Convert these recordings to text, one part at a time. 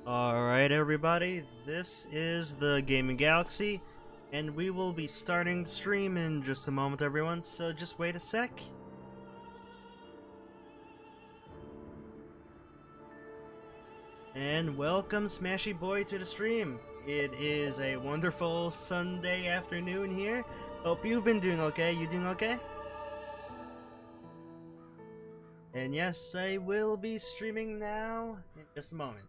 Alright everybody, this is the Gaming Galaxy, and we will be starting the stream in just a moment everyone, so just wait a sec. And welcome Smashy Boy to the stream. It is a wonderful Sunday afternoon here. Hope you've been doing okay. You doing okay? And yes, I will be streaming now in just a moment.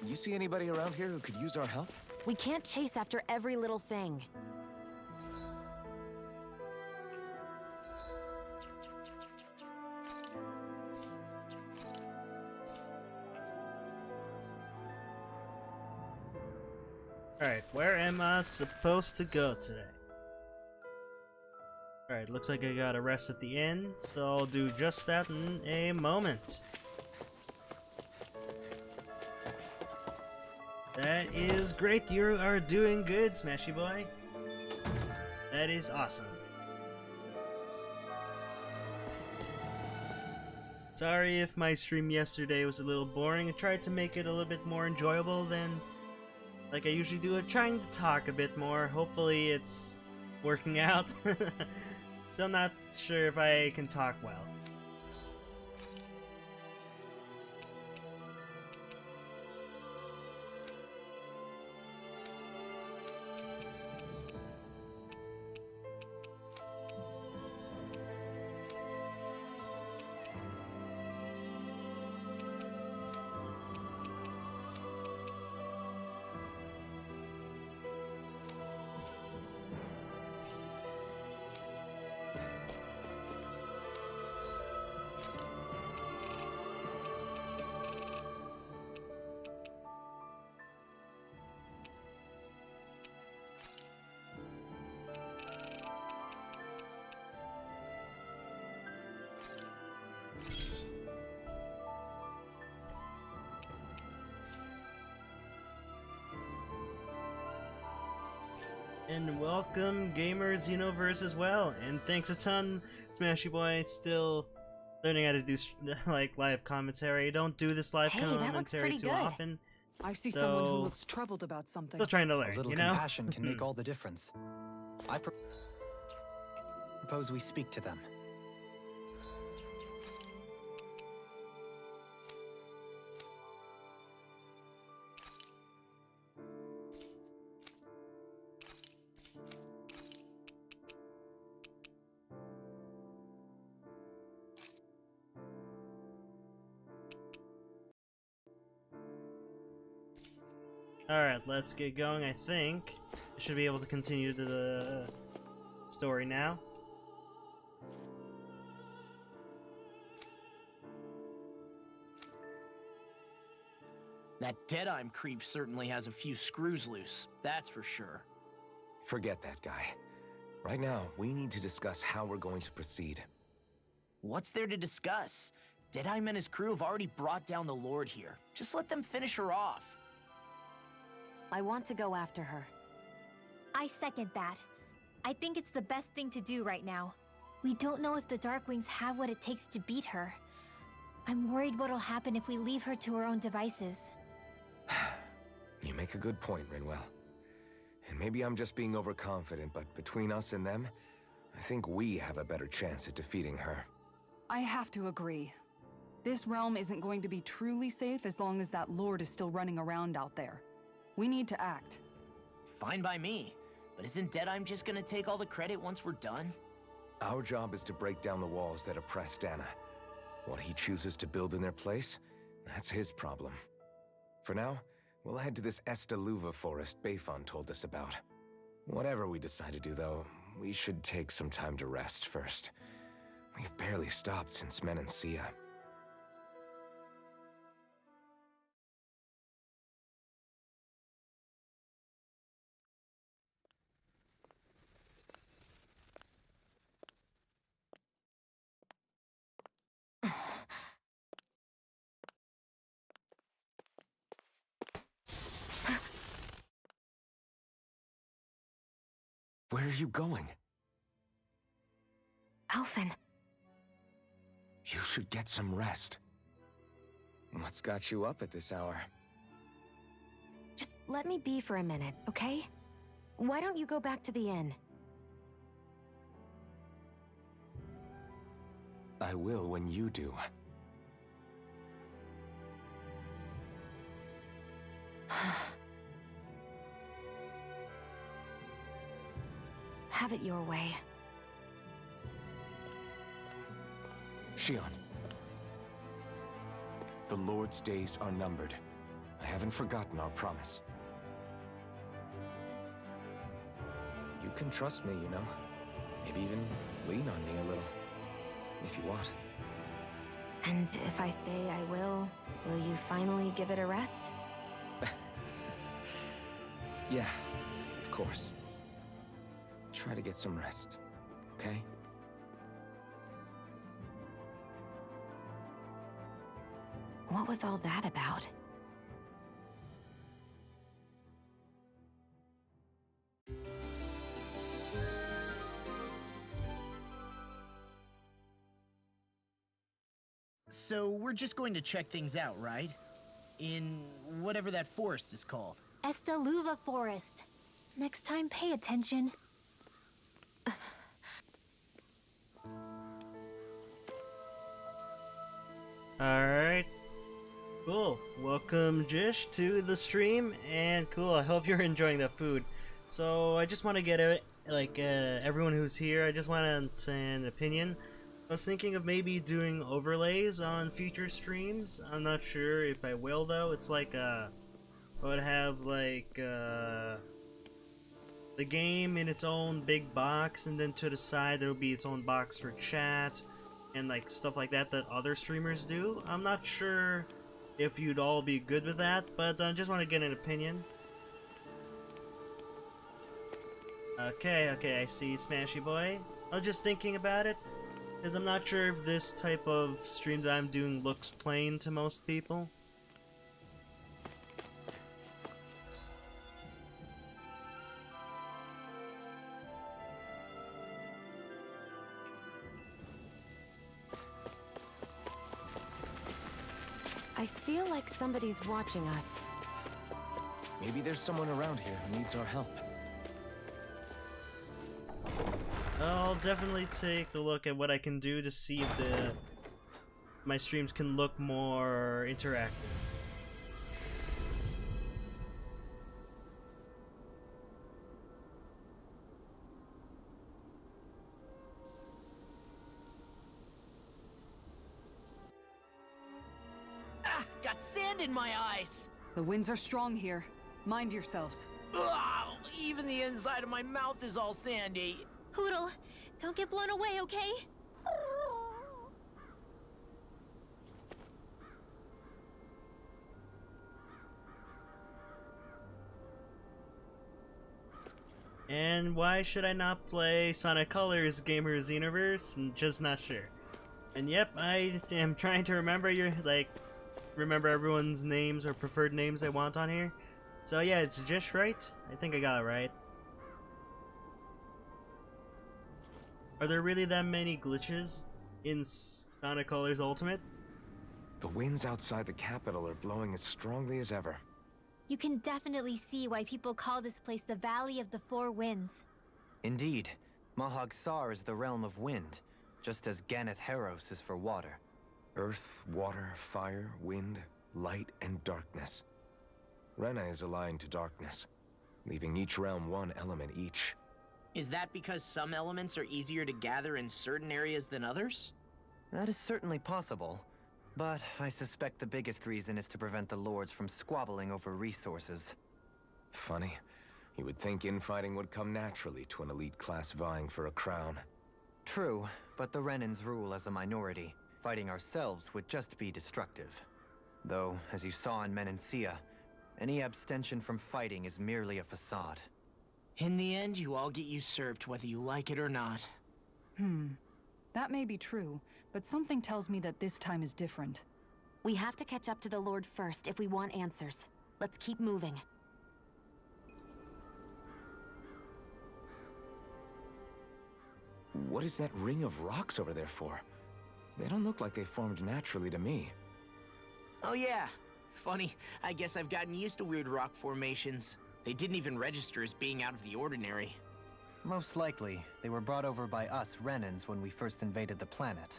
You see anybody around here who could use our help? We can't chase after every little thing. Alright, where am I supposed to go today? Alright, looks like I got a rest at the inn, so I'll do just that in a moment. That is great, you are doing good, Smashy Boy. That is awesome. Sorry if my stream yesterday was a little boring. I tried to make it a little bit more enjoyable than like I usually do. I'm trying to talk a bit more. Hopefully it's working out. Still not sure if I can talk well. And welcome Gamers Universe as well, and thanks a ton, Smashy Boy. Still learning how to do like live commentary. I don't do this live commentary too often. I see someone who looks troubled about something. Still trying to learn, a little you know? compassion can make all the difference. I propose we speak to them. Alright, let's get going. I think I should be able to continue to the story now. That Deadeye creep certainly has a few screws loose, that's for sure. Forget that guy. Right now, we need to discuss how we're going to proceed. What's there to discuss? Deadeye and his crew have already brought down the Lord here. Just let them finish her off. I want to go after her. I second that. I think it's the best thing to do right now. We don't know if the Darkwings have what it takes to beat her. I'm worried what'll happen if we leave her to her own devices. You make a good point, Rinwell. And maybe I'm just being overconfident, but between us and them, I think we have a better chance at defeating her. I have to agree. This realm isn't going to be truly safe as long as that Lord is still running around out there. We need to act. Fine by me. But isn't Deadeye just gonna take all the credit once we're done? Our job is to break down the walls that oppress Dahna. What he chooses to build in their place, that's his problem. For now, we'll head to this Estaluva forest Bayfon told us about. Whatever we decide to do, though, we should take some time to rest first. We've barely stopped since Menancia. Where are you going? Alphen. You should get some rest. What's got you up at this hour? Just let me be for a minute, okay? Why don't you go back to the inn? I will when you do. Have it your way. Shion. The Lord's days are numbered. I haven't forgotten our promise. You can trust me, you know. Maybe even lean on me a little. If you want. And if I say I will you finally give it a rest? Yeah, of course. Try to get some rest, okay? What was all that about? So we're just going to check things out, right? In whatever that forest is called. Estaluva Forest. Next time, pay attention. Alright. Cool. Welcome, Jish, to the stream, and cool, I hope you're enjoying the food. So, I just want to get everyone who's here, I just want an opinion. I was thinking of maybe doing overlays on future streams. I'm not sure if I will, though. It's like, I would have, like, the game in its own big box, and then to the side there would be its own box for chat, and like stuff like that that other streamers do. I'm not sure if you'd all be good with that, but I just want to get an opinion. Okay, I see Smashy Boy. I was just thinking about it, because I'm not sure if this type of stream that I'm doing looks plain to most people. I feel like somebody's watching us. Maybe there's someone around here who needs our help. I'll definitely take a look at what I can do to see if my streams can look more interactive. Ah! Got sand in my eyes! The winds are strong here. Mind yourselves. Ugh, even the inside of my mouth is all sandy. Hoodle, don't get blown away, okay? And why should I not play Sonic Colors Gamers Universe? I'm just not sure. And yep, I am trying to remember remember everyone's names or preferred names I want on here. So yeah, it's Jish, right? I think I got it right. Are there really that many glitches in Sonic Colors Ultimate? The winds outside the capital are blowing as strongly as ever. You can definitely see why people call this place the Valley of the Four Winds. Indeed. Mahag Sar is the realm of wind, just as Ganeth Heros is for water. Earth, water, fire, wind, light, and darkness. Rena is aligned to darkness, leaving each realm one element each. Is that because some elements are easier to gather in certain areas than others? That is certainly possible, but I suspect the biggest reason is to prevent the lords from squabbling over resources. Funny. You would think infighting would come naturally to an elite class vying for a crown. True, but the Renans rule as a minority. Fighting ourselves would just be destructive. Though, as you saw in Menancia, any abstention from fighting is merely a facade. In the end, you all get usurped whether you like it or not. That may be true, but something tells me that this time is different. We have to catch up to the Lord first if we want answers. Let's keep moving. what is that ring of rocks over there for? They don't look like they formed naturally to me. Oh yeah. Funny, I guess I've gotten used to weird rock formations. They didn't even register as being out of the ordinary. Most likely, they were brought over by us Renans when we first invaded the planet.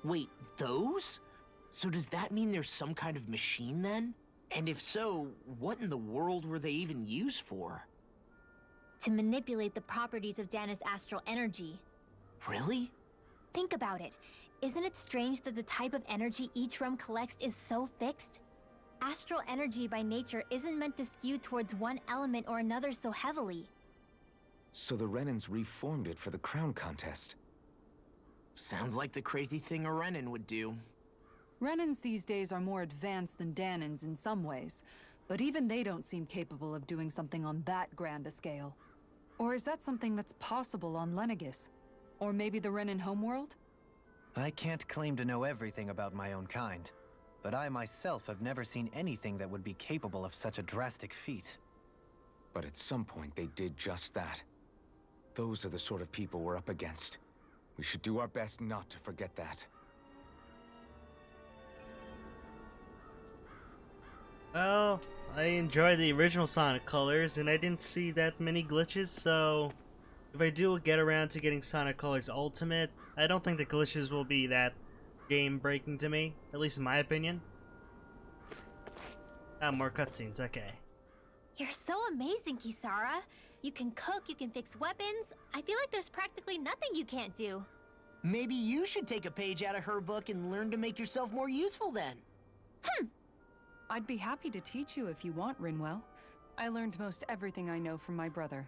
Wait, those? So does that mean there's some kind of machine then? And if so, what in the world were they even used for? To manipulate the properties of Dahna's astral energy. Really? Think about it. Isn't it strange that the type of energy each realm collects is so fixed? Astral energy by nature isn't meant to skew towards one element or another so heavily. So the Renans reformed it for the crown contest. Sounds like the crazy thing a Renan would do. Renans these days are more advanced than Dahnans in some ways, but even they don't seem capable of doing something on that grand a scale. Or is that something that's possible on Lenegis? Or maybe the Renan homeworld? I can't claim to know everything about my own kind, but I myself have never seen anything that would be capable of such a drastic feat. But at some point they did just that. Those are the sort of people we're up against. We should do our best not to forget that. Well, I enjoyed the original Sonic Colors, and I didn't see that many glitches, so if I do get around to getting Sonic Colors Ultimate, I don't think the glitches will be that game-breaking to me, at least in my opinion. Ah, more cutscenes, okay. You're so amazing, Kisara. You can cook, you can fix weapons. I feel like there's practically nothing you can't do. Maybe you should take a page out of her book and learn to make yourself more useful then. I'd be happy to teach you if you want, Rinwell. I learned most everything I know from my brother.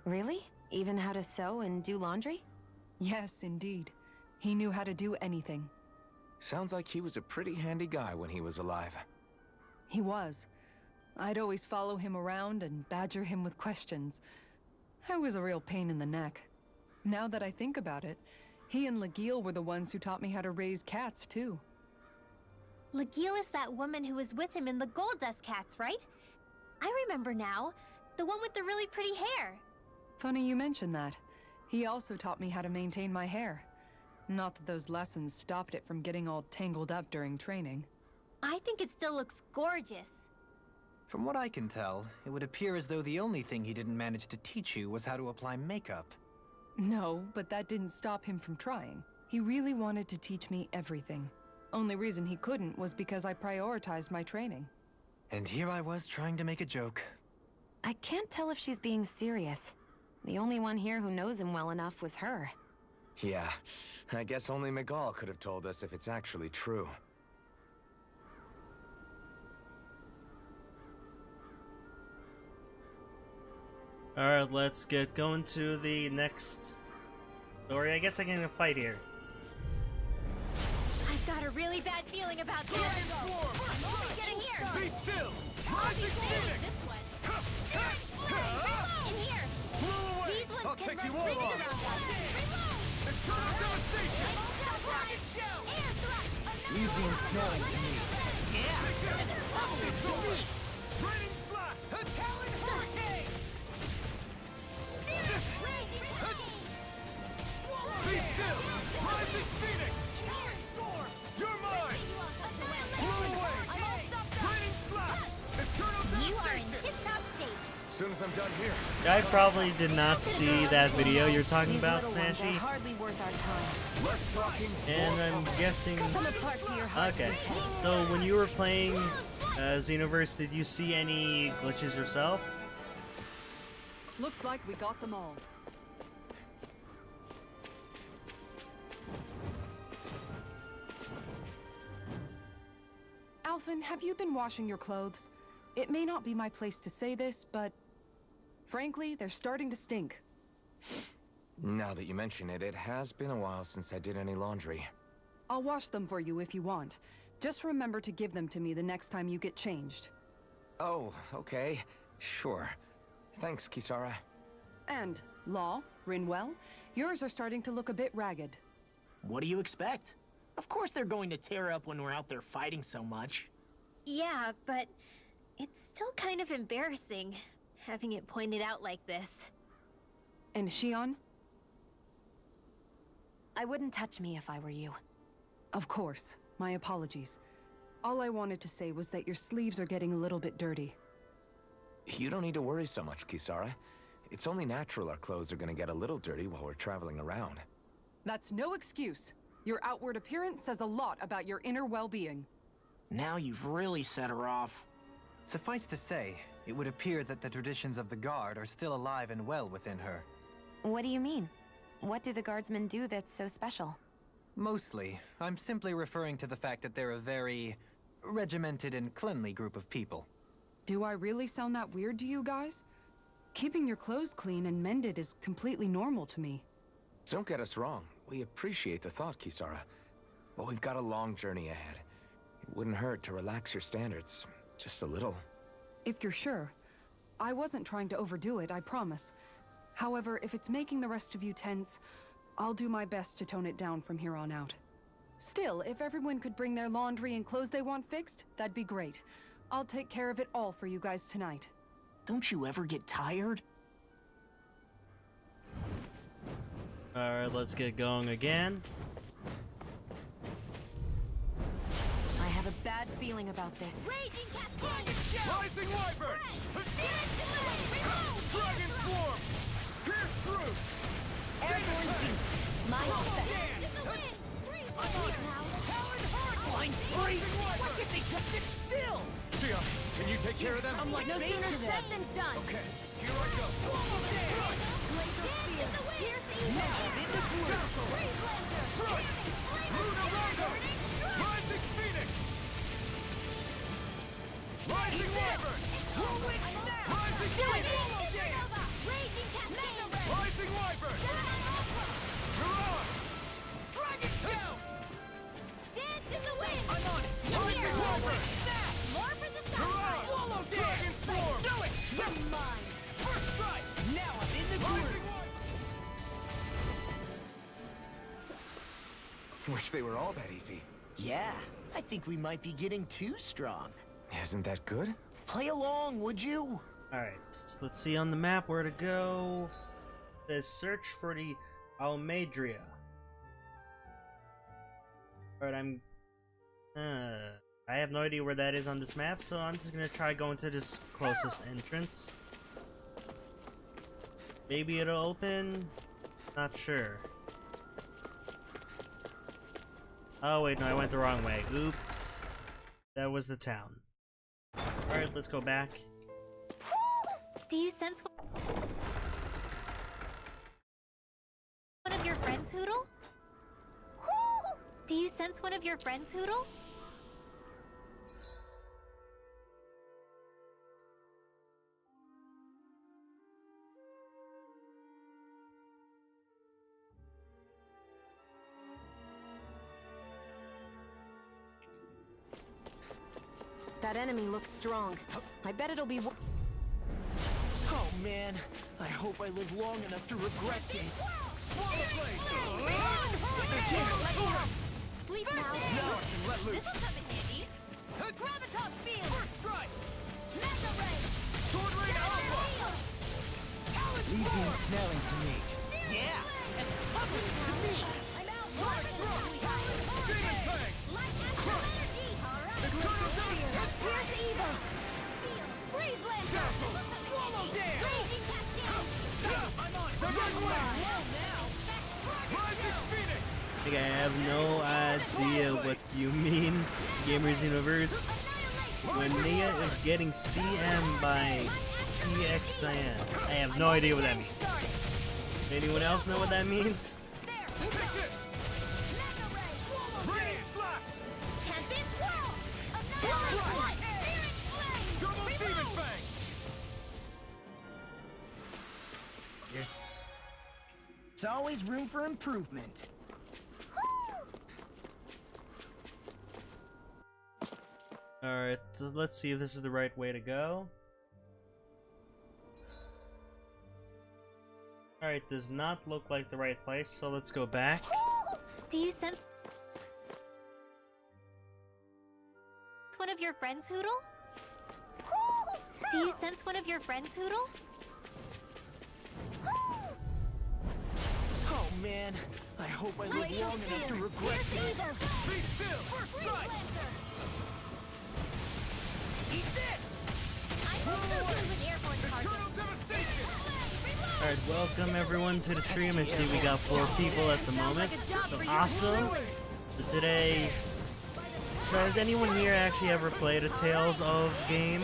Really? Even how to sew and do laundry? Yes, indeed. He knew how to do anything. Sounds like he was a pretty handy guy when he was alive. He was. I'd always follow him around and badger him with questions. I was a real pain in the neck. Now that I think about it, he and Legil were the ones who taught me how to raise cats, too. Legil is that woman who was with him in the Gold Dust Cats, right? I remember now. The one with the really pretty hair. Funny you mention that. He also taught me how to maintain my hair. Not that those lessons stopped it from getting all tangled up during training. I think it still looks gorgeous. From what I can tell, it would appear as though the only thing he didn't manage to teach you was how to apply makeup. No, but that didn't stop him from trying. He really wanted to teach me everything. Only reason he couldn't was because I prioritized my training. And here I was trying to make a joke. I can't tell if she's being serious. The only one here who knows him well enough was her. Yeah, I guess only Miguel could have told us if it's actually true. Alright, let's get going to the next story. I guess I can fight here. I've got a really bad feeling about this. Get in here. Be still! I'll be saving this one. Searing flame. In here. These ones I'll can take run you all rings on. around us. Eternal devastation! Rocket shell. Air thrust. Easy and snelling to me. Raining flash! A talon hurricane! Be still! Rising phoenix! You're mine! Blow away! Raining flash! Eternal You are in devastation! tip-top shape. As soon as I'm done here. I probably did not see that video you're talking about, These little ones are Smashy. hardly worth our time. Less talking. And I'm guessing... Come apart to your heart. Okay, so when you were playing Xenoverse, did you see any glitches yourself? Looks like we got them all. Alphen, have you been washing your clothes? It may not be my place to say this, but frankly, they're starting to stink. Now that you mention it, it has been a while since I did any laundry. I'll wash them for you if you want. Just remember to give them to me the next time you get changed. Oh, okay. Sure. Thanks, Kisara. And, Law, Rinwell, yours are starting to look a bit ragged. What do you expect? Of course they're going to tear up when we're out there fighting so much. Yeah, but it's still kind of embarrassing having it pointed out like this. And Shion? I wouldn't touch me if I were you. Of course. My apologies. All I wanted to say was that your sleeves are getting a little bit dirty. You don't need to worry so much, Kisara. It's only natural our clothes are gonna get a little dirty while we're traveling around. That's no excuse. Your outward appearance says a lot about your inner well-being. Now you've really set her off. Suffice to say, it would appear that the traditions of the Guard are still alive and well within her. What do you mean? What do the guardsmen do that's so special? Mostly, I'm simply referring to the fact that they're a very regimented and cleanly group of people. Do I really sound that weird to you guys? Keeping your clothes clean and mended is completely normal to me. Don't get us wrong. We appreciate the thought, Kisara. But we've got a long journey ahead. It wouldn't hurt to relax your standards. Just a little. If you're sure. I wasn't trying to overdo it, I promise. However, if it's making the rest of you tense, I'll do my best to tone it down from here on out. Still, if everyone could bring their laundry and clothes they want fixed, that'd be great. I'll take care of it all for you guys tonight. Don't you ever get tired? Alright, let's get going again. I have a bad feeling about this. Raging cascade! Rising wyvern! Dragon swarm! Pierce through! Airborne beast. My effect. Flying free! Why can't they just sit still? Sia, can you take care of them? I'm like No bait sooner to them. said than done. Okay, here I go. Now, in the Thrust! Luna Rider! Rising Phoenix! Rising wyvern! Rising Rising wyvern! You're on! Dragon tail! Dance in the wind! I'm on it! Rising wyvern! More for the You're on! sun! Swallow Dragon swarm! Do it! You're mine! First strike! Now I'm in the Rising groove! wyvern! Wish they were all that easy. Yeah, I think we might be getting too strong. Isn't that good? Play along, would you? Alright, let's see on the map where to go. It says search for the Almedria. Alright, I have no idea where that is on this map, so I'm just gonna try going to this closest entrance. Maybe it'll open? Not sure. Oh wait, no, I went the wrong way. Oops. That was the town. Alright, let's go back. Do you sense one of your friends, Hoodle? Do you sense one of your friends, Hoodle? That enemy looks strong. I bet it'll be. Oh man, I hope I live long enough to regret this. Sleep now. Now I can let loose! This'll come in handy. Gravitas field. First strike! Mega ray. Sword Rain Alpha! Leave the ensnaring to me. Yeah, and public to me. I'm out. Demon Fang! Light astral energy. All right. Eternal Dust! Here's evil. Freeze Lancer. Dazzle! Swallow Dance! Raging cascade. I'm on it. Severed Wing! Rising Phoenix! Like, I have no idea what you mean, Gamers Universe. When Nia is getting CM by PXIN. I have no idea what that means. Anyone else know what that means? Take it! Radiant Slash! Tempest Swirl. Annihilate. Searing Flame. Double Demon Fang! It's always room for improvement. Alright, so let's see if this is the right way to go. Alright, does not look like the right place, so let's go back. Do you sense one of your friends, Hoodle? Do you sense one of your friends, Hoodle? Oh man, I hope I live long enough to regret this. Be still! First strike! Eat this! I'm also good with airborne targets. Eternal devastation! Alright, welcome everyone to the stream. I see we got 4 people at the moment. So awesome. So today, has anyone here actually ever played a Tales of game?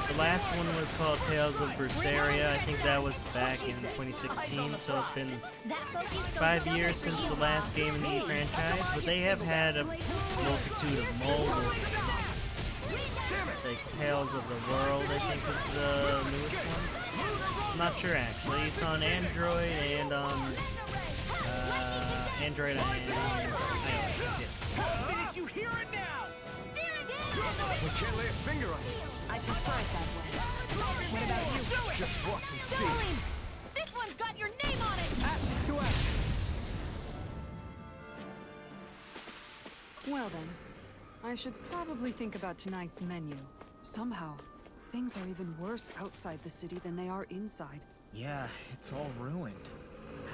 The last one was called Tales of Berseria. I think that was back in 2016, so it's been 5 years since the last game in the franchise. But they have had a multitude of mobile games. Like Tales of the World, I think is the newest one. I'm not sure actually. It's on Android and on Android and iOS. Yes. Finish you here and now! We can't lay a finger on you. I prefer it that way. What about you? Just watch and see. Darling! This one's got your name on it! Action to action! Well then, I should probably think about tonight's menu. Somehow, things are even worse outside the city than they are inside. Yeah, it's all ruined.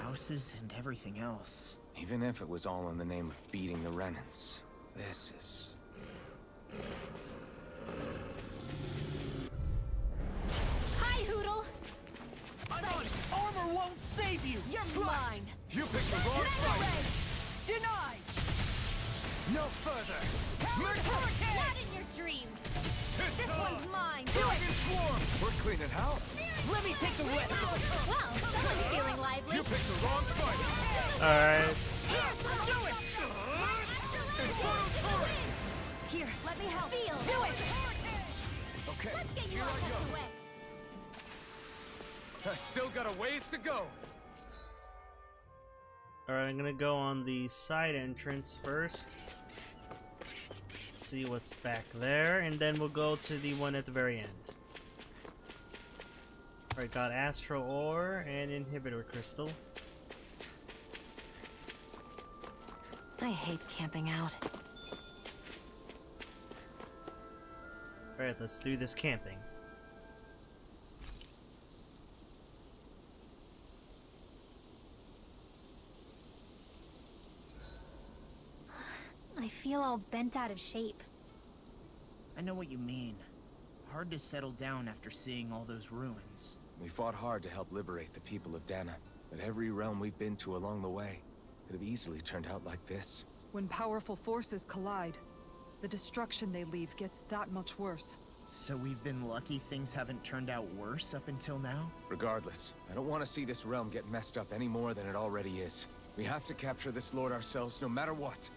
Houses and everything else. Even if it was all in the name of beating the Renans, this is... Hi, Hoodle! I'm on it! Armor won't save you! You're mine! You picked the wrong fight! Denied! No further! Not in your dreams! This one's mine! Do it! Swarm! We're cleaning house. Let me take the rest! Well, someone's feeling lively. You picked the wrong fight! Alright. Do it! Infernal turret! Here, let me help. Feel. Do it! Okay, Let's get you here all I tucked go. away. I still got a ways to go! Alright, I'm gonna go on the side entrance first. See what's back there, and then we'll go to the one at the very end. Alright, got Astro Ore and Inhibitor Crystal. I hate camping out. Alright, let's do this camping. I feel all bent out of shape. I know what you mean. Hard to settle down after seeing all those ruins. We fought hard to help liberate the people of Dahna, but every realm we've been to along the way could have easily turned out like this. When powerful forces collide, the destruction they leave gets that much worse. So we've been lucky things haven't turned out worse up until now? Regardless, I don't want to see this realm get messed up any more than it already is. We have to capture this lord ourselves no matter what.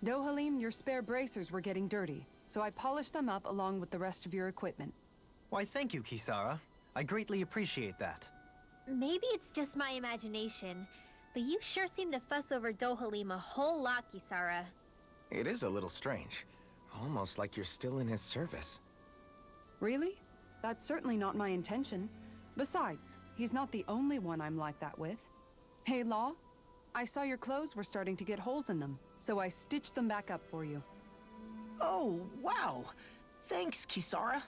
Dohalim, your spare bracers were getting dirty, so I polished them up along with the rest of your equipment. Why, thank you, Kisara. I greatly appreciate that. Maybe it's just my imagination, but you sure seem to fuss over Dohalim a whole lot, Kisara. It is a little strange. Almost like you're still in his service. Really? That's certainly not my intention. Besides, he's not the only one I'm like that with. Hey, Law? I saw your clothes were starting to get holes in them, so I stitched them back up for you. Oh, wow! Thanks, Kisara.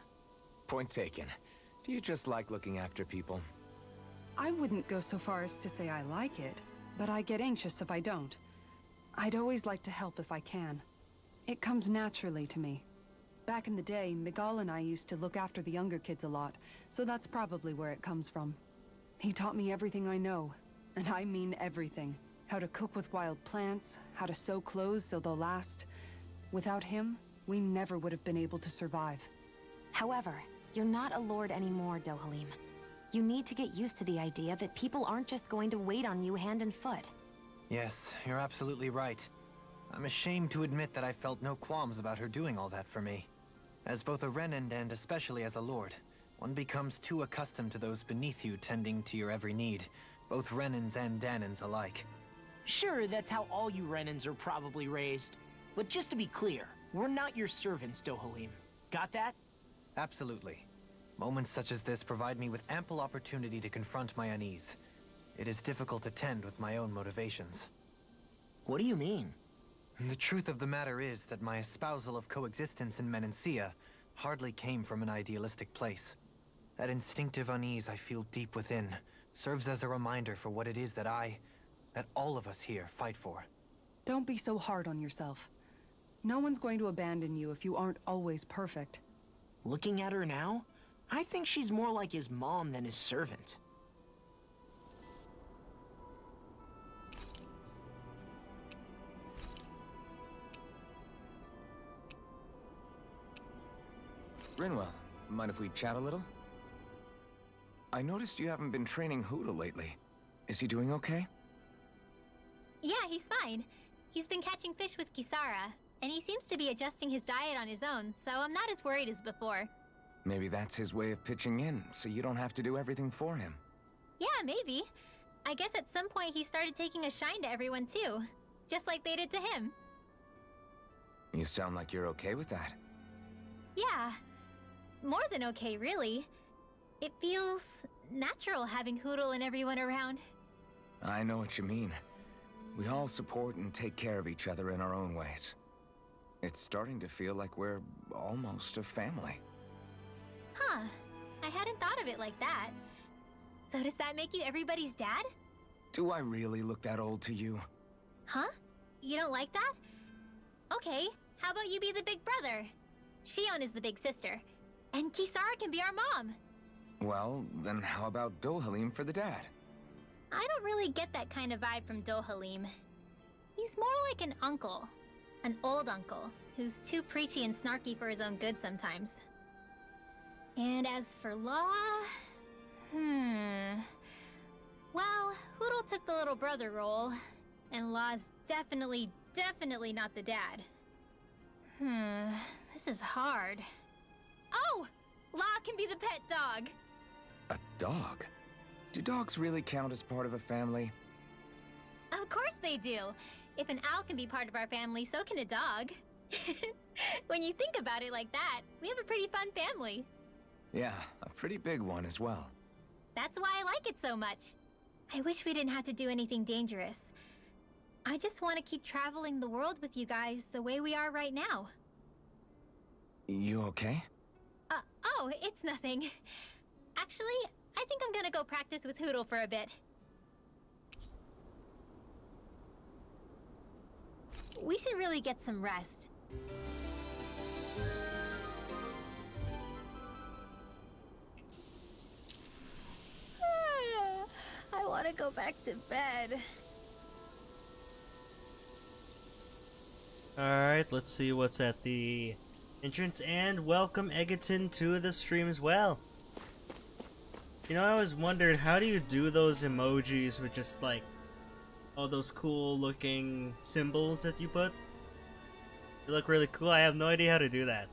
Point taken. Do you just like looking after people? I wouldn't go so far as to say I like it, but I get anxious if I don't. I'd always like to help if I can. It comes naturally to me. Back in the day, Miguel and I used to look after the younger kids a lot, so that's probably where it comes from. He taught me everything I know, and I mean everything. How to cook with wild plants, how to sew clothes so they'll last. Without him, we never would have been able to survive. However, you're not a lord anymore, Dohalim. You need to get used to the idea that people aren't just going to wait on you hand and foot. Yes, you're absolutely right. I'm ashamed to admit that I felt no qualms about her doing all that for me. As both a Renan and especially as a lord, one becomes too accustomed to those beneath you tending to your every need, both Renans and Dahnans alike. Sure, that's how all you Renans are probably raised. But just to be clear, we're not your servants, Dohalim. Got that? Absolutely. Moments such as this provide me with ample opportunity to confront my unease. It is difficult to tend with my own motivations. What do you mean? The truth of the matter is that my espousal of coexistence in Menancia hardly came from an idealistic place. That instinctive unease I feel deep within serves as a reminder for what it is that all of us here fight for. Don't be so hard on yourself. No one's going to abandon you if you aren't always perfect. Looking at her now, I think she's more like his mom than his servant. Rinwell, mind if we chat a little? I noticed you haven't been training Hoodle lately. Is he doing okay? Yeah, he's fine. He's been catching fish with Kisara, and he seems to be adjusting his diet on his own, so I'm not as worried as before. Maybe that's his way of pitching in, so you don't have to do everything for him. Yeah, maybe. I guess at some point he started taking a shine to everyone too, just like they did to him. You sound like you're okay with that. Yeah. More than okay, really. It feels natural having Hoodle and everyone around. I know what you mean. We all support and take care of each other in our own ways. It's starting to feel like we're almost a family. Huh. I hadn't thought of it like that. So does that make you everybody's dad? Do I really look that old to you? Huh? You don't like that? Okay, how about you be the big brother? Shion is the big sister. And Kisara can be our mom. Well, then how about Dohalim for the dad? I don't really get that kind of vibe from Dohalim. He's more like an uncle. An old uncle, who's too preachy and snarky for his own good sometimes. And as for Law... Well, Hoodle took the little brother role, and Law's definitely not the dad. This is hard. Oh! Law can be the pet dog! A dog? Do dogs really count as part of a family? Of course they do! If an owl can be part of our family, so can a dog. When you think about it like that, we have a pretty fun family. Yeah, a pretty big one as well. That's why I like it so much. I wish we didn't have to do anything dangerous. I just want to keep traveling the world with you guys the way we are right now. You okay? Oh, it's nothing. Actually, I think I'm gonna go practice with Hoodle for a bit. We should really get some rest. I want to go back to bed. Alright, let's see what's at the entrance, and welcome Egerton to the stream as well. You know, I always wondered, how do you do those emojis with just like all those cool looking symbols that you put? They look really cool. I have no idea how to do that.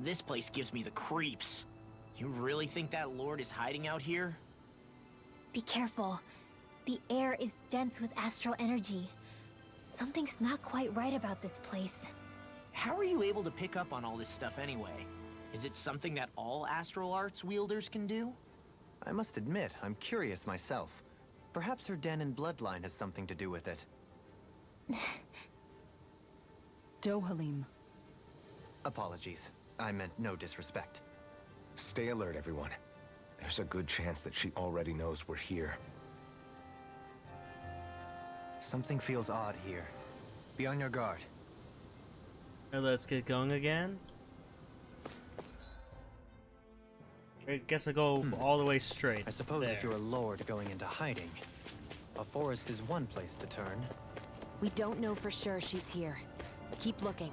This place gives me the creeps. You really think that lord is hiding out here? Be careful. The air is dense with astral energy. Something's not quite right about this place. How are you able to pick up on all this stuff anyway? Is it something that all astral arts wielders can do? I must admit, I'm curious myself. Perhaps her Dahnan bloodline has something to do with it. Dohalim. Apologies. I meant no disrespect. Stay alert, everyone. There's a good chance that she already knows we're here. Something feels odd here. Be on your guard. Alright, let's get going again. I guess I'll go all the way straight. I suppose there. if you're a lord going into hiding, a forest is one place to turn. We don't know for sure she's here. Keep looking.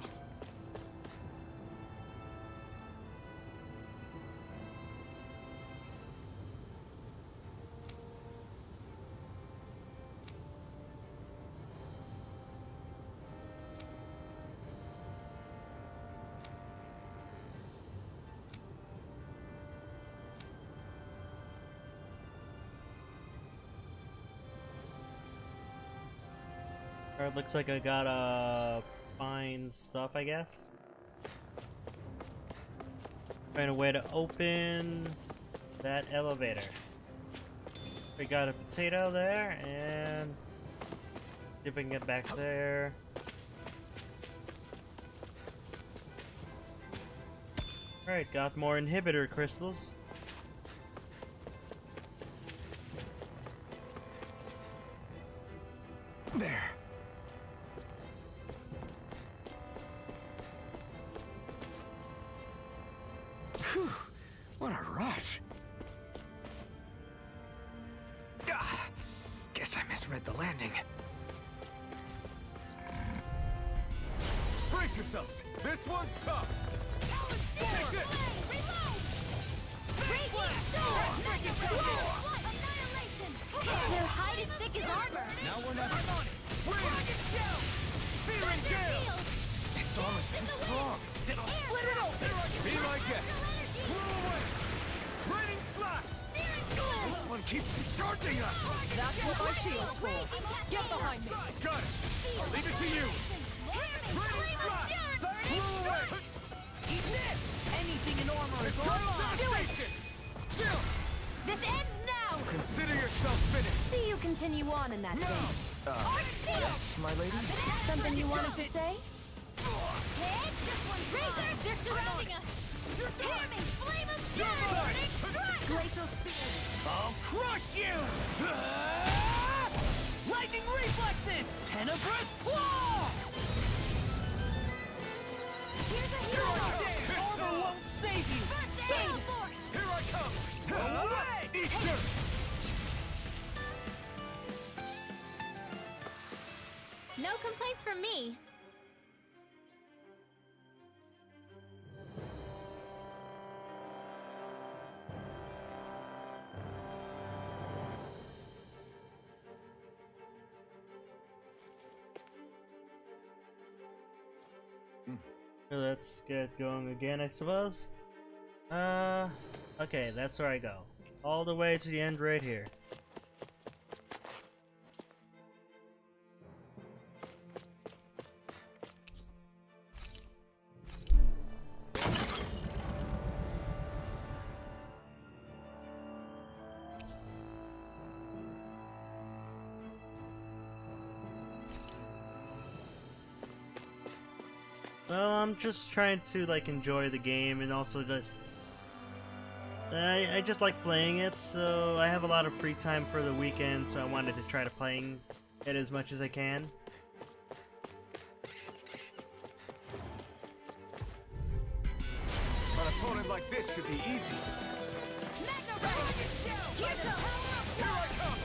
Alright, looks like I gotta find stuff, I guess. Find a way to open that elevator. We got a potato there, and see if we can get back there. Alright, got more inhibitor crystals. There. Whew, what a rush. Ah, guess I misread the landing. Brace yourselves. This one's tough. Take this. Their hide is thick as armor. Now we're not on it. Searing gale. It's almost too strong. Split it open. Be my guest. Blow away. Raining slash. This one keeps charging us. That's what my shield's for. Get behind me. Got it. I'll leave it to you. Raining slash. Blow away. Eat this! Anything in armor is all mine. Do it. Chill. This ends now. Consider yourself finished. See you continue on in that No. thing. Yes, my lady? Something you wanted to say? Razor, they're surrounding us. Hear me, flame of fury. Burning strike. Glacial spear. I'll crush you! Lightning reflexes! Tenebrous claw! Here's a hero. Armor won't save you! Gale force. Here I come. Away! Eat dirt. No complaints from me. Let's get going again, I suppose. Okay, that's where I go. All the way to the end right here. Well, I'm just trying to like enjoy the game and also just I just like playing it, so I have a lot of free time for the weekend, so I wanted to try to playing it as much as I can. An opponent like this should be easy. Here I come.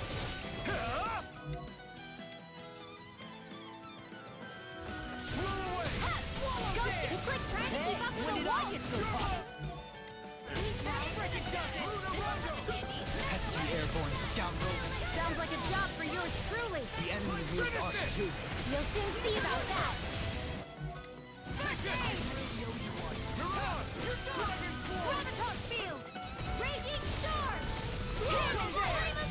Blow away. Ghost, you quit trying to keep up with the wall. Pesky airborne scoundrels. Sounds like a job for yours truly. The enemy wields arc too. You'll soon see about that. Graviton field. Raging storm.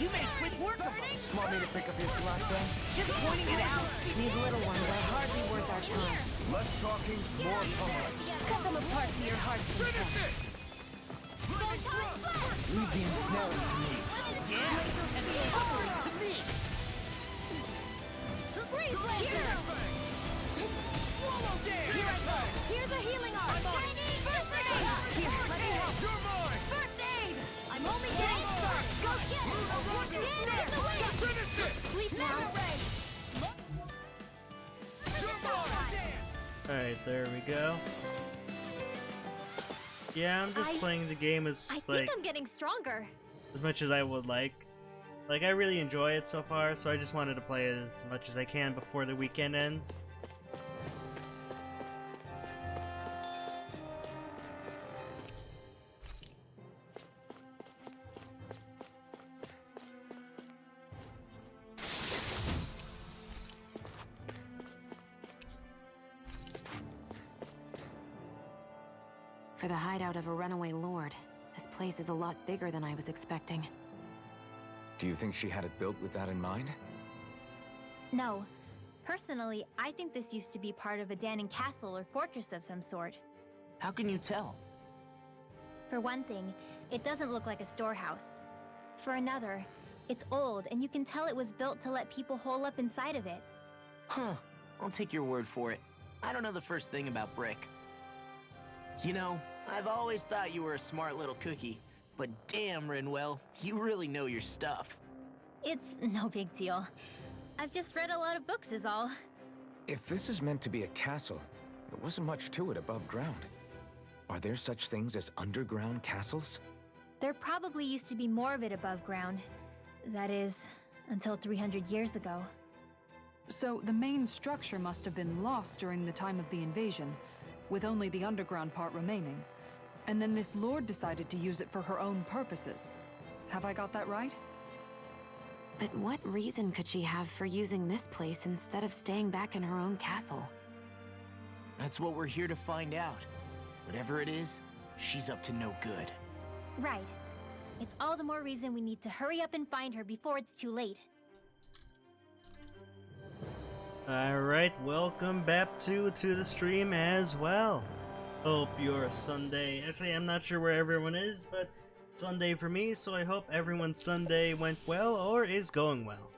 You made quick work of them! Want me to pick up your slack then? Just pointing it out! These little ones are hardly worth our time. Less talking, more pummeling. Cut them apart to your heart's content. Leave the ensnaring to me. Yeah? And the covering to me! Freeze laser. Swallow dance. Here's a healing arm. First aid. Here, let me help. You're mine. First aid. I'm only getting started. Go get it. There's the way. Finish it. Sleep now. You're mine. Alright, there we go. Yeah, I'm just playing the game as I think like I'm getting stronger. as much as I would like. Like, I really enjoy it so far, so I just wanted to play as much as I can before the weekend ends. For the hideout of a runaway lord, this place is a lot bigger than I was expecting. Do you think she had it built with that in mind? No. Personally, I think this used to be part of a Dahnan castle or fortress of some sort. How can you tell? For one thing, it doesn't look like a storehouse. For another, it's old, and you can tell it was built to let people hole up inside of it. Huh. I'll take your word for it. I don't know the first thing about brick. You know, I've always thought you were a smart little cookie, but damn, Rinwell, you really know your stuff. It's no big deal. I've just read a lot of books is all. If this is meant to be a castle, there wasn't much to it above ground. Are there such things as underground castles? There probably used to be more of it above ground. That is, until 300 years ago. So the main structure must have been lost during the time of the invasion, with only the underground part remaining. And then this lord decided to use it for her own purposes. Have I got that right? But what reason could she have for using this place instead of staying back in her own castle? That's what we're here to find out. Whatever it is, she's up to no good. Right. It's all the more reason we need to hurry up and find her before it's too late. Alright, welcome back to the stream as well. Hope your Sunday... Actually, I'm not sure where everyone is, but Sunday for me, so I hope everyone's Sunday went well or is going well.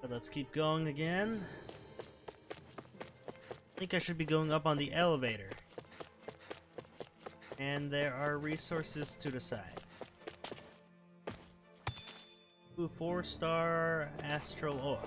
But let's keep going again. I think I should be going up on the elevator. And there are resources to the side. Ooh, 4-star astral ore.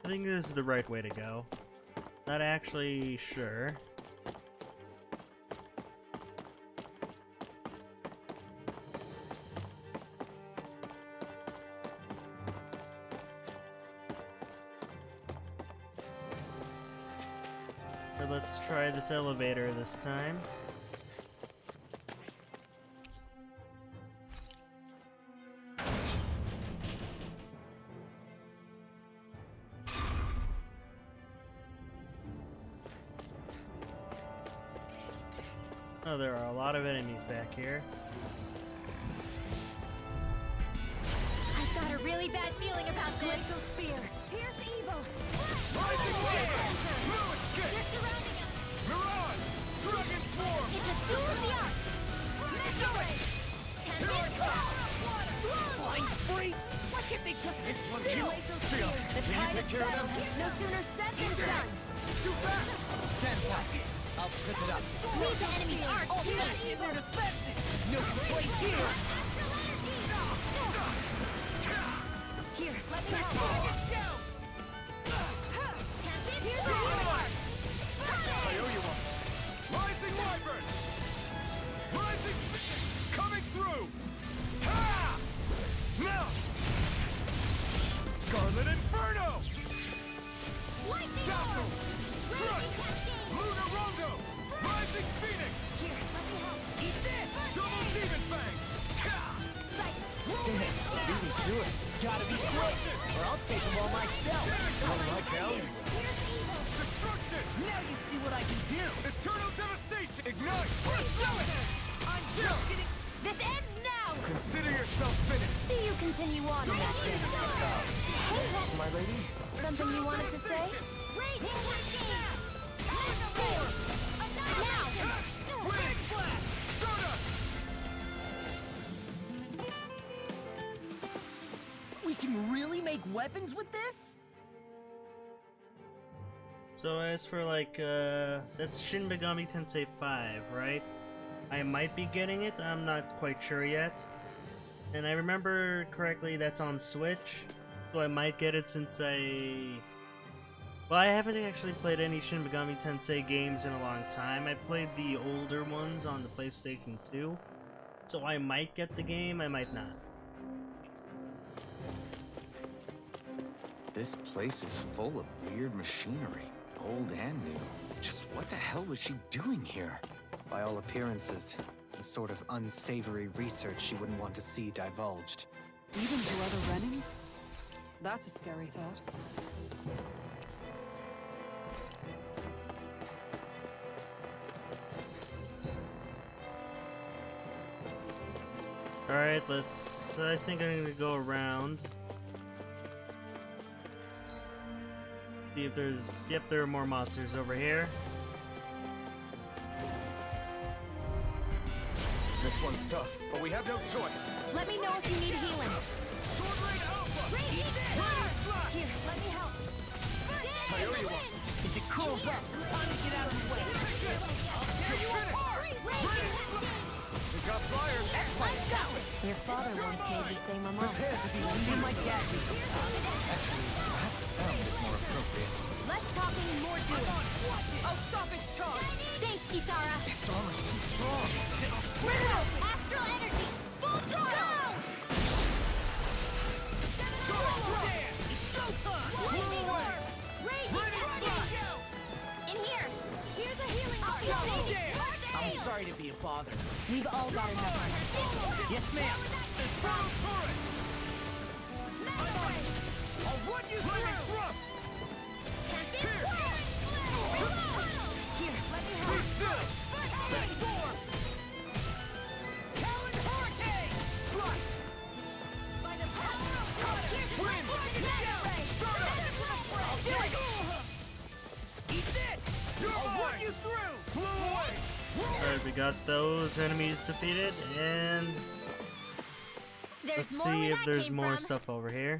I think this is the right way to go. Not actually sure. But let's try this elevator this time. Oh, there are a lot of enemies back here. I've got a really bad feeling about this. Glacial spear. Pierce evil. Rising Wave! Fluid Kick! They're surrounding us. Mirage! Dragon Form! It's a duel of the arts. Liberate. Here I come! Flying freaks! Why can't they just This one, you! Seal! The Can you tide take of care of battle. them? No sooner said than done. Too fast! Stand back. I'll trip it up. Need the enemy's arts too. They're defensive! No place here! Here, let me help. I owe you one! Rising Wyvern! Rising... Coming through! Ha! Now! Scarlet Inferno! Dazzle! Crush! Luna Rondo! Rising Phoenix! Here, let me help. Eat this! Double Demon Fang! Damn it! Beat me to it! Gotta be quick, or I'll take them all myself! Like hell! Destruction! Now you see what I can do! Eternal Devastation! Ignite! Pursue it! I'm just getting... This ends now. Consider yourself finished! See you continue on in that game. Hey, My lady? something you wanted to say? Great. Wing! Stardust! We can really make weapons with this? So as for like, that's Shin Megami Tensei 5, right? I might be getting it, I'm not quite sure yet. And I remember correctly, that's on Switch, so I might get it since well, I haven't actually played any Shin Megami Tensei games in a long time. I played the older ones on the PlayStation 2, so I might get the game, I might not. This place is full of weird machinery, old and new. Just what the hell was she doing here? By all appearances, the sort of unsavory research she wouldn't want to see divulged. Even to other Renans? That's a scary thought. Alright, let's... I think I'm gonna go around. See if there's... Yep, there are more monsters over here. This one's tough, but we have no choice. Let me know if you need healing. Sword Rain Alpha! Here, let me help. I owe you one. If it cools up, time to get out of the way. Tear you apart! We got flyers. Your father once made the same remark. Be my gadget. Sound is more appropriate. Less talking, more doing. I'll stop its charge. Thanks, Kisara. It's almost too strong. Astral energy! Full throttle! Lightning orb! Raging Escape! In here! Here's a healing option! I'm sorry to be a bother. We've all got enough. Yes, ma'am. I'll run you through! Here, let me Be help. still! Back forward! Talon Hurricane! Slush! By the power of here's Wind! Do it! Eat this! I'll run you through! Flew away! Alright, we got those enemies defeated, and let's see if there's more stuff over here.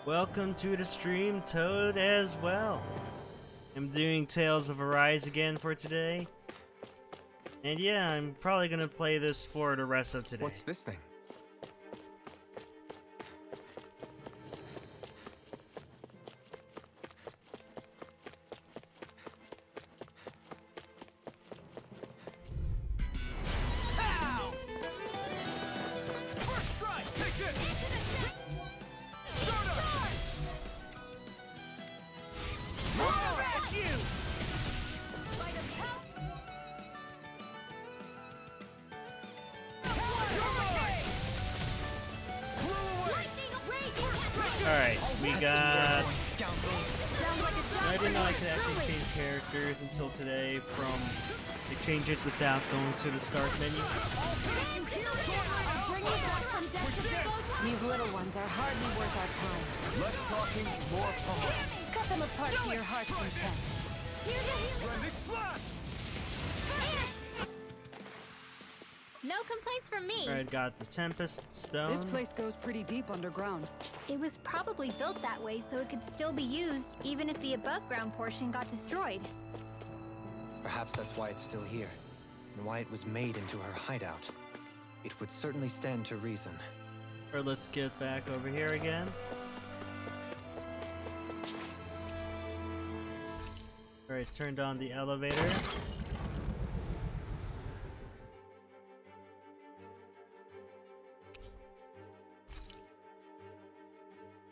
Welcome to the stream, Toad, as well. I'm doing Tales of Arise again for today. And yeah, I'm probably gonna play this for the rest of today. What's this thing? Ow! First strike! Take this! Stardust! Roar at you! Alright, we got... I didn't know I could actually change characters until today from... They change it without going to the start menu. These little ones are hardly worth our time. Less talking, more pummeling. Cut them apart to your heart's content. Splendid flash! No complaints from me. Alright, got the Tempest Stone. This place goes pretty deep underground. It was probably built that way so it could still be used, even if the above ground portion got destroyed. Perhaps that's why it's still here, and why it was made into her hideout. It would certainly stand to reason. Alright, let's get back over here again. Alright, turned on the elevator.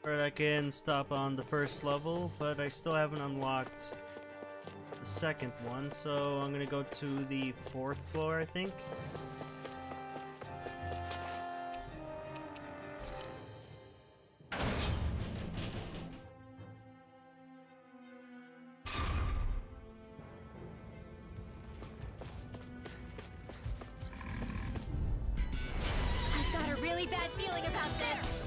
Alright, I can stop on the first level, but I still haven't unlocked the second one, so I'm gonna go to the 4th floor, I think. I've got a really bad feeling about this.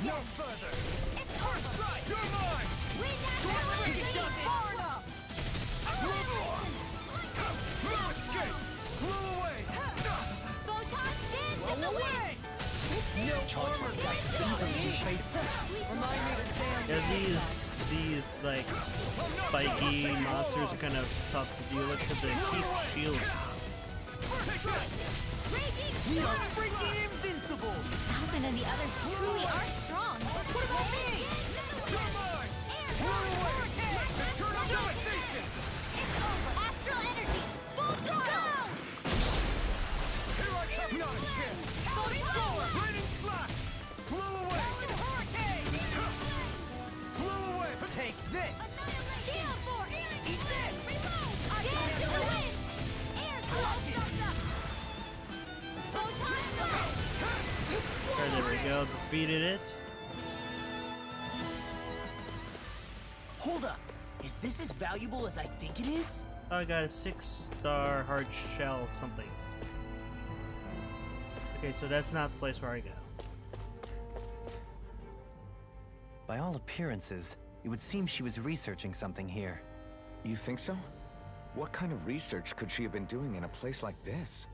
No further! It's first strike! You're mine! Far enough. No escape! Flew away! Photon spins in the wind. No armor got easily Remind me to stand. Yeah, these like spiky monsters are kind of tough to deal with because they keep shielding. We are freaking invincible! Alvin and the others truly are strong. What about me? You're mine! Flew away! Turn on devastation! Astral energy. Full throttle. Here I come! Not a chance! Raining flash! Flew away! Flew away! this! Eat this! Reload! Dance to the wind! Air slow comes up! Alright, there we go. Defeated it. Hold up. Is this as valuable as I think it is? Oh, I got a 6-star hard shell something. Okay, so that's not the place where I go. By all appearances, it would seem she was researching something here. You think so? What kind of research could she have been doing in a place like this?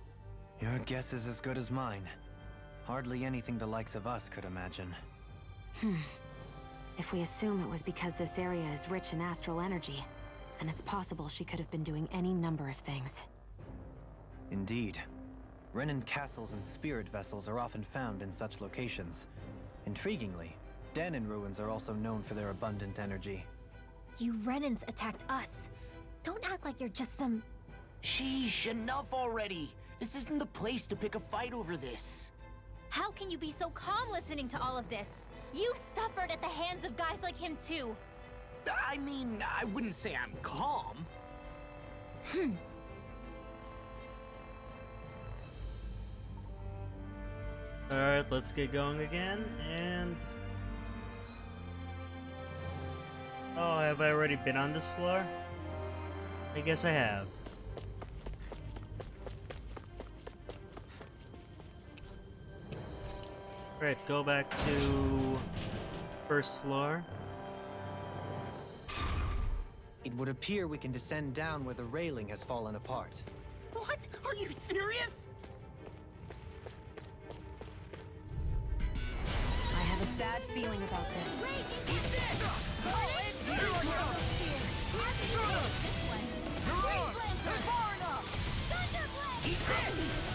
Your guess is as good as mine. Hardly anything the likes of us could imagine. If we assume it was because this area is rich in astral energy, then it's possible she could have been doing any number of things. Indeed. Renin castles and spirit vessels are often found in such locations. Intriguingly, Dahnan ruins are also known for their abundant energy. You Renans attacked us. Don't act like you're just some... Sheesh, enough already. This isn't the place to pick a fight over this. How can you be so calm listening to all of this? You suffered at the hands of guys like him too. I mean, I wouldn't say I'm calm. Alright, let's get going again, and... Oh, have I already been on this floor? I guess I have. Alright, go back to... first floor. It would appear we can descend down where the railing has fallen apart. What? Are you serious? I have a bad feeling about this.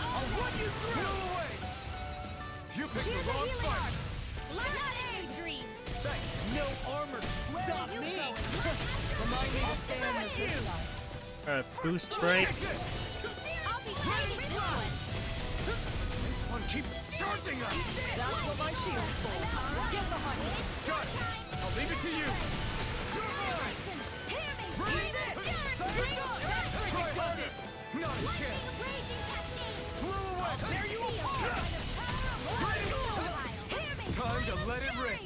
I'll run you through! Away! You picked the wrong fight! Thanks, no armor can stop me! Remind me to stay on this side. Alright, boost break. This one keeps charging us! That's what my shield's for. Get behind me. Got it! I'll leave it to you! Try harder! Not a chance! Flew away! There you are! Time to let it rip!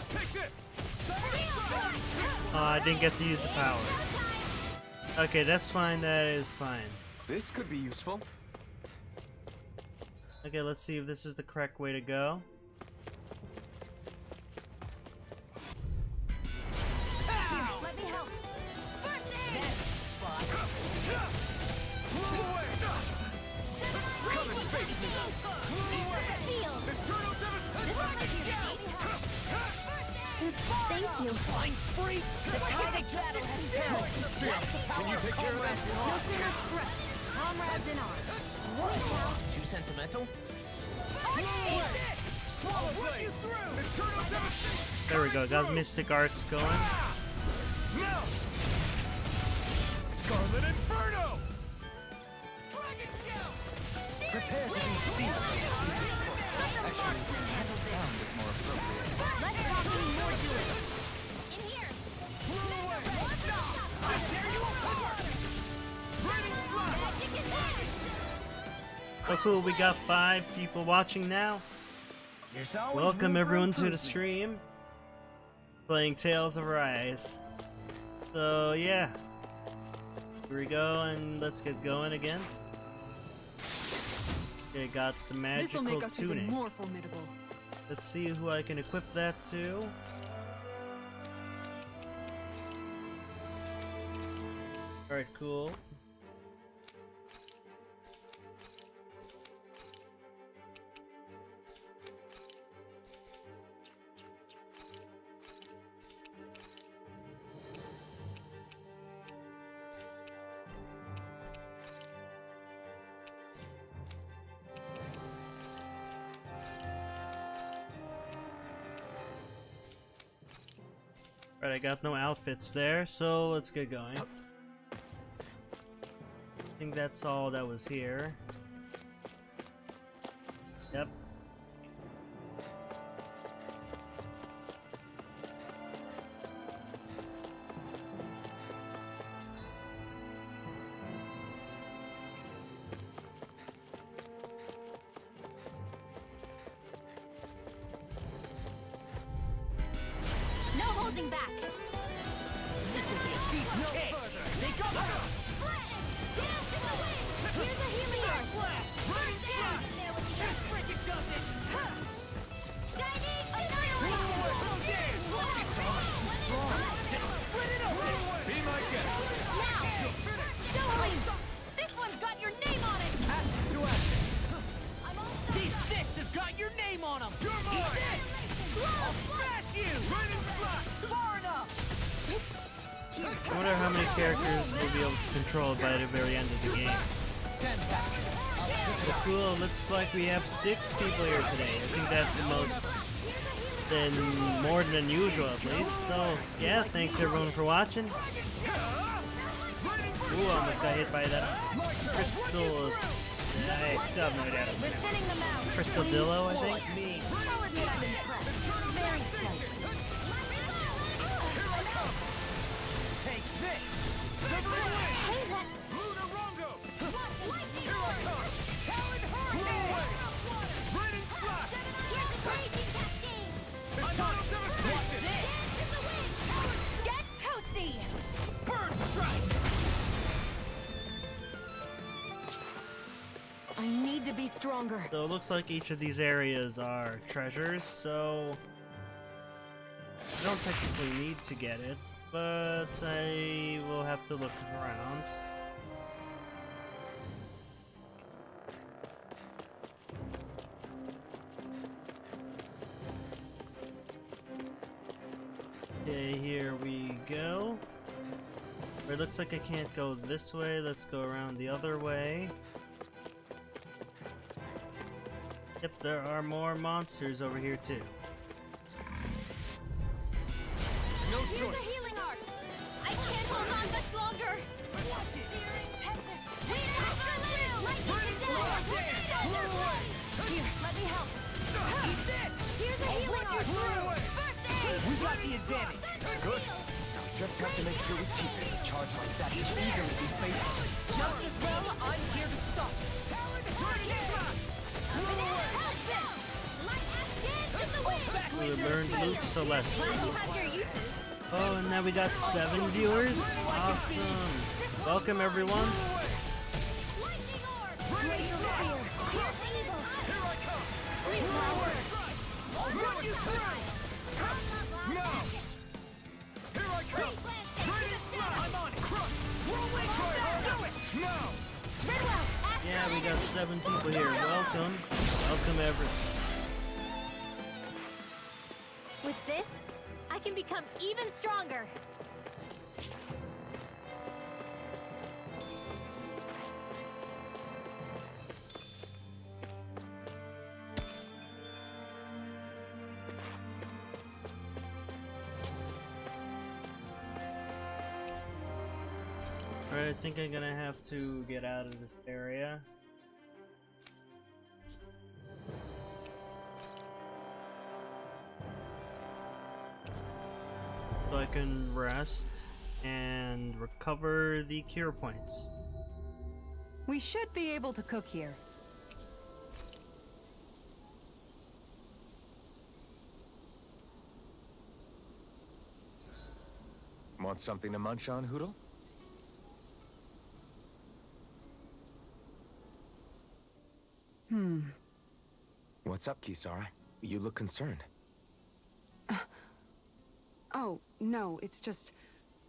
Take this! Oh, I didn't get to use the power. Okay, that's fine, that is fine. This could be useful. Okay, let's see if this is the correct way to go. Let me help. First aid! Flew away! Come and face me! Field. Eternal devastation! Thank you. Flying spree! The tide of battle has turned! Sam, can you take care of that? No sooner stressed. Comrades in arms. Too sentimental? Swallow blade! Eternal devastation! There we go, got Mystic Arts going. Now! Scarlet Inferno! Dragon Shell! Prepare to be sealed. Actually, found is more appropriate. Let's not do more doing. In here. Flew away! I dare you apart! Raining slap! Magic is there. Oh cool, we got 5 people watching now. There's always Welcome room for everyone to the improvement. stream. Playing Tales of Arise. So yeah. Here we go, and let's get going again. Okay, got the This'll magical make us tunic. even more formidable. Let's see who I can equip that to. Alright, cool. Alright, I got no outfits there, so let's get going. I think that's all that was here. Yep. holding back. This will be a decent kick. They go. Here's a healing arc. Running flat. That's freaking does it. Shining annihilation. It's almost too strong. Spread it open. Be my guest. Now, Dolan, this one's got your name on it. Action to action. I'm all These fists have got your name on them. You're mine. I'll smash you. Running flat. Far enough. I wonder how many characters we'll be able to control by the very end of the game. Stand back. Well, cool, looks like we have 6 people here today. I think that's the most, more than usual at least. So, yeah, thanks everyone for watching. Ooh, almost got hit by that crystal. I still have no idea. We're thinning them out. Crystal Dillo, I think. I'll admit I'm impressed. Very slightly. Take this. Silver away. Hey, that... Lunarongo. Here I come. Talon Hurricane. Raining flash. Raging cascade. Total devastation. Get toasty. Bird strike. I need to be stronger. So it looks like each of these areas are treasures, so I don't technically need to get it, but I will have to look around. Okay, here we go. It looks like I can't go this way. Let's go around the other way. Yep, there are more monsters over here too. No Here's a choice. healing arc. I can't hold on much longer. Watch it. Here, let me help. Here's a healing arc. First aid. We got the advantage. Good. Now we just have to make sure we keep it. A charge like that can easily be fatal. Just as well, I'm here to stop. We learned Luke Celeste. Glad you have your uses. Oh, and now we got 7 viewers? Awesome. Welcome everyone. Lightning orb. Razor spear. Here's evil. Here I come. Free flower. I'll run you through. No. Here I come. Raining flash. I'm on it. Crush. Whirlwind. Try harder. Do it. No. Ridwell. Yeah, we got 7 people here. Welcome. Welcome everyone. With this, I can become even stronger. Alright, I think I'm gonna have to get out of this area. So I can rest and recover the cure points. We should be able to cook here. Want something to munch on, Hoodle? What's up, Kisara? You look concerned. Oh, no, it's just...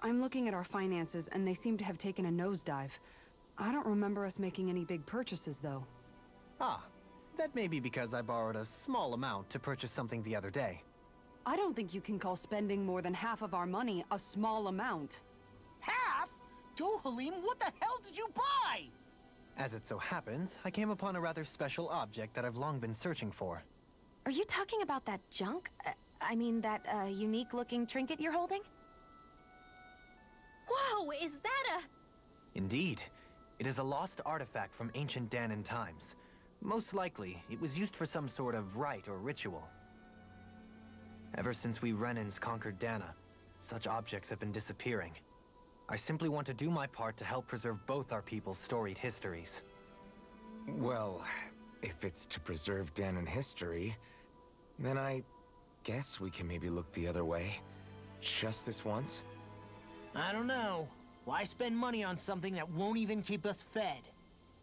I'm looking at our finances, and they seem to have taken a nosedive. I don't remember us making any big purchases, though. Ah, that may be because I borrowed a small amount to purchase something the other day. I don't think you can call spending more than half of our money a small amount. Half? Dohalim, what the hell did you buy? As it so happens, I came upon a rather special object that I've long been searching for. Are you talking about that junk? I mean, that unique-looking trinket you're holding? Whoa, is that a... Indeed. It is a lost artifact from ancient Dahnan times. Most likely, it was used for some sort of rite or ritual. Ever since we Renans conquered Dahna, such objects have been disappearing. I simply want to do my part to help preserve both our people's storied histories. Well, if it's to preserve Dahnan history, then I guess we can maybe look the other way. Just this once? I don't know. Why spend money on something that won't even keep us fed?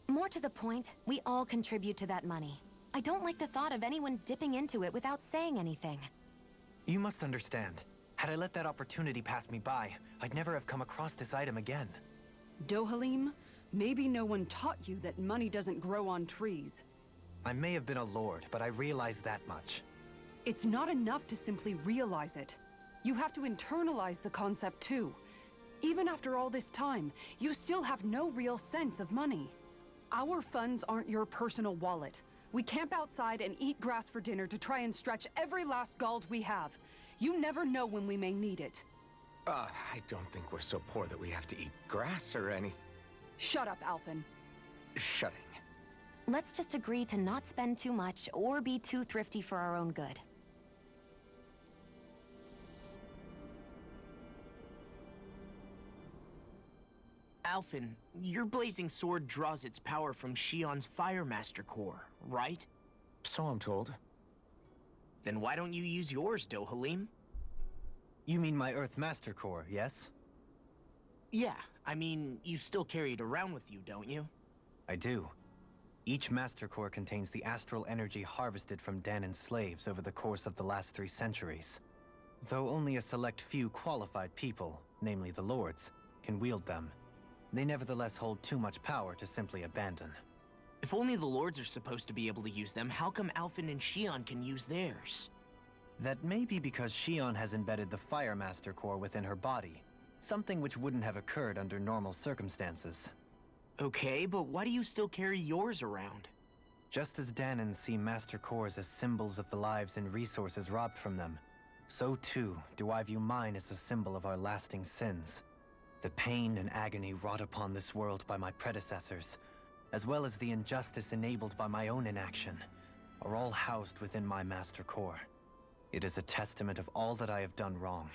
More to the point, we all contribute to that money. I don't like the thought of anyone dipping into it without saying anything. You must understand. Had I let that opportunity pass me by, I'd never have come across this item again. Dohalim, maybe no one taught you that money doesn't grow on trees. I may have been a lord, but I realize that much. It's not enough to simply realize it. You have to internalize the concept too. Even after all this time, you still have no real sense of money. Our funds aren't your personal wallet. We camp outside and eat grass for dinner to try and stretch every last gold we have. You never know when we may need it. I don't think we're so poor that we have to eat grass or anything. Shut up, Alphen. Shutting. Let's just agree to not spend too much or be too thrifty for our own good. Alphen, your blazing sword draws its power from Shion's Fire Master Core, right? So I'm told. Then why don't you use yours, Dohalim? You mean my Earth Master Core, yes? Yeah, I mean, you still carry it around with you, don't you? I do. Each Master Core contains the astral energy harvested from Dahnan's slaves over the course of the last 3 centuries. Though only a select few qualified people, namely the Lords, can wield them, they nevertheless hold too much power to simply abandon. If only the Lords are supposed to be able to use them, how come Alphen and Shion can use theirs? That may be because Shion has embedded the Fire Master Core within her body, something which wouldn't have occurred under normal circumstances. Okay, but why do you still carry yours around? Just as Dahnans see Master Cores as symbols of the lives and resources robbed from them, so too do I view mine as a symbol of our lasting sins. The pain and agony wrought upon this world by my predecessors, as well as the injustice enabled by my own inaction, are all housed within my Master Core. It is a testament of all that I have done wrong.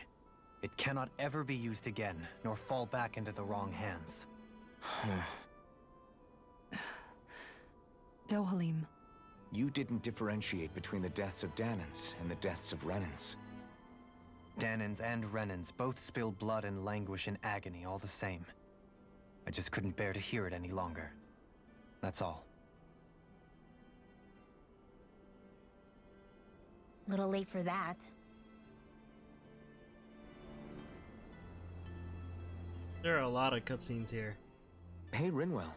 It cannot ever be used again, nor fall back into the wrong hands. Dohalim. You didn't differentiate between the deaths of Dahnans and the deaths of Renans. Dahnans and Renans both spill blood and languish in agony all the same. I just couldn't bear to hear it any longer. That's all. Little late for that. There are a lot of cutscenes here. Hey, Rinwell.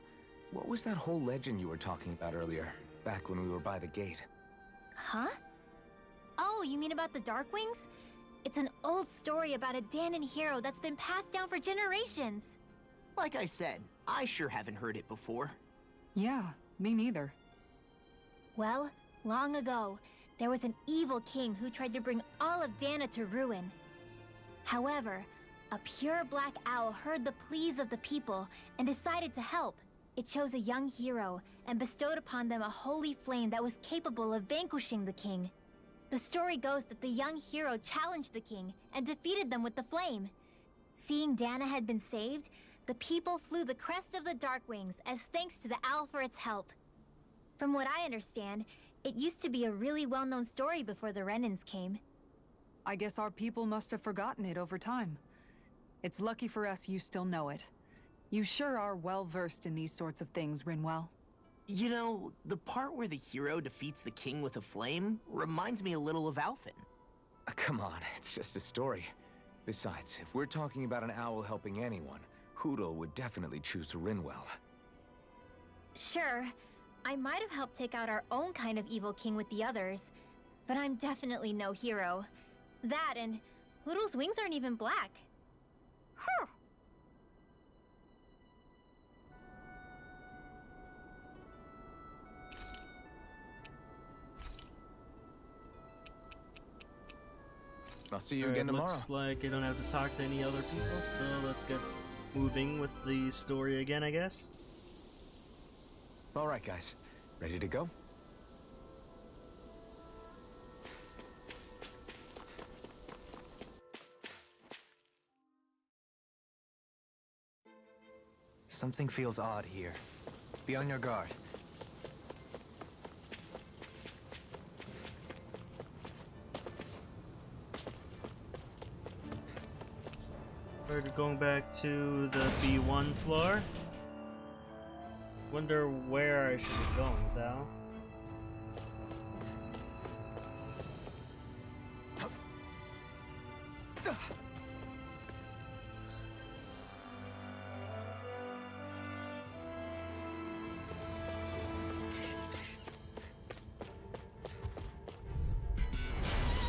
What was that whole legend you were talking about earlier, back when we were by the gate? Huh? Oh, you mean about the Darkwings? It's an old story about a Dahnan hero that's been passed down for generations. Like I said, I sure haven't heard it before. Yeah, me neither. Well, long ago, there was an evil king who tried to bring all of Dahna to ruin. However, a pure black owl heard the pleas of the people and decided to help. It chose a young hero and bestowed upon them a holy flame that was capable of vanquishing the king. The story goes that the young hero challenged the king and defeated them with the flame. Seeing Dahna had been saved, the people flew the crest of the Darkwings as thanks to the owl for its help. From what I understand, it used to be a really well-known story before the Renans came. I guess our people must have forgotten it over time. It's lucky for us you still know it. You sure are well-versed in these sorts of things, Rinwell. You know, the part where the hero defeats the king with a flame reminds me a little of Alphen. Come on, it's just a story. Besides, if we're talking about an owl helping anyone, Hootle would definitely choose Rinwell. Sure, I might have helped take out our own kind of evil king with the others, but I'm definitely no hero. That and Hootle's wings aren't even black. Huh. I'll see you again tomorrow. Looks like I don't have to talk to any other people, so let's get moving with the story again, I guess. Alright guys, ready to go? Something feels odd here. Be on your guard. Started going back to the B1 floor. Wonder where I should be going, though.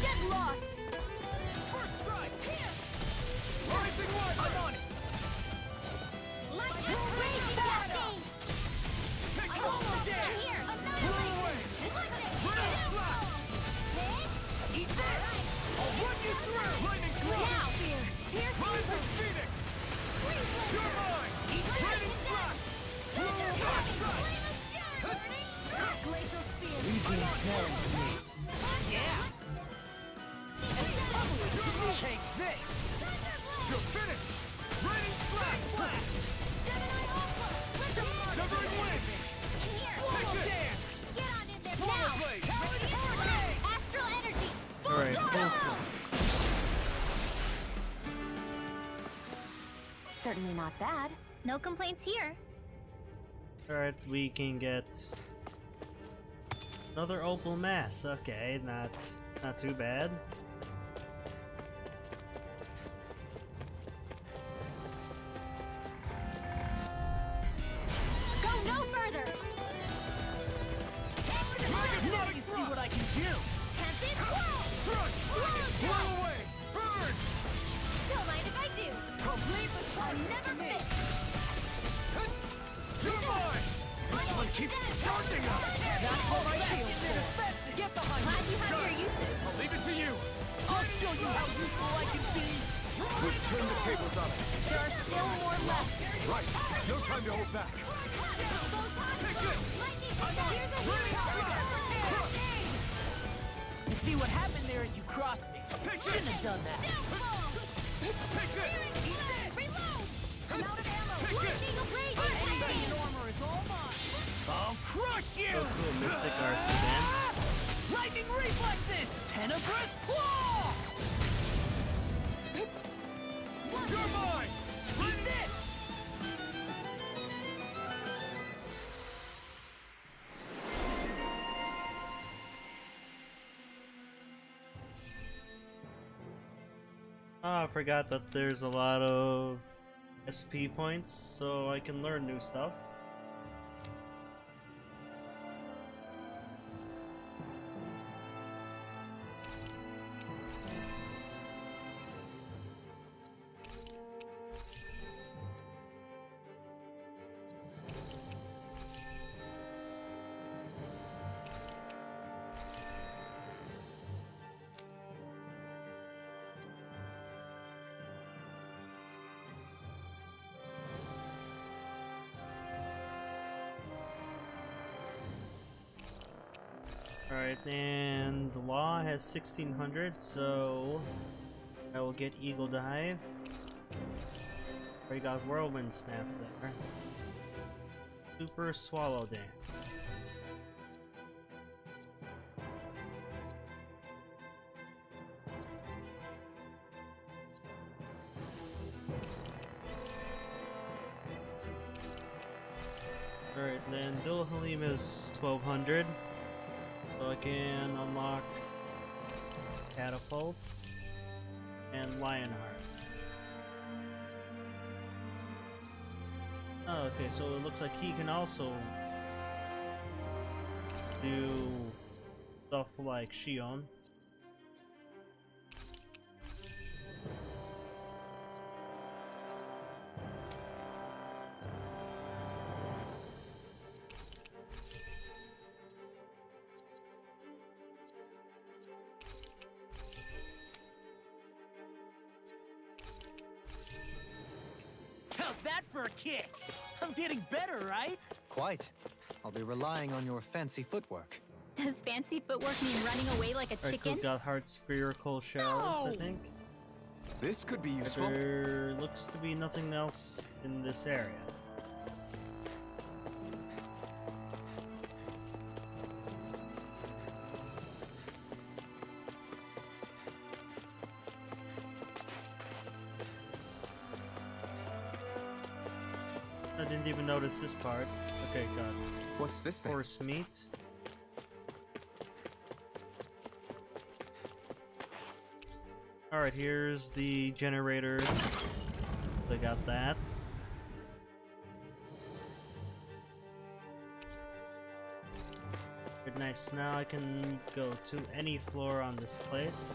Get lost! First strike! Here! Rising one! I'm on it! Like a crazy thing! Take all of that! Here! Roll away! Little slap! Eat this! I'll run you through! Lightning thrust! Now! Here's Rising Phoenix! You're mine! Lightning thrust! Glacial spear! Yeah! Take this! You're finished! Lightning slap! Severing wind! Take this! Get on in there! Solar Now! blade! Astral energy! Alright, full. Certainly not bad. No complaints here. Alright, we can get another opal mass. Okay, not too bad. Go no further! Let me see what I can do! Tempted swirl! Thrust! Blow away! Burn! Don't mind if I do. Complete the I'll never miss. You're mine! This one keeps charging us! That's what I feel for. Get behind Glad me. you have your uses. I'll leave it to you! I'll show you how useful I can be! We've turned the tables on it. There are still more left. Right! No time to hold back! Take this! Here's a healing spell. You see what happened there is you crossed me. Take Shouldn't this! have done that. Take this! Reload! I'm out of ammo. Take this! Special armor is all mine. I'll crush you! Oh, cool, Mystic Arts again. Lightning reflexes! Tenebrous claw! You're mine! Eat this! Oh, I forgot that there's a lot of SP points, so I can learn new stuff. Alright, and Law has 1600, so I will get Eagle Dive. Already got Whirlwind Snap there. Super Swallow Dance. Alright, then Dahna is 1200. So I can unlock Catapult and Lionheart. Oh, okay, so it looks like he can also do stuff like Shion. How's that for a kick? I'm getting better, right? Quite. I'll be relying on your fancy footwork. Does fancy footwork mean running away like a Alright, chicken? we've got Heart Spherical Shells, I No! think. This could be useful. There looks to be nothing else in this area. I didn't even notice this part. Okay, got it. What's this thing? Horse meat. Alright, here's the generator. I got that. Good, nice. Now I can go to any floor on this place.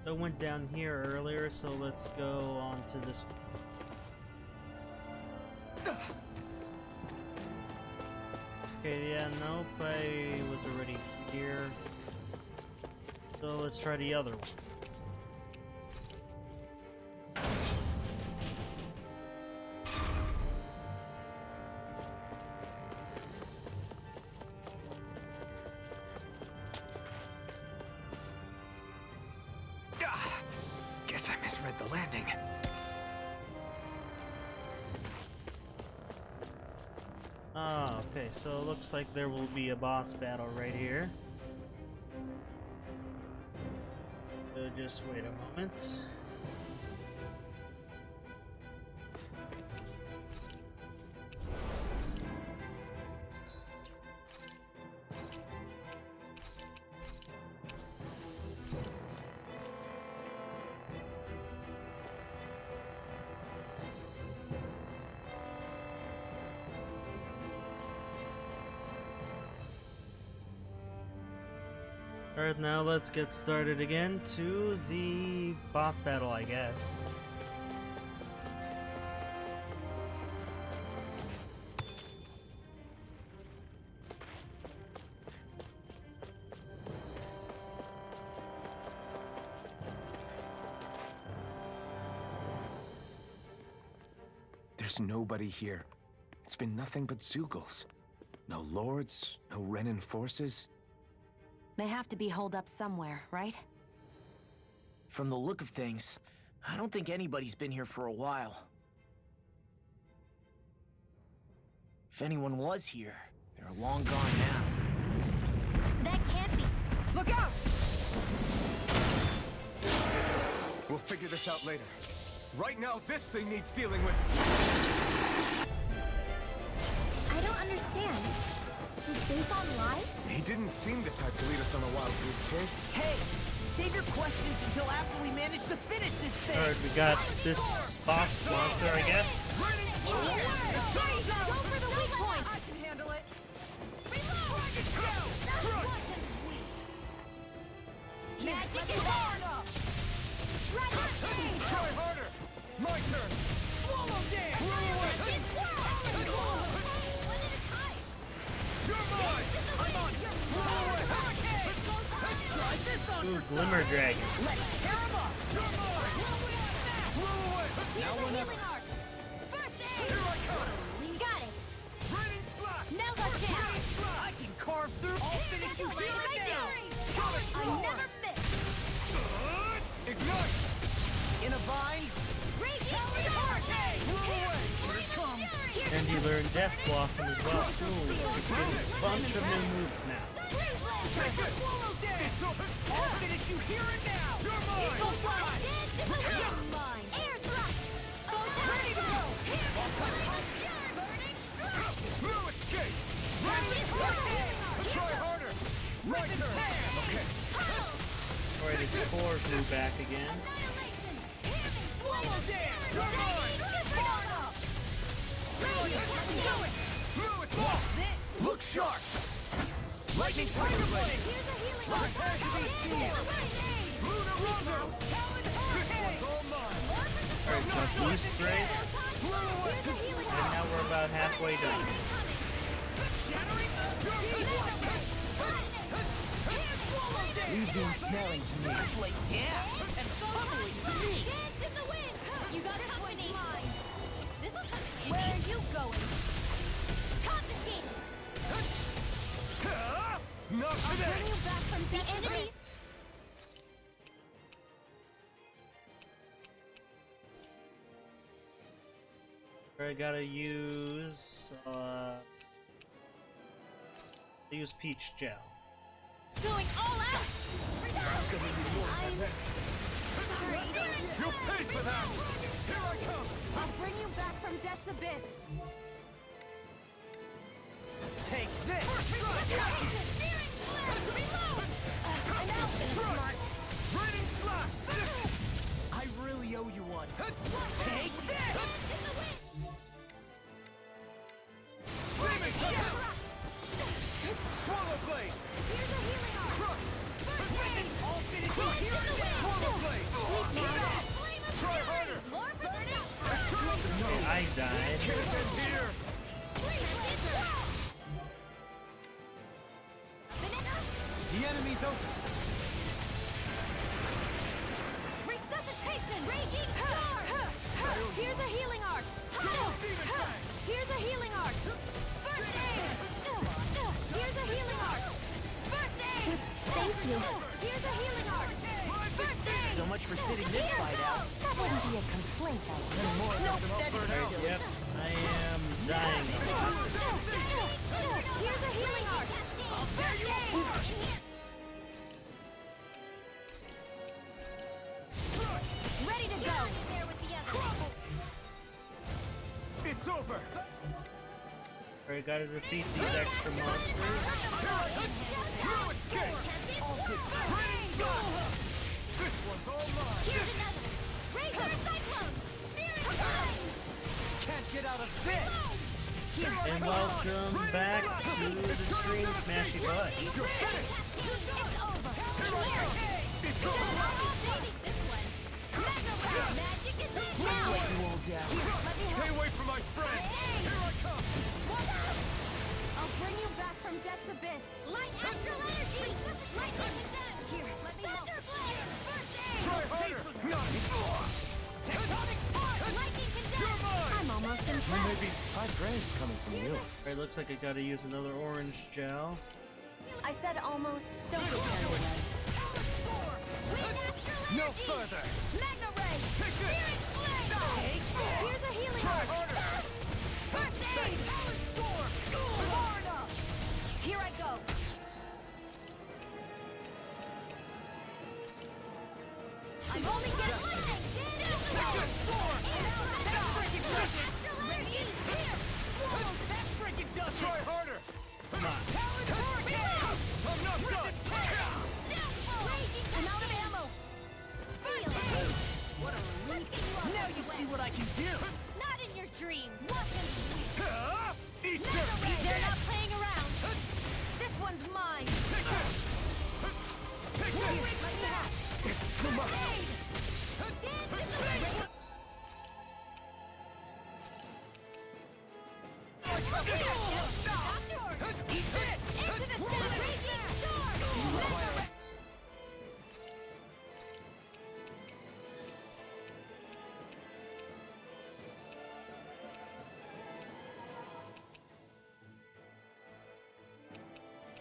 I went down here earlier, so let's go on to this. Okay, yeah, nope, I was already here. So let's try the other one. Guess I misread the landing. Ah, okay, so it looks like there will be a boss battle right here. So just wait a moment. Alright, now let's get started again to the boss battle, I guess. There's nobody here. It's been nothing but Zeugles. No lords, no Renin forces. They have to be holed up somewhere, right? From the look of things, I don't think anybody's been here for a while. If anyone was here, they're long gone now. That can't be. Look out! We'll figure this out later. Right now, this thing needs dealing with. I don't understand. Is Bayfon lie? He didn't seem the type to lead us on a wild goose chase. Hey, save your questions until after we manage to finish this thing. Alright, we got this boss monster, I guess. Go for the weak point! I can handle it. Magic is on! Try harder! My turn! Swallow down! You're mine! I'm on! Try this on Ooh, for Glimmer Dragon. Let's tear him up! You're mine! Blow away! Now whenever. First Here I come! We got it! Raining slash! Now watch out! I can carve through. I'll finish you here and now. I never miss! Ignite! In a vine. And he learned Death Blossom as well. Ooh, he's getting a bunch of new moves now. Swallow down. I'll finish you here and now. You're mine! You're mine! Air thrust! Ready to go! No escape! Try harder! My turn! Okay. Alright, his core flew back again. Swallow down. You're mine! Look sharp! Lightning Fire blade. Luna Rondo! This one's all mine! Alright, so boost rate. And now we're about halfway done. You've been smelling to me. Like gas and bubbling to me. You got company! Where are you going? Confiscate! Not today! Bring you back from the enemy! I gotta use peach gel. Going all out! You'll pay for that! Here I come! I'll bring you back from Death's abyss. Take this! Raining slash! I really owe you one. Take this! Flaming touch! Swallow blade! Here's a healing arm! Crush! All finished here! Swallow blade! Try harder! More burning! Okay, I died. Can't end here! The enemy's open. Resuscitation! Raging storm! Here's a healing art! Here's a healing art! First aid! Here's a healing art! First aid! Thank you. Here's a healing art! First aid! So much for sitting this fight out. That wouldn't be a complaint, I Yep, I am dying a lot. Here's a healing art! First aid! Ready to go! It's over! Alright, gotta defeat these extra monsters. No escape! This one's all mine! Here's another! Razor Cyclone! Searing Line! Can't get out of this. And welcome back to the stream, Smashy Boy. You're finished! It's over! It's over! This one! Mega Wave! Magic is in now! You all down. Stay away from my friend! Here I come! I'll bring you back from Death's abyss. Light Astral Energy! Lightning Condemn! Here, let me help! Thunder Blade! First aid! Try harder! Tectonic Force! Lightning Condemn! You're mine! I'm almost Or impressed! maybe high praise coming from you. Alright, looks like I gotta use another orange gel. I said almost. Don't get carried away. Wind Astral No Energy! further. Magna Ray! Take this! Searing Flame! Here's a healing Try art! harder! First aid! Here I go! I'm only getting lightning! Try harder! Come on. I'm not done! I'm out of ammo! What a relief! Now you see what I can do. Not in your dreams! Eat Never this! mind! They're not playing around! This one's mine! Take this! Take this! Let me have! It's too much! Aid! Into the center! Raging storm!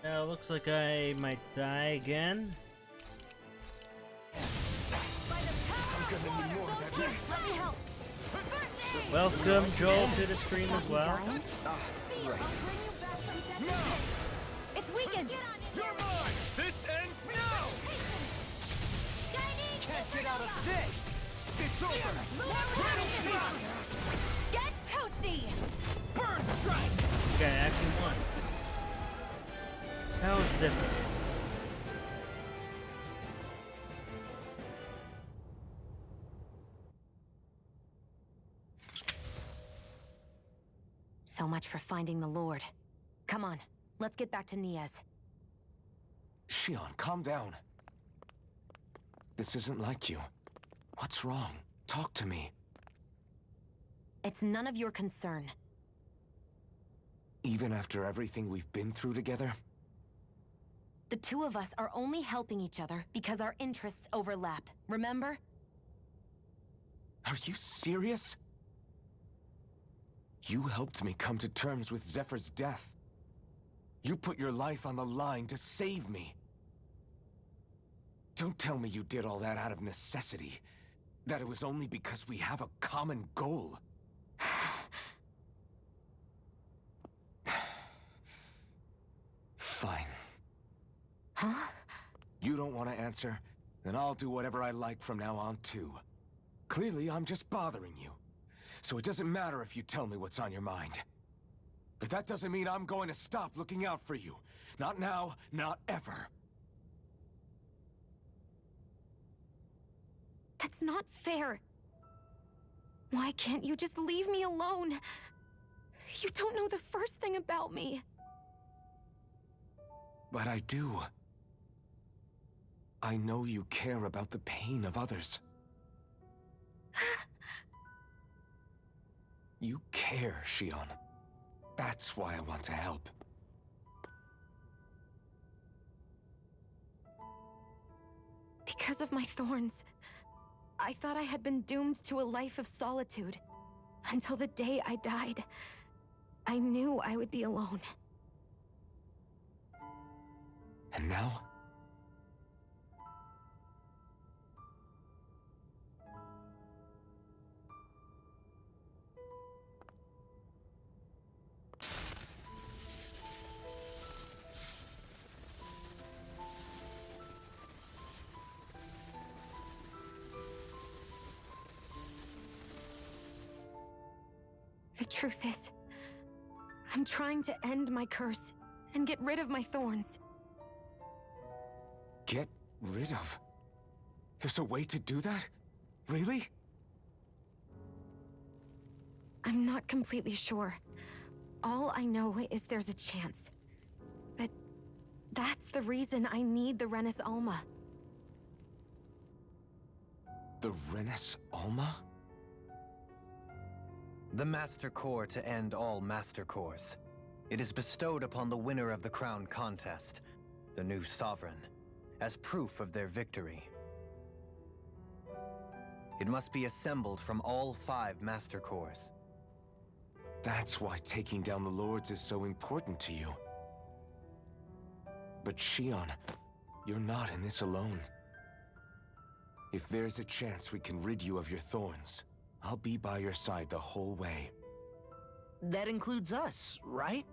Now, looks like I might die again. Let me help! Welcome, Joel, to the stream as well. It's weakened! You're mine! This ends now! Can't get out of this. It's over! Get toasty! Burn strike! Okay, I actually won. That was difficult. So much for finding the Lord. Come on, let's get back to Niaz. Shion, calm down. This isn't like you. What's wrong? Talk to me. It's none of your concern. Even after everything we've been through together? The two of us are only helping each other because our interests overlap, remember? Are you serious? You helped me come to terms with Zephyr's death. You put your life on the line to save me. Don't tell me you did all that out of necessity. That it was only because we have a common goal. You don't want to answer? Then I'll do whatever I like from now on, too. Clearly, I'm just bothering you. So it doesn't matter if you tell me what's on your mind. But that doesn't mean I'm going to stop looking out for you. Not now, not ever. That's not fair. Why can't you just leave me alone? You don't know the first thing about me. But I do. I know you care about the pain of others. You care, Shion. That's why I want to help. Because of my thorns, I thought I had been doomed to a life of solitude. Until the day I died, I knew I would be alone. And now? The truth is, I'm trying to end my curse and get rid of my thorns. Get rid of? There's a way to do that? Really? I'm not completely sure. All I know is there's a chance. But that's the reason I need the Renis Alma. The Renis Alma? The Master Core to end all Master Cores. It is bestowed upon the winner of the Crown Contest, the new Sovereign, as proof of their victory. It must be assembled from all 5 Master Cores. That's why taking down the Lords is so important to you. But Shion, you're not in this alone. If there's a chance we can rid you of your thorns, I'll be by your side the whole way. That includes us, right?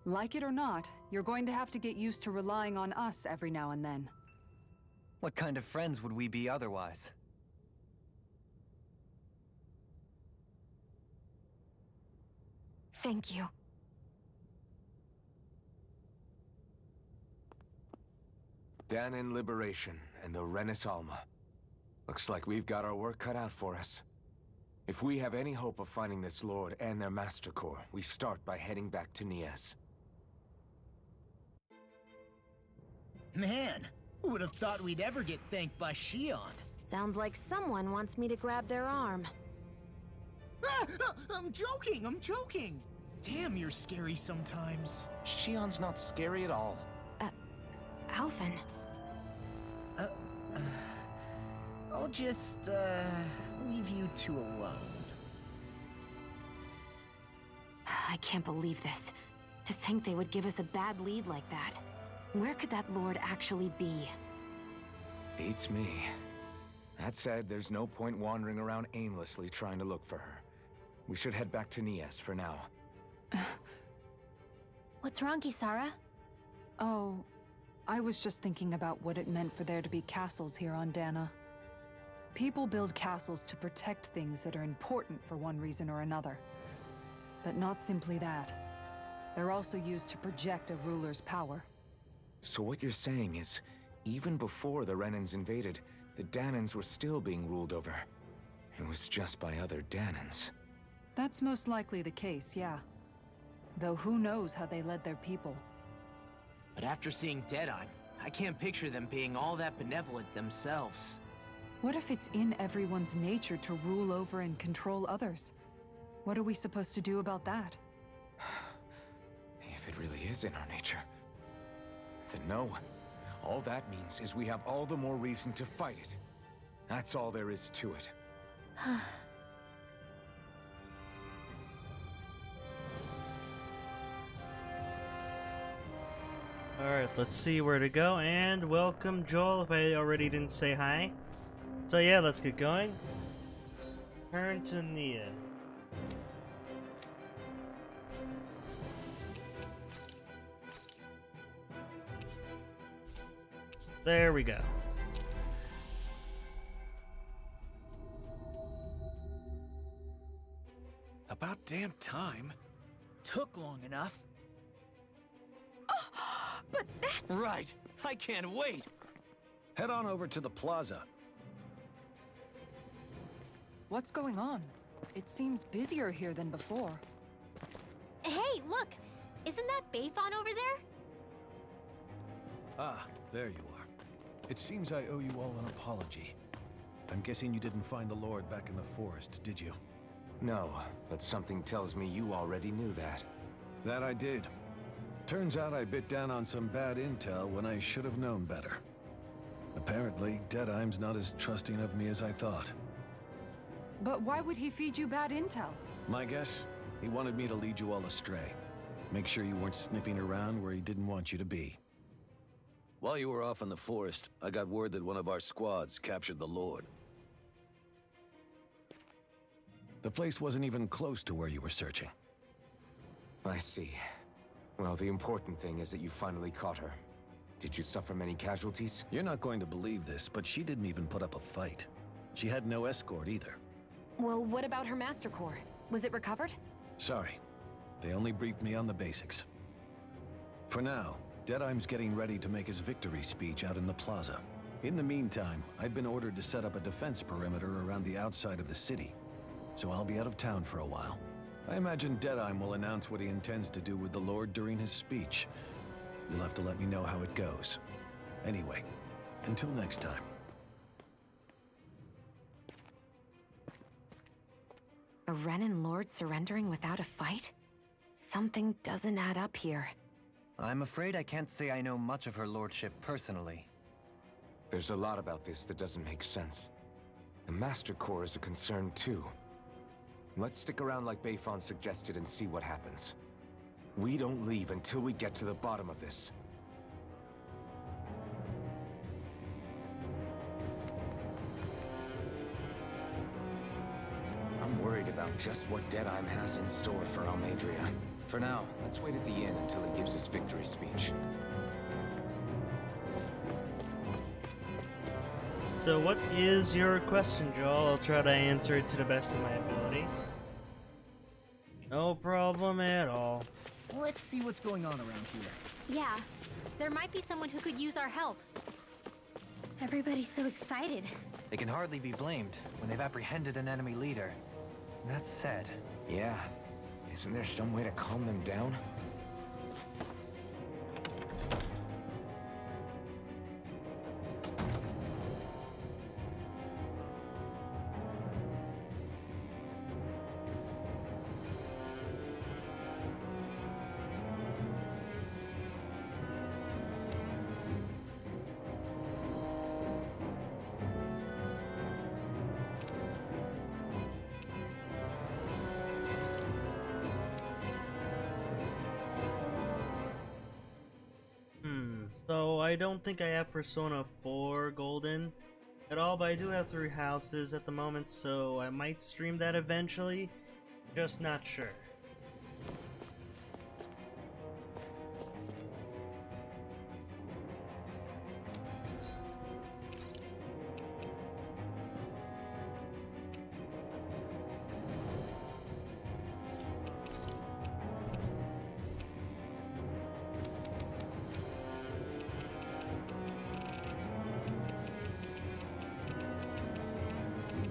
Like it or not, you're going to have to get used to relying on us every now and then. What kind of friends would we be otherwise? Thank you. Dahna liberation and the Renis Alma. Looks like we've got our work cut out for us. If we have any hope of finding this Lord and their Master Core, we start by heading back to Nias. Man, who would have thought we'd ever get thanked by Shion? Sounds like someone wants me to grab their arm. I'm joking! Damn, you're scary sometimes. Shion's not scary at all. Alphen. I'll just, leave you two alone. I can't believe this. To think they would give us a bad lead like that. Where could that Lord actually be? Beats me. That said, there's no point wandering around aimlessly trying to look for her. We should head back to Nias for now. What's wrong, Kisara? Oh, I was just thinking about what it meant for there to be castles here on Dahna. People build castles to protect things that are important for one reason or another. But not simply that. They're also used to project a ruler's power. So what you're saying is, even before the Renins invaded, the Dahnans were still being ruled over. It was just by other Dahnans. That's most likely the case, yeah. Though who knows how they led their people. But after seeing Deadeye, I can't picture them being all that benevolent themselves. What if it's in everyone's nature to rule over and control others? What are we supposed to do about that? If it really is in our nature, then no. All that means is we have all the more reason to fight it. That's all there is to it. Alright, let's see where to go, and welcome Joel, if I already didn't say hi. So yeah, let's get going. Turn to Nias. There we go. About damn time. Took long enough. But that's... Right. I can't wait. Head on over to the plaza. What's going on? It seems busier here than before. Hey, look! Isn't that Bayfon over there? Ah, there you are. It seems I owe you all an apology. I'm guessing you didn't find the Lord back in the forest, did you? No, but something tells me you already knew that. That I did. Turns out I bit down on some bad intel when I should have known better. Apparently, Deadeye's not as trusting of me as I thought. But why would he feed you bad intel? My guess? He wanted me to lead you all astray. Make sure you weren't sniffing around where he didn't want you to be. While you were off in the forest, I got word that one of our squads captured the Lord. The place wasn't even close to where you were searching. I see. Well, the important thing is that you finally caught her. Did you suffer many casualties? You're not going to believe this, but she didn't even put up a fight. She had no escort either. Well, what about her Master Core? Was it recovered? Sorry. They only briefed me on the basics. For now, Deadeye's getting ready to make his victory speech out in the plaza. In the meantime, I've been ordered to set up a defense perimeter around the outside of the city. So I'll be out of town for a while. I imagine Deadeye will announce what he intends to do with the Lord during his speech. You'll have to let me know how it goes. Anyway, until next time. A Renin Lord surrendering without a fight? Something doesn't add up here. I'm afraid I can't say I know much of her lordship personally. There's a lot about this that doesn't make sense. The Master Core is a concern too. Let's stick around like Bayfon suggested and see what happens. We don't leave until we get to the bottom of this. I'm worried about just what Deadeye has in store for Almadria. For now, let's wait at the inn until he gives his victory speech. So what is your question, Joel? I'll try to answer it to the best of my ability. No problem at all. Let's see what's going on around here. Yeah, there might be someone who could use our help. Everybody's so excited. They can hardly be blamed when they've apprehended an enemy leader. That said, Yeah. Isn't there some way to calm them down? So I don't think I have Persona 4 Golden at all, but I do have 3 houses at the moment, so I might stream that eventually. Just not sure.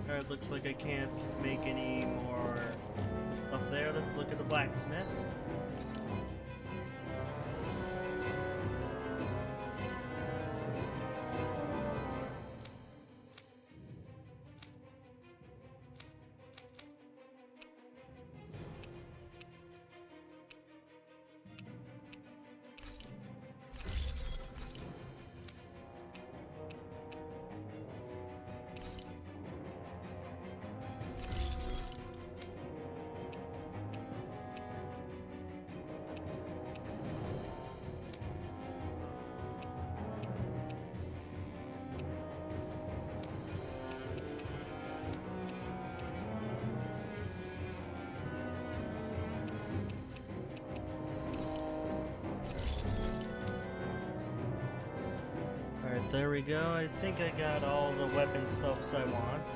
Alright, looks like I can't make any more stuff there. Let's look at the blacksmith. There we go. I think I got all the weapon stuffs I want.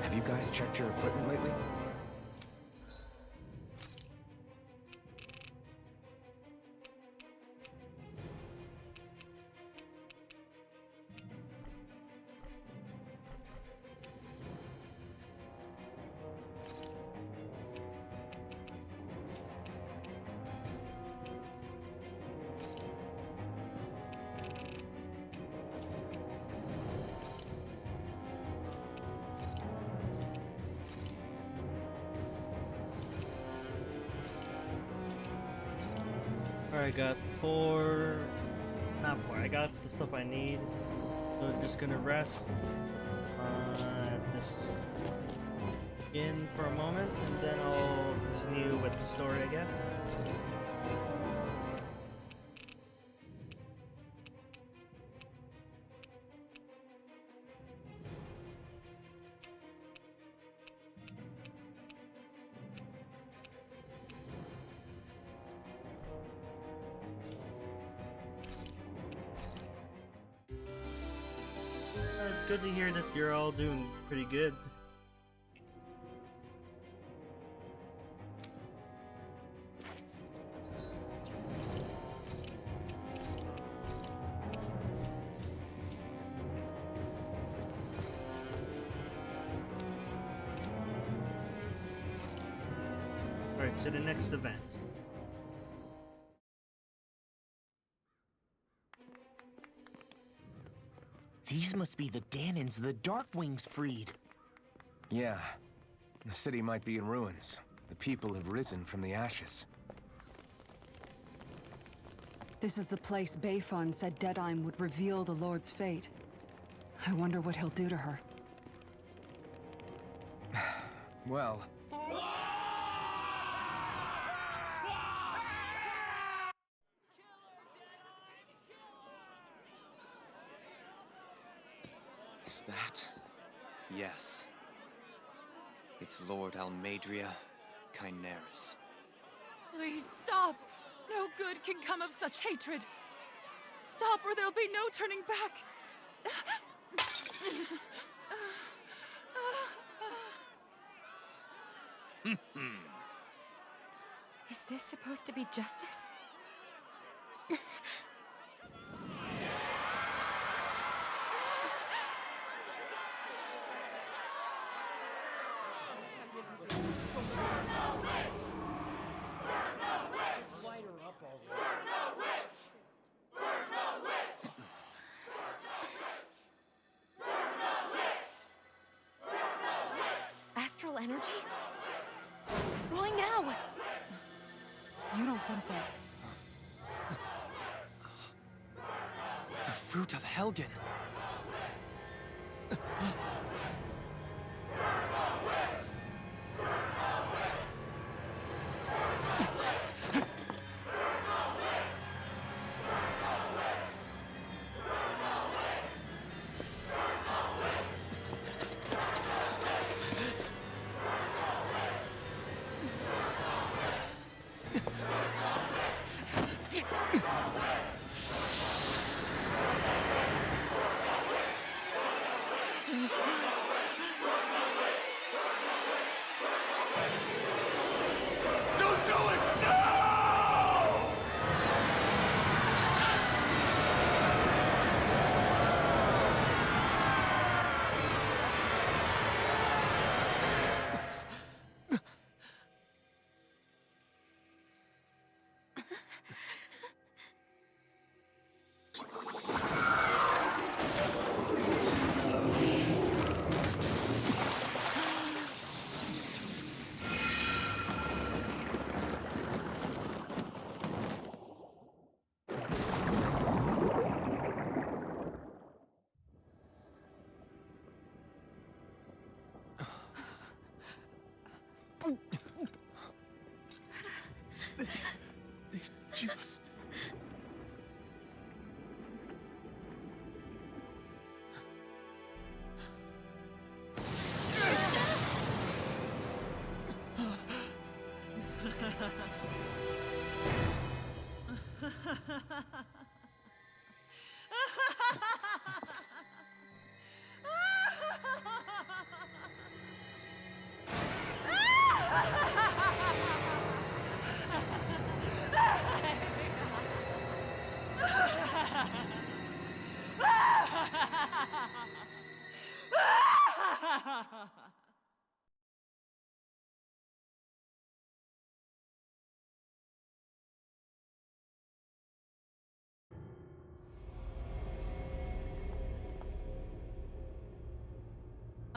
Have you guys checked your equipment lately? Alright, I got not four, I got the stuff I need. So I'm just gonna rest at this inn for a moment, and then I'll continue with the story, I guess. It's good to hear that you're all doing pretty good. Alright, to the next event. These must be the Dahnans the Darkwings freed. Yeah. The city might be in ruins. The people have risen from the ashes. This is the place Bayfon said Deadime would reveal the Lord's fate. I wonder what he'll do to her. Well... Is that... Yes. It's Lord Almadria Kynaris. Please stop! No good can come of such hatred. Stop or there'll be no turning back. Is this supposed to be justice? Astral energy? Why now? You don't think that... The fruit of Helgen!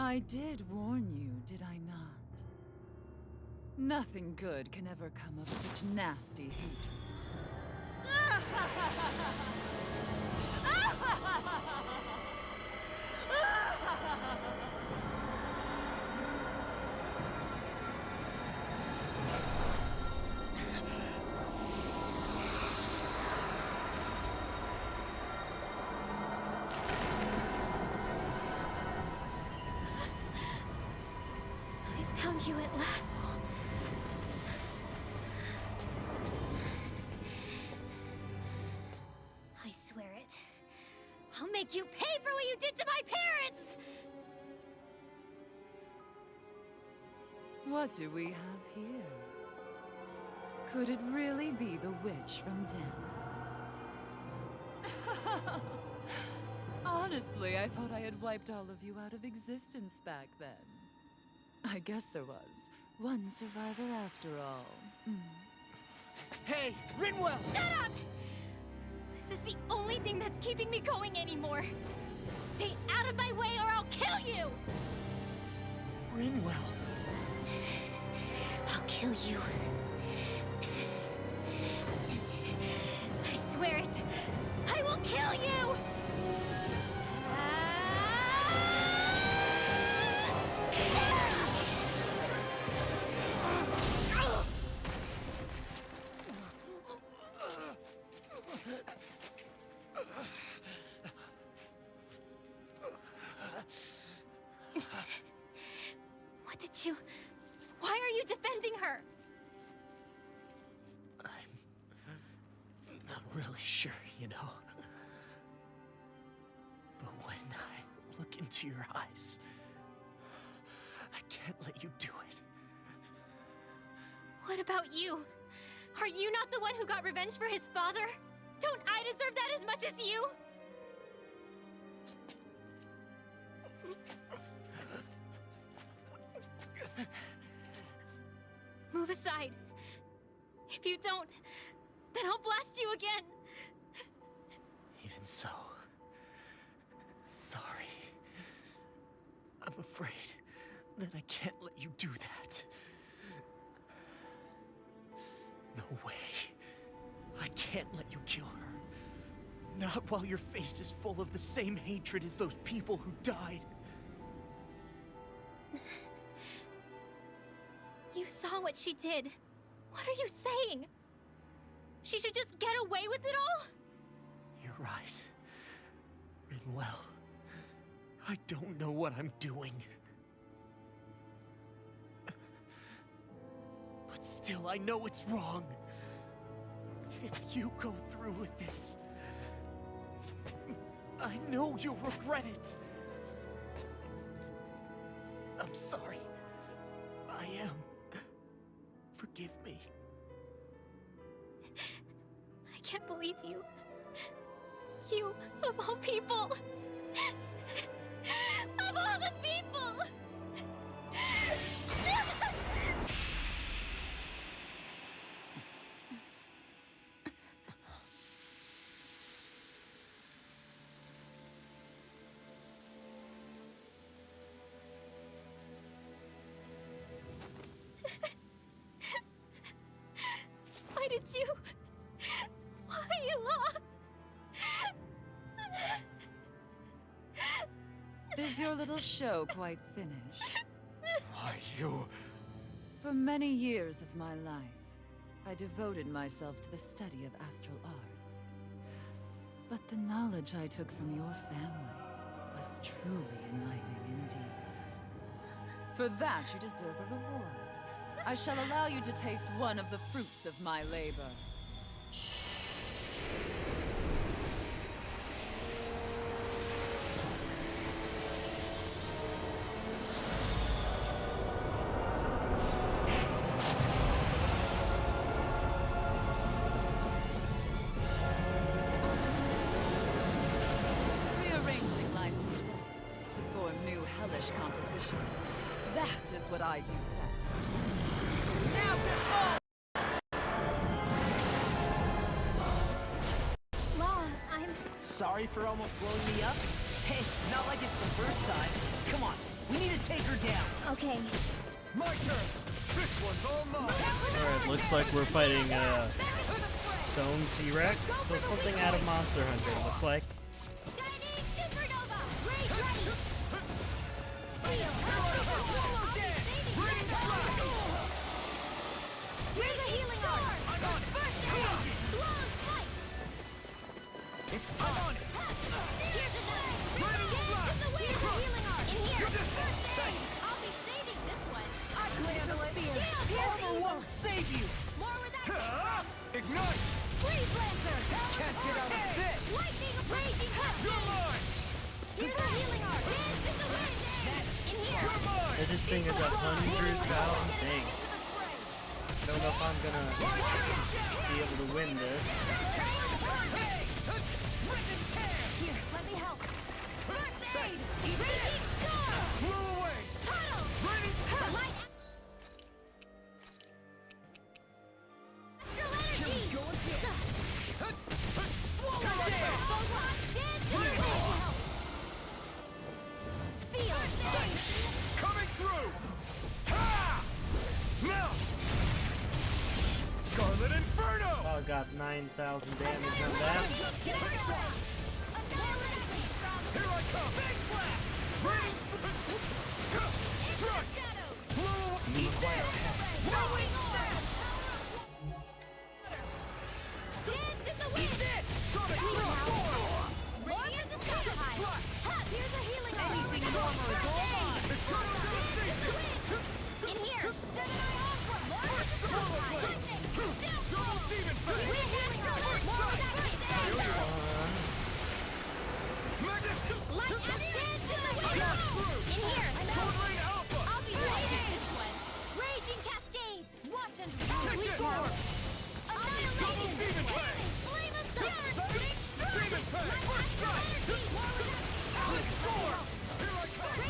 I did warn you, did I not? Nothing good can ever come of such nasty hatred. I found you at last. I swear it. I'll make you pay for what you did to my parents! What do we have here? Could it really be the witch from Dahna? Honestly, I thought I had wiped all of you out of existence back then. I guess there was one survivor after all. Hey, Rinwell! Shut up! This is the only thing that's keeping me going anymore. Stay out of my way or I'll kill you! Rinwell. I'll kill you. I swear it. I will kill you! What did you... Why are you defending her? I'm not really sure, you know. But when I look into your eyes, I can't let you do it. What about you? Are you not the one who got revenge for his father? Don't I deserve that as much as you? Move aside. If you don't, then I'll blast you again. Even so, sorry. I'm afraid that I can't let you do that. No way. I can't let you kill her. Not while your face is full of the same hatred as those people who died. You saw what she did. What are you saying? She should just get away with it all? You're right. Rinwell. I don't know what I'm doing. But still, I know it's wrong. If you go through with this, I know you'll regret it. I'm sorry. I am. Forgive me. I can't believe you. You, of all people. Of all the people! Why did you... Why, Ela? Is your little show quite finished? Why, you... For many years of my life, I devoted myself to the study of astral arts. But the knowledge I took from your family was truly enlightening indeed. For that, you deserve a reward. I shall allow you to taste one of the fruits of my labor. Rearranging life and death to form new hellish compositions. That is what I do best. Now Law, I'm... Sorry for almost blowing me up? Hey, not like it's the first time. Come on, We need to take her down. Okay. My turn. This one's all mine. Alright, looks like we're fighting Stone T-Rex, so something out of Monster Hunter, it looks like. Save you! More without Ignite! Freeze Lancer! Can't get out of this! Lightning raging You're mine! Here's a healing art! Dance in the wind! In here! You're mine! And this thing is 100,000 things. I don't know if I'm gonna be able to win this. Here, let me help. First aid! Raging storm! Flew away! Tunnel! Raining Light! Astral energy! Swallow there! Seal! coming through! Ha! Now! Scarlet Inferno! Oh, I got 9,000 damage on that. Here I come! Big blast! Raining struck! Dance in the wind! Sonic Here's a healing art! Anything in armor is all mine! In here! Gemini Opera! Double Demon Face! Light and dance in the wind! In here! Sword Rain Alpha! I'll be blazing this one! Raging Cascades! Watch and Take this! Double Demon Face! Flame of Stars! Demon Face! First strike! Alex Sword! Here I come!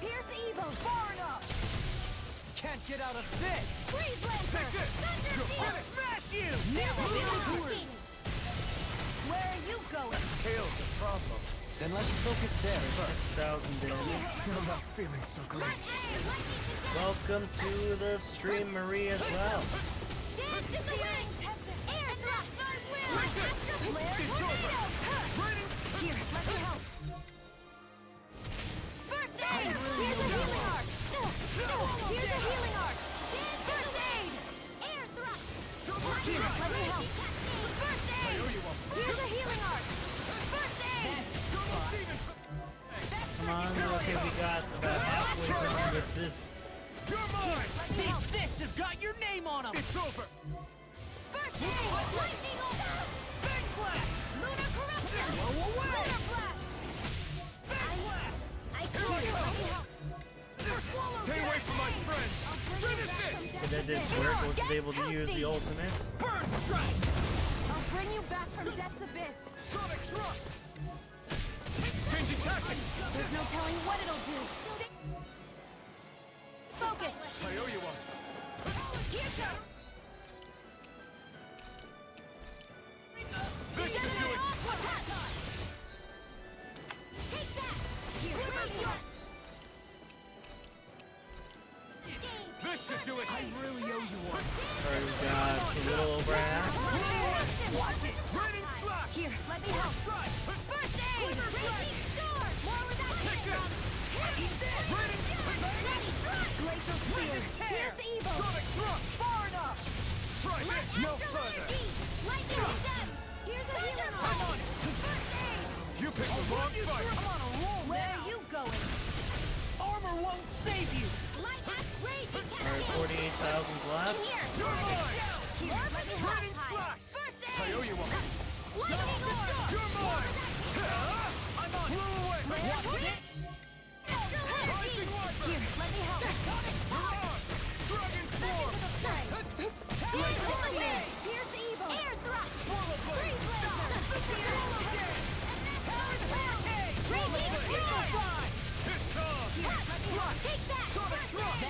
Pierce evil! Far enough! Can't get out of this! Freeze Lancer! Take this! Thunder You're Field! finished! Smash you! Never Never working! Where are you going? Tail's a problem. Then let's focus there first. 6,000 damage. I'm not feeling so great. Welcome to the stream, Marie, as well. Dance in the wind! Air thrust! Astral Flare It's Tornado! Raining Here, let me help. First aid! Here's a healing art! Here's a healing art! First aid! Air thrust! Here, let me help. First aid! Here's a healing art! First aid! Come on, okay, we got about halfway done with this. You're mine! These fists have got your name on them! It's over! First aid! Lightning ult! Big blast! Lunar corruption! Blow away! Lunar blast! Big blast! I can't let me help. Stay away from my friend! Finish it! But that didn't work, I wasn't able to use the ultimate. Burn strike! I'll bring you back from death's abyss. Sonic thrust! Changing tactics! There's no telling what it'll do. Focus! I owe you one. Here goes! This should do it! Take that! Here, Radiant! This should do it! I really owe you one. Alright, we got a little over half. Watch it! Raining slash! Here, let me help. First aid! Raging storm! More without Take this! Raining Glacial Spear! Here's evil! Sonic thrust! Far enough! Try this! No further! Lightning Step! Here's a healing I'm on it! First aid! You picked the wrong fight! I'm on a roll Where now. are you going? Armor won't save you! Light and raging Alright, cascade! 48,000 left. Here! You're mine! Here, let me Raining help. slash! First aid! I owe you one! Lightning orb! You're mine! I'm on Blew away! Watch it! Rising Wiper! Here, let me help. Dragon Form! Here's the evil! Air thrust! Freeze Lancer! Raging storm! Hit Tom! Here, let me help. Take that! Sonic thrust!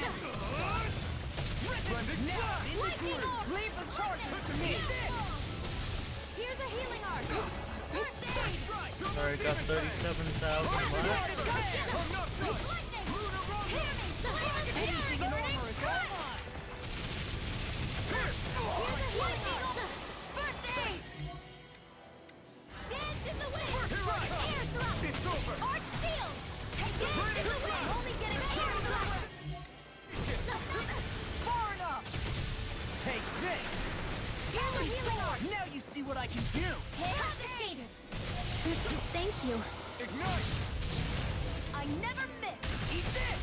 Splendid flash! Lightning orb! Leave the charges to me! Here's a healing art. First aid. Alright, got 37,000 left. Anything in armor is all mine. First aid. Dance in the wind. Air thrust. It's over. Arch shield. Dance in the wind. Only getting air thrust. Far enough. Take this. Here's a healing art. Now you see what I can do. Confiscated. Thank you. Ignite! I never miss. Eat this.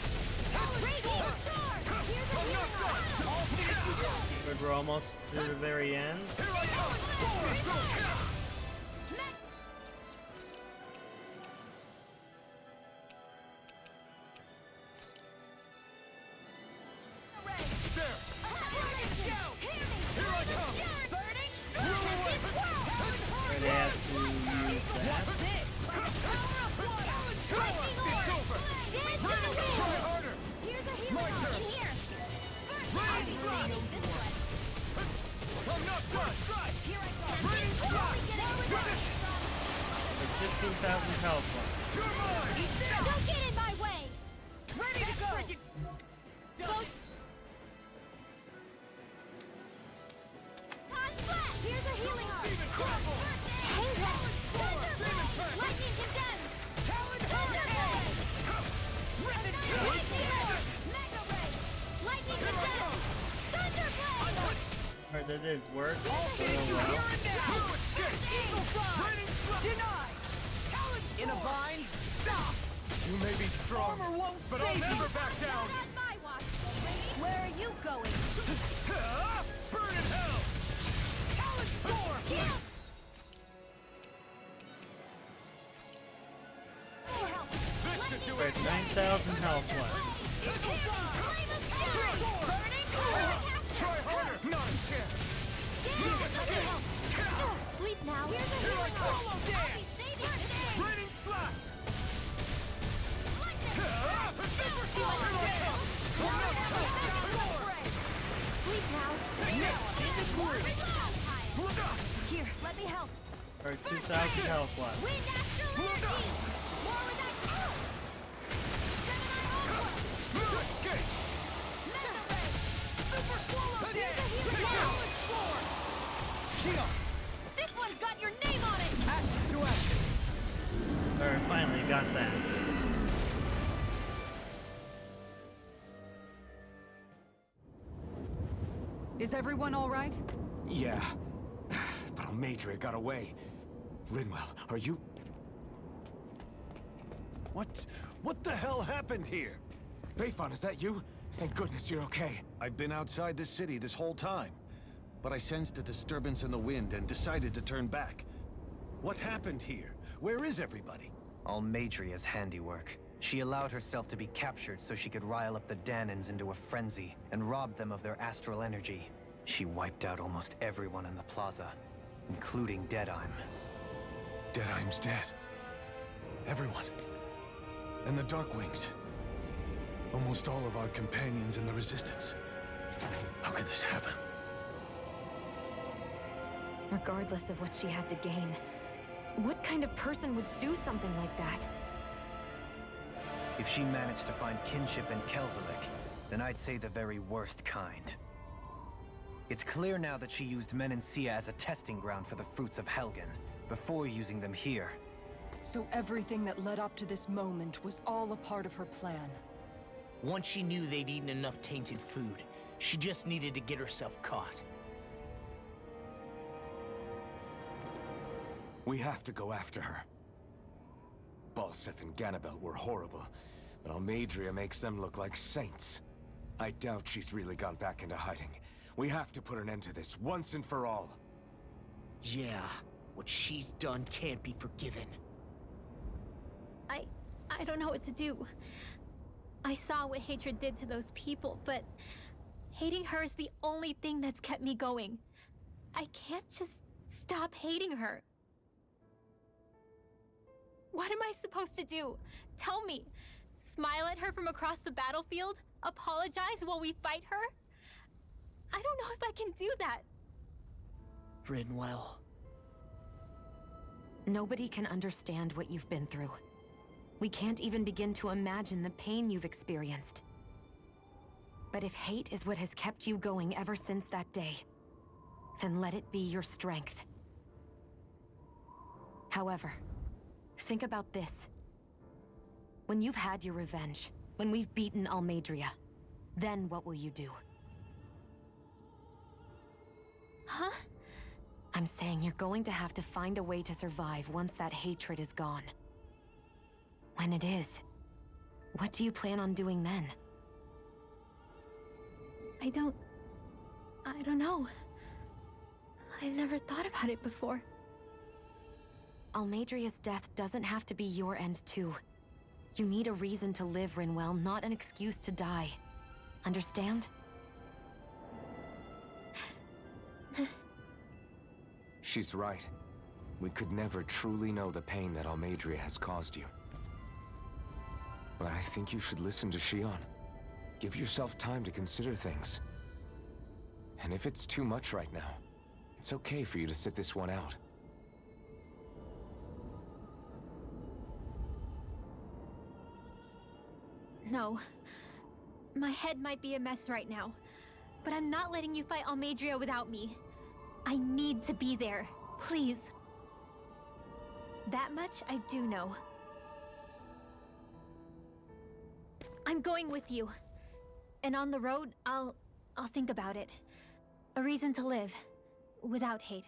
Radiant charge. Here's a healing art. All finished with you. But we're almost to the very end. Here I come! There! Here I come! Where they have to use that. It's over! Try harder! Here's a healing art. In here. I'm not done! Here I go. Like 15,000 health left. You're mine! Don't get in my way. Ready to go. Time flat. Here's a healing art. Demon grapple! Hang that. Thunder blade. Lightning condemned. Thunder blade. Lightning ray. Mega ray. Lightning condemned. Thunder blade. Alright, that didn't work. All Oh finished well. here and now. You escape! Eagle fly. Denied. In a bind. Stop. You may be strong, Armor won't but I'll save never you. back down! Not at my watch. Where are you going? Burn in hell! Talon storm. Kill. This should do Alright, it! 9,000 health left. Burning. Try harder! Not a chance! Sleep now. Here's a Here I healing come! art. I'll be saving the day. Raining slash! Super Here I come! Sleep now. Look up! Here, let me help. Alright, 2,000 health left. Wind astral energy. More with that. Gemini Escape! Mega ray. Super swallow. Here's a healing art. Shield. This one's got your name on it. Action to action. Alright, finally got that. Is everyone all right? Yeah. But Almadria got away. Linwell, are you... What the hell happened here? Bayfon, is that you? Thank goodness you're okay. I've been outside the city this whole time, but I sensed a disturbance in the wind and decided to turn back. What happened here? Where is everybody? Almadria's handiwork. She allowed herself to be captured so she could rile up the Dahnans into a frenzy and rob them of their astral energy. She wiped out almost everyone in the plaza, including Deadheim. Deadheim's dead. Everyone. And the Darkwings. Almost all of our companions in the Resistance. How could this happen? Regardless of what she had to gain, what kind of person would do something like that? If she managed to find kinship in Kelzelik, then I'd say the very worst kind. It's clear now that she used Menancia as a testing ground for the fruits of Helgen, before using them here. So everything that led up to this moment was all a part of her plan. Once she knew they'd eaten enough tainted food, she just needed to get herself caught. We have to go after her. Balsef and Ganabelt were horrible, but Almadria makes them look like saints. I doubt she's really gone back into hiding. We have to put an end to this, once and for all. Yeah, what she's done can't be forgiven. I don't know what to do. I saw what hatred did to those people, but hating her is the only thing that's kept me going. I can't just stop hating her. What am I supposed to do? Tell me. Smile at her from across the battlefield? Apologize while we fight her? I don't know if I can do that. Rinwell, Nobody can understand what you've been through. We can't even begin to imagine the pain you've experienced. But if hate is what has kept you going ever since that day, then let it be your strength. However, think about this. When you've had your revenge, when we've beaten Almeidrea, then what will you do? Huh? I'm saying you're going to have to find a way to survive once that hatred is gone. When it is, what do you plan on doing then? I don't know. I've never thought about it before. Almeidrea's death doesn't have to be your end too. You need a reason to live, Rinwell, not an excuse to die. Understand? She's right. We could never truly know the pain that Almeidrea has caused you. But I think you should listen to Shion. Give yourself time to consider things. And if it's too much right now, it's okay for you to sit this one out. No. My head might be a mess right now, but I'm not letting you fight Almeidrea without me. I need to be there. Please. That much I do know. I'm going with you. And on the road, I'll think about it. A reason to live. Without hate.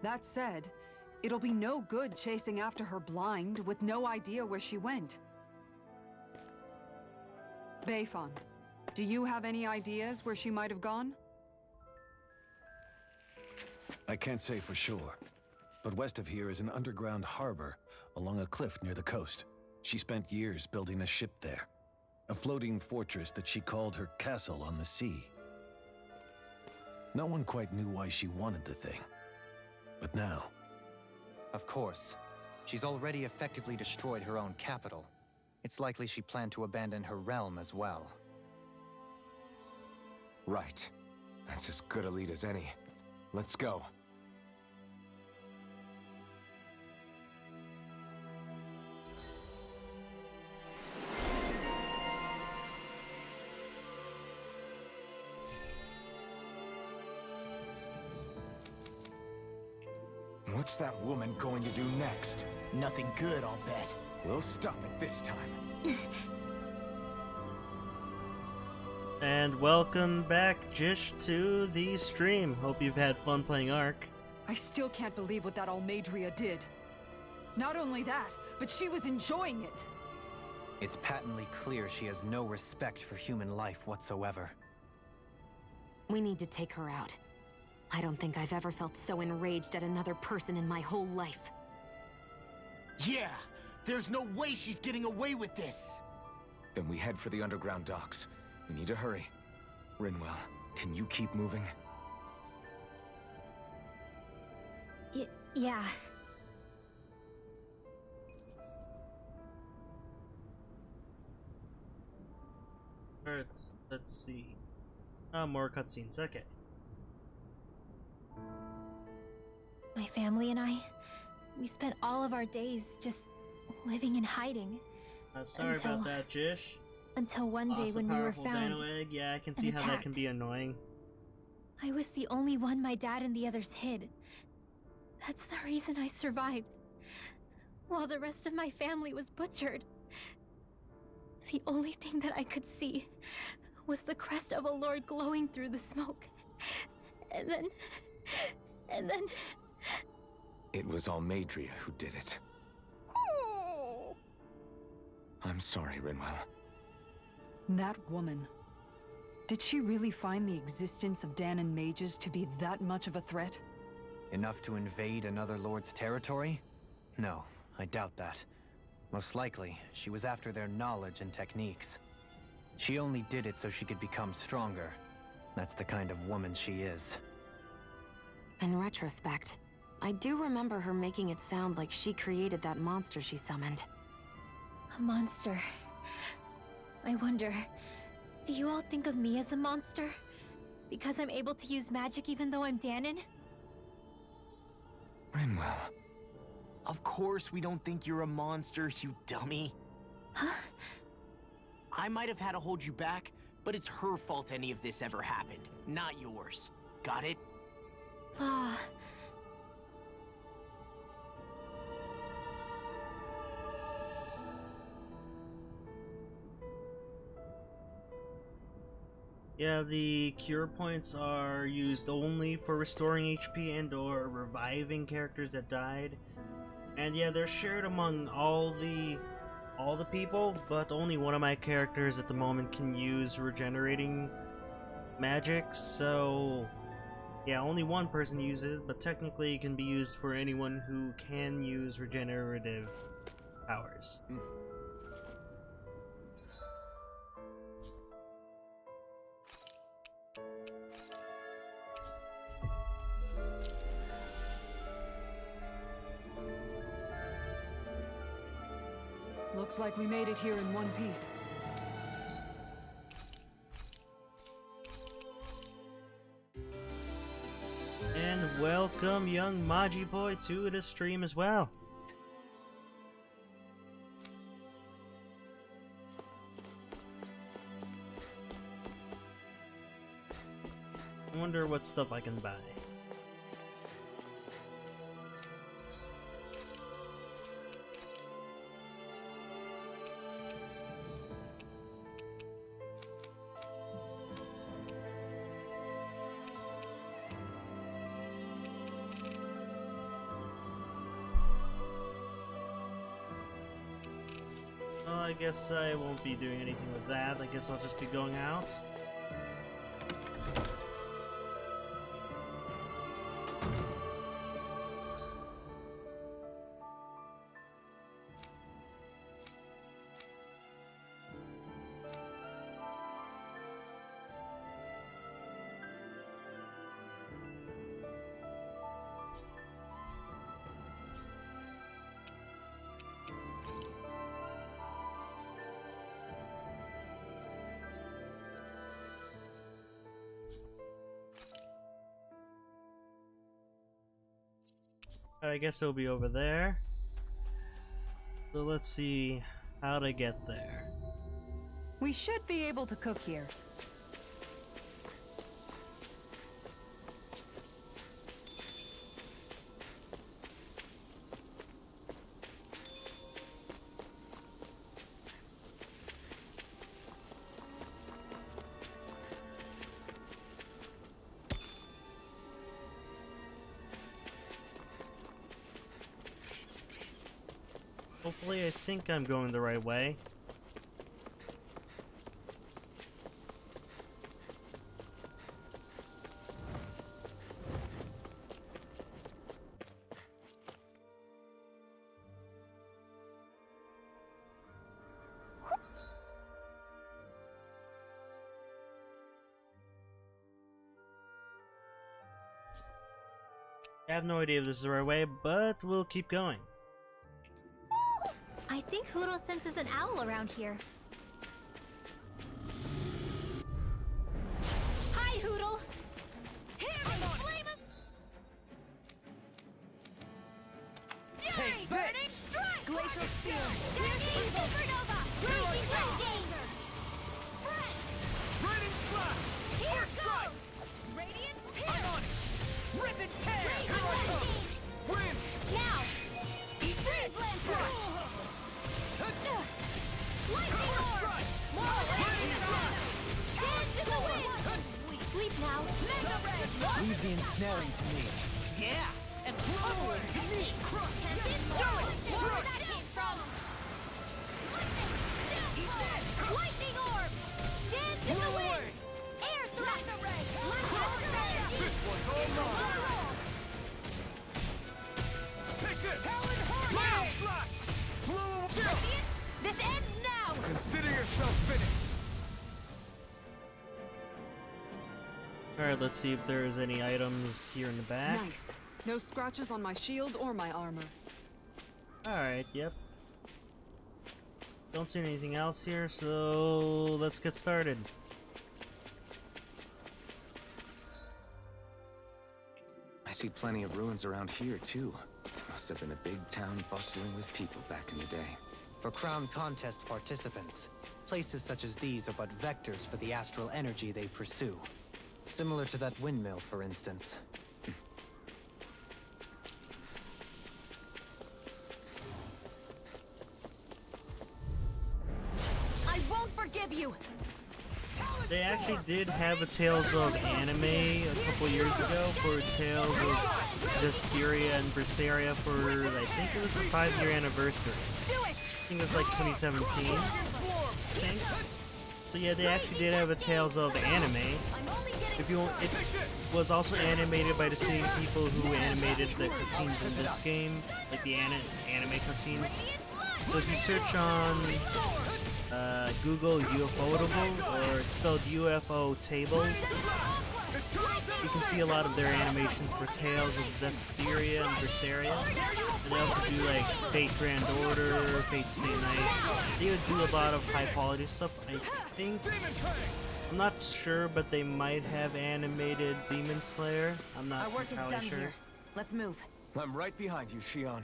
That said, it'll be no good chasing after her blind with no idea where she went. Beifan, do you have any ideas where she might have gone? I can't say for sure, but west of here is an underground harbor along a cliff near the coast. She spent years building a ship there. A floating fortress that she called her castle on the sea. No one quite knew why she wanted the thing. But now... Of course. She's already effectively destroyed her own capital. It's likely she planned to abandon her realm as well. Right. That's as good a lead as any. Let's go. What's that woman going to do next? Nothing good, I'll bet. We'll stop it this time. And welcome back, Jish, to the stream. Hope you've had fun playing Ark. I still can't believe what that Almeidrea did. Not only that, but she was enjoying it. It's patently clear she has no respect for human life whatsoever. We need to take her out. I don't think I've ever felt so enraged at another person in my whole life. Yeah! There's no way she's getting away with this! Then we head for the underground docks. We need to hurry. Rinwell, can you keep moving? Yeah. Alright, let's see. More cutscenes, okay. My family and I, we spent all of our days just living in hiding. Sorry about that, Jish. Until one day Lost a when we were powerful found Dahna egg. Yeah, I can see and how that can attacked. be annoying. I was the only one my dad and the others hid. That's the reason I survived. While the rest of my family was butchered. The only thing that I could see was the crest of a lord glowing through the smoke. And then... It was Almeidrea who did it. I'm sorry, Rinwell. That woman. Did she really find the existence of Dahnan mages to be that much of a threat? Enough to invade another lord's territory? No, I doubt that. Most likely, she was after their knowledge and techniques. She only did it so she could become stronger. That's the kind of woman she is. In retrospect, I do remember her making it sound like she created that monster she summoned. A monster. I wonder, do you all think of me as a monster? Because I'm able to use magic even though I'm Dahnan? Rinwell. Of course we don't think you're a monster, you dummy. Huh? I might have had to hold you back, but it's her fault any of this ever happened, not yours. Got it? Law. Yeah, the cure points are used only for restoring HP and or reviving characters that died. And yeah, they're shared among all the people, but only one of my characters at the moment can use regenerating magic, so yeah, only one person uses it, but technically it can be used for anyone who can use regenerative powers. Looks like we made it here in one piece. And welcome young Maji Boy to the stream as well. I wonder what stuff I can buy. Well, I guess I won't be doing anything with that. I guess I'll just be going out. I guess it'll be over there. So let's see how to get there. We should be able to cook here. Hopefully, I think I'm going the right way. I have no idea if this is the right way, but we'll keep going. I think Hoodle senses an owl around here. Hi, Hoodle! Here, flame him! Fury! Burning strike! Glacial spear! Dirty supernova! Raging danger! Burning flash! Here First strike! goes! Radiant I'm pierce! on it! Rip and tear! Raging Here I come! blast! Win! Now! Freeze lantern! Lightning orb! Lightning orb! Dance in the wind! Sleep now! Mega red! Leave the ensnaring to me. Yeah! And blow it to me! Tempest storm! Where that came from? Lightning orb! Dance in the wind! Air thrust! This one's all mine! Take this! Lightning flash! Blow away! This ends now! Consider yourself finished! Alright, let's see if there's any items here in the back. Nice. No scratches on my shield or my armor. Alright, yep. Don't see anything else here, so let's get started. I see plenty of ruins around here, too. Must have been a big town bustling with people back in the day. For Crown Contest participants, places such as these are but vectors for the astral energy they pursue. Similar to that windmill, for instance. I won't forgive you! They actually did have a Tales of anime a couple years ago for Tales of Zestiria and Berseria for, I think it was the 5-year anniversary. I think it was like 2017, I think. So yeah, they actually did have a Tales of anime. If you, it was also animated by the same people who animated the cutscenes in this game, like the anime cutscenes. So if you search on Google UFOtable, or it's spelled UFO table, you can see a lot of their animations for Tales of Zestiria and Berseria. And they also do like Fate Grand Order, Fate Stay Night. They would do a lot of high quality stuff, I think. I'm not sure, but they might have animated Demon Slayer. I'm not Our work is entirely done sure. here. Let's move. I'm right behind you, Shion.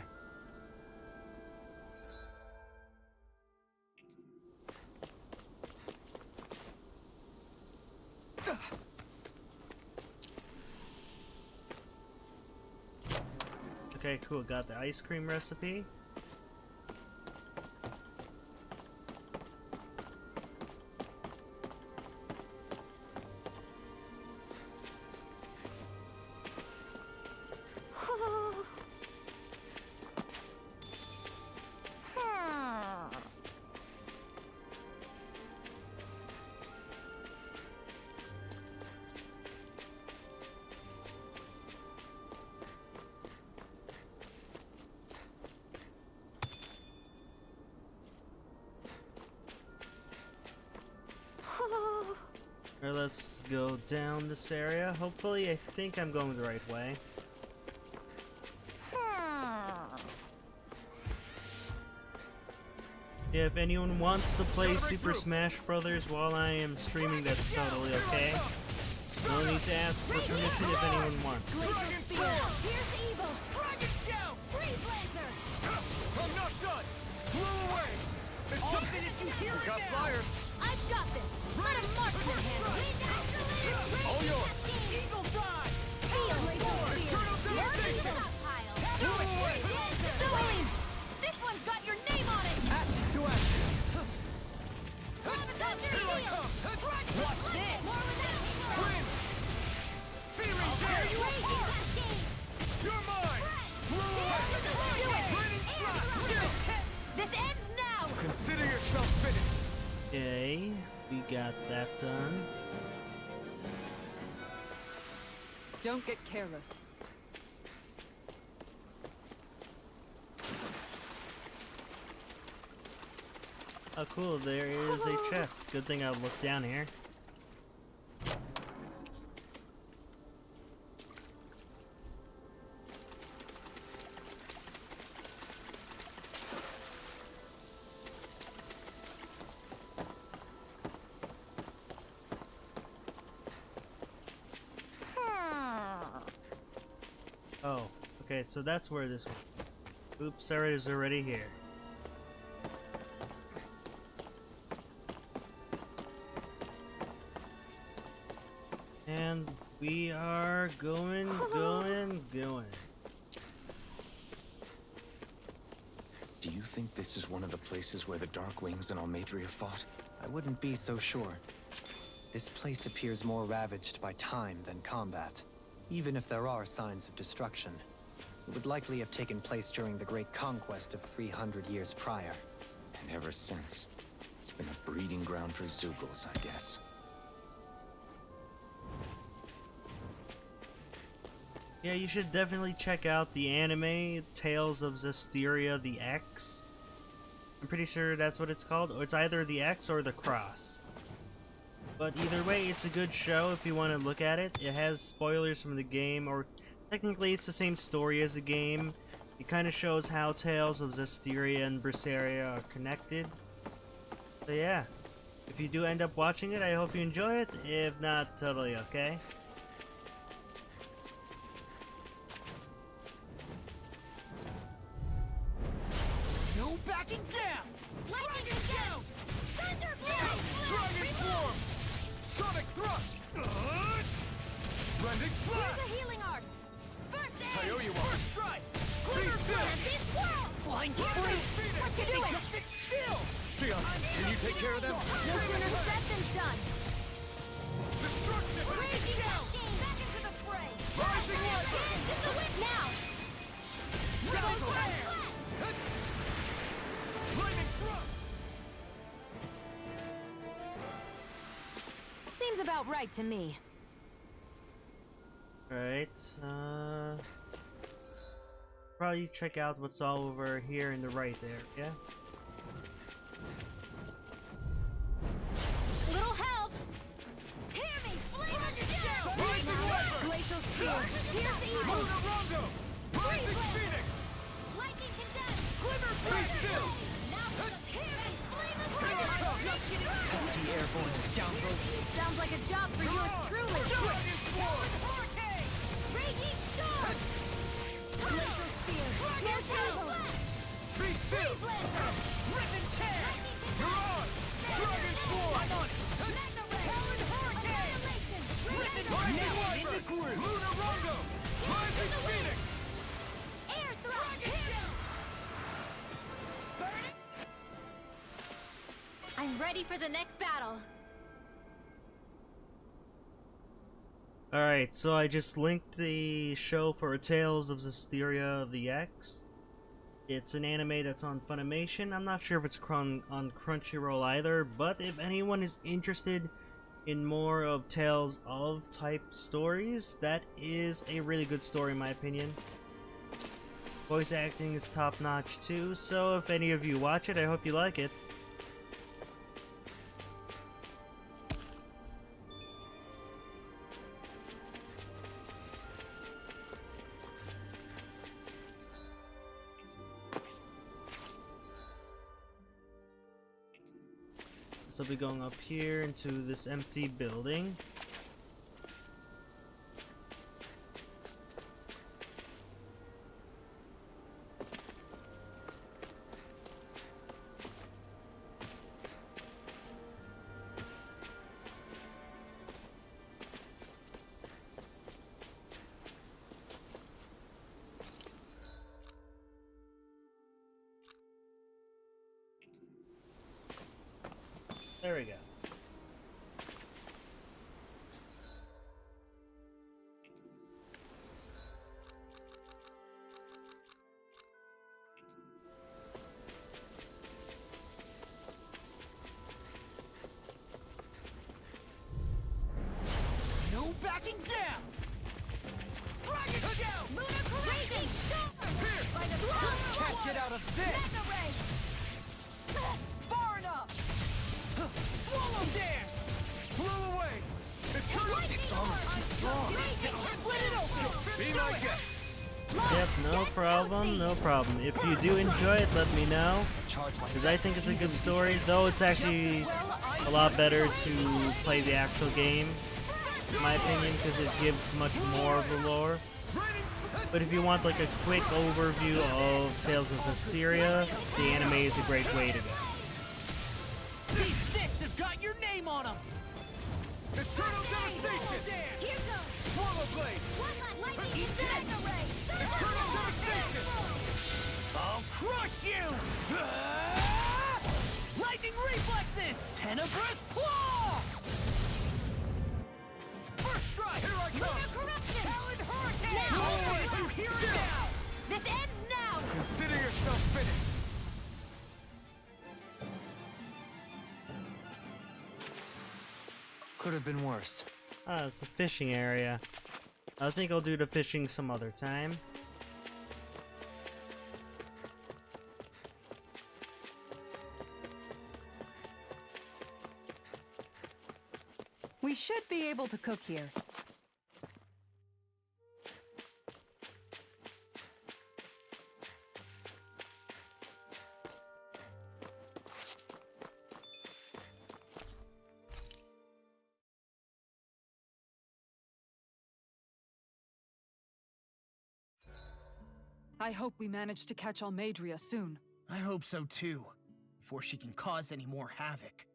Okay, cool. Got the ice cream recipe. Alright, let's go down this area. Hopefully, I think I'm going the right way. Yeah, if anyone wants to play Super Smash Brothers while I am streaming, that's totally okay. No need to ask for permission if anyone wants. I'm not done! Blow away! It's just finish you here got flyers! I've got this! Let him march their hands! All yours! Eagle dive! Feel forward! Turn up devastation! Do it! This one's got your name on it! Action to action! Here I come! Watch this! More with that! Win! Searing Dare! You're mine! Blow away! Do it! Raining splash! This ends now! Consider yourself finished! Okay, we got that done. Don't get careless. Oh cool, there is a chest. Good thing I looked down here. Oh, okay, so that's where this was. Oops, sorry, is already here. And we are going. Do you think this is one of the places where the Dark Wings and Almadria fought? I wouldn't be so sure. This place appears more ravaged by time than combat. Even if there are signs of destruction, it would likely have taken place during the Great Conquest of 300 years prior. And ever since, it's been a breeding ground for Zeugles, I guess. Yeah, you should definitely check out the anime Tales of Zestiria the X. I'm pretty sure that's what it's called. Or it's either the X or the Cross. But either way, it's a good show if you want to look at it. It has spoilers from the game, or technically it's the same story as the game. It kind of shows how Tales of Zestiria and Berseria are connected. So yeah, if you do end up watching it, I hope you enjoy it. If not, totally okay. Flying free! What you doing? Just sit still! Sion, can you take care of them? No sooner said than done. Destruction! Raging down! Back into the fray! Rising Weapon! Get the wind now! Lightning thrust! Seems about right to me. Alright, probably check out what's all over here in the right area. Little help! Hear me! Flame on your down! Rising Weapon! Glacial spear! Here's the evil! Lunarongo! Rising Phoenix! Lightning condensed! Glimmer Be still! Now hear me! Flame of Bring it fire! up! Anti-airborne scoundrels! Sounds like a job for yours truly! Dragon Sword! Hurricane! Raging storm! Glacial spear! No tackle! Be still! Ripping tear! You're on! Dragon Sword! I'm on it! Magna ray! Talon hurricane! Ripping Rising Weapon! Lunarongo! Rising Phoenix! Air thrust! I'm ready for the next battle. Alright, so I just linked the show for Tales of Zestiria the X. It's an anime that's on Funimation. I'm not sure if it's on Crunchyroll either, but if anyone is interested in more of Tales of type stories, that is a really good story in my opinion. Voice acting is top notch too, so if any of you watch it, I hope you like it. So I'll be going up here into this empty building. There we go. No backing down! Dragon down! Raging storm! Can't get out of this! Magna ray! Far enough! Swallow dance! Blow away! It's almost too strong! Split it open! Be my guest! Yep, no problem, no problem. If you do enjoy it, let me know, because I think it's a good story, though it's actually a lot better to play the actual game, in my opinion, because it gives much more of the lore. But if you want like a quick overview of Tales of Zestiria, the anime is a great way to go. These sticks have got your name on them! Eternal devastation! Here goes! Swallow blade! One last lightning! Magna ray! Eternal devastation! I'll crush you! Lightning reflexes! Tenebrous claw! First strike! Here I come! Lunar corruption! Talon hurricane! Now! You hear it now! This ends now! Consider yourself finished! Could have been worse. Ah, it's a fishing area. I think I'll do the fishing some other time. We should be able to cook here. I hope we manage to catch Almadria soon. I hope so too, before she can cause any more havoc.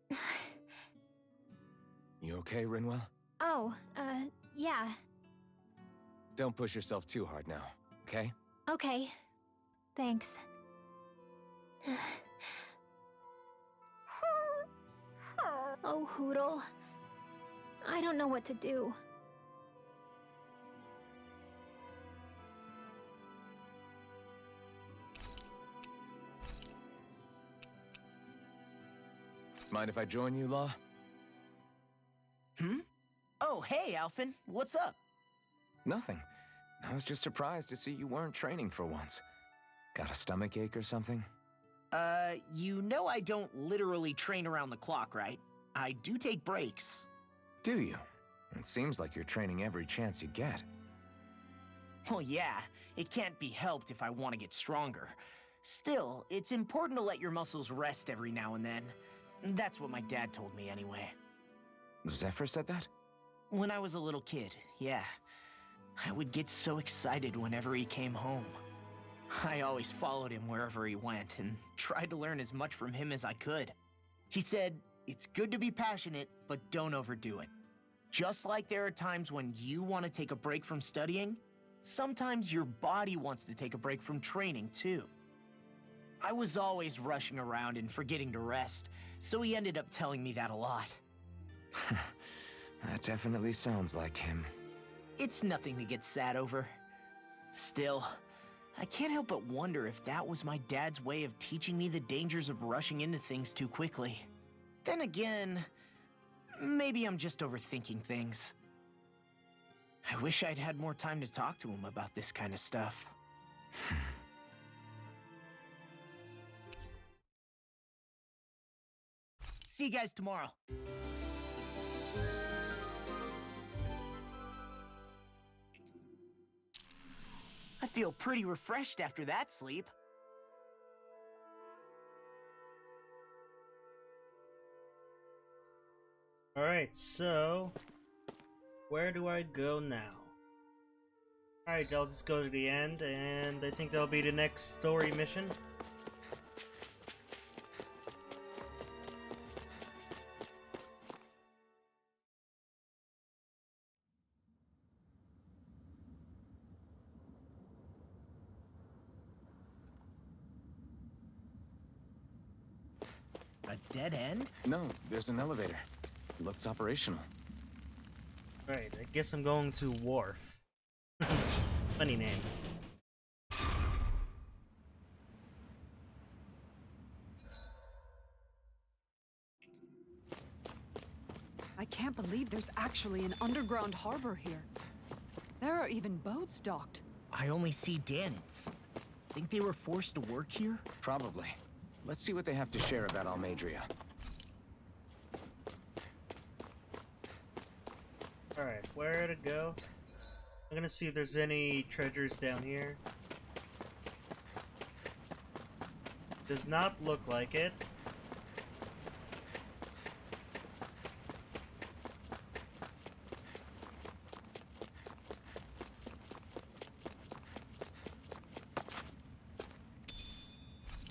You okay, Rinwell? Oh, yeah. Don't push yourself too hard now, okay? Okay. Thanks. Oh, Hootle. I don't know what to do. Mind if I join you, Law? Oh, hey, Alphen. What's up? Nothing. I was just surprised to see you weren't training for once. Got a stomach ache or something? You know I don't literally train around the clock, right? I do take breaks. Do you? It seems like you're training every chance you get. Well, yeah, it can't be helped if I want to get stronger. Still, it's important to let your muscles rest every now and then. That's what my dad told me anyway. Zephyr said that? When I was a little kid, yeah. I would get so excited whenever he came home. I always followed him wherever he went and tried to learn as much from him as I could. He said, it's good to be passionate, but don't overdo it. Just like there are times when you want to take a break from studying, sometimes your body wants to take a break from training too. I was always rushing around and forgetting to rest, so he ended up telling me that a lot. That definitely sounds like him. It's nothing to get sad over. Still, I can't help but wonder if that was my dad's way of teaching me the dangers of rushing into things too quickly. Then again, maybe I'm just overthinking things. I wish I'd had more time to talk to him about this kind of stuff. See you guys tomorrow. I feel pretty refreshed after that sleep. Alright, so where do I go now? Alright, I'll just go to the end, and I think that'll be the next story mission. A dead end? No, there's an elevator. It looks operational. Right, I guess I'm going to Wharf. Funny name. I can't believe there's actually an underground harbor here. There are even boats docked. I only see Dahnans. Think they were forced to work here? Probably. Let's see what they have to share about Almadria. Alright, where to go? I'm gonna see if there's any treasures down here. Does not look like it.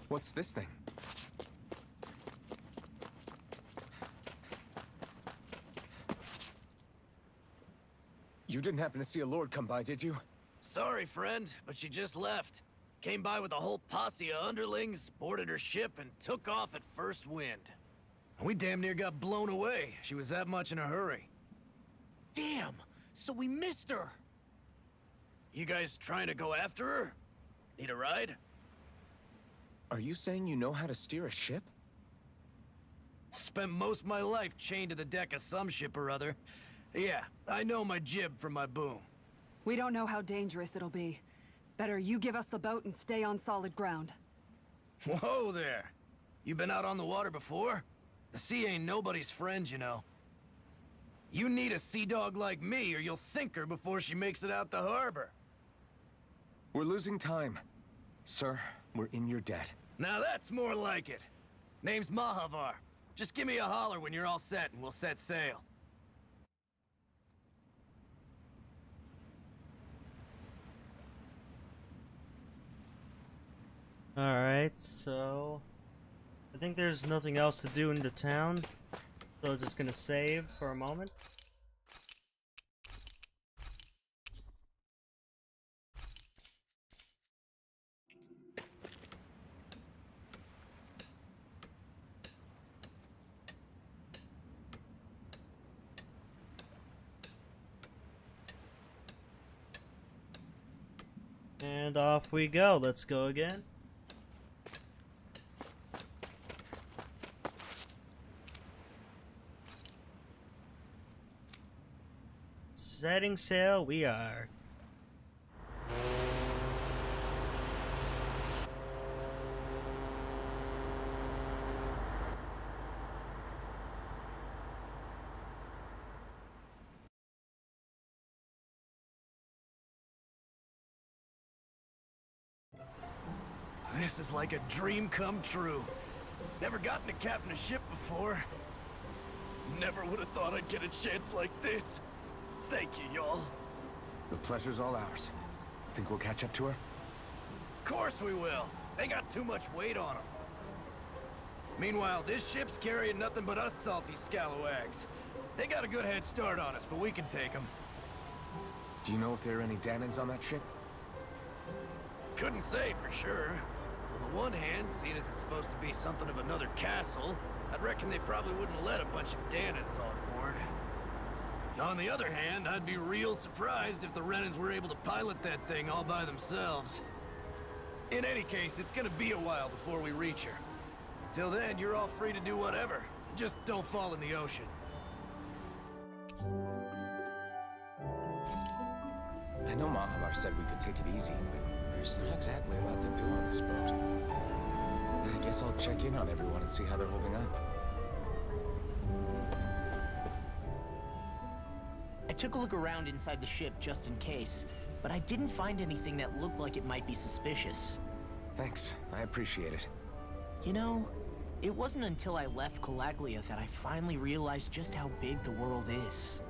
What's this thing? You didn't happen to see a lord come by, did you? Sorry, friend, but she just left. Came by with a whole posse of underlings, boarded her ship, and took off at first wind. We damn near got blown away. She was that much in a hurry. Damn! So we missed her! You guys trying to go after her? Need a ride? Are you saying you know how to steer a ship? Spent most of my life chained to the deck of some ship or other. Yeah, I know my jib from my boom. We don't know how dangerous it'll be. Better you give us the boat and stay on solid ground. Whoa there! You been out on the water before? The sea ain't nobody's friend, you know. You need a sea dog like me, or you'll sink her before she makes it out the harbor. We're losing time. Sir, we're in your debt. Now that's more like it. Name's Mahavar. Just give me a holler when you're all set, and we'll set sail. Alright, so I think there's nothing else to do in the town, so just gonna save for a moment. And off we go. Let's go again. Setting sail, we are. This is like a dream come true. Never gotten to captain a ship before. Never would have thought I'd get a chance like this. Thank you, y'all. The pleasure's all ours. Think we'll catch up to her? Of course we will. They got too much weight on them. Meanwhile, this ship's carrying nothing but us salty scalawags. They got a good head start on us, but we can take them. Do you know if there are any Dahnans on that ship? Couldn't say for sure. On the one hand, seeing as it's supposed to be something of another castle, I'd reckon they probably wouldn't let a bunch of Dahnans on board. On the other hand, I'd be real surprised if the Renans were able to pilot that thing all by themselves. In any case, it's gonna be a while before we reach her. Until then, you're all free to do whatever. Just don't fall in the ocean. I know Mahalar said we could take it easy, but there's not exactly a lot to do on this boat. I guess I'll check in on everyone and see how they're holding up. I took a look around inside the ship just in case, but I didn't find anything that looked like it might be suspicious. Thanks, I appreciate it. You know, it wasn't until I left Calaglia that I finally realized just how big the world is.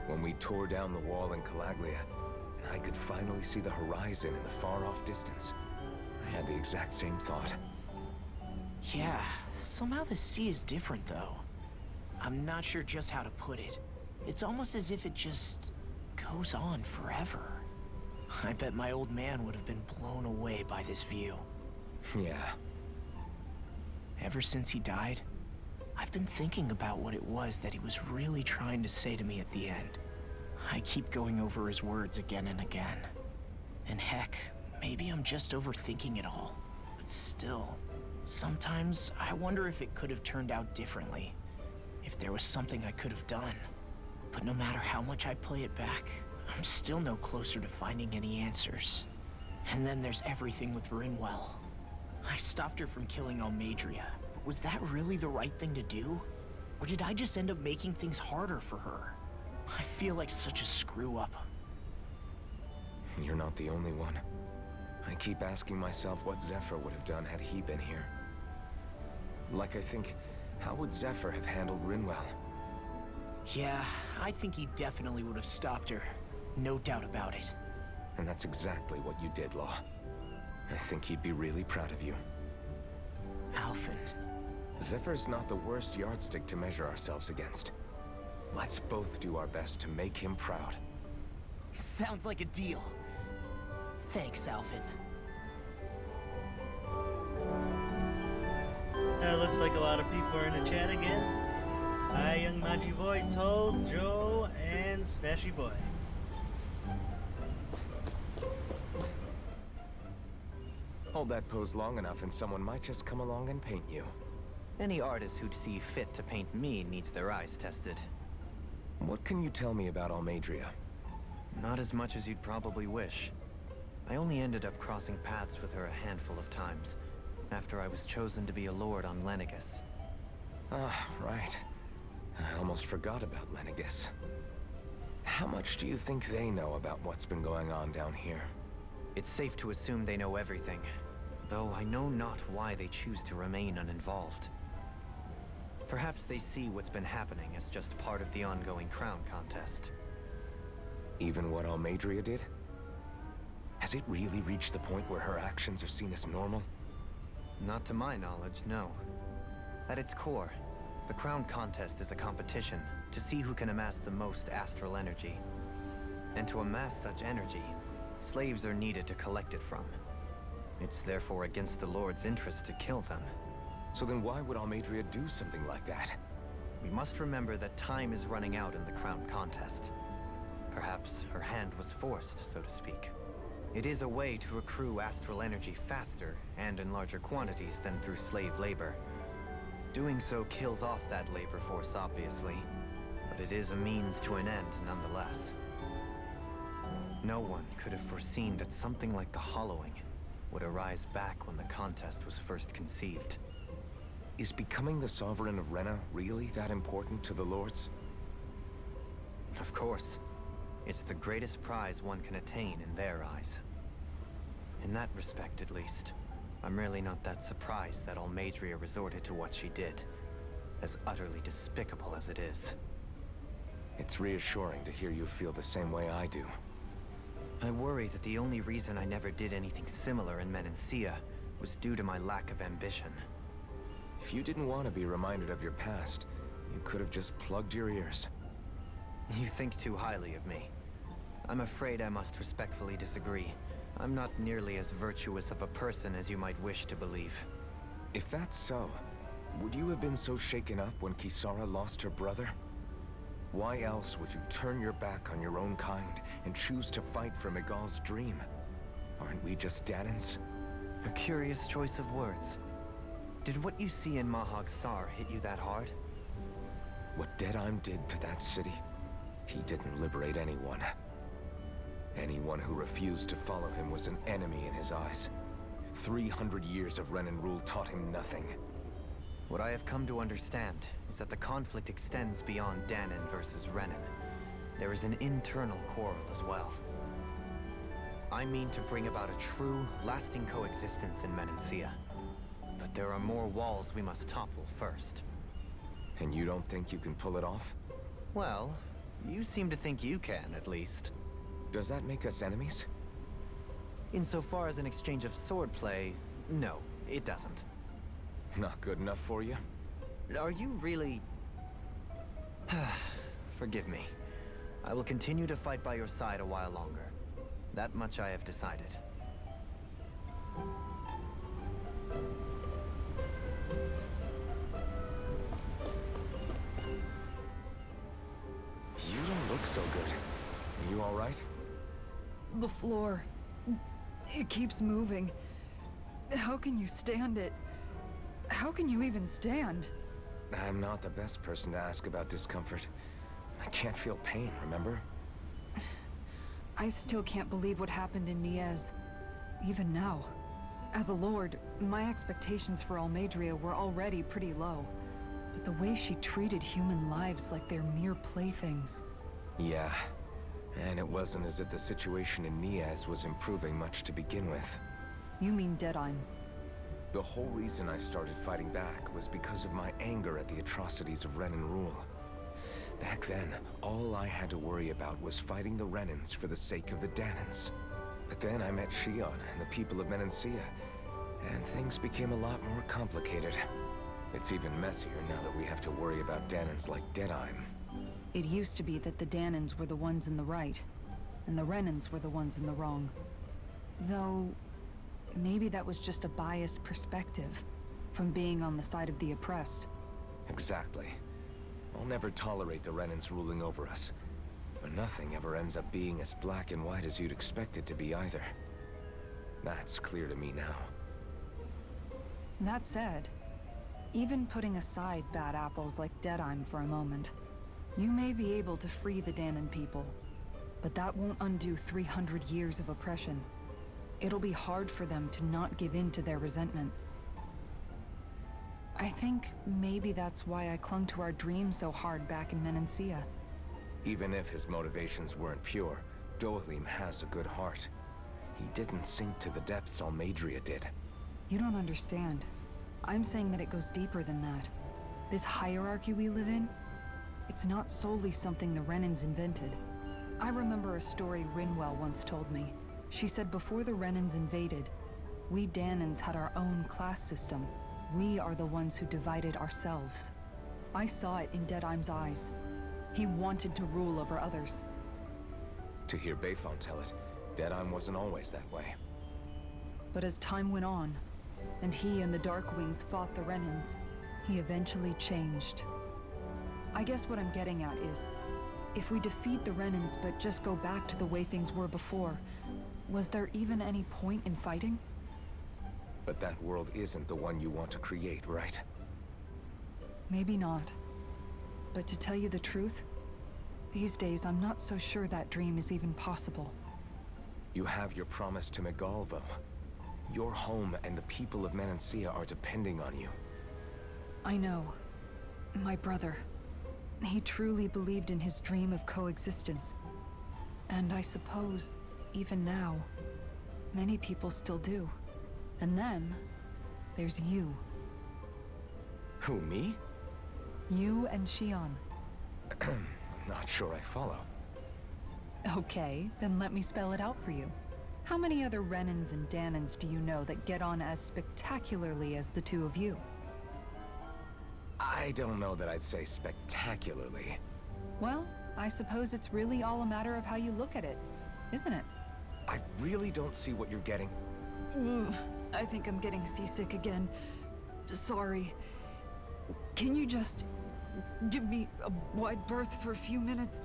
When we tore down the wall in Calaglia, and I could finally see the horizon in the far-off distance, I had the exact same thought. Yeah, somehow the sea is different though. I'm not sure just how to put it. It's almost as if it just goes on forever. I bet my old man would have been blown away by this view. Yeah. Ever since he died, I've been thinking about what it was that he was really trying to say to me at the end. I keep going over his words again and again. And heck, maybe I'm just overthinking it all. But still, sometimes I wonder if it could have turned out differently. If there was something I could have done. But no matter how much I play it back, I'm still no closer to finding any answers. And then there's everything with Rinwell. I stopped her from killing Almadria, but was that really the right thing to do? Or did I just end up making things harder for her? I feel like such a screw-up. You're not the only one. I keep asking myself what Zephyr would have done had he been here. Like I think, how would Zephyr have handled Rinwell? Yeah, I think he definitely would have stopped her. No doubt about it. And that's exactly what you did, Law. I think he'd be really proud of you. Alphen. Zephyr's not the worst yardstick to measure ourselves against. Let's both do our best to make him proud. Sounds like a deal. Thanks, Alphen. Looks like a lot of people are in the chat again. Hi, Young Maji Boy, Toad, Joe, and Smashy Boy. Hold that pose long enough and someone might just come along and paint you. Any artist who'd see fit to paint me needs their eyes tested. What can you tell me about Almadria? Not as much as you'd probably wish. I only ended up crossing paths with her a handful of times, after I was chosen to be a lord on Lenegis. Ah, right. I almost forgot about Lenegis. How much do you think they know about what's been going on down here? It's safe to assume they know everything, though I know not why they choose to remain uninvolved. Perhaps they see what's been happening as just part of the ongoing crown contest. Even what Almadria did? Has it really reached the point where her actions are seen as normal? Not to my knowledge, no. At its core, the crown contest is a competition to see who can amass the most astral energy. And to amass such energy, slaves are needed to collect it from. It's therefore against the Lord's interest to kill them. So then why would Almadria do something like that? We must remember that time is running out in the crown contest. Perhaps her hand was forced, so to speak. It is a way to accrue astral energy faster and in larger quantities than through slave labor. Doing so kills off that labor force, obviously, but it is a means to an end nonetheless. No one could have foreseen that something like the Hollowing would arise back when the contest was first conceived. Is becoming the Sovereign of Rena really that important to the Lords? Of course. It's the greatest prize one can attain in their eyes. In that respect, at least, I'm really not that surprised that Almadria resorted to what she did, as utterly despicable as it is. It's reassuring to hear you feel the same way I do. I worry that the only reason I never did anything similar in Menancia was due to my lack of ambition. If you didn't want to be reminded of your past, you could have just plugged your ears. You think too highly of me. I'm afraid I must respectfully disagree. I'm not nearly as virtuous of a person as you might wish to believe. If that's so, would you have been so shaken up when Kisara lost her brother? Why else would you turn your back on your own kind and choose to fight for Miguel's dream? Aren't we just Dahnans? A curious choice of words. Did what you see in Mahag Sar hit you that hard? What Deadheim did to that city, he didn't liberate anyone. Anyone who refused to follow him was an enemy in his eyes. 300 years of Renan rule taught him nothing. What I have come to understand is that the conflict extends beyond Dahnan versus Renan. There is an internal quarrel as well. I mean to bring about a true, lasting coexistence in Menancia. But there are more walls we must topple first. And you don't think you can pull it off? Well, you seem to think you can, at least. Does that make us enemies? Insofar as an exchange of swordplay, no, it doesn't. Not good enough for you? Are you really... Forgive me. I will continue to fight by your side a while longer. That much I have decided. You don't look so good. Are you all right? The floor. It keeps moving. How can you stand it? How can you even stand? I'm not the best person to ask about discomfort. I can't feel pain, remember? I still can't believe what happened in Niez. Even now. As a lord, my expectations for Almadria were already pretty low. But the way she treated human lives like they're mere playthings. Yeah. And it wasn't as if the situation in Niez was improving much to begin with. You mean Deadheim? The whole reason I started fighting back was because of my anger at the atrocities of Renan rule. Back then, all I had to worry about was fighting the Renans for the sake of the Dahnans. But then I met Shion and the people of Menancia, and things became a lot more complicated. It's even messier now that we have to worry about Dahnans like Deadheim. It used to be that the Dahnans were the ones in the right, and the Renans were the ones in the wrong. Though, maybe that was just a biased perspective, from being on the side of the oppressed. Exactly. I'll never tolerate the Renans ruling over us. But nothing ever ends up being as black and white as you'd expect it to be either. That's clear to me now. That said, even putting aside bad apples like Deadheim for a moment, you may be able to free the Dahnan people, but that won't undo 300 years of oppression. It'll be hard for them to not give in to their resentment. I think maybe that's why I clung to our dream so hard back in Menancia. Even if his motivations weren't pure, Dohalim has a good heart. He didn't sink to the depths Almadria did. You don't understand. I'm saying that it goes deeper than that. This hierarchy we live in, it's not solely something the Renans invented. I remember a story Rinwell once told me. She said before the Renans invaded, we Dahnans had our own class system. We are the ones who divided ourselves. I saw it in Deadheim's eyes. He wanted to rule over others. To hear Bayfon tell it, Deadheim wasn't always that way. But as time went on, and he and the Darkwings fought the Renans, he eventually changed. I guess what I'm getting at is, if we defeat the Renans but just go back to the way things were before, Was there even any point in fighting? But that world isn't the one you want to create, right? Maybe not. But to tell you the truth, these days I'm not so sure that dream is even possible. You have your promise to Miguel, though. Your home and the people of Menancia are depending on you. I know. My brother. He truly believed in his dream of coexistence. And I suppose, even now, many people still do. And then, there's you. Who, me? You and Xion. I'm not sure I follow. Okay, then let me spell it out for you. How many other Renans and Dahnans do you know that get on as spectacularly as the two of you? I don't know that I'd say spectacularly. Well, I suppose it's really all a matter of how you look at it, isn't it? I really don't see what you're getting. Ugh, I think I'm getting seasick again. Sorry. Can you just give me a wide berth for a few minutes?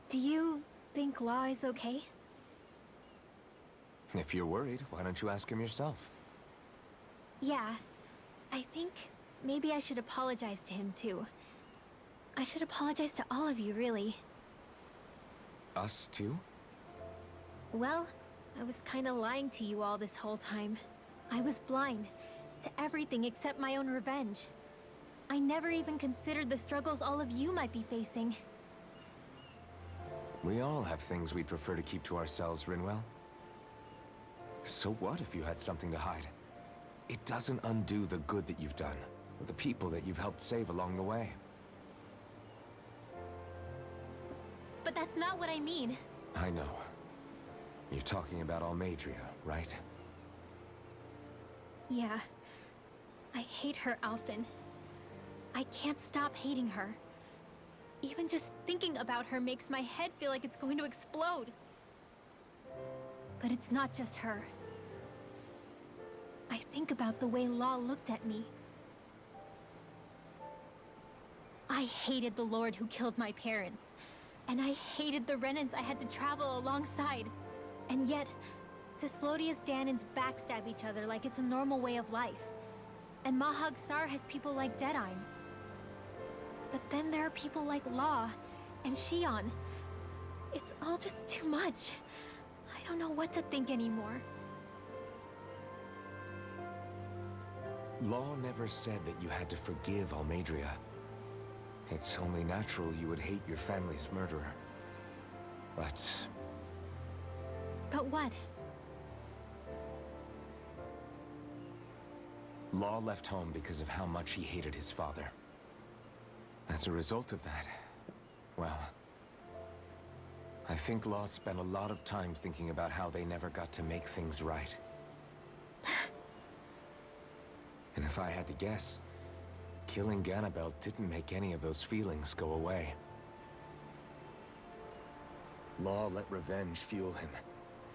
Do you think Law is okay? If you're worried, why don't you ask him yourself? Yeah. I think maybe I should apologize to him too. I should apologize to all of you, really. Us too? Well, I was kinda lying to you all this whole time. I was blind to everything except my own revenge. I never even considered the struggles all of you might be facing. We all have things we'd prefer to keep to ourselves, Rinwell. So what if you had something to hide? It doesn't undo the good that you've done, or the people that you've helped save along the way. But that's not what I mean. I know. You're talking about Almadria, right? Yeah. I hate her, Alphen. I can't stop hating her. Even just thinking about her makes my head feel like it's going to explode. But it's not just her. I think about the way Law looked at me. I hated the Lord who killed my parents. And I hated the Renans I had to travel alongside. And yet, Cislodia's Dahnans backstab each other like it's a normal way of life. And Mahag Sar has people like Deadeye. But then there are people like Law and Xion. It's all just too much. I don't know what to think anymore. Law never said that you had to forgive Almadria. It's only natural you would hate your family's murderer. But what? Law left home because of how much he hated his father. As a result of that, well, I think Law spent a lot of time thinking about how they never got to make things right. And if I had to guess, killing Ganabel didn't make any of those feelings go away. Law let revenge fuel him,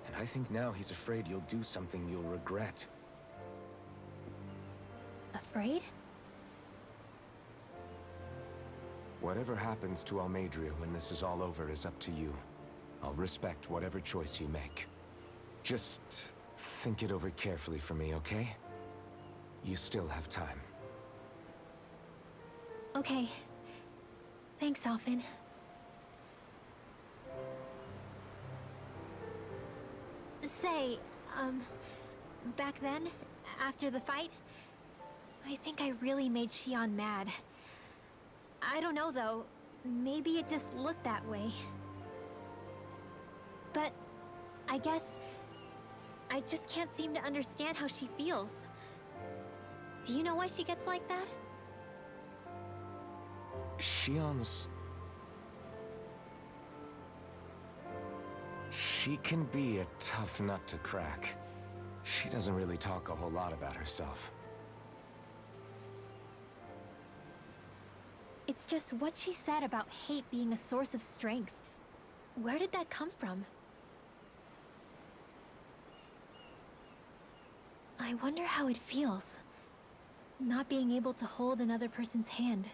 and I think now he's afraid you'll do something you'll regret. Afraid? Whatever happens to Almadria when this is all over is up to you. I'll respect whatever choice you make. Just think it over carefully for me, okay? You still have time. Okay. Thanks, Alphen. Say, back then, after the fight, I think I really made Xion mad. I don't know, though. Maybe it just looked that way. But I guess I just can't seem to understand how she feels. Do you know why she gets like that? Xion's... She can be a tough nut to crack. She doesn't really talk a whole lot about herself. It's It's just what she said about hate being a source of strength. Where did that come from? I wonder how it feels, not being able to hold another person's hand.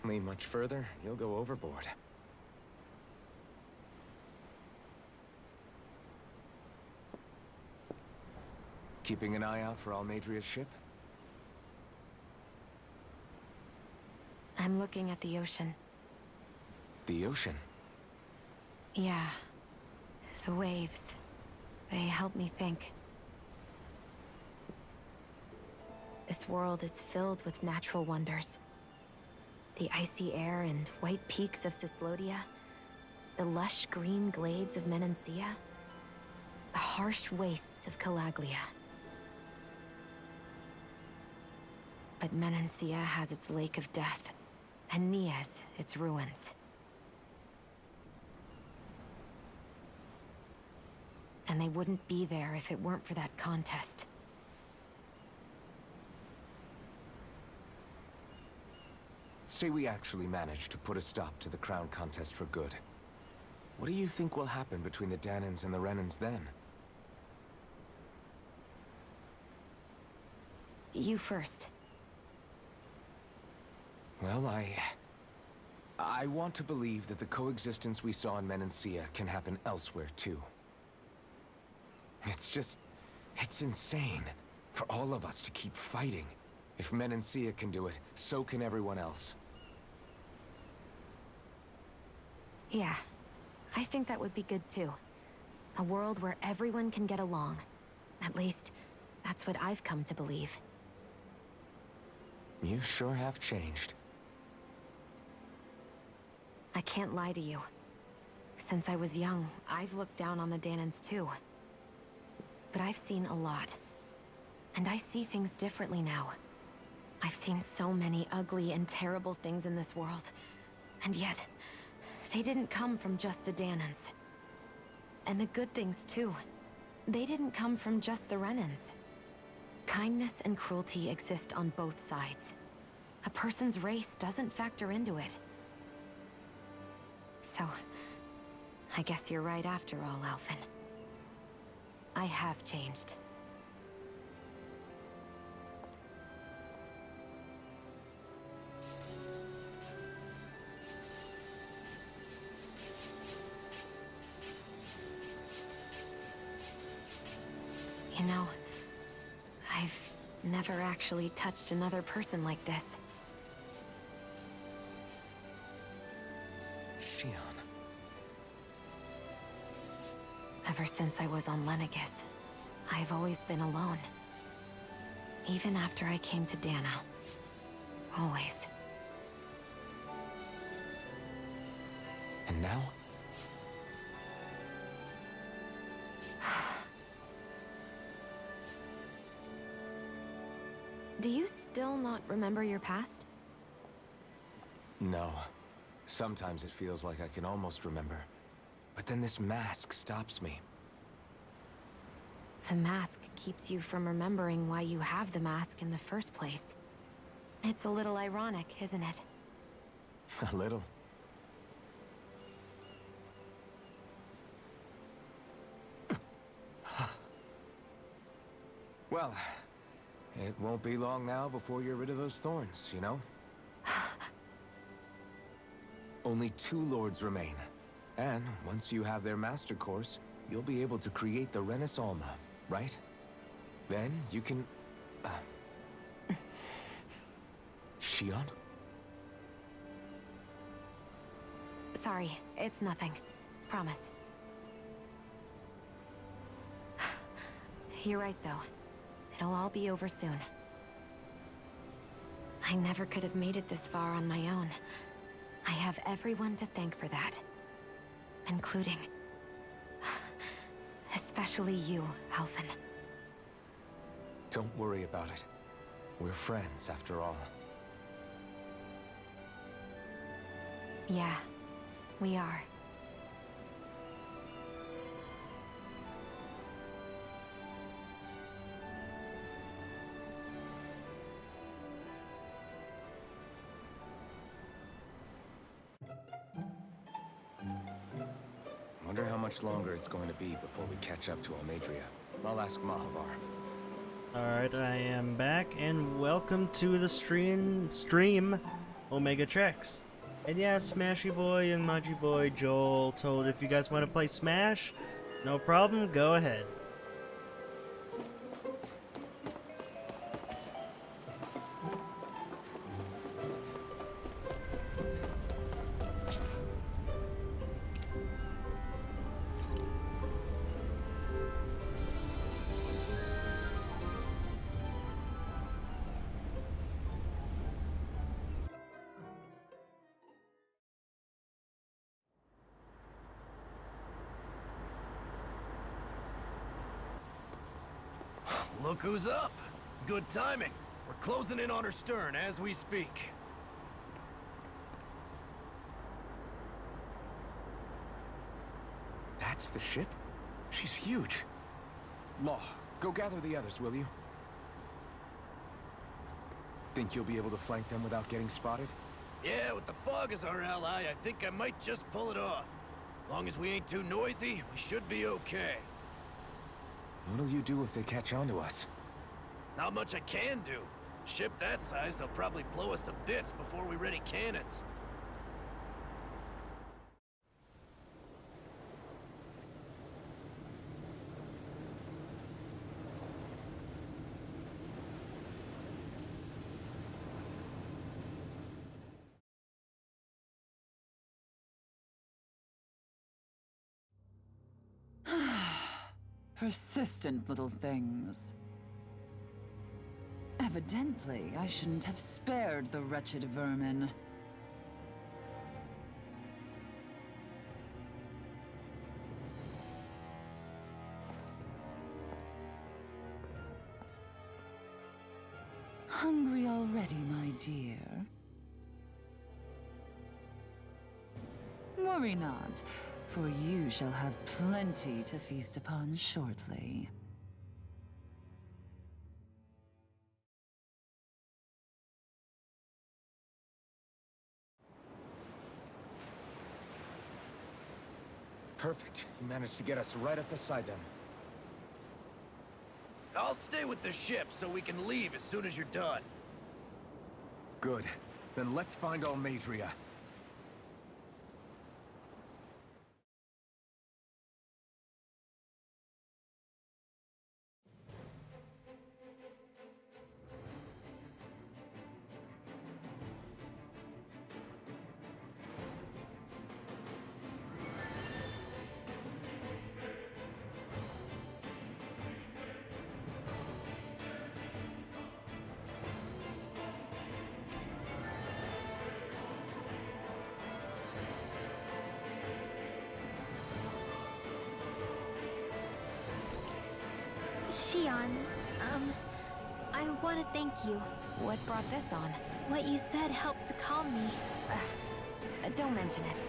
Lean much further, you'll go overboard. Keeping an eye out for Almadria's ship? I'm looking at the ocean. The ocean? Yeah. The waves. They help me think. This world is filled with natural wonders. The icy air and white peaks of Cyslodia, the lush green glades of Menancia, the harsh wastes of Calaglia. But Menancia has its Lake of Death, and Nias its ruins. And they wouldn't be there if it weren't for that contest. Say we actually manage to put a stop to the crown contest for good. What do you think will happen between the Dahnans and the Renans then? You first. Well, I want to believe that the coexistence we saw in Menancia can happen elsewhere, too. It's insane for all of us to keep fighting. If Menancia can do it, so can everyone else. Yeah, I think that would be good too. A world where everyone can get along. At least, that's what I've come to believe. You sure have changed. I can't lie to you. Since I was young, I've looked down on the Dahnans too. But I've seen a lot. And I see things differently now. I've seen so many ugly and terrible things in this world. And yet, they didn't come from just the Dahnans. And the good things too. They didn't come from just the Renans. Kindness and cruelty exist on both sides. A person's race doesn't factor into it. So, I guess you're right after all, Alphen. I have changed. You know, I've never actually touched another person like this. Shion. Ever since I was on Lenegis, I've always been alone. Even after I came to Dahna. Always. And now? Do you still not remember your past? No. Sometimes it feels like I can almost remember. But then this mask stops me. The mask keeps you from remembering why you have the mask in the first place. It's a little ironic, isn't it? A little. Well, it won't be long now before you're rid of those thorns, you know? Only 2 lords remain. And once you have their master course, you'll be able to create the Renis Alma, right? Then you can... Shion? Sorry, it's nothing. Promise. You're right, though. It'll all be over soon. I never could have made it this far on my own. I have everyone to thank for that. Including... especially you, Alvin. Don't worry about it. We're friends, after all. Yeah, we are. Wonder how much longer it's going to be before we catch up to Almadria. I'll ask Mahavar. Alright, I am back, and welcome to the stream Omega Treks. And yeah, Smashy Boy and Maji Boy Joel told if you guys want to play Smash, no problem, go ahead. Look who's up! Good timing. We're closing in on her stern as we speak. That's the ship? She's huge. Law, go gather the others, will you? Think you'll be able to flank them without getting spotted? Yeah, with the fog as our ally, I think I might just pull it off. Long as we ain't too noisy, we should be okay. What'll you do if they catch on to us? Not much I can do. Ship that size, they'll probably blow us to bits before we ready cannons. Persistent little things. Evidently, I shouldn't have spared the wretched vermin. Hungry already, my dear? Worry not, for you shall have plenty to feast upon shortly. Perfect. You managed to get us right up beside them. I'll stay with the ship so we can leave as soon as you're done. Good. Then let's find Almadria. Shion, I want to thank you. What brought this on? What you said helped to calm me. Don't mention it.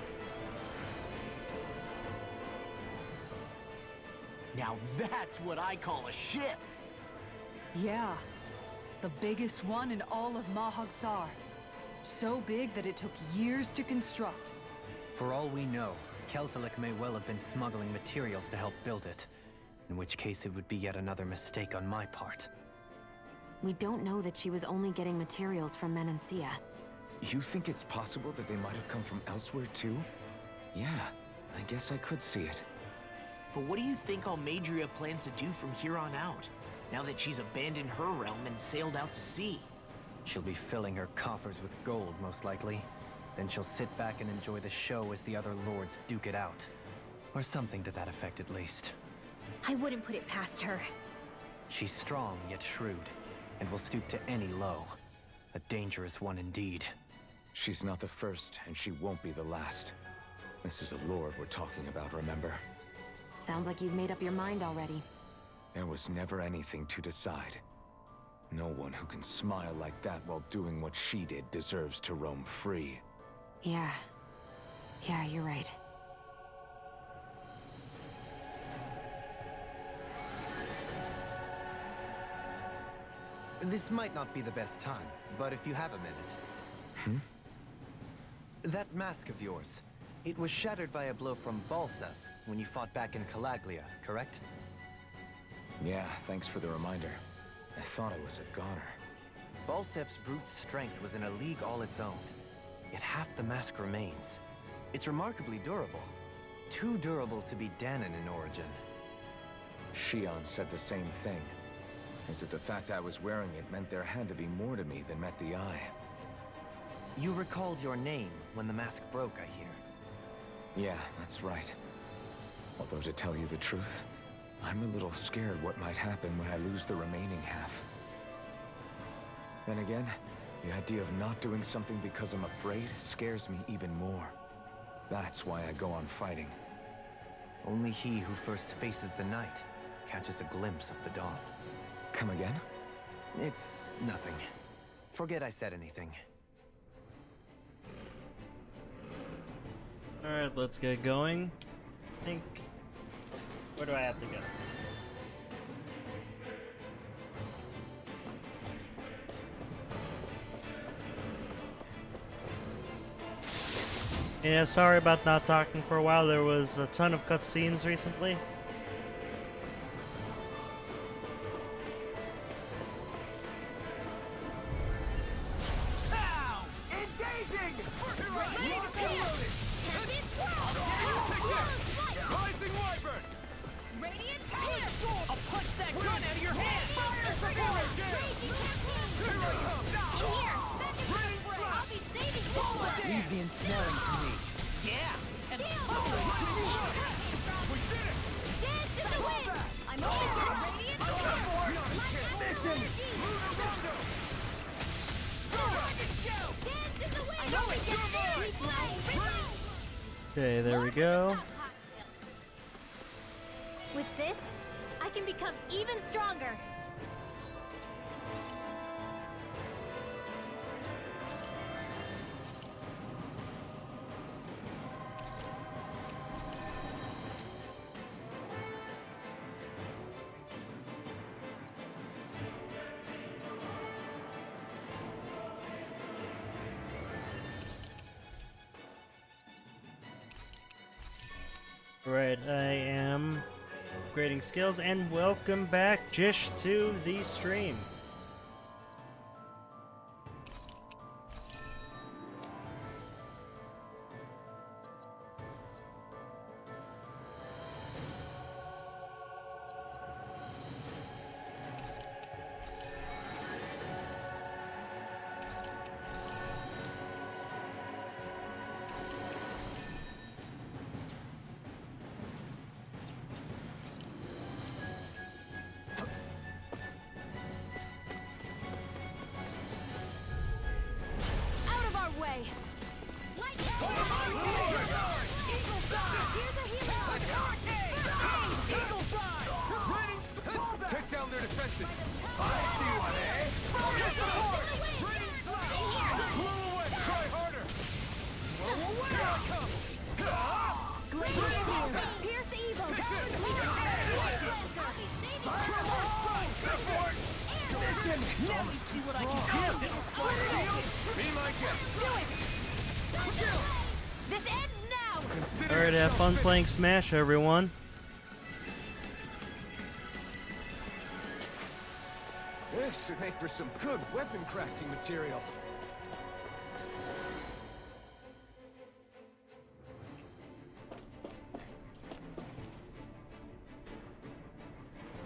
Now that's what I call a ship! Yeah. The biggest one in all of Mahagsar. So big that it took years to construct. For all we know, Kelselik may well have been smuggling materials to help build it. In which case it would be yet another mistake on my part. We don't know that she was only getting materials from Menancia. You think it's possible that they might have come from elsewhere too? Yeah, I guess I could see it. But what do you think Almadria plans to do from here on out, now that she's abandoned her realm and sailed out to sea? She'll be filling her coffers with gold, most likely. Then she'll sit back and enjoy the show as the other lords duke it out. Or something to that effect, at least. I wouldn't put it past her. She's strong, yet shrewd, and will stoop to any low. A dangerous one indeed. She's not the first, and she won't be the last. This is a lord we're talking about, remember? Sounds like you've made up your mind already. There was never anything to decide. No one who can smile like that while doing what she did deserves to roam free. Yeah. Yeah, you're right. This might not be the best time, but if you have a minute... That mask of yours, it was shattered by a blow from Balsef when you fought back in Calaglia, correct? Yeah, thanks for the reminder. I thought I was a goner. Balsef's brute strength was in a league all its own. Yet half the mask remains. It's remarkably durable. Too durable to be Dahnan in origin. Shion said the same thing. As if the fact I was wearing it meant there had to be more to me than met the eye. You recalled your name when the mask broke, I hear. Yeah, that's right. Although to tell you the truth, I'm a little scared what might happen when I lose the remaining half. Then again, the idea of not doing something because I'm afraid scares me even more. That's why I go on fighting. Only he who first faces the night catches a glimpse of the dawn. Come again? It's nothing. Forget I said anything. Alright, let's get going. I think... Where do I have to go? Yeah, sorry about not talking for a while. There was a ton of cutscenes recently. Leave the ensnaring to me. Okay, there we go. With this, I can become even stronger. Right, I am upgrading skills, and welcome back, Jish, to the stream. Take down their defenses. I see one, eh? Blow away. Try harder. Here I come. Pierce evil. See what I can do. Be my guest. Do it. This ends now. Alright, have fun playing Smash, everyone. This should make for some good weapon crafting material.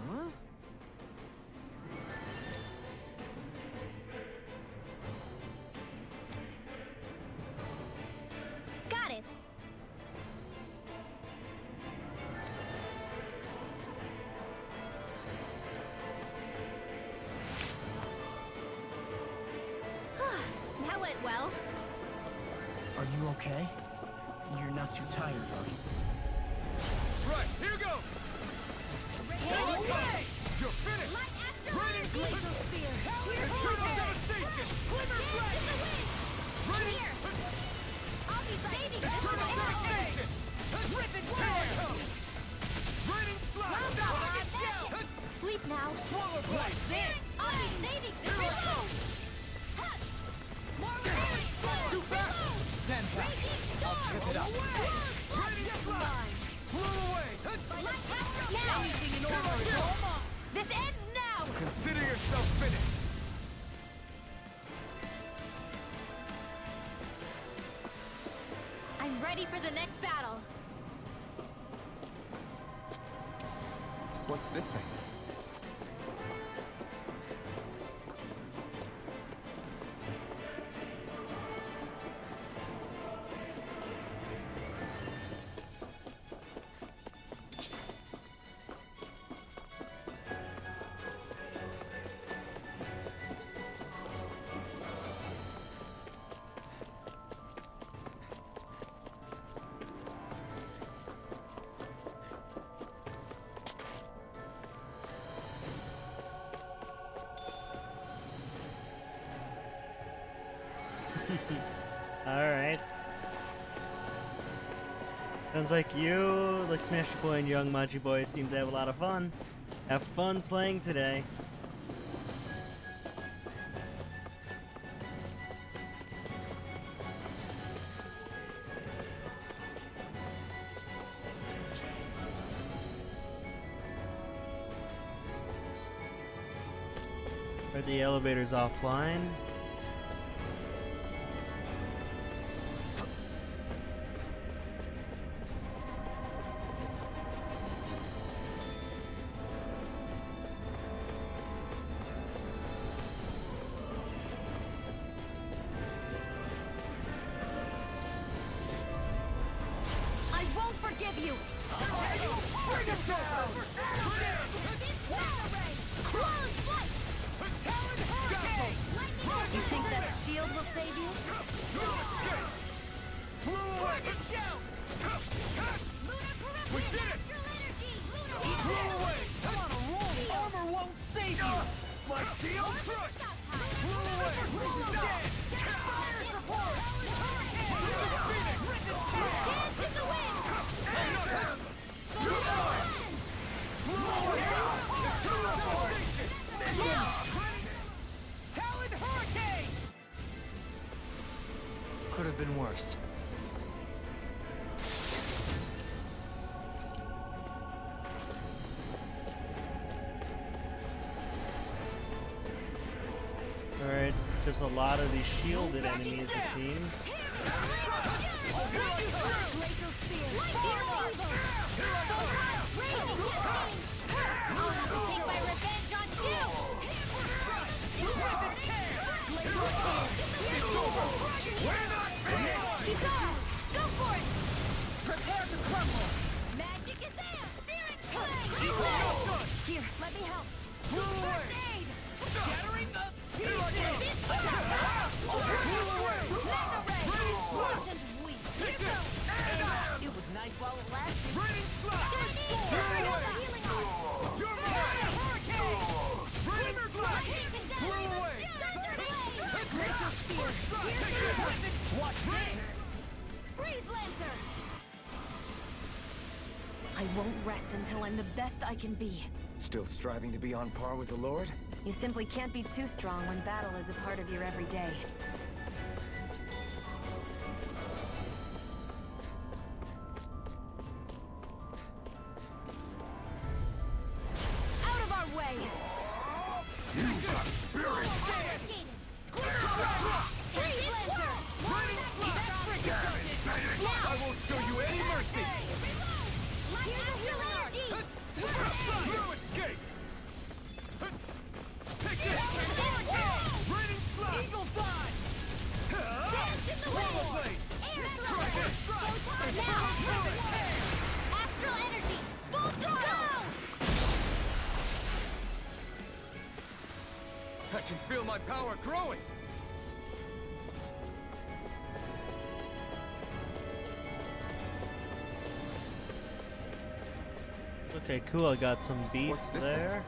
Huh? Got it. That went well. Are you okay? You're not too tired, are you? Right, here goes! Okay! You're finished! Ready! Internal devastation! Glimmer blade! Ready! Internal devastation! Rip and tear! Ready! Slide! Sleep now. Swallow blade! Too fast! Stand back! I'll trip it up! Ready! Slide! Blow away! Now! Anything in order! This ends now! Consider yourself finished! I'm ready for the next battle. What's this thing? Alright. Sounds like you, like Smash Boy and Young Maji Boy, seem to have a lot of fun. Have fun playing today. Are the elevators offline? I won't forgive you! Bring him down! You think that shield will save you? We did it! Blow away! Armor won't save you! My shield crushed! Blow away! Dead! Fire support! Dance in the wind! Talon Hurricane! Could have been worse. Alright, just a lot of these shielded enemies, it seems. Here, let me help. Shattering the... It was nice while it lasted. Ready, slide! You're mine! Ready, slide! Blow away! Watch me! Freeze Lancer! I won't rest until I'm the best I can be. Still striving to be on par with the Lord? You simply can't be too strong when battle is a part of your everyday. Out of our way! I won't show you any mercy! No escape! Take this! Raining slide! Eagle fly! Swallow blade! Try this! Astral energy! Full throttle! I can feel my power growing! Okay, cool. I got some beef What's this there.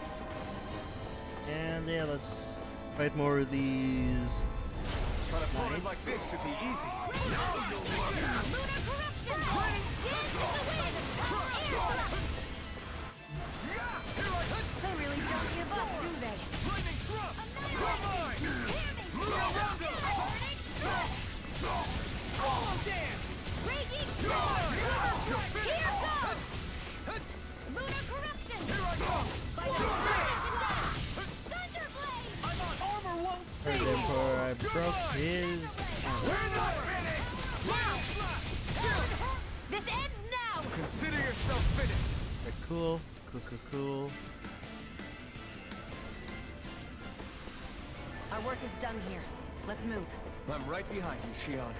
And yeah, let's fight more of these. Trying to fight it like this should be easy. They really don't give up, do they? Lightning thrust! Come on! Move around him! Oh, damn! Raging You're Here finished! goes! Lunar corruption! Here I go! Thunderblade! I'm on armor won't Right save there, you! for I broke his. We're not finished! This ends now! Consider yourself finished! Okay, cool. Cool. Our work is done here. Let's move. I'm right behind you, Shion.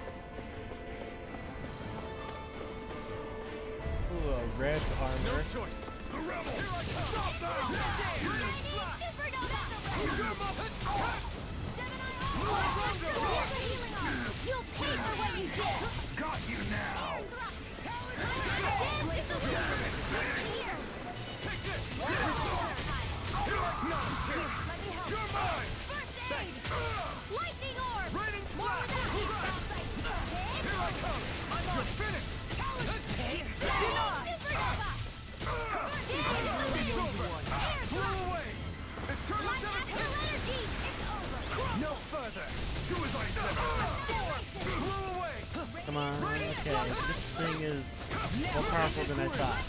Ooh, a red No armor. choice! The rebel! Here I come! Stop that! You'll pay for what you did! Got you now! Take this! You're mine! Lightning orb! Raining More flash! of that! Here I come! You're finished! It's over! Blow away! Eternal devastation! No further! Do as I said! Blow away! Come on. Okay, this thing is more powerful than I thought.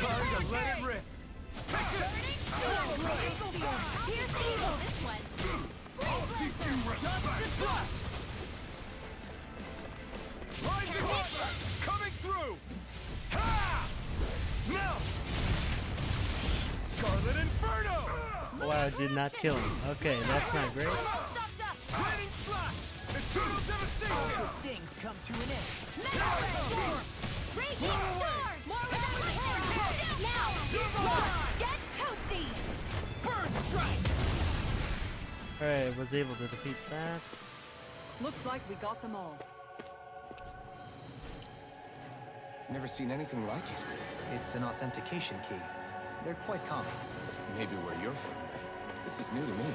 Time to let it rip! Here's evil! This one! I'll keep you respect! Right behind us! Coming through! Ha! Now! Scarlet Inferno! Oh, I did not kill him. Okay, that's not great. Raining slash! Eternal devastation! Things come to an end. Raging storm! More with that lightning! Now! Get toasty! Burn strike! Alright, was able to defeat that. Looks like we got them all. Never seen anything like it. It's an authentication key. They're quite common. Maybe where you're from. This is new to me.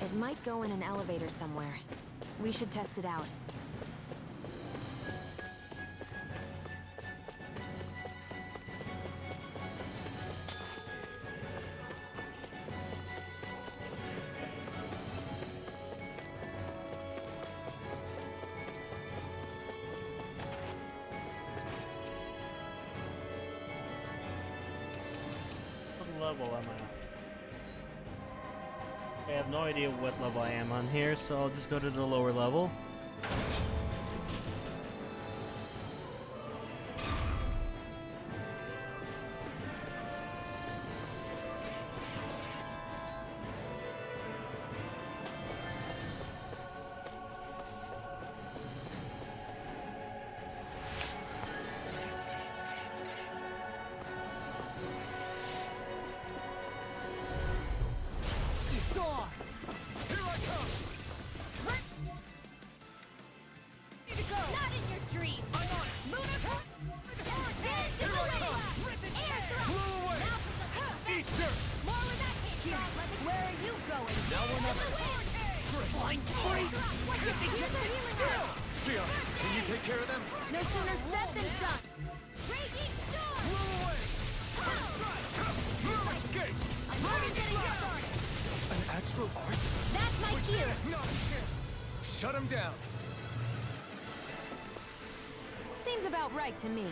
It might go in an elevator somewhere. We should test it out. What level am I on? I have no idea what level I am on here, so I'll just go to the lower level. Not in your dreams! I'm on it! Lunar Eat dirt! More with that hit! Where are you going? Now we're never... Blind free! Here's a healing herb! Shion, can you take care of them? No sooner said than done! Raging storm! Blow away! Move escape! I'm already getting started! An astral art? That's my cue! Not a chance! Shut him down! Seems about right to me.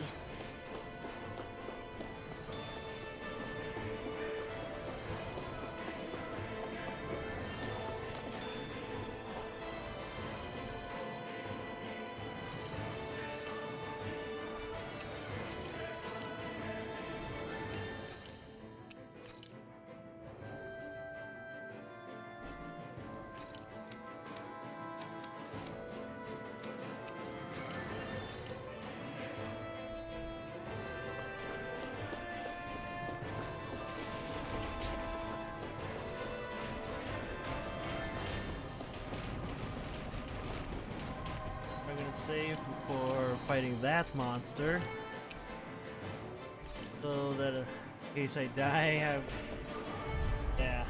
I'm gonna save for fighting that monster. So that in case I die, I have... Yeah.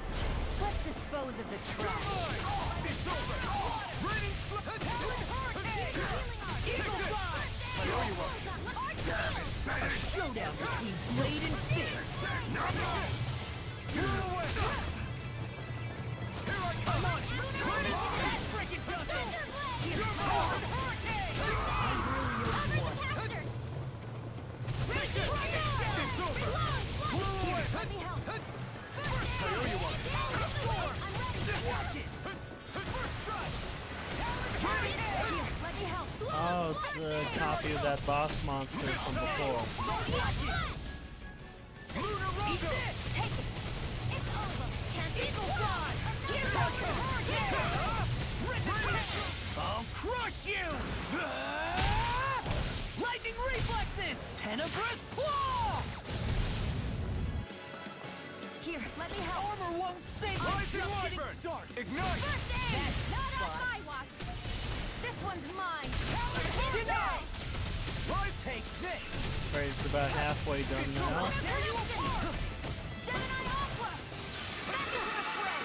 Let's dispose of the trash. It's over! Raining I owe you one. Damn it! A showdown between blade and fist. Move away! Here I come! On! Freaking dustin'! You're mine! Take this! It's over! Blow away! I owe you one. Watch it! First strike! Let me help. Oh, it's a copy of that boss monster from before. Lunar Rondo! Take it. It's over. Can't Eagle Fly! Here I'll crush you! Lightning reflexes! Tenebrous claw! Here, let me help. Armor won't save us. Rising Just getting Wyvern! started. Ignite! First aid! That's Not on fine. my watch. This one's mine. Denied! Take this! Right, it's about halfway done now. There you go. Gemini Aqua. Back into the fray.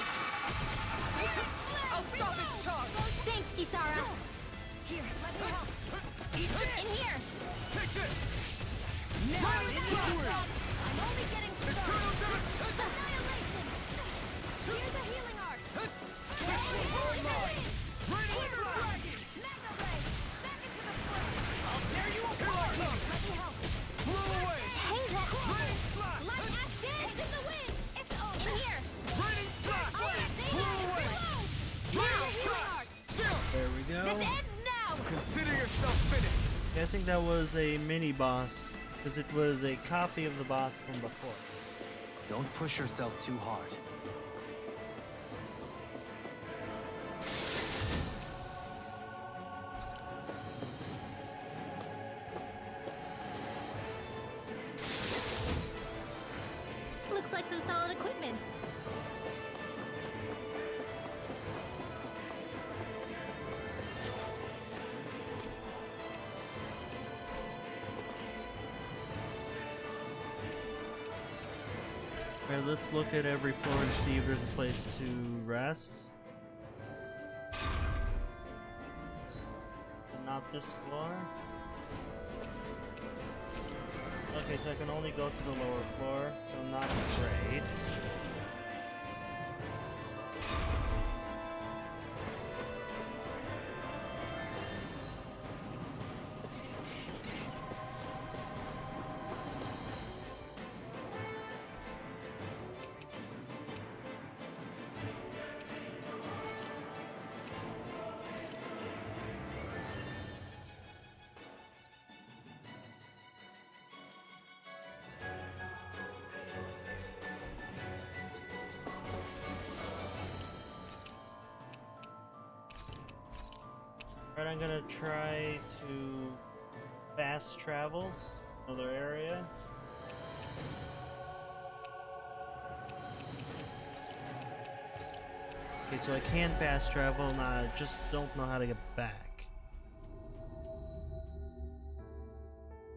I'll stop its charge. Thanks, Kisara. Here, let me help. Eat this! In here. Take this! Now in the word! I'm only getting started. Annihilation. Here's a healing art. Raining Dragon! Mega ray. Back into the fray. I'll tear you Here I apart! come! Let me help. Blow away! Hey, that Raining Slash! light acid. It's in the wind. It's over. In here. Raining Slash! All right, they Blow have away! it. Here's a healing art. There we This go. ends now. Consider yourself finished! I think that was a mini boss, because it was a copy of the boss from before. Don't push yourself too hard. Looks like some solid equipment. Alright, let's look at every floor and see if there's a place to rest. Not this floor. Okay, so I can only go to the lower floor, so not great. Right, I'm gonna try to fast travel another area. Okay, so I can fast travel, and I just don't know how to get back.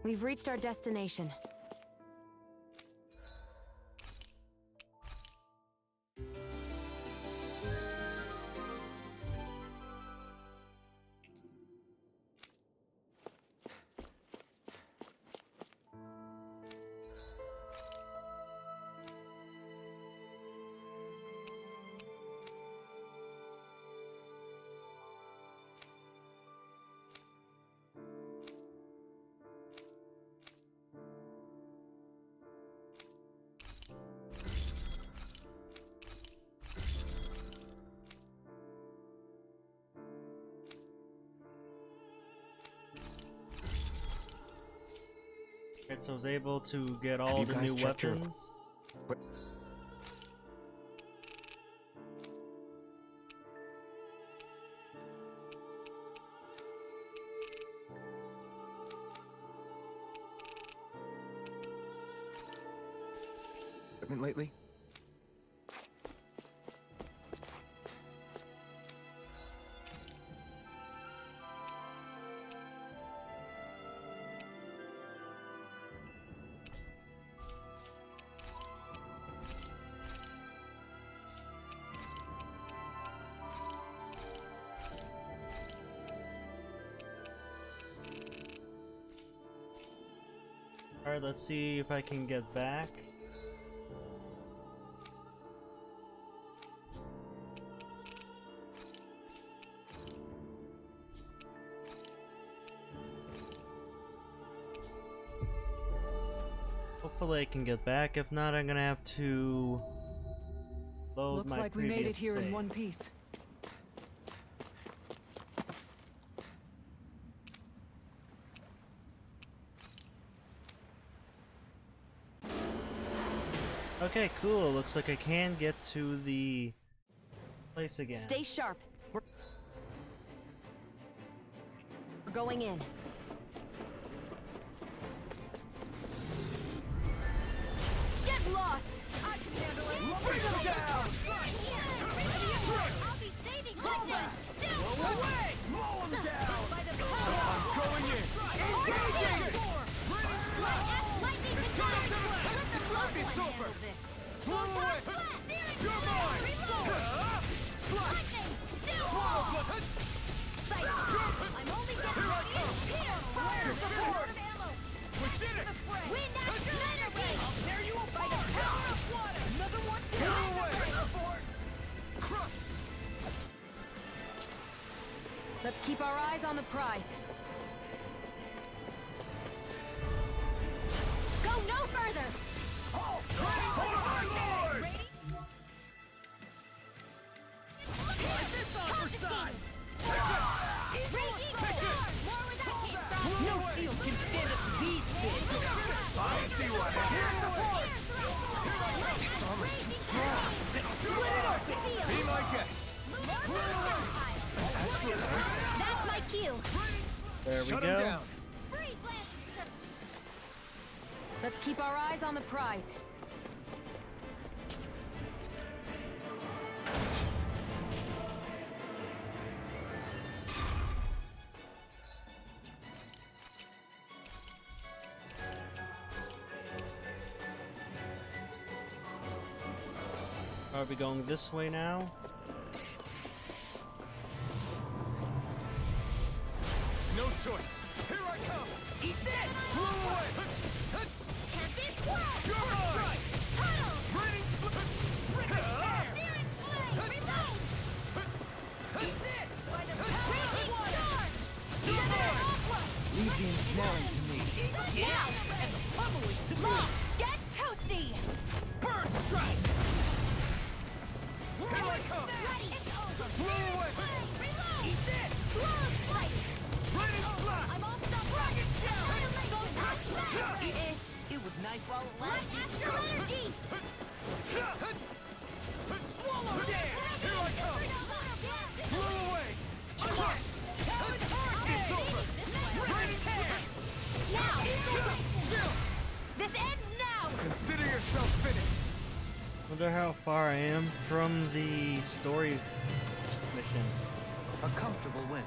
We've reached our destination. Right, so I was able to get all you the guys new checked your weapons. Equipment lately? Alright, let's see if I can get back. Hopefully I can get back. If not, I'm gonna have to load Looks my like we made it previous here in save. one piece. Okay, cool. Looks like I can get to the place again. Stay sharp. We're going in. Get lost! I can handle it. Bring them down! I'll be saving lightning! Blow away! Blow them down! By the power I'm going in! Engaging! lightning It's control! time to It's over! Blow away! You're mine! Lightning! I'm only getting here! Fire! Support! Ammo! We did it! Wind natural energy! I'll tear you By the apart! power of water! Another one Blow away! Crush! Let's keep our eyes on the prize. Go no further! Hold my lord! This on for size! No shield can stand up to these things. I see what happened! Its armor's too strong. Be my guest! That's my cue! There we Shut go. him down! Let's keep our eyes on the prize. Are we going this way now? No choice! Here I come! Eat this! Blow away! Tempest Swirl! You're mine! Tunnel! Raining Searing Flame! Reload! Eat this! By the power of water! Together Aqua! Leave the ensnaring to me. Now! And the pummeling to me! Get toasty! Bird strike! Here I come! Ready! It's over! Blow away! Reload! Eat this! Close light! Raining flash! I'm all stuck! Dragon down! Go past that! It was nice while it Light lasted. astral energy! Swallow dead! Here I come! Blow away! It's over! Raining flash! Now! This ends now! Consider yourself finished! Wonder how far I am from the story mission. A comfortable win.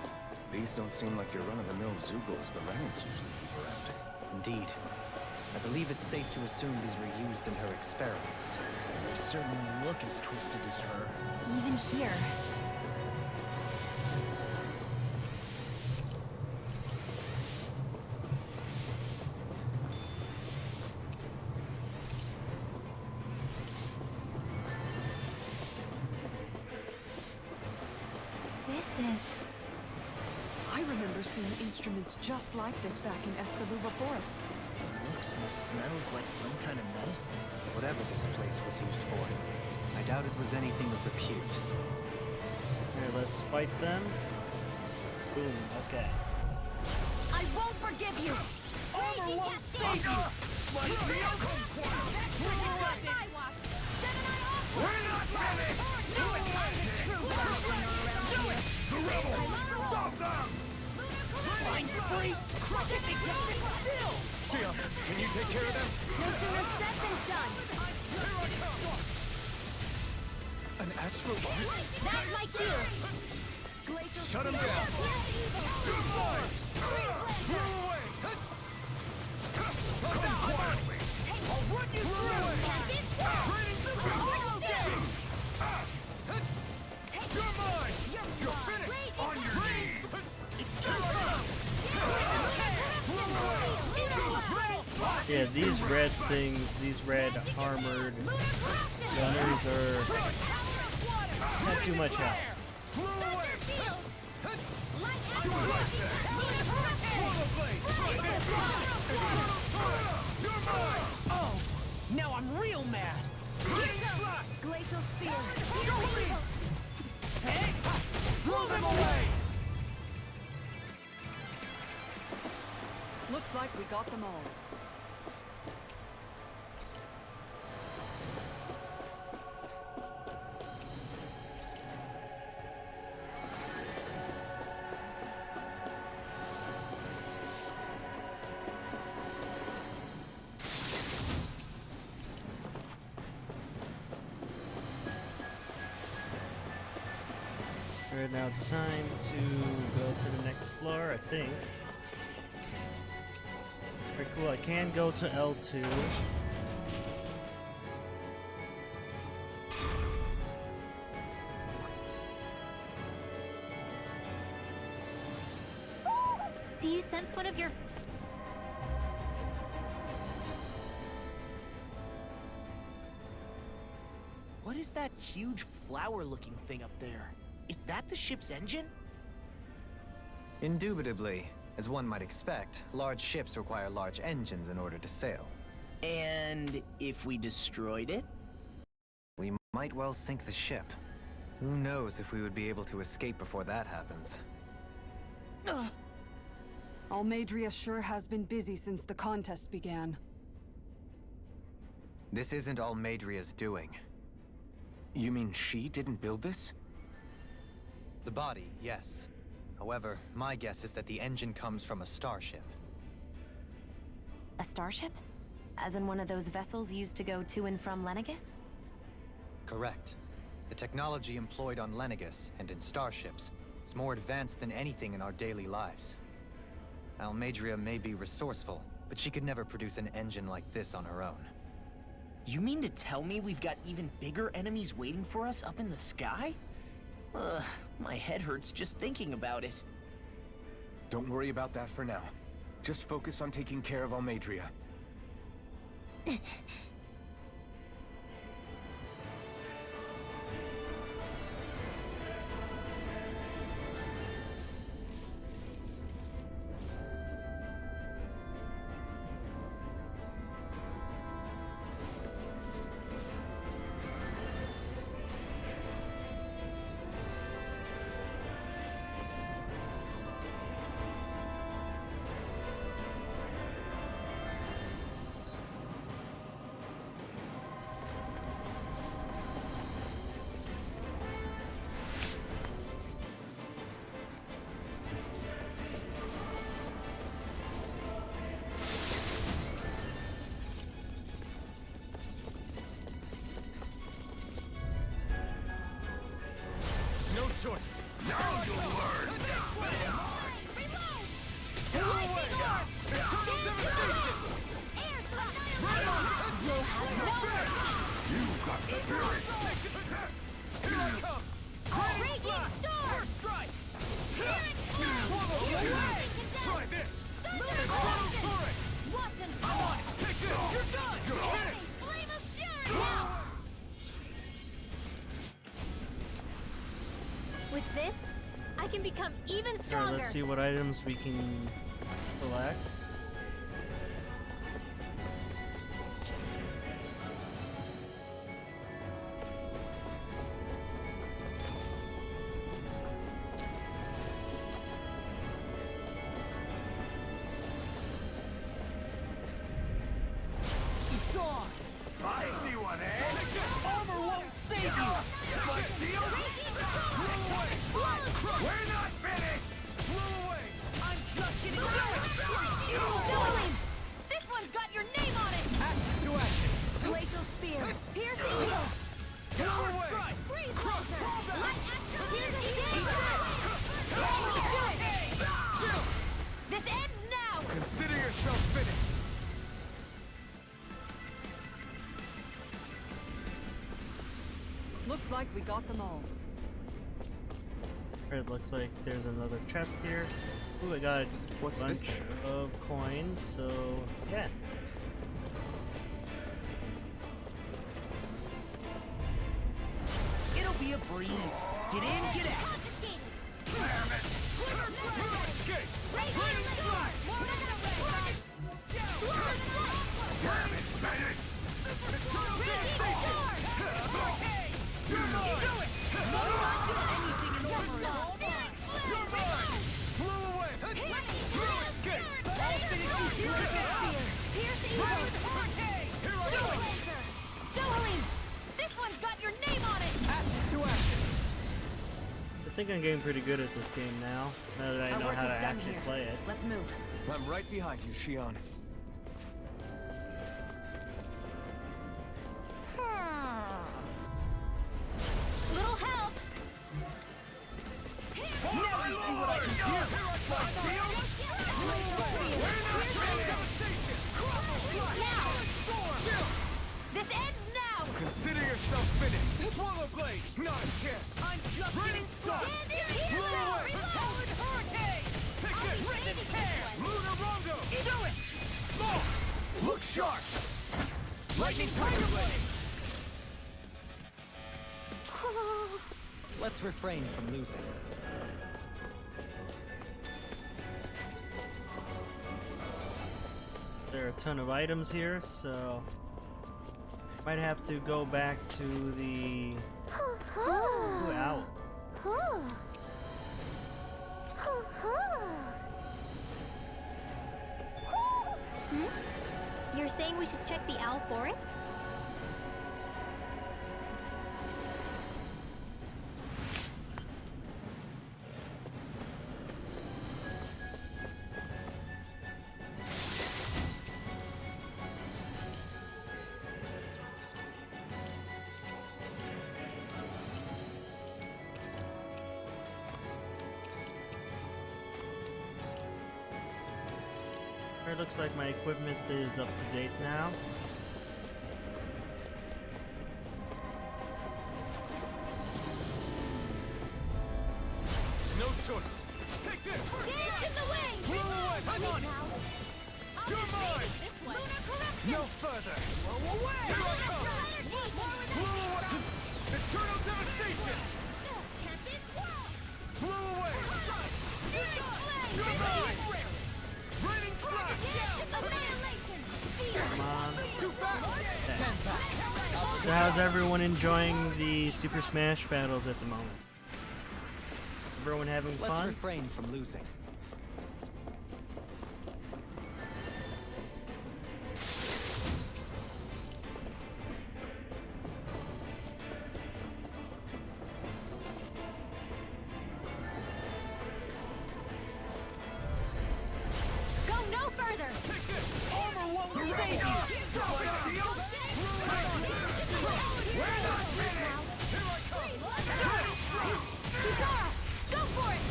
These don't seem like your run-of-the-mill Zoogles the Renans usually keep around. Indeed. I believe it's safe to assume these were used in her experiments. They certainly look as twisted as her. Even here. This is... I remember seeing instruments just like this back in Estaluva Forest. Looks and smells like some kind of medicine. Whatever this place was used for, I doubt it was anything of repute. Here, let's fight them. Boom, okay. I won't forgive you! Armor won't save you! Like the outcome choir! We're not ready! Do it! The rebels! Stop them! Find free! Crush it! They just sit still! Sia, can you take care of them? No sooner said than done! Here I come! An astral art? That's my cue! Shut him down! Good boy! Blow away! Come quietly! I'll run you through! Raining down! You're mine! You're finished! On your knees! Here I come! Blow away! Raining flash! Yeah, these red things, these red armored gunners are not too much help. Oh, now I'm real mad. Glacial spear. Blow them away. Looks like we got them all. Right now, time to go to the next floor, I think. Very cool, I can go to L2. Do you sense one of your... What is that huge flower-looking thing up there? Is that the ship's engine? Indubitably. As one might expect, large ships require large engines in order to sail. And if we destroyed it? We might well sink the ship. Who knows if we would be able to escape before that happens. Almadria sure has been busy since the contest began. This isn't Almadria's doing. You mean she didn't build this? The body, yes. However, my guess is that the engine comes from a starship. A starship? As in one of those vessels used to go to and from Lenegis? Correct. The technology employed on Lenegis and in starships is more advanced than anything in our daily lives. Almadria may be resourceful, but she could never produce an engine like this on her own. You mean to tell me we've got even bigger enemies waiting for us up in the sky? My head hurts just thinking about it. Don't worry about that for now. Just focus on taking care of Almadria. Choice. Now you'll learn. You got the spirit. Here I come. Raging storm. Strike. Try this. I'm on it. Take this. You're done. You're finished. Flame of fury now! With this, I can become even stronger. Alright, let's see what items we can collect. I see one, eh? Armor won't save you! My steel? Blow away! We're not finished! Blow away! I'm just getting started! Darling! This one's got your name on it! Action to action! Glacial spear! Piercing wheel! Power strike! Freeze laser! Light action! Piercing damage! Do it! This ends now! Consider yourself finished! Looks like we got them all. It looks like there's another chest here. Ooh, I got a What's bunch this thing? of coins, so yeah. be a breeze. Get in, get out. Damn it! Escape! Damn it, medic! This one's got your name on it! I think I'm getting pretty good at this game now that I Our know work how to is done actually here. play it. Let's move. I'm right behind you, Shion. Little help! Now you see what I can do! This ends now! Consider yourself finished! Swallow blade! Not a chance! I'm just getting started! Hurricane! Take this! Written tear! Lunar Rondo! Do it! Oh! Look sharp! Lightning Tiger Blade! Let's refrain from losing. There are a ton of items here, so might have to go back to the Ooh, ow. You're saying we should check the Owl Forest? It looks like my equipment is up to date now. No choice! Take this! Dance in the wind! Blow away! I'm on it! You're mine! No further! Blow away! Here I come! Blow away! Eternal devastation! Blow away! You're mine! Raining strike! Come on. Too fast! So how's everyone enjoying the Super Smash battles at the moment? Everyone having Let's fun? refrain from losing. Go no further! Take this! Armor won't save you! Drop it, deal! We're not finished! Here I come! Kisara, go for it!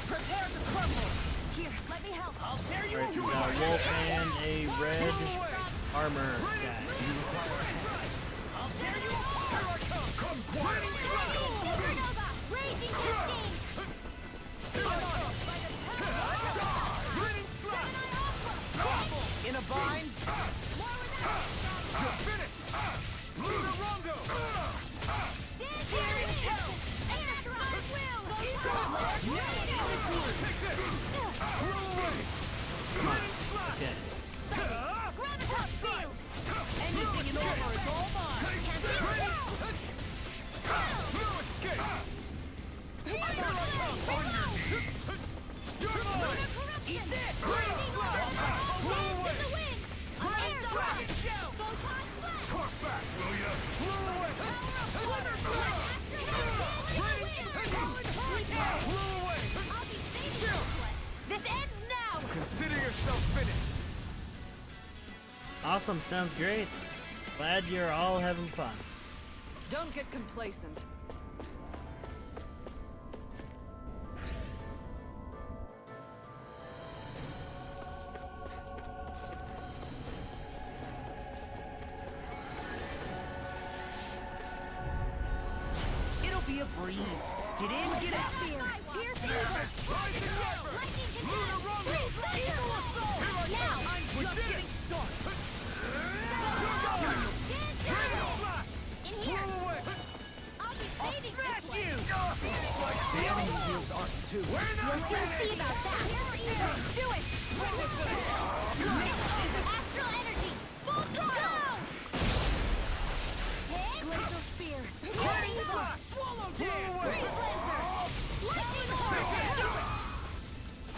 Prepare to crumble! Here, let me help. I'll tear you Alright, so we apart! got a wolf and a red armor guy. I'll tear you apart! Here I come! Come quietly! Supernova, raging cascade! Here I come! Grinning slap! In a bind? You're finished! Lunar Rondo! Take this! Throw away! Grinning slap! Okay. Anything in armor is all mine! No escape! Here I come! On your knees! You're mine! Eat this! Grinning slap! Blow away! Grinning dragon shell! Talk back, will ya? Blow away! Lunar slap! Blow away! Chill! This ends now! Consider yourself finished! Awesome, sounds great. Glad you're all having fun. Don't get complacent. It'll be a breeze. Get in, get out! Pierce Rise and lever! Lunar Rondo! Now! I'm just getting started! Grinning blast! Blow away! Smash you! The enemy wields arts too. We're not We'll finished! see about that. Do it! Astral energy! Full throttle! Glacial spear. Lightning flash! Swallow dance! Freeze laser! Lightning orb!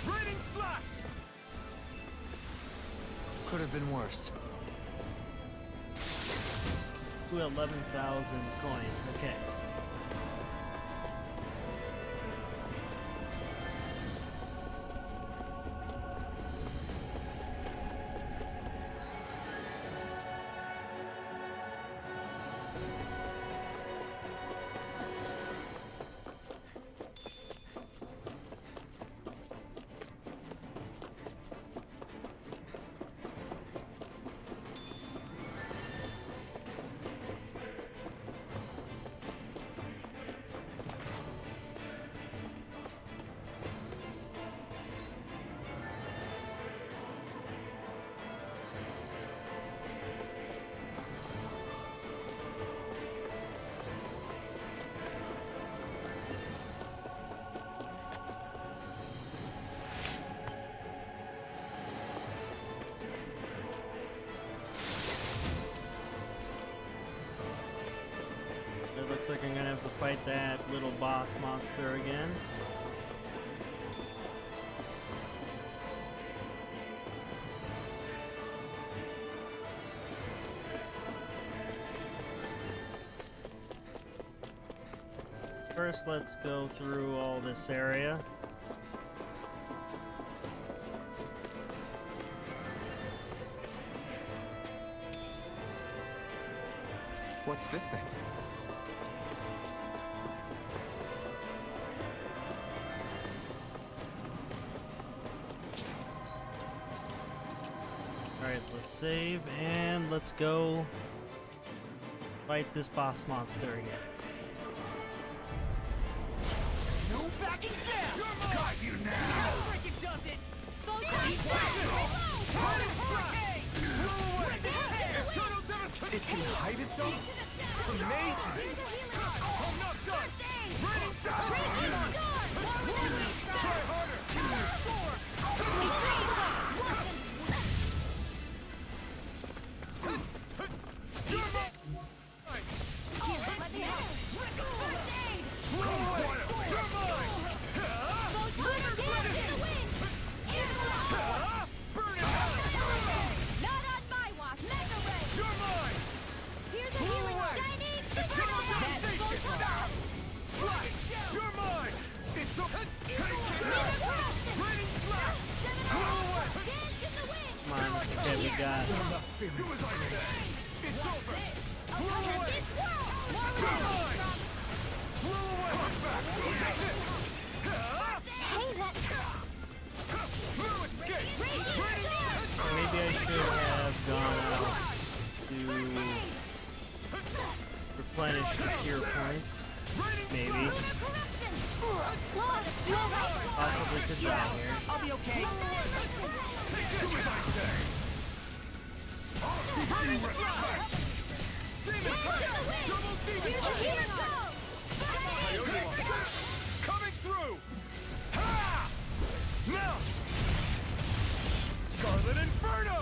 Raining slash! Could have been worse. To 11,000 coins. Okay. It looks like I'm gonna have to fight that little boss monster again. First, let's go through all this area. What's this thing? Alright, let's save and let's go fight this boss monster again. No backing down! Got you now! Break it does it! It can hide itself? It's amazing! I'm not done! Raining shot! Try harder! You're mine! You're mine! Burn it out! Not on my watch! Mega Ray! You're mine! Here's a healing shining! Slash! You're mine! It's a... Raining slash! Come on, okay, we got it. Do as I say! It's over! Blow away! You're mine! Blow away! Come back! Take this! Hey, that... Blue escape! Maybe I should have gone out to replenish the cure points. Maybe. Possibly could die here. I'll be okay. Do as I say! Demon Tank! Double Demon Tank! Coming through! Ha! Now! Scarlet Inferno!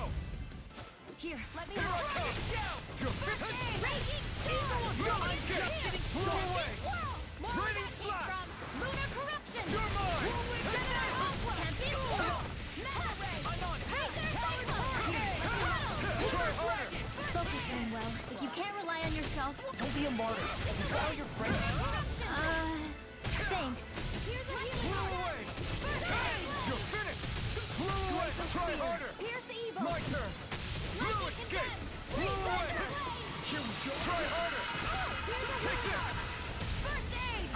Here, let me Here I come! You're finished! Blow away! Raining slash! You're mine! Try harder! Focus very well. If you can't rely on yourself... Don't be a martyr. You got all your friends. Thanks. Blow away! You're finished! Blow away! Try harder! Here's evil. My turn! Blue escape! Blow away! Here we go! Try harder! Take this!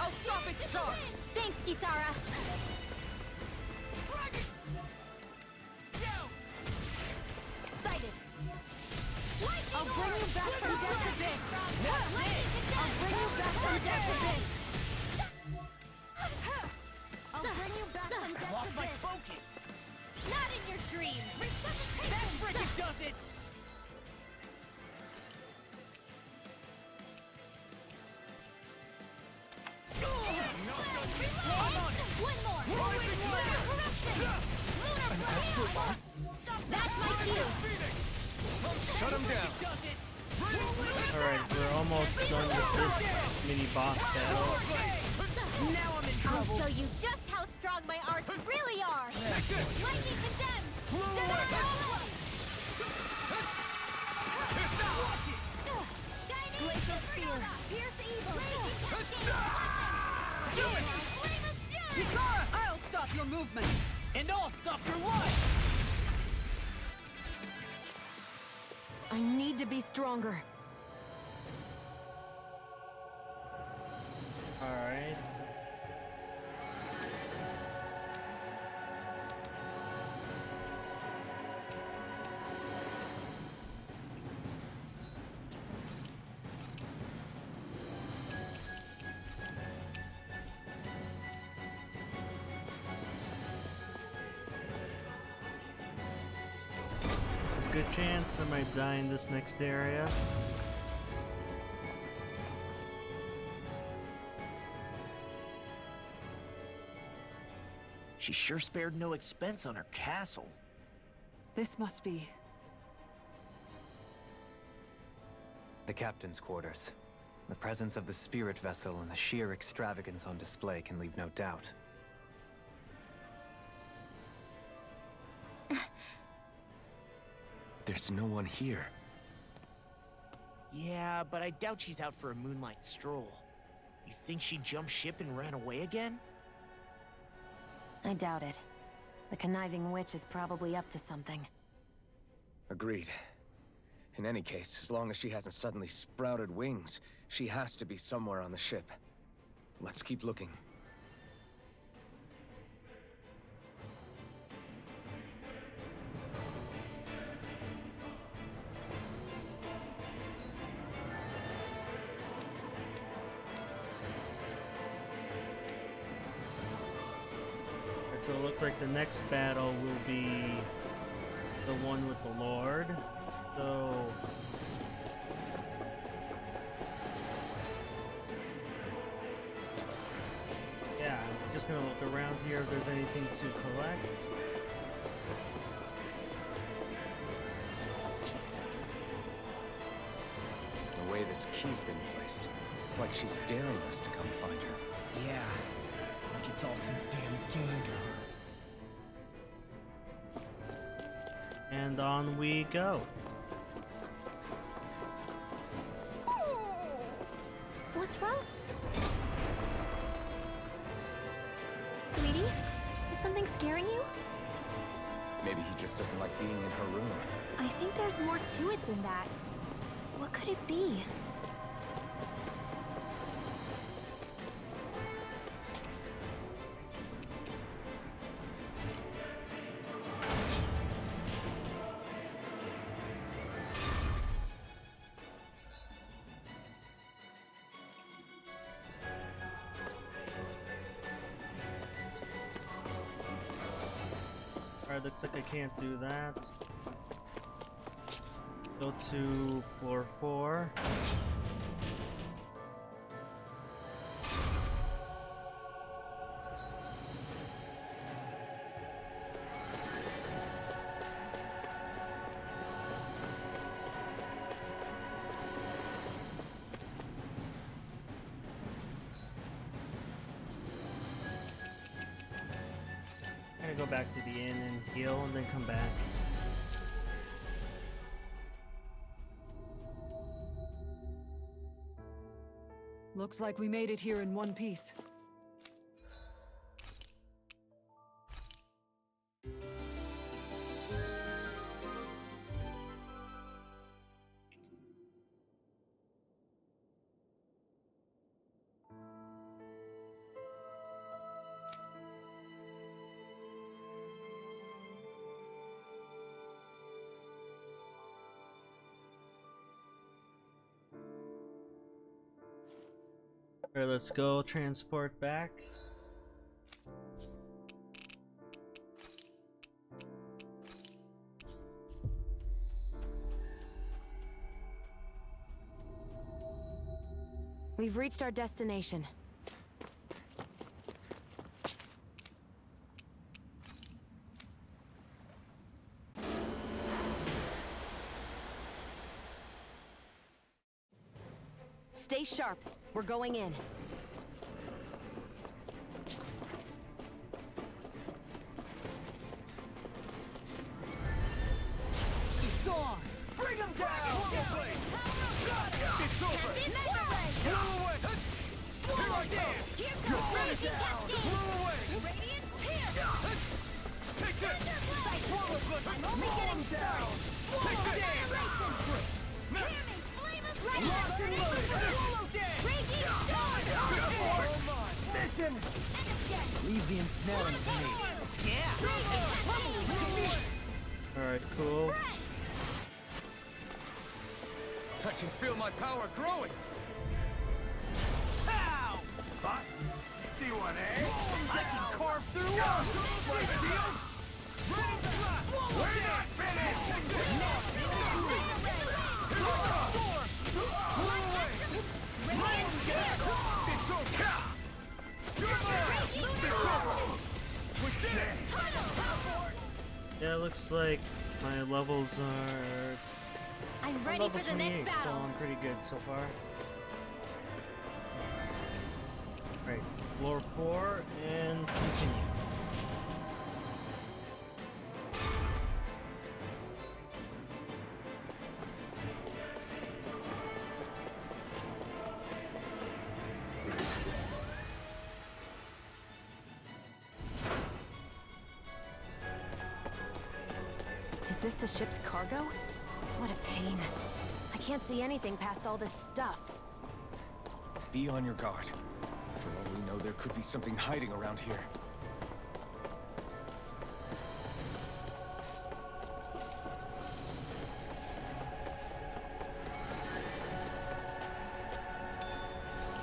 I'll stop its charge! Thanks, Kisara. Dragon! Sighted. I'll bring you back from death to this. I'll bring you back from death to this. I'll bring you back from death to Lost my this. focus! Not in your dreams. That frigate does it! Shut him down. Alright, we're almost done with this mini boss battle. Now I'm in I'll trouble. show you just how strong my arts really are! Lightning condemned! Glacial spear! Pierce evil! Do it! Kisara, I'll stop your movement! And I'll stop your life! I need to be stronger. Alright. There's a good chance I might die in this next area. She sure spared no expense on her castle. This must be... The captain's quarters. The presence of the spirit vessel and the sheer extravagance on display can leave no doubt. There's no one here. Yeah, but I doubt she's out for a moonlight stroll. You think she jumped ship and ran away again? I doubt it. The conniving witch is probably up to something. Agreed. In any case, as long as she hasn't suddenly sprouted wings, she has to be somewhere on the ship. Let's keep looking. So it looks like the next battle will be the one with the Lord. So yeah, I'm just gonna look around here if there's anything to collect. The way this key's been placed, it's like she's daring us to come find her. Yeah, like it's all some damn game to her. And on we go. What's wrong? Sweetie? Is something scaring you? Maybe he just doesn't like being in her room. I think there's more to it than that. What could it be? Alright, looks like I can't do that. Go to floor 4. I'm gonna go back to the inn and heal and then come back. Looks like we made it here in one piece. Alright, let's go transport back. We've reached our destination. Stay sharp. We're going in. It's on! Bring him down! It's over! Blow away! Here I go! You're down! Blow away! Take this! I'm only getting down! Take this! Lock and load! Mission! Leave the ensnaring to me. Alright, cool. I can feel my power growing! Ow! Hot? See one, eh? I can carve through walls! We're not finished! Yeah, it looks like my levels are... I'm I'm ready level for the 28, next so battle. I'm pretty good so far. Right, floor 4 and continue. Is this the ship's cargo? What a pain. I can't see anything past all this stuff. Be on your guard. For all we know, there could be something hiding around here.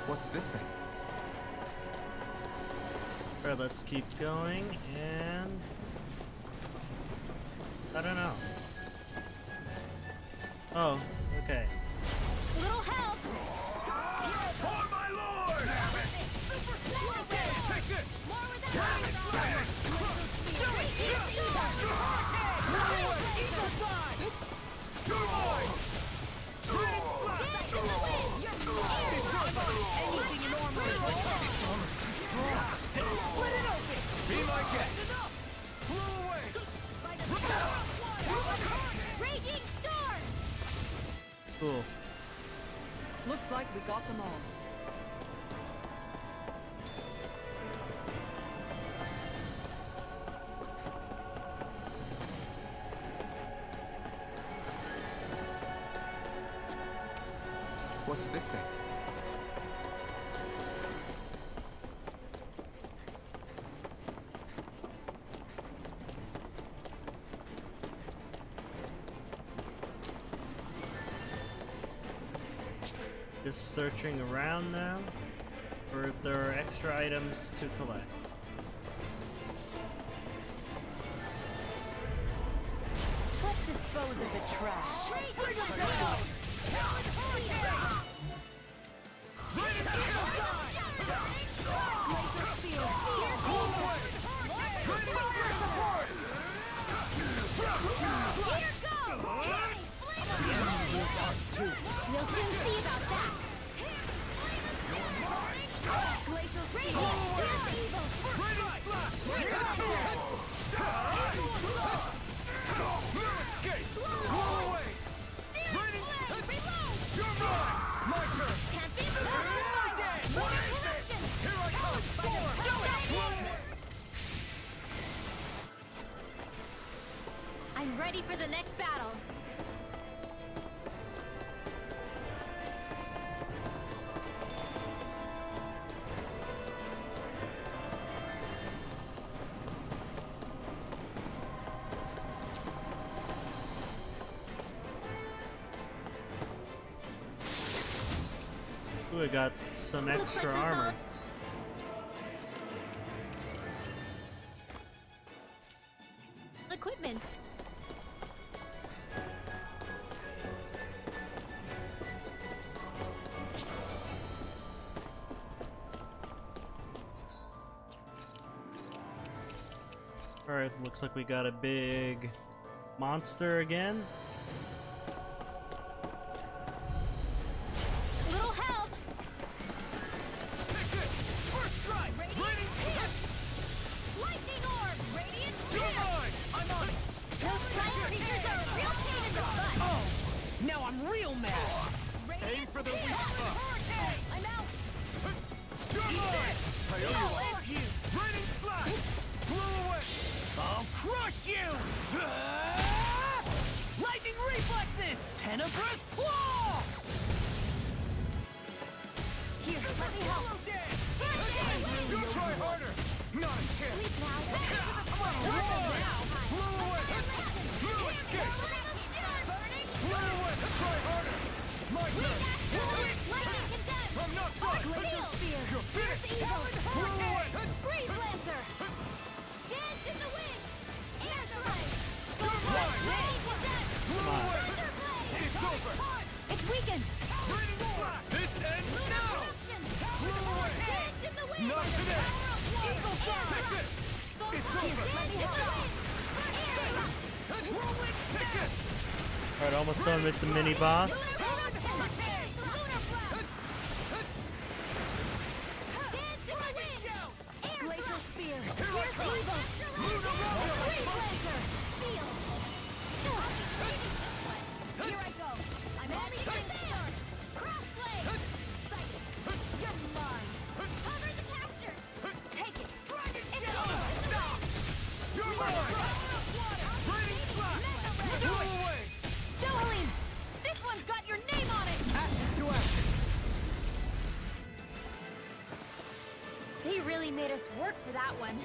What's this thing? Alright, let's keep going, and... I don't know. Oh, okay. Little help! For my lord! Take this! More with that! Anything normally it's almost too strong. Split it open! Be my guest! Blow away! Raging storm! Cool. Looks like we got them all. What's this thing? Just searching around now for if there are extra items to collect. Let's dispose of the trash. We'll soon see about that! Glacial Rage! Evil! Can't be I'm ready for the next battle! Ooh, I got some Looks extra like armor. Equipment. Alright, looks like we got a big monster again. Little help! for the weak spot. I'm out. You're mine! I owe you one. Raining slash! Blow away! I'll crush you! Lightning reflexes! Tenebrous claw! Here, let me help. You try harder! Not a chance! Leave now. Blow away! Fluid kick! Blow away! Try harder! My turn! I'm not done! You're finished! Blow away! Breeze Lancer! Dance in the wind! Air strike! You're mine! Blow away! It's over! It's weakened! Raining slash! This ends now! Blow away! Dance in the wind! Not today! Eagle Fire! Take this! It's over! Let me help! Rolling ticket! Alright, almost done with the mini boss. Glacial Spear! Here I come! Luna Breeze Laser! Steel! Here I go! I'm anything there! Crossblade! You're mine! Cover the caster! Take it! It's over! You're mine! Raining slash! Blow away! Jolene! This one's got your name on it! Ashes to ashes! They really made us work for that one.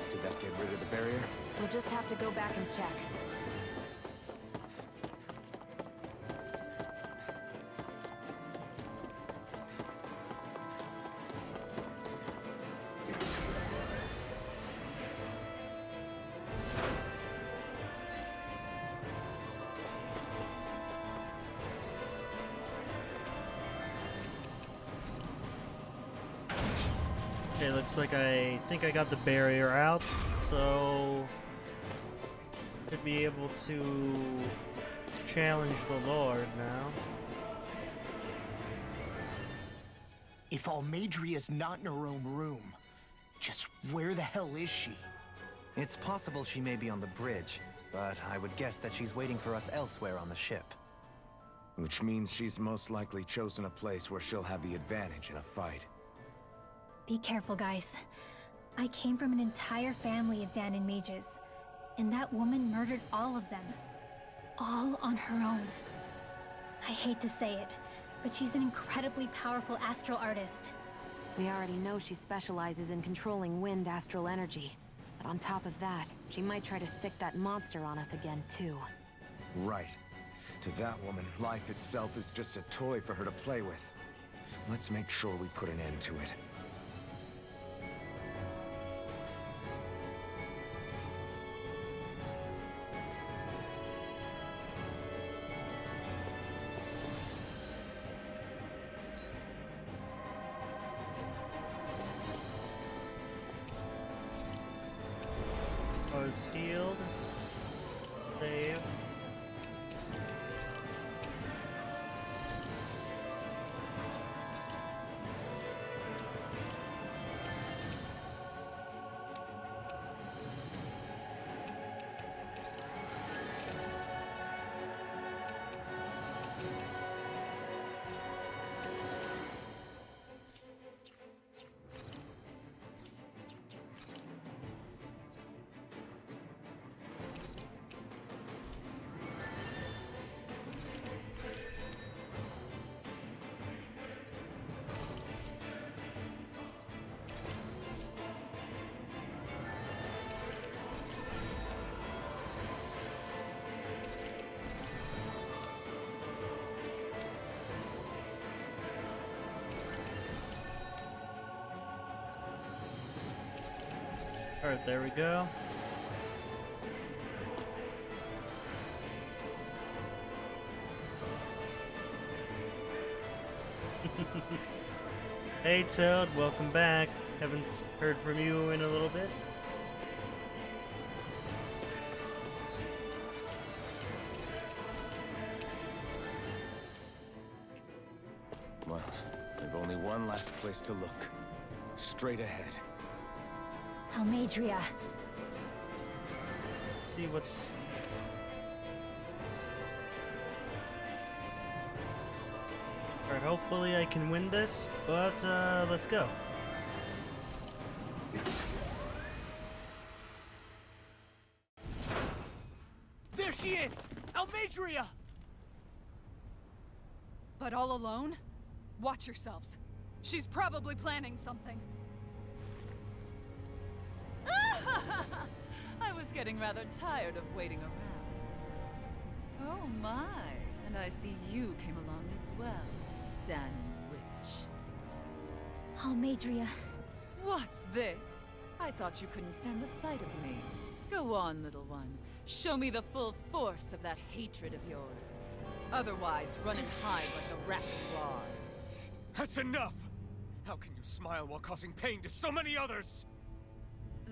Did that get rid of the barrier? We'll just have to go back and check. Okay, looks like I think I got the barrier out, so should be able to challenge the Lord now. If Almadria's not in her own room, just where the hell is she? It's possible she may be on the bridge, but I would guess that she's waiting for us elsewhere on the ship. Which means she's most likely chosen a place where she'll have the advantage in a fight. Be careful, guys. I came from an entire family of Dahna mages, and that woman murdered all of them. All on her own. I hate to say it, but she's an incredibly powerful astral artist. We already know she specializes in controlling wind astral energy. But on top of that, she might try to sick that monster on us again, too. Right. To that woman, life itself is just a toy for her to play with. Let's make sure we put an end to it. I was healed. Save. Alright, there we go. Hey Toad, welcome back. Haven't heard from you in a little bit. Well, we've only one last place to look. Straight ahead. Almadria, see what's... Alright, hopefully I can win this, but let's go. There she is! Almadria! But all alone? Watch yourselves. She's probably planning something. I was getting rather tired of waiting around. Oh my, and I see you came along as well, Dahna Witch. Almadria. What's this? I thought you couldn't stand the sight of me. Go on, little one. Show me the full force of that hatred of yours. Otherwise, run and hide like a rat you are. That's enough! How can you smile while causing pain to so many others?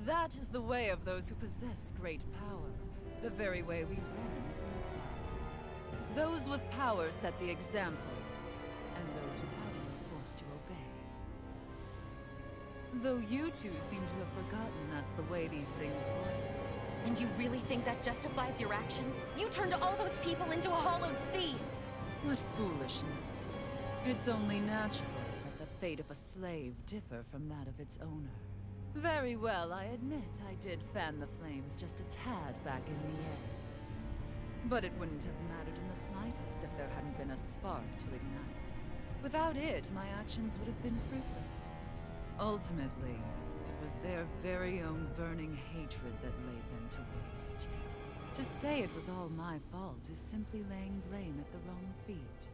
That is the way of those who possess great power. The very way we Renans live by. Those with power set the example, and those without it are forced to obey. Though you two seem to have forgotten that's the way these things work. And you really think that justifies your actions? You turned all those people into a hollowed sea! What foolishness. It's only natural that the fate of a slave differ from that of its owner. Very well, I admit I did fan the flames just a tad back in Mies. But it wouldn't have mattered in the slightest if there hadn't been a spark to ignite. Without it, my actions would have been fruitless. Ultimately, it was their very own burning hatred that laid them to waste. To say it was all my fault is simply laying blame at the wrong feet.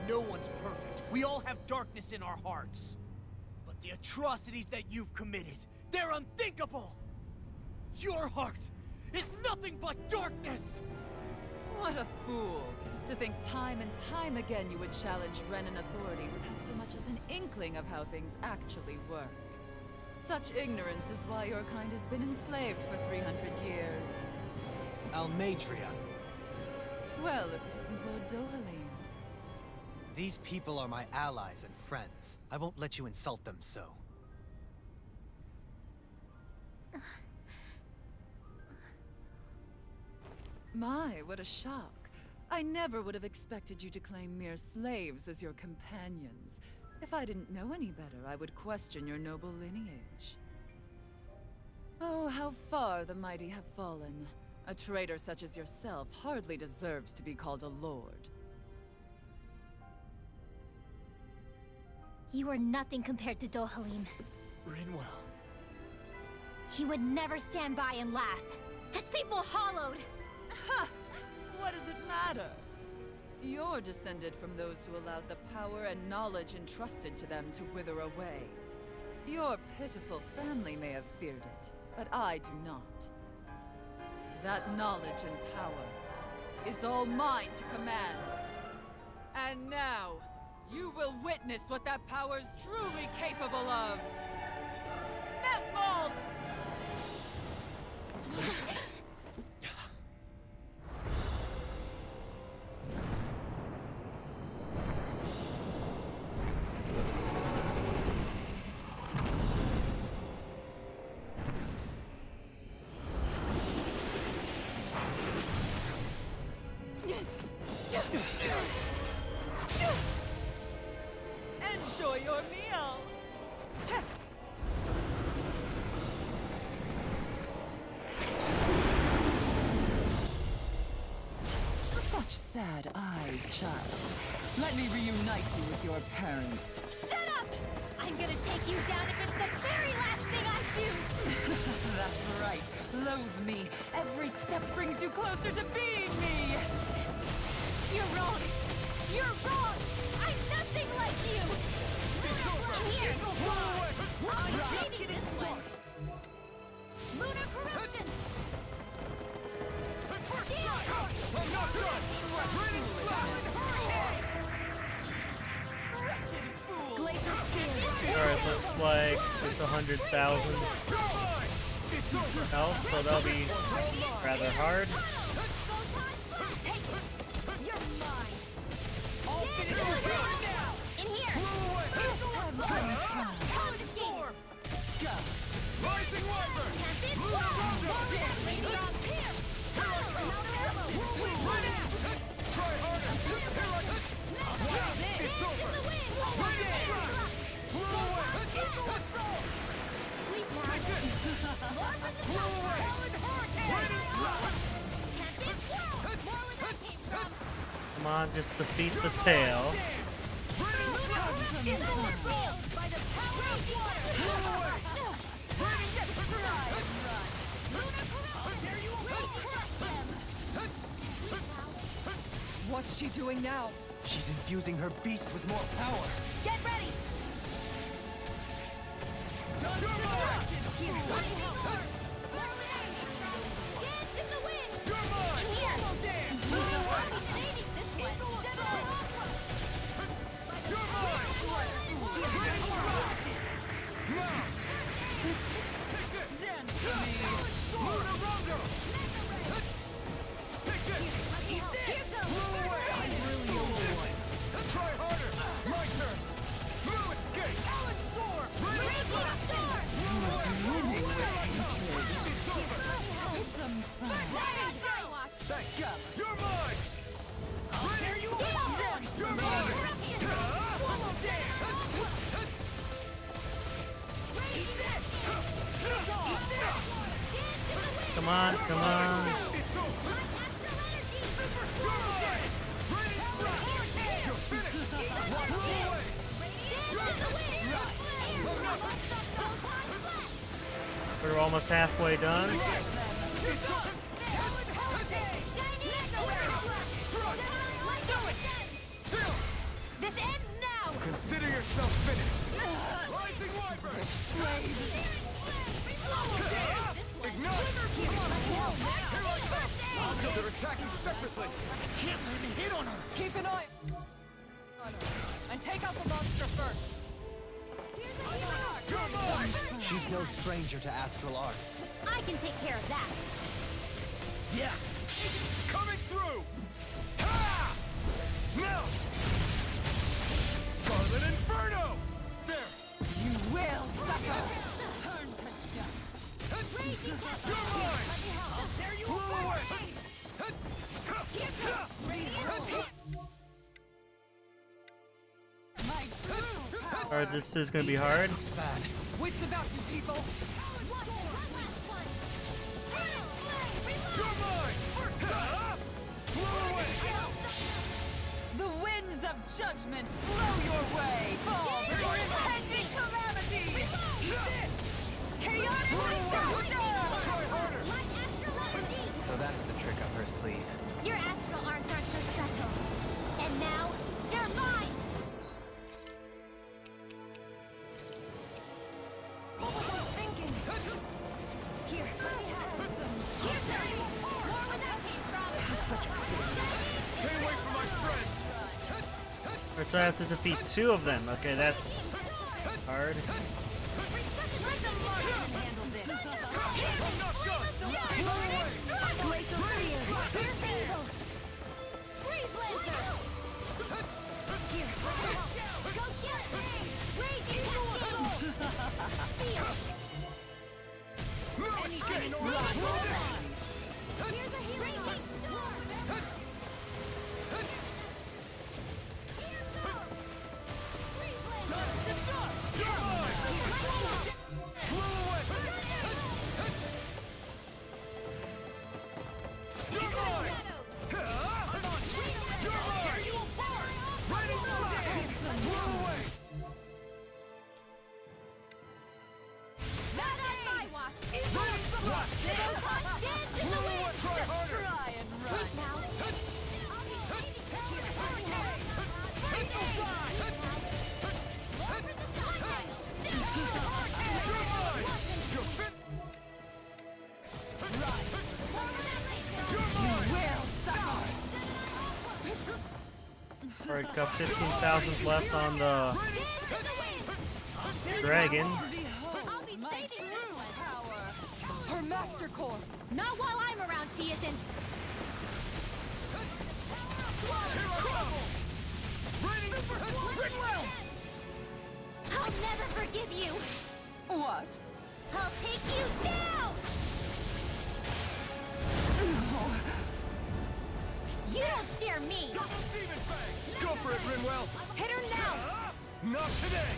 No one's perfect. We all have darkness in our hearts. But the atrocities that you've committed, they're unthinkable! Your heart is nothing but darkness! What a fool! To think time and time again you would challenge Renan authority without so much as an inkling of how things actually work. Such ignorance is why your kind has been enslaved for 300 years. Almadria. Well, if it isn't Lord Dohalim. These people are my allies and friends. I won't let you insult them so. My, what a shock. I never would have expected you to claim mere slaves as your companions. If I didn't know any better, I would question your noble lineage. Oh, how far the mighty have fallen. A traitor such as yourself hardly deserves to be called a lord. You are nothing compared to Dohalim. Rinwell. He would never stand by and laugh. His people hollowed! Ha! What does it matter? You're descended from those who allowed the power and knowledge entrusted to them to wither away. Your pitiful family may have feared it, but I do not. That knowledge and power is all mine to command. And now, you will witness what that power's truly capable of! Mesmold! Enjoy your meal! Such sad eyes, child. Let me reunite you with your parents. Shut up! I'm gonna take you down if it's the very last thing I do! That's right. Loathe me. Every step brings you closer to being me! You're wrong! You're wrong! I'm nothing like you! Here! I'm saving this one! Lunar corruption! Glacier spear! Alright, looks like it's 100,000 health, so that'll be rather hard. You're mine! In here! Code escape! Rising Wyvern! Try harder! It's over! Come on, just defeat the tail. What's she doing now? She's infusing her beast with more power. Get ready! Try harder! My turn! No escape! You're mine! You're mine! Come on, come on. We're almost halfway done. This ends now! Consider yourself finished! Rising Wyvern! Ignite! Here I come! They're attacking separately! Can't let me hit on her! Keep an eye on her. And take out the monster first. You're mine! She's no stranger to astral arts. I can take care of that. Yeah! Coming through! Ha! Now! Scarlet Inferno! There! You will suffer. You're mine! Blow away! Alright, this is gonna be hard. Wits about you, people. You're mine! Blow away! The winds of judgment blow your way! Fall before impending calamity! Chaotic Try harder! So that's the trick up her sleeve. Your astral arts aren't so special. And now, they're mine! What was I thinking? Here, let me have some. Here's more where that came from! Stay away from my friend! Alright, so I have to defeat 2 of them. Okay, that's hard. Alright, got 15,000 left on the dragon. I'll be saving this one! Her master core. Not while I'm around, she isn't! I'll never forgive you! What? I'll take Go for it, Rinwell! Hit her now! Not today!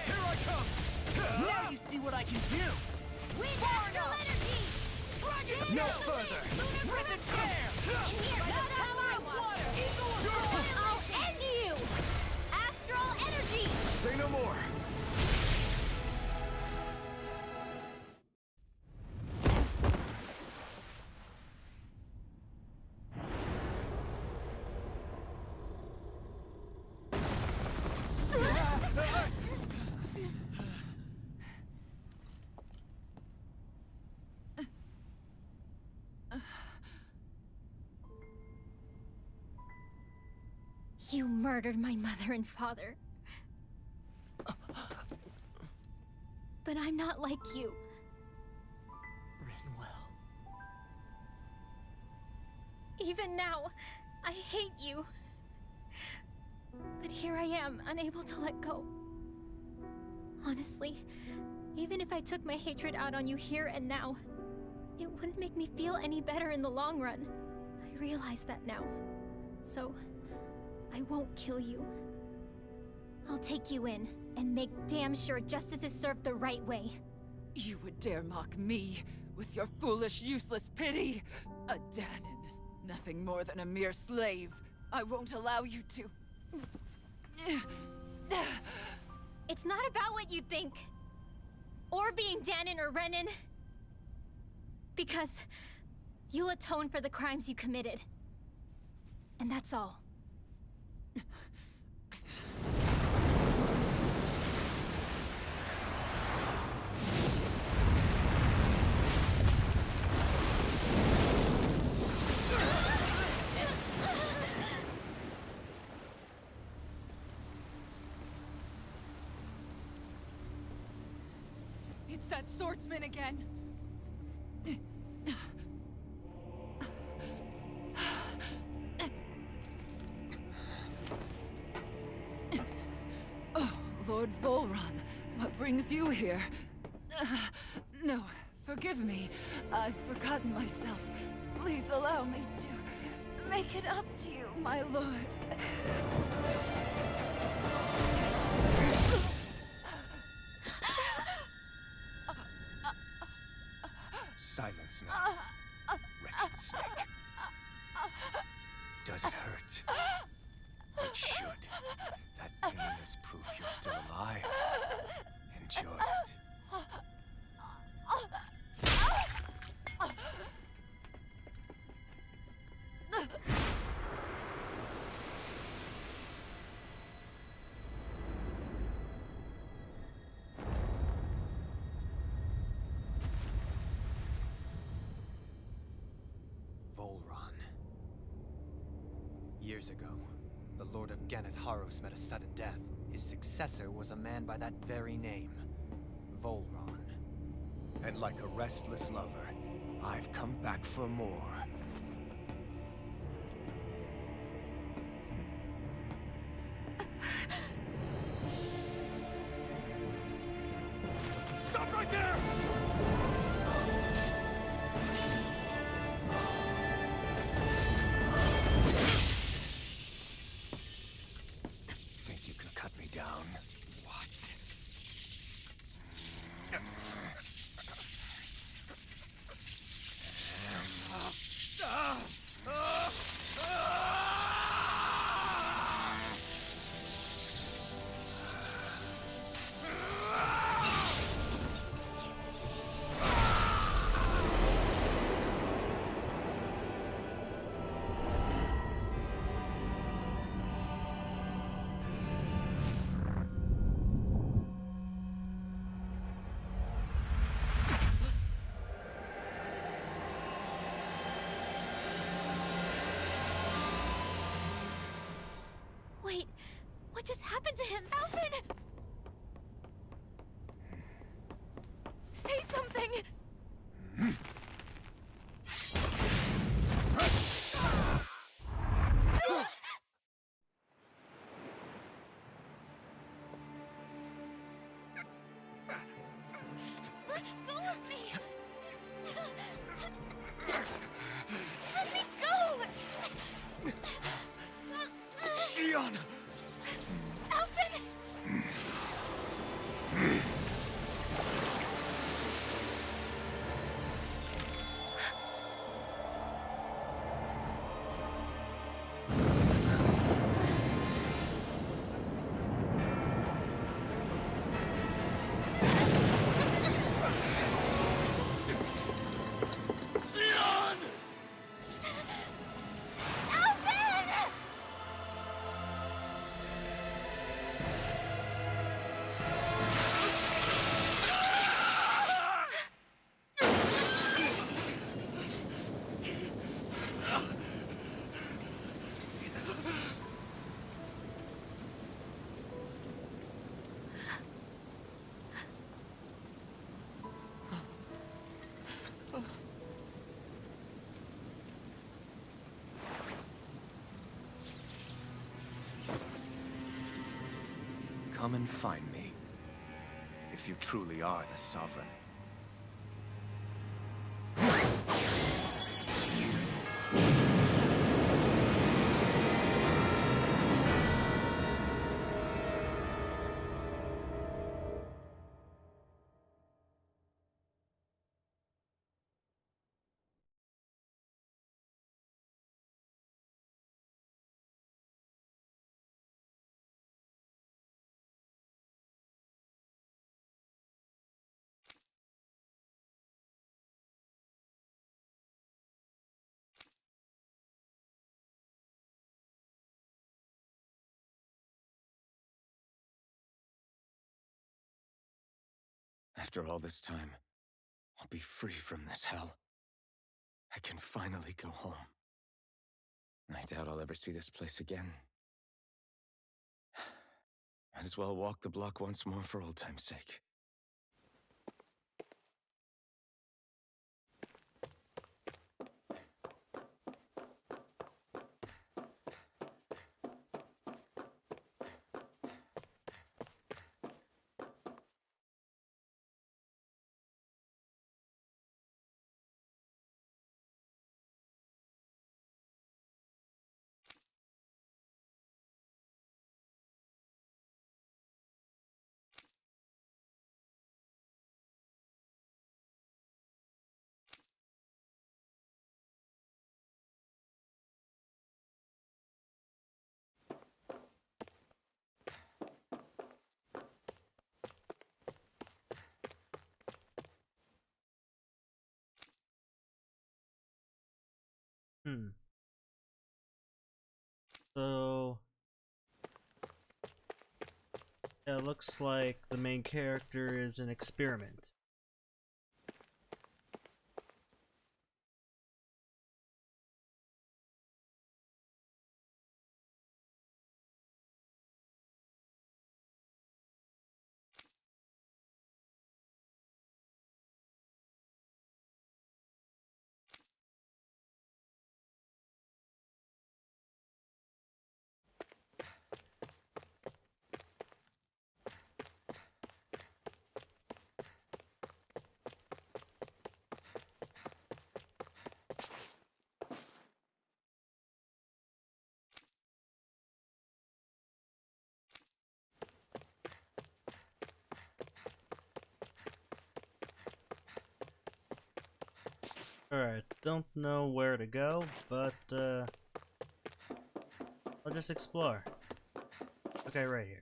Here I come! Now you see what I can do! Wind astral energy! Dragon No Tail! further! Rip and tear! In here! Not on my watch! I'll end you! Astral energy! Say no more! You murdered my mother and father. But I'm not like you. Rinwell. Even now, I hate you. But here I am, unable to let go. Honestly, even if I took my hatred out on you here and now, it wouldn't make me feel any better in the long run. I realize that now. So, I won't kill you. I'll take you in and make damn sure justice is served the right way. You would dare mock me with your foolish, useless pity? A Dahnan, nothing more than a mere slave. I won't allow you to... It's not about what you think. Or being Dahnan or Renan. Because you'll atone for the crimes you committed. And that's all. It's that swordsman again. Oh, Lord Volron, what brings you here? No, forgive me. I've forgotten myself. Please allow me to make it up to you, my lord. Silence now, wretched snake. Does it hurt? It should. That pain is proof you're still alive. Enjoy it. Volron. Years ago, the Lord of Ganeth Haros met a sudden death. His successor was a man by that very name, Volron. And like a restless lover, I've come back for more. Stop right there! Think you can cut me down? What? Wait, what just happened to him? Alvin! Say something! Let go of me! Let me go! come and find me. If you truly are the Sovereign. After all this time, I'll be free from this hell. I can finally go home. I doubt I'll ever see this place again. Might as well walk the block once more for old time's sake. So, yeah, it looks like the main character is an experiment. Alright, don't know where to go, but I'll just explore. Okay, right here.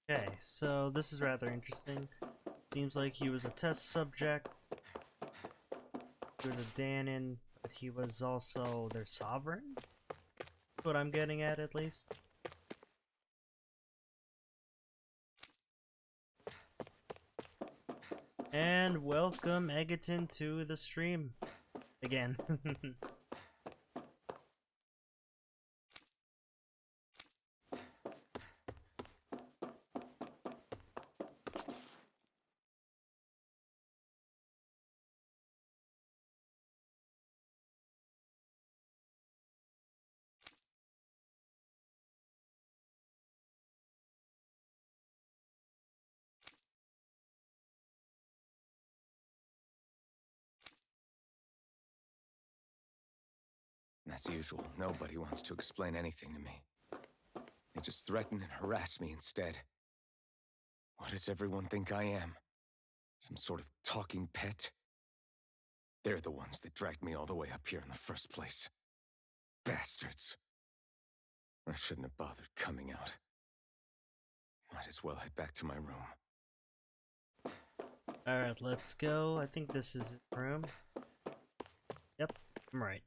Okay, so this is rather interesting. Seems like he was a test subject. He was a Dahnan, but he was also their sovereign? That's what I'm getting at least. And welcome Egerton to the stream again. As usual, nobody wants to explain anything to me. They just threaten and harass me instead. What does everyone think I am? Some sort of talking pet? They're the ones that dragged me all the way up here in the first place. Bastards. I shouldn't have bothered coming out. Might as well head back to my room. Alright, let's go. I think this is his room. Yep, I'm right.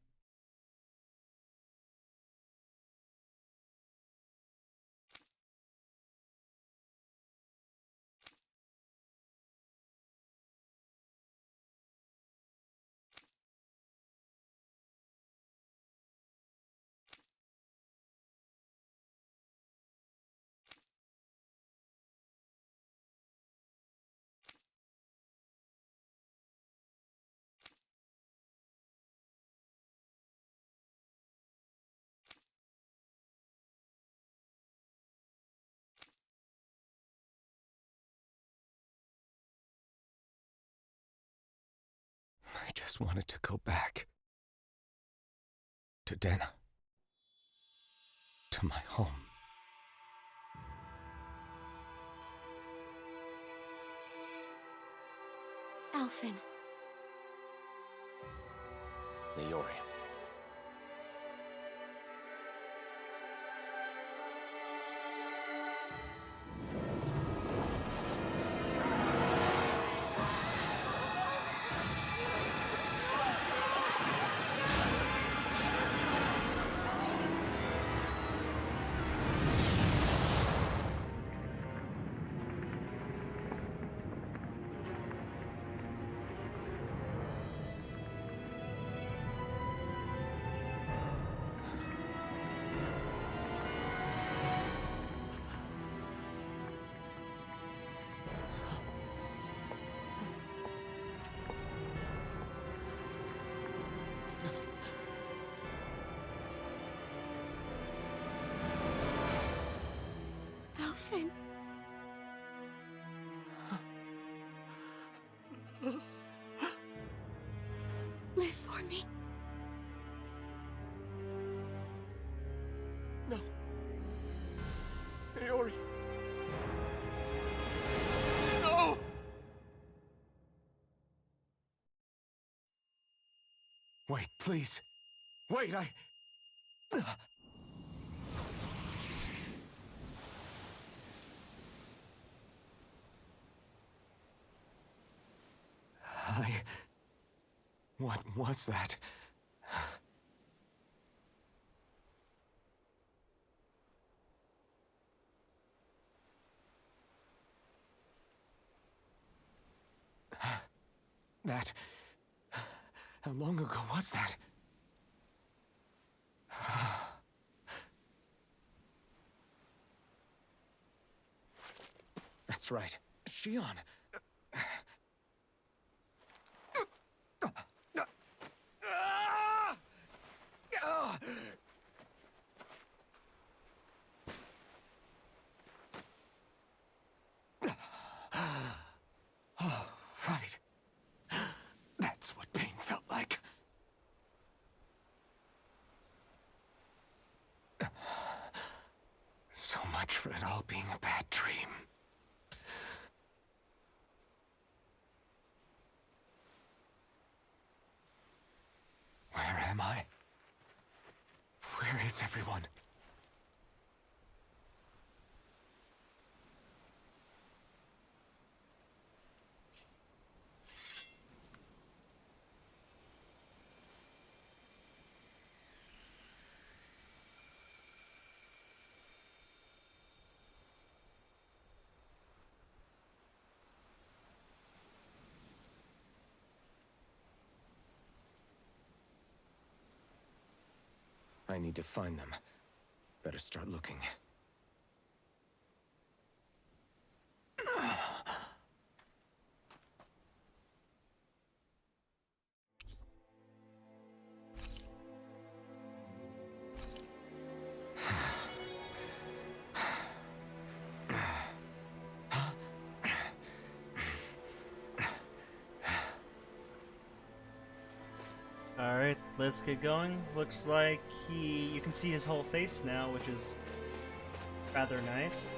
I just wanted to go back. To Dahna. To my home. Alphen. Leori. Alphen. Live for me. No. Leori. No! Wait, please. Wait, What was that? That... How long ago was that? That's right. Shion. Oh, right. That's what pain felt like. So much for it all being a bad dream. Where am I? Where is everyone? I need to find them. Better start looking. Alright, let's get going. Looks like you can see his whole face now, which is rather nice.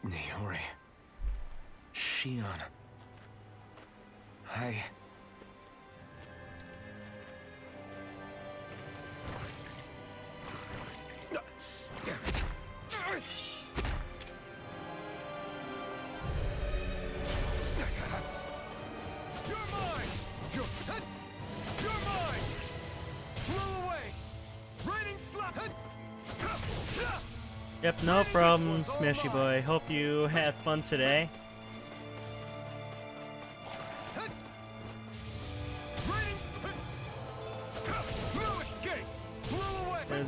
Niori. Shion. Damn it. You're mine! You're mine! Blow away! Raining slap! Yep, no problem, Smashy Boy. Hope you had fun today.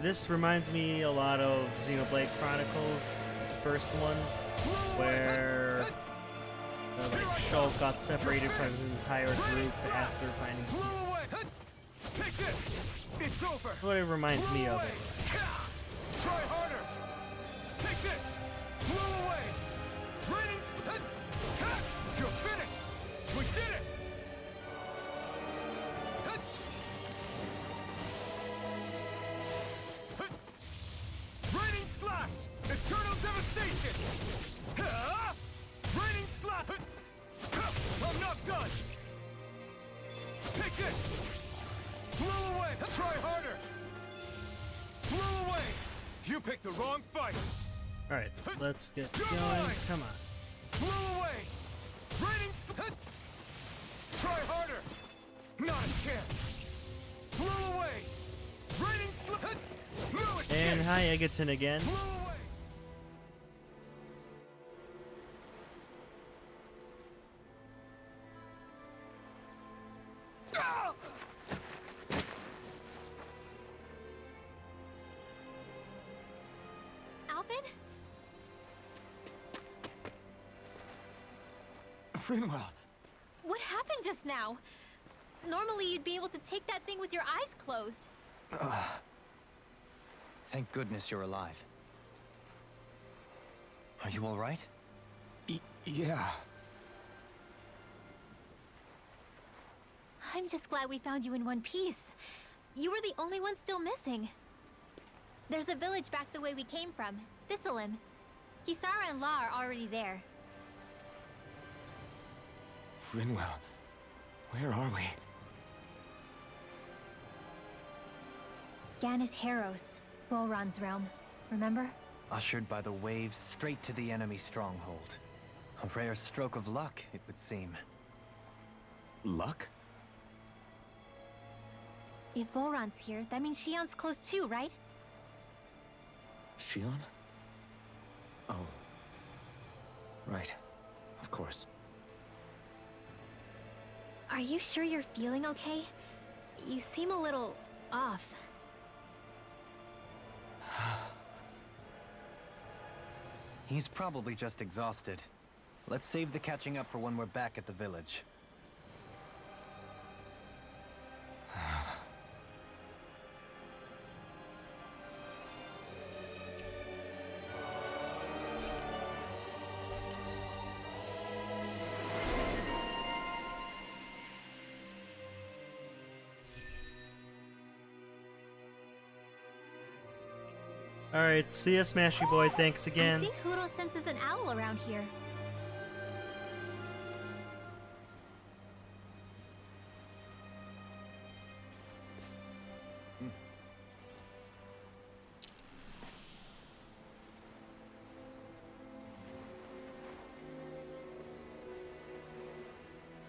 This reminds me a lot of Xenoblade Chronicles, the first one, where the Shulk got separated from his entire group after finding peace. It's over. What it reminds me of it. Try harder. Take this. Blow away. Raining. You're finished. We did it. Raining slash. Eternal devastation. Raining slash. I'm not done. Take this. Blow away. Try harder. Blow away. You picked the wrong fight. Alright, let's get going. Come on. Blow away. Raining. Try harder. Not a chance. Blow away. Raining. No escape. And hi, Egerton again. Blow away. Ah! Alvin? Rinwell! What happened just now? Normally you'd be able to take that thing with your eyes closed. Thank goodness you're alive. Are you all right? Yeah. I'm just glad we found you in one piece. You were the only one still missing. There's a village back the way we came from, Thistleim. Kisara and La are already there. Rinwell, where are we? Ganeth Haros, Volron's realm. Remember? Ushered by the waves straight to the enemy stronghold. A rare stroke of luck, it would seem. Luck? If Volron's here, that means Shion's close too, right? Shion? Oh. Right. Of course. Are you sure you're feeling okay? You seem a little off. He's probably just exhausted. Let's save the catching up for when we're back at the village. Alright, see ya, Smashy Boy. Thanks I again. think Huro senses an owl around here.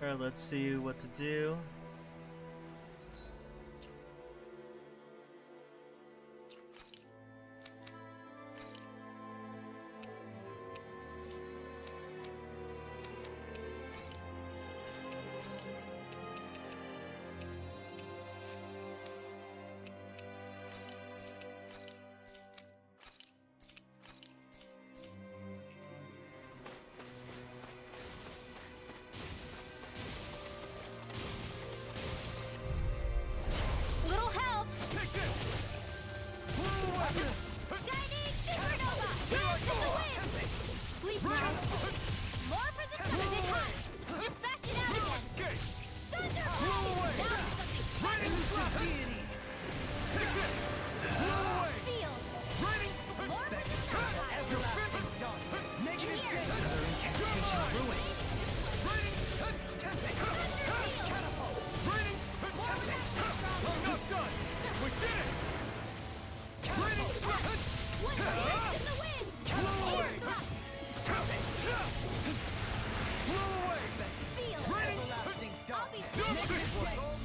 Alright, let's see what to do.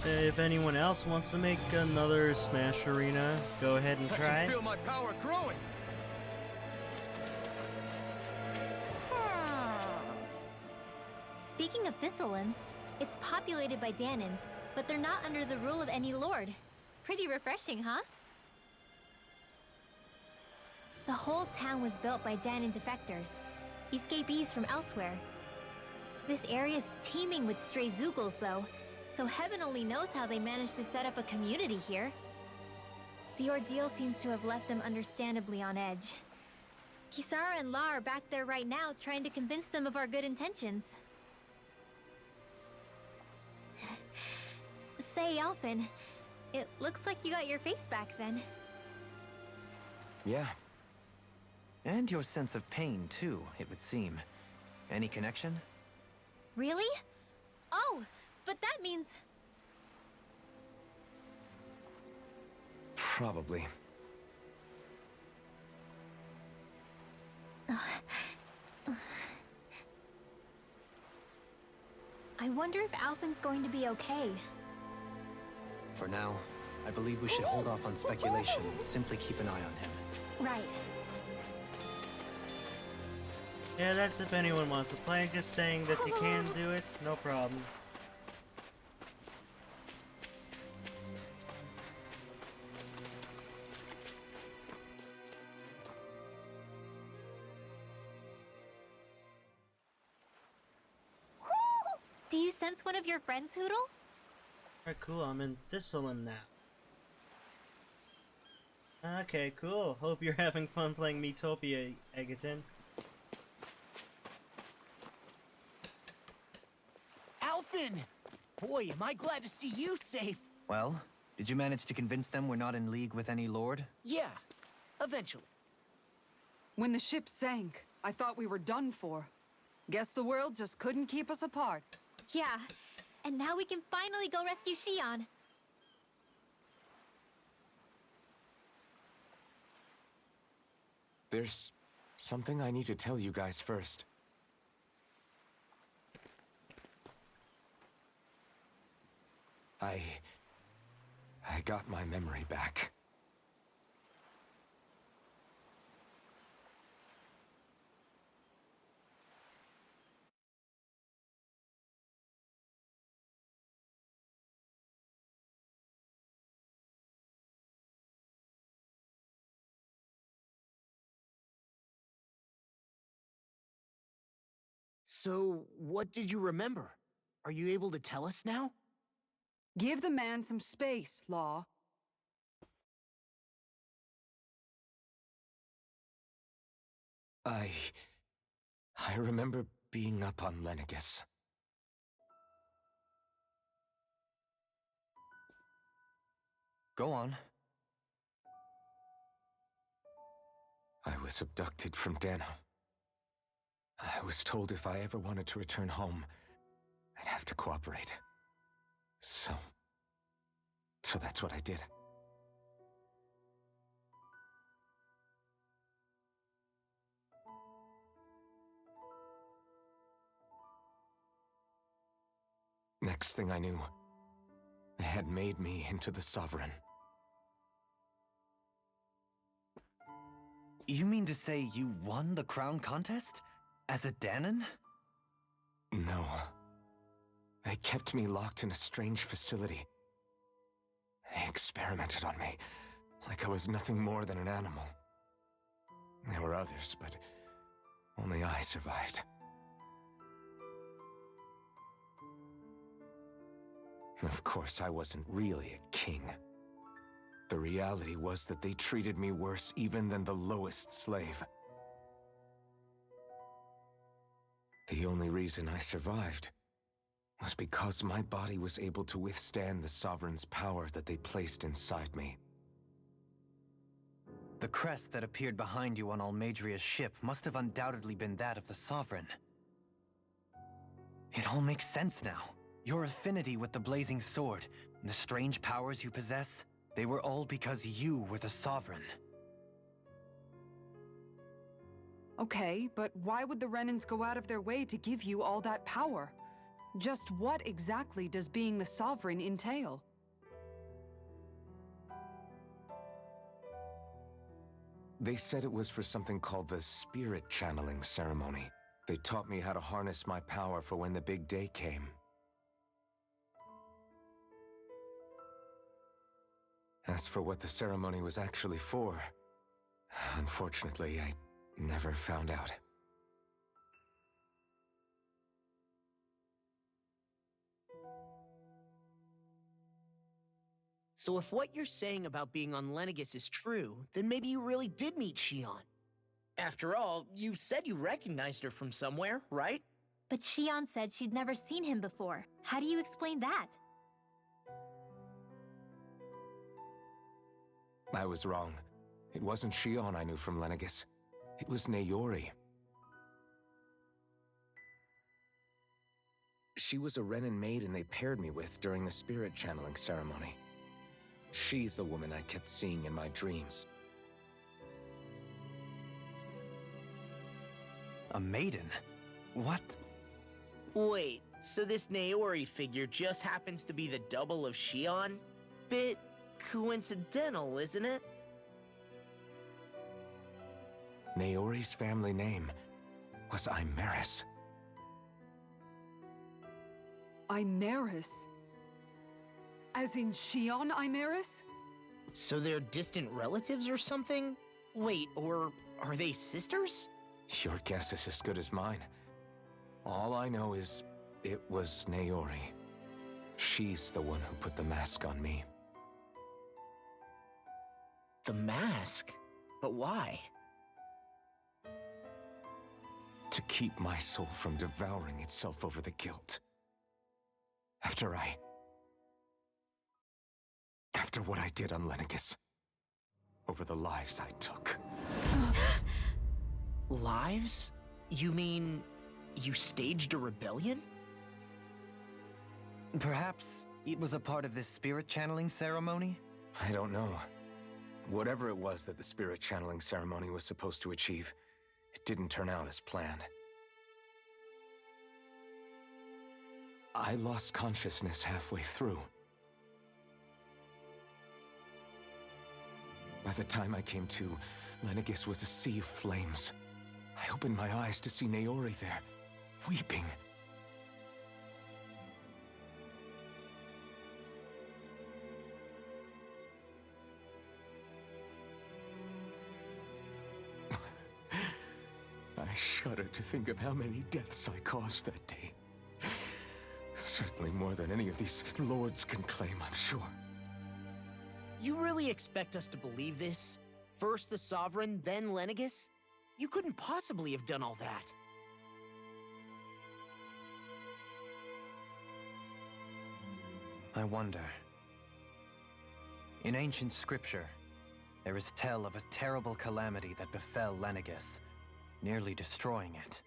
If anyone else wants to make another Smash Arena, go ahead and try. I can feel my power growing. Speaking of Thistlelim, it's populated by Dahnans, but they're not under the rule of any lord. Pretty refreshing, huh? The whole town was built by Dahnan defectors, escapees from elsewhere. This area is teeming with stray Zoogles, though, so heaven only knows how they managed to set up a community here. The ordeal seems to have left them understandably on edge. Kisara and La are back there right now, trying to convince them of our good intentions. Say, Alphen, it looks like you got your face back then. Yeah. And your sense of pain, too, it would seem. Any connection? Really? Oh, but that means... Probably. I wonder if Alphen's going to be okay. For now, I believe we should hold off on speculation and simply keep an eye on him. Right. Yeah, that's if anyone wants to play. Just saying that you can do it, no problem. Do you sense one of your friends, Hoodle? Alright, cool. I'm in Thistlelim now. Okay, cool. Hope you're having fun playing Miitopia, Egerton. Alphen! Boy, am I glad to see you safe. Well, did you manage to convince them we're not in league with any lord? Yeah, eventually. When the ship sank, I thought we were done for. Guess the world just couldn't keep us apart. Yeah, and now we can finally go rescue Xion. There's something I need to tell you guys first. I got my memory back. So, what did you remember? Are you able to tell us now? Give the man some space, Law. I remember being up on Lenegis. Go on. I was abducted from Dahna. I was told if I ever wanted to return home, I'd have to cooperate. So that's what I did. Next thing I knew, they had made me into the Sovereign. You mean to say you won the crown contest? As a Dahnan? No. They kept me locked in a strange facility. They experimented on me, like I was nothing more than an animal. There were others, but only I survived. Of course, I wasn't really a king. The reality was that they treated me worse even than the lowest slave. The only reason I survived was because my body was able to withstand the Sovereign's power that they placed inside me. The crest that appeared behind you on Almadria's ship must have undoubtedly been that of the Sovereign. It all makes sense now. Your affinity with the Blazing Sword, and the strange powers you possess, they were all because you were the Sovereign. Okay, but why would the Renans go out of their way to give you all that power? Just what exactly does being the Sovereign entail? They said it was for something called the spirit channeling ceremony. They taught me how to harness my power for when the big day came. As for what the ceremony was actually for, unfortunately, I never found out. So if what you're saying about being on Lenegis is true, then maybe you really did meet Xion. After all, you said you recognized her from somewhere, right? But Xion said she'd never seen him before. How do you explain that? I was wrong. It wasn't Xion I knew from Lenegis. It was Naori. She was a Renin maiden they paired me with during the spirit channeling ceremony. She's the woman I kept seeing in my dreams. A maiden? What? Wait, so this Naori figure just happens to be the double of Xion? Bit coincidental, isn't it? Naori's family name was Imeris. Imeris? As in Xion Imeris? So they're distant relatives or something? Wait, or are they sisters? Your guess is as good as mine. All I know is it was Naori. She's the one who put the mask on me. The mask? But why? To keep my soul from devouring itself over the guilt. After what I did on Lenegis. Over the lives I took. Lives? You mean you staged a rebellion? Perhaps it was a part of this spirit channeling ceremony? I don't know. Whatever it was that the spirit channeling ceremony was supposed to achieve, it didn't turn out as planned. I lost consciousness halfway through. By the time I came to, Lenegis was a sea of flames. I opened my eyes to see Naori there, weeping. I shudder to think of how many deaths I caused that day. Certainly more than any of these lords can claim, I'm sure. You really expect us to believe this? First the Sovereign, then Lenegis? You couldn't possibly have done all that. I wonder. In ancient scripture, there is tell of a terrible calamity that befell Lenegis, nearly destroying it.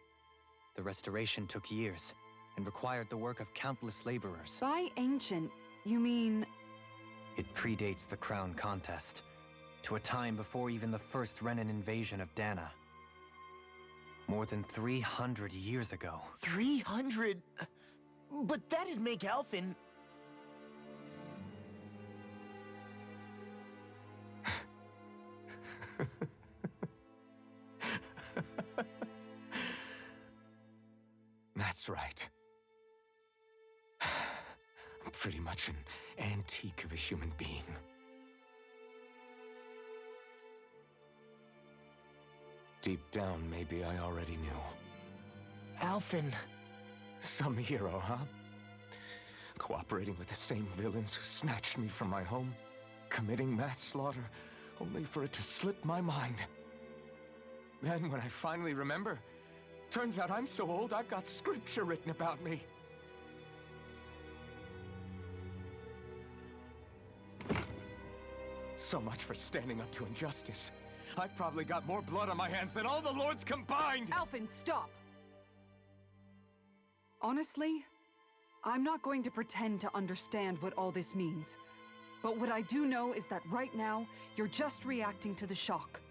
The restoration took years, and required the work of countless laborers. By ancient, you mean... It predates the crown contest, to a time before even the first Renin invasion of Dahna. More than 300 years ago. 300? But that'd make Alphen... That's right. I'm pretty much an antique of a human being. Deep down, maybe I already knew. Alphen... Some hero, huh? Cooperating with the same villains who snatched me from my home, committing mass slaughter, only for it to slip my mind. Then, when I finally remember, turns out I'm so old I've got scripture written about me. So much for standing up to injustice. I've probably got more blood on my hands than all the lords combined! Alphen, stop! Honestly, I'm not going to pretend to understand what all this means. But what I do know is that right now, you're just reacting to the shock.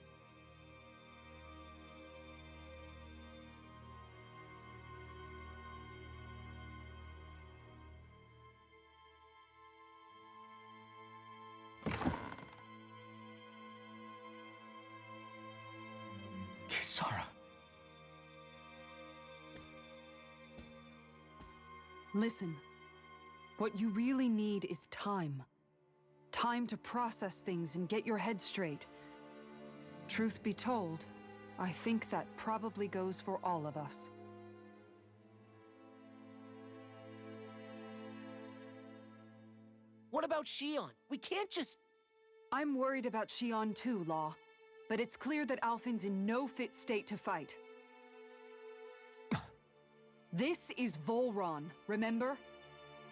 Listen. What you really need is time. Time to process things and get your head straight. Truth be told, I think that probably goes for all of us. What about Shion? We can't just... I'm worried about Shion too, Law. But it's clear that Alphen's in no fit state to fight. This is Volron, remember?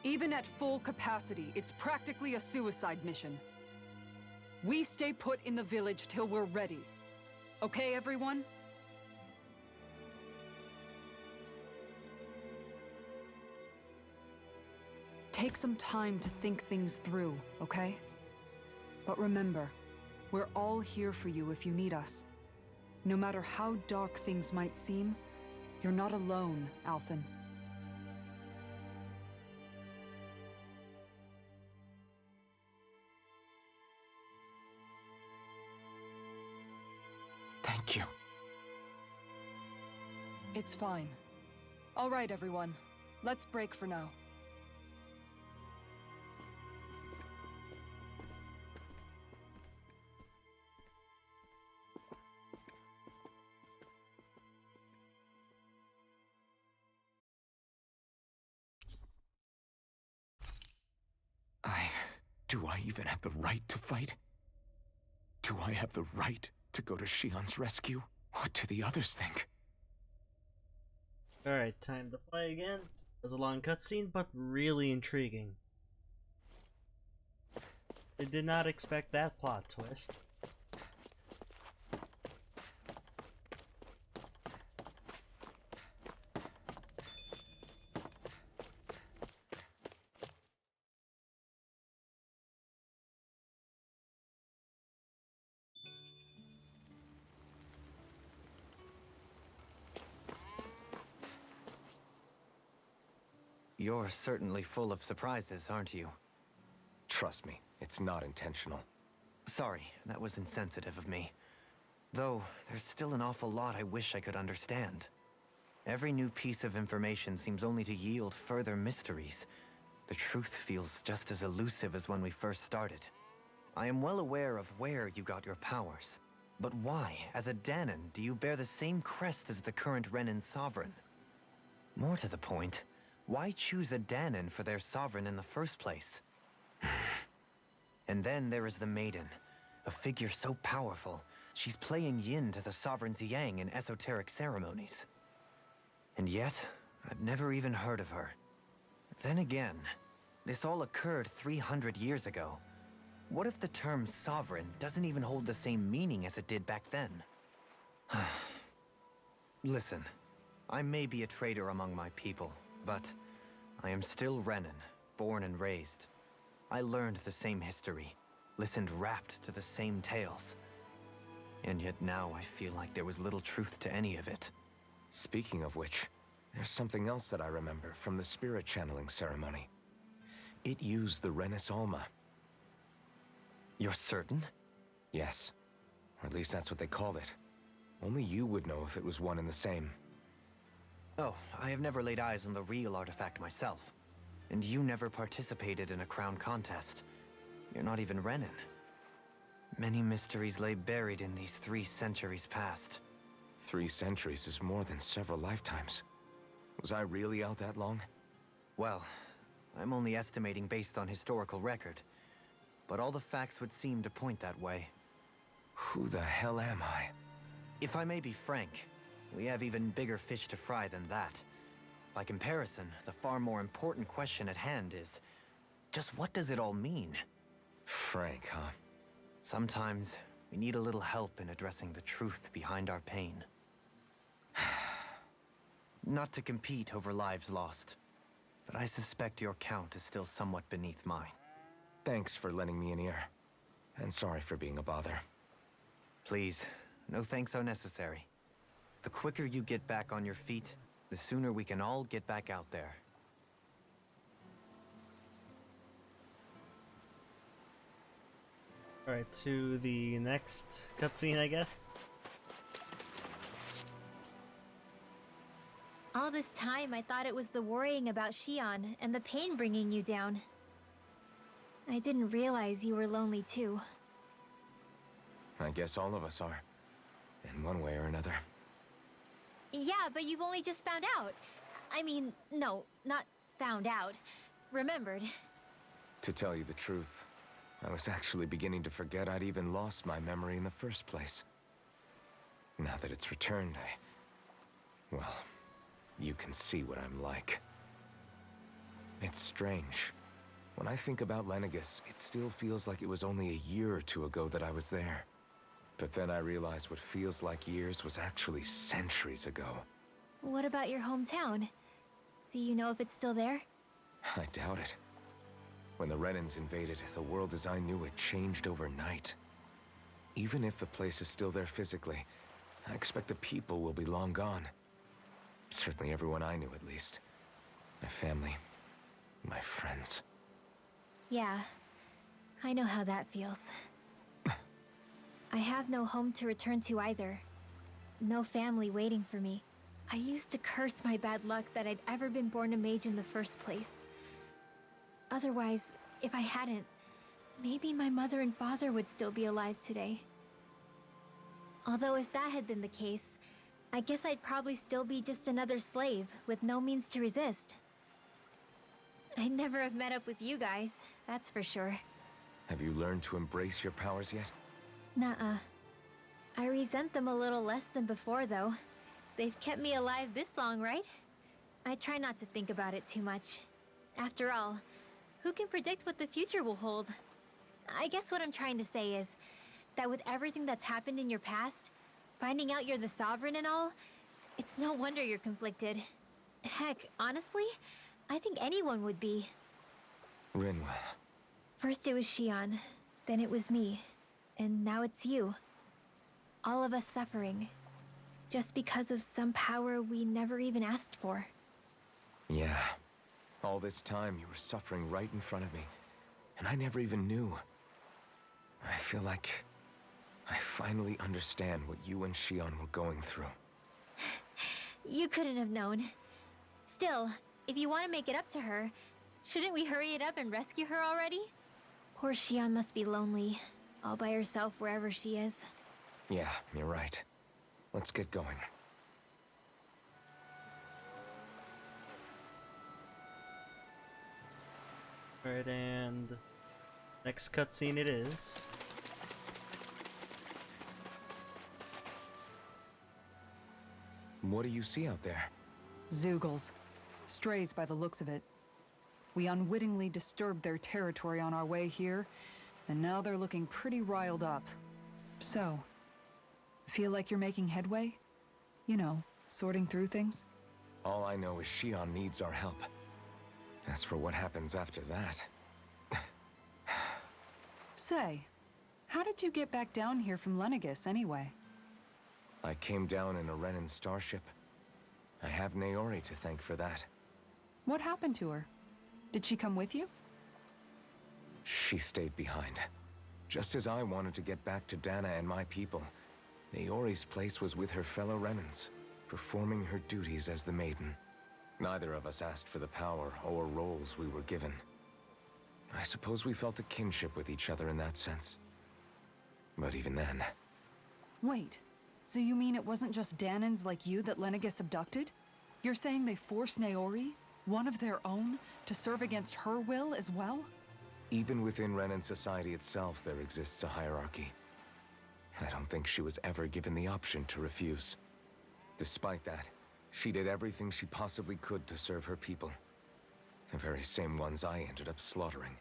Even at full capacity, it's practically a suicide mission. We stay put in the village till we're ready. Okay, everyone? Take some time to think things through, okay? But remember, we're all here for you if you need us. No matter how dark things might seem, you're not alone, Alphen. Thank you. It's fine. All right, everyone. Let's break for now. Do I even have the right to fight? Do I have the right to go to Shion's rescue? What do the others think? Alright, time to play again. It was a long cutscene, but really intriguing. I did not expect that plot twist. You're certainly full of surprises, aren't you? Trust me, it's not intentional. Sorry, that was insensitive of me. Though, there's still an awful lot I wish I could understand. Every new piece of information seems only to yield further mysteries. The truth feels just as elusive as when we first started. I am well aware of where you got your powers. But why, as a Dahnan, do you bear the same crest as the current Renan sovereign? More to the point, why choose a Dahnan for their sovereign in the first place? And then there is the Maiden, a figure so powerful, she's playing yin to the sovereign's yang in esoteric ceremonies. And yet, I've never even heard of her. Then again, this all occurred 300 years ago. What if the term sovereign doesn't even hold the same meaning as it did back then? Listen, I may be a traitor among my people, but I am still Renan, born and raised. I learned the same history, listened rapt to the same tales. And yet now I feel like there was little truth to any of it. Speaking of which, there's something else that I remember from the spirit channeling ceremony. It used the Renis Alma. You're certain? Yes. Or at least that's what they called it. Only you would know if it was one and the same. Oh, I have never laid eyes on the real artifact myself. And you never participated in a crown contest. You're not even Renan. Many mysteries lay buried in these 3 centuries past. 3 centuries is more than several lifetimes. Was I really out that long? Well, I'm only estimating based on historical record. But all the facts would seem to point that way. Who the hell am I? If I may be frank, we have even bigger fish to fry than that. By comparison, the far more important question at hand is, just what does it all mean? Frank, huh? Sometimes, we need a little help in addressing the truth behind our pain. Not to compete over lives lost, but I suspect your count is still somewhat beneath mine. Thanks for lending me an ear. And sorry for being a bother. Please, no thanks are necessary. The quicker you get back on your feet, the sooner we can all get back out there. Alright, to the next cutscene, I guess. All this time, I thought it was the worrying about Shion and the pain bringing you down. I didn't realize you were lonely too. I guess all of us are. In one way or another. Yeah, but you've only just found out. I mean, no, not found out. Remembered. To tell you the truth, I was actually beginning to forget I'd even lost my memory in the first place. Now that it's returned, well, you can see what I'm like. It's strange. When I think about Lenegis, it still feels like it was only a year or two ago that I was there. But then I realized what feels like years was actually centuries ago. What about your hometown? Do you know if it's still there? I doubt it. When the Renans invaded, the world as I knew it changed overnight. Even if the place is still there physically, I expect the people will be long gone. Certainly everyone I knew, at least. My family, my friends. Yeah, I know how that feels. I have no home to return to either. No family waiting for me. I used to curse my bad luck that I'd ever been born a mage in the first place. Otherwise, if I hadn't, maybe my mother and father would still be alive today. Although if that had been the case, I guess I'd probably still be just another slave with no means to resist. I'd never have met up with you guys, that's for sure. Have you learned to embrace your powers yet? Nuh-uh. I resent them a little less than before, though. They've kept me alive this long, right? I try not to think about it too much. After all, who can predict what the future will hold? I guess what I'm trying to say is that with everything that's happened in your past, finding out you're the Sovereign and all, it's no wonder you're conflicted. Heck, honestly, I think anyone would be. Rinwell. First it was Shion, then it was me, and now it's you. All of us suffering, just because of some power we never even asked for. Yeah. All this time you were suffering right in front of me, and I never even knew. I feel like I finally understand what you and Shion were going through. You couldn't have known. Still, if you want to make it up to her, shouldn't we hurry it up and rescue her already? Poor Shion must be lonely, all by herself wherever she is. Yeah, you're right. Let's get going. Alright, and next cutscene it is. What do you see out there? Zeugles. Strays by the looks of it. We unwittingly disturbed their territory on our way here, and now they're looking pretty riled up. So, feel like you're making headway? You know, sorting through things? All I know is Shion needs our help. As for what happens after that... Say, how did you get back down here from Lenegis, anyway? I came down in a Renan starship. I have Naori to thank for that. What happened to her? Did she come with you? She stayed behind. Just as I wanted to get back to Dahna and my people, Naori's place was with her fellow Renans, performing her duties as the Maiden. Neither of us asked for the power or roles we were given. I suppose we felt a kinship with each other in that sense. But even then... Wait, so you mean it wasn't just Dahnans like you that Lenegis abducted? You're saying they forced Naori, one of their own, to serve against her will as well? Even within Renan society itself, there exists a hierarchy. I don't think she was ever given the option to refuse. Despite that, she did everything she possibly could to serve her people. The very same ones I ended up slaughtering.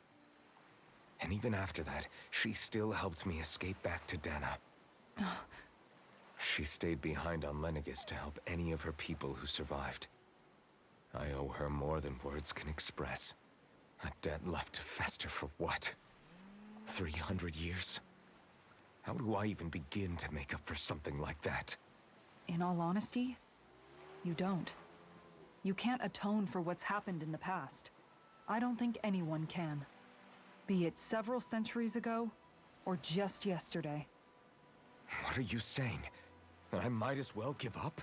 And even after that, she still helped me escape back to Dahna. She stayed behind on Lenegis to help any of her people who survived. I owe her more than words can express. A debt left to fester for what? 300 years? How do I even begin to make up for something like that? In all honesty, you don't. You can't atone for what's happened in the past. I don't think anyone can. Be it several centuries ago, or just yesterday. What are you saying? That I might as well give up?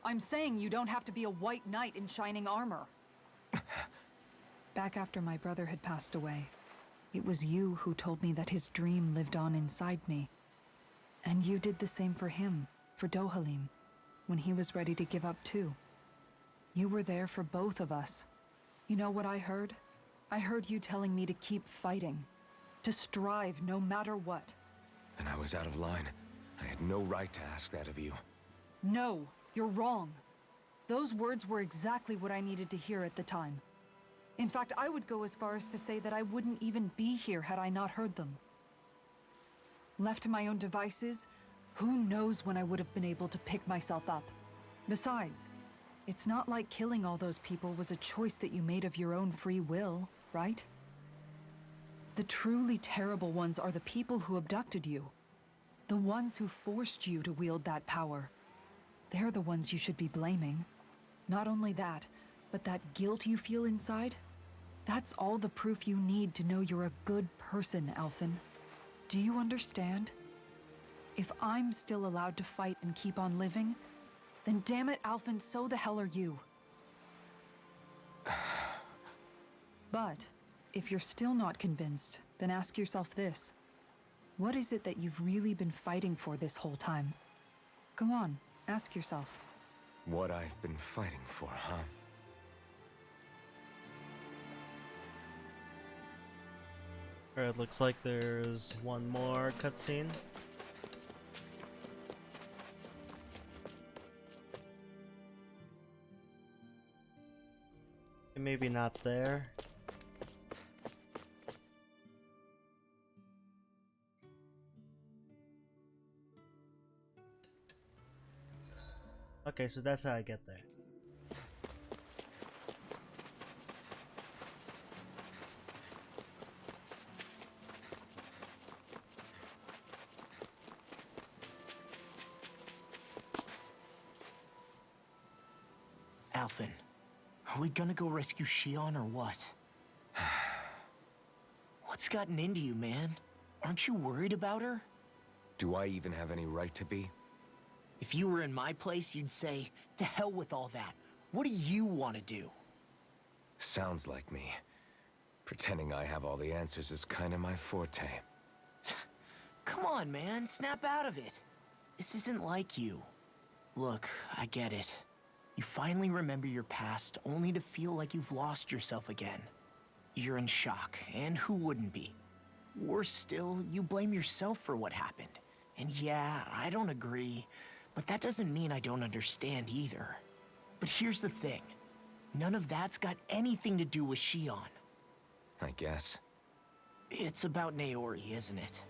I'm saying you don't have to be a white knight in shining armor. Back after my brother had passed away, it was you who told me that his dream lived on inside me. And you did the same for him, for Dohalim, when he was ready to give up too. You were there for both of us. You know what I heard? I heard you telling me to keep fighting, to strive no matter what. And I was out of line. I had no right to ask that of you. No, you're wrong. Those words were exactly what I needed to hear at the time. In fact, I would go as far as to say that I wouldn't even be here had I not heard them. Left to my own devices, who knows when I would have been able to pick myself up. Besides, it's not like killing all those people was a choice that you made of your own free will, right? The truly terrible ones are the people who abducted you. The ones who forced you to wield that power. They're the ones you should be blaming. Not only that, but that guilt you feel inside, that's all the proof you need to know you're a good person, Alphen. Do you understand? If I'm still allowed to fight and keep on living, then damn it, Alphen, so the hell are you. But if you're still not convinced, then ask yourself this. What is it that you've really been fighting for this whole time? Go on, ask yourself. What I've been fighting for, huh? Alright, looks like there's one more cutscene. And maybe not there. Okay, so that's how I get there. Alphen, are we gonna go rescue Shion or what? What's gotten into you, man? Aren't you worried about her? Do I even have any right to be? If you were in my place, you'd say, to hell with all that. What do you want to do? Sounds like me. Pretending I have all the answers is kinda my forte. Come on, man. Snap out of it. This isn't like you. Look, I get it. You finally remember your past, only to feel like you've lost yourself again. You're in shock, and who wouldn't be? Worse still, you blame yourself for what happened. And yeah, I don't agree, but that doesn't mean I don't understand either. But here's the thing. None of that's got anything to do with Shion. I guess. It's about Naori, isn't it?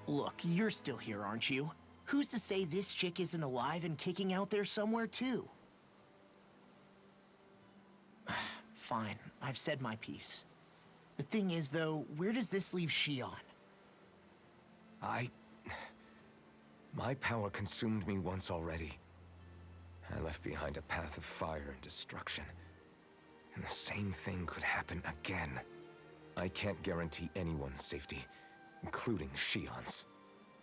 Look, you're still here, aren't you? Who's to say this chick isn't alive and kicking out there somewhere, too? Fine, I've said my piece. The thing is, though, where does this leave Shion? My power consumed me once already. I left behind a path of fire and destruction. And the same thing could happen again. I can't guarantee anyone's safety, including Shion's.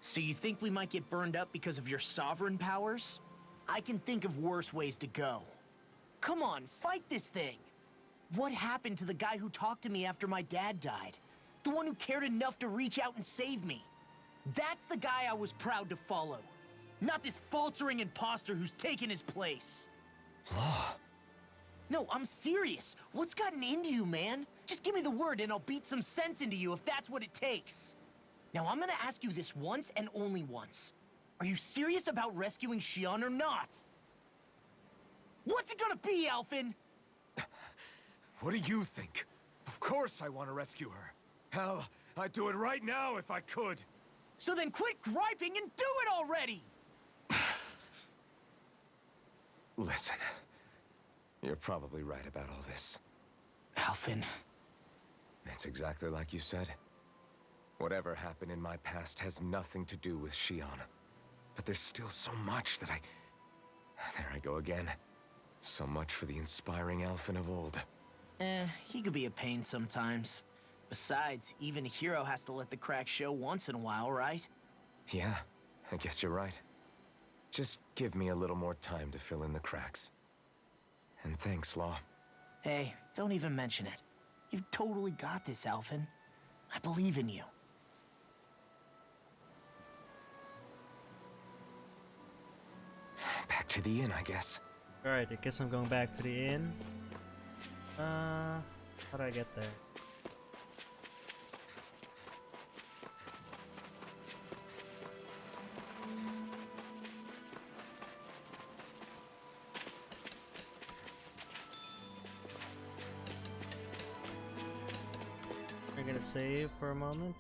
So you think we might get burned up because of your sovereign powers? I can think of worse ways to go. Come on, fight this thing! What happened to the guy who talked to me after my dad died? The one who cared enough to reach out and save me? That's the guy I was proud to follow. Not this faltering imposter who's taken his place. Law. No, I'm serious. What's gotten into you, man? Just give me the word and I'll beat some sense into you if that's what it takes. Now, I'm gonna ask you this once and only once. Are you serious about rescuing Shion or not? What's it gonna be, Alphen? What do you think? Of course I want to rescue her. Hell, I'd do it right now if I could. So then quit griping and do it already! Listen, you're probably right about all this. Alphen. It's exactly like you said. Whatever happened in my past has nothing to do with Shion. But there's still so much that There I go again. So much for the inspiring Alphen of old. He could be a pain sometimes. Besides, even a hero has to let the cracks show once in a while, right? Yeah, I guess you're right. Just give me a little more time to fill in the cracks. And thanks, Law. Hey, don't even mention it. You've totally got this, Alphen. I believe in you. Back to the inn, I guess. Alright, I guess I'm going back to the inn. How do I get there? I'm gonna save for a moment.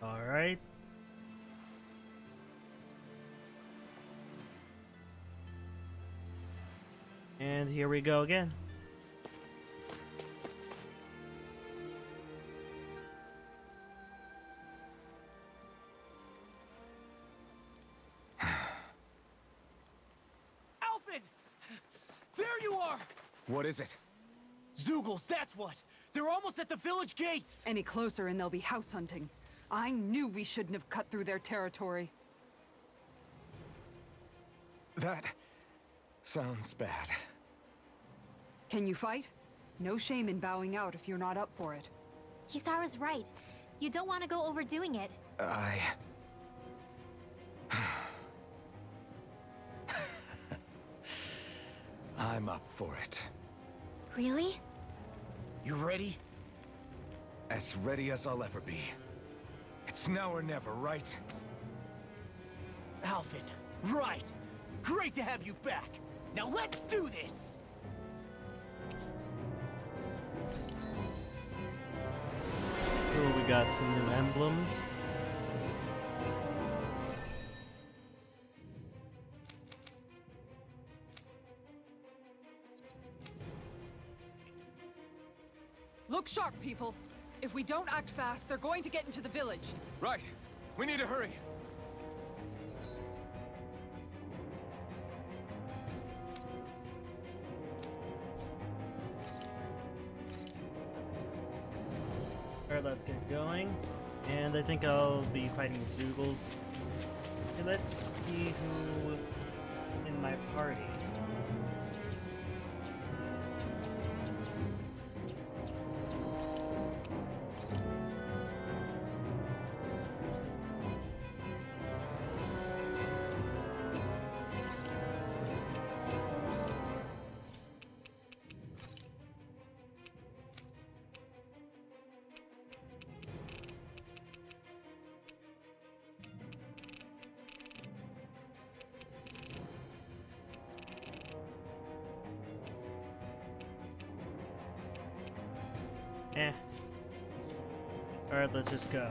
All right. And here we go again. Alphen! There you are! What is it? Zeugles, that's what! They're almost at the village gates! Any closer and they'll be house hunting. I knew we shouldn't have cut through their territory. That sounds bad. Can you fight? No shame in bowing out if you're not up for it. Kisara's right. You don't want to go overdoing it. I'm up for it. Really? You ready? As ready as I'll ever be. It's now or never, right? Alphen, right! Great to have you back! Now let's do this! Oh, we got some new emblems. Look sharp, people. If we don't act fast, they're going to get into the village. Right. We need to hurry. Alright, let's get going. And I think I'll be fighting Zeugles. Okay, let's see who in my party. Alright, let's just go.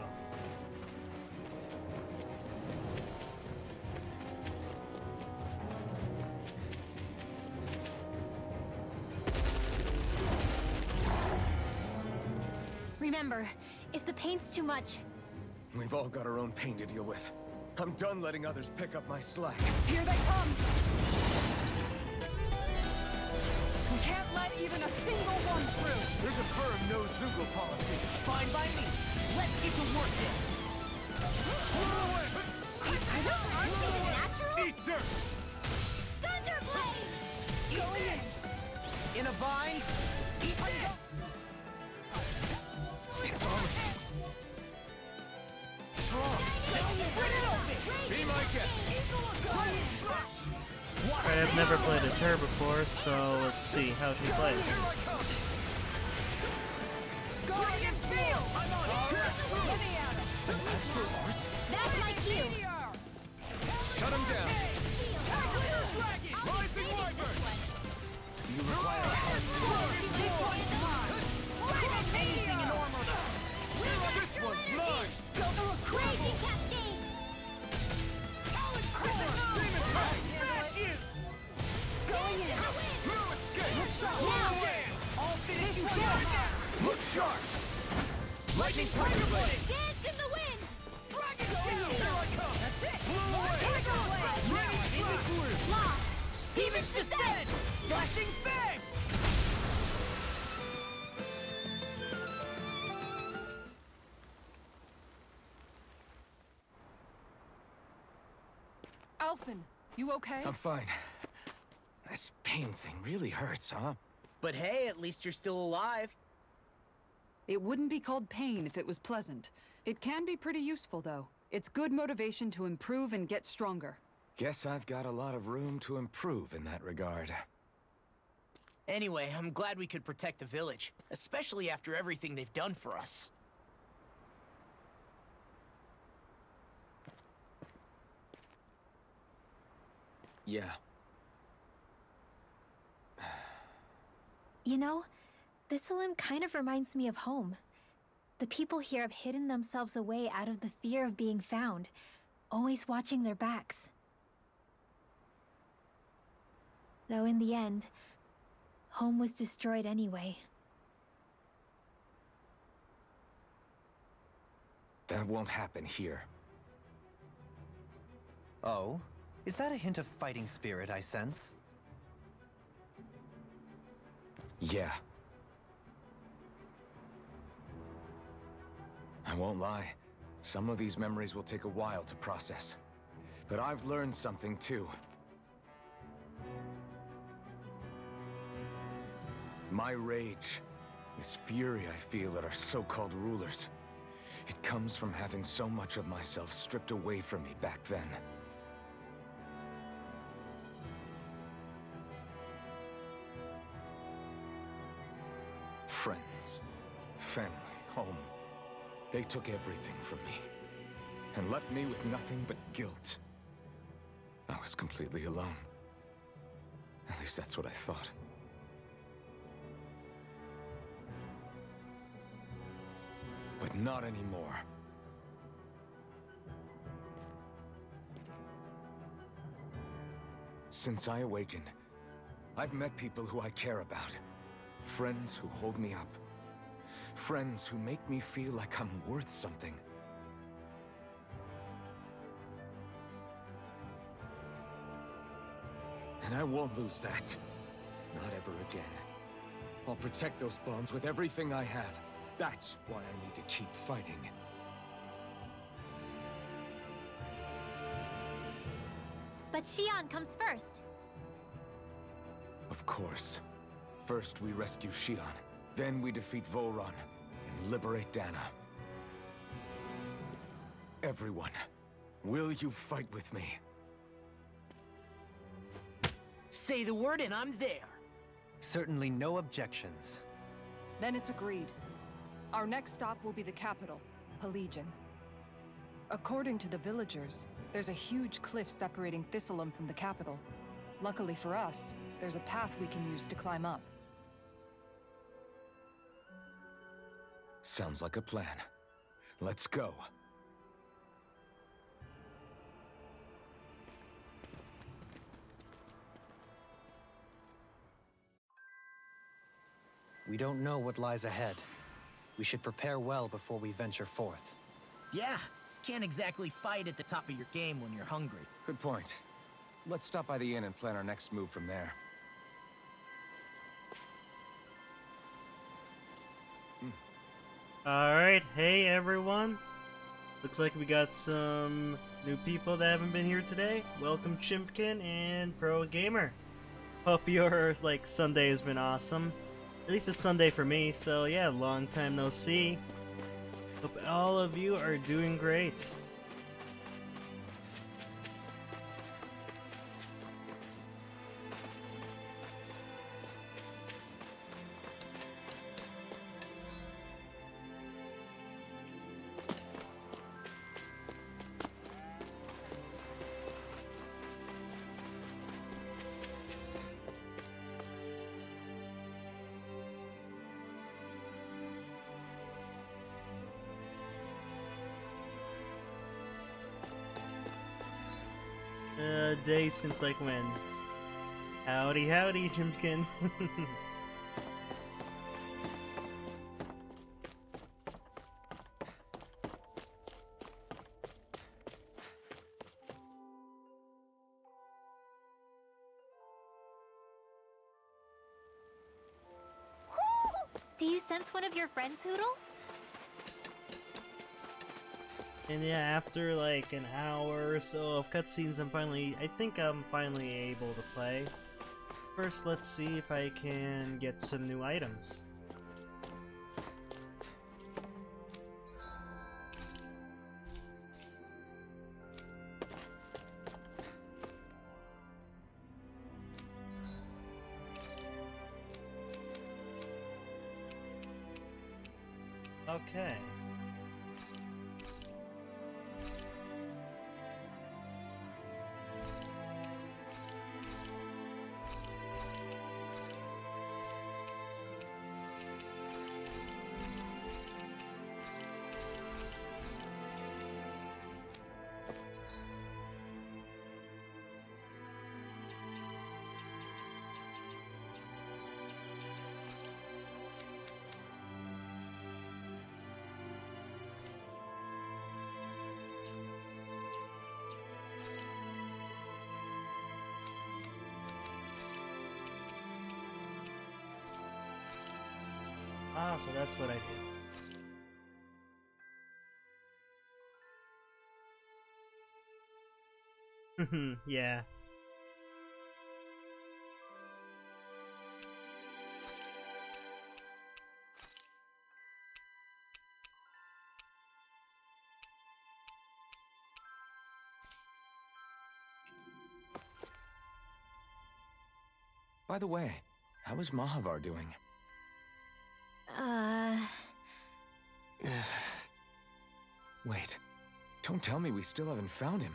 Remember, if the pain's too much... We've all got our own pain to deal with. I'm done letting others pick up my slack. Here they come! We can't let even a single one through! There's a firm no-Zeugle policy. Fine by me. Let's get to work then. Are those arms even natural? Eat dirt! Thunderblade! Going in! In a vine? Eat that! It's almost strong. Bring it open! Be my guest. Alright, I've never played as her before, so let's see how she plays. Guardian field! I'm on it! That's my cue! Shut him down. Rising Wyvern! Do you require a help? Anything in armor! This one's mine! Go through a Crazy cascade! Talon Core! Demon Tag! Going in! Look sharp! I'll finish you down! Look sharp! Lightning Tiger Blade! Dance in the wind! Dragon Shield! Here I come! That's it! Tiger Blade! Ready! Lost! Demon's Descent! Flashing Fang! Elfin, you okay? I'm fine. This pain thing really hurts, huh? But hey, at least you're still alive. It wouldn't be called pain if it was pleasant. It can be pretty useful, though. It's good motivation to improve and get stronger. Guess I've got a lot of room to improve in that regard. Anyway, I'm glad we could protect the village, especially after everything they've done for us. Yeah. You know, Thistleum kind of reminds me of home. The people here have hidden themselves away out of the fear of being found, always watching their backs. Though in the end, home was destroyed anyway. That won't happen here. Oh? Is that a hint of fighting spirit I sense? Yeah. I won't lie. Some of these memories will take a while to process. But I've learned something too. My rage, this fury I feel at our so-called rulers, it comes from having so much of myself stripped away from me back then. Friends, family, home. They took everything from me, and left me with nothing but guilt. I was completely alone. At least that's what I thought. But not anymore. Since I awakened, I've met people who I care about. Friends who hold me up. Friends who make me feel like I'm worth something. And I won't lose that. Not ever again. I'll protect those bonds with everything I have. That's why I need to keep fighting. But Xion comes first. Of course. First we rescue Xion, then we defeat Volron and liberate Dahna. Everyone, will you fight with me? Say the word and I'm there. Certainly no objections. Then it's agreed. Our next stop will be the capital, Pelegion. According to the villagers, there's a huge cliff separating Thistleum from the capital. Luckily for us, there's a path we can use to climb up. Sounds like a plan. Let's go. We don't know what lies ahead. We should prepare well before we venture forth. Yeah, can't exactly fight at the top of your game when you're hungry. Good point. Let's stop by the inn and plan our next move from there. Alright, hey everyone. Looks like we got some new people that haven't been here today. Welcome Chimpkin and Pro Gamer. Hope your Sunday has been awesome. At least it's Sunday for me, so yeah, long time no see. Hope all of you are doing great. Day since when? Howdy, howdy, Jimkin. Do you sense one of your friends, Hoodle? And yeah, after like an hour or so of cutscenes, I think I'm finally able to play. First, let's see if I can get some new items. Okay. Ah, so that's what I do. Yeah. By the way, how is Mahavar doing? Wait, don't tell me we still haven't found him.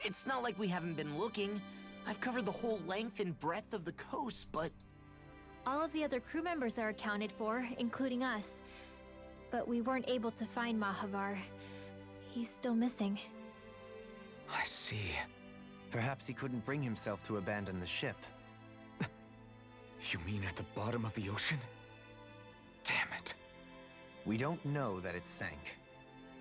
It's not like we haven't been looking. I've covered the whole length and breadth of the coast, but... All of the other crew members are accounted for, including us. But we weren't able to find Mahavar. He's still missing. I see. Perhaps he couldn't bring himself to abandon the ship. You mean at the bottom of the ocean? Damn it. We don't know that it sank.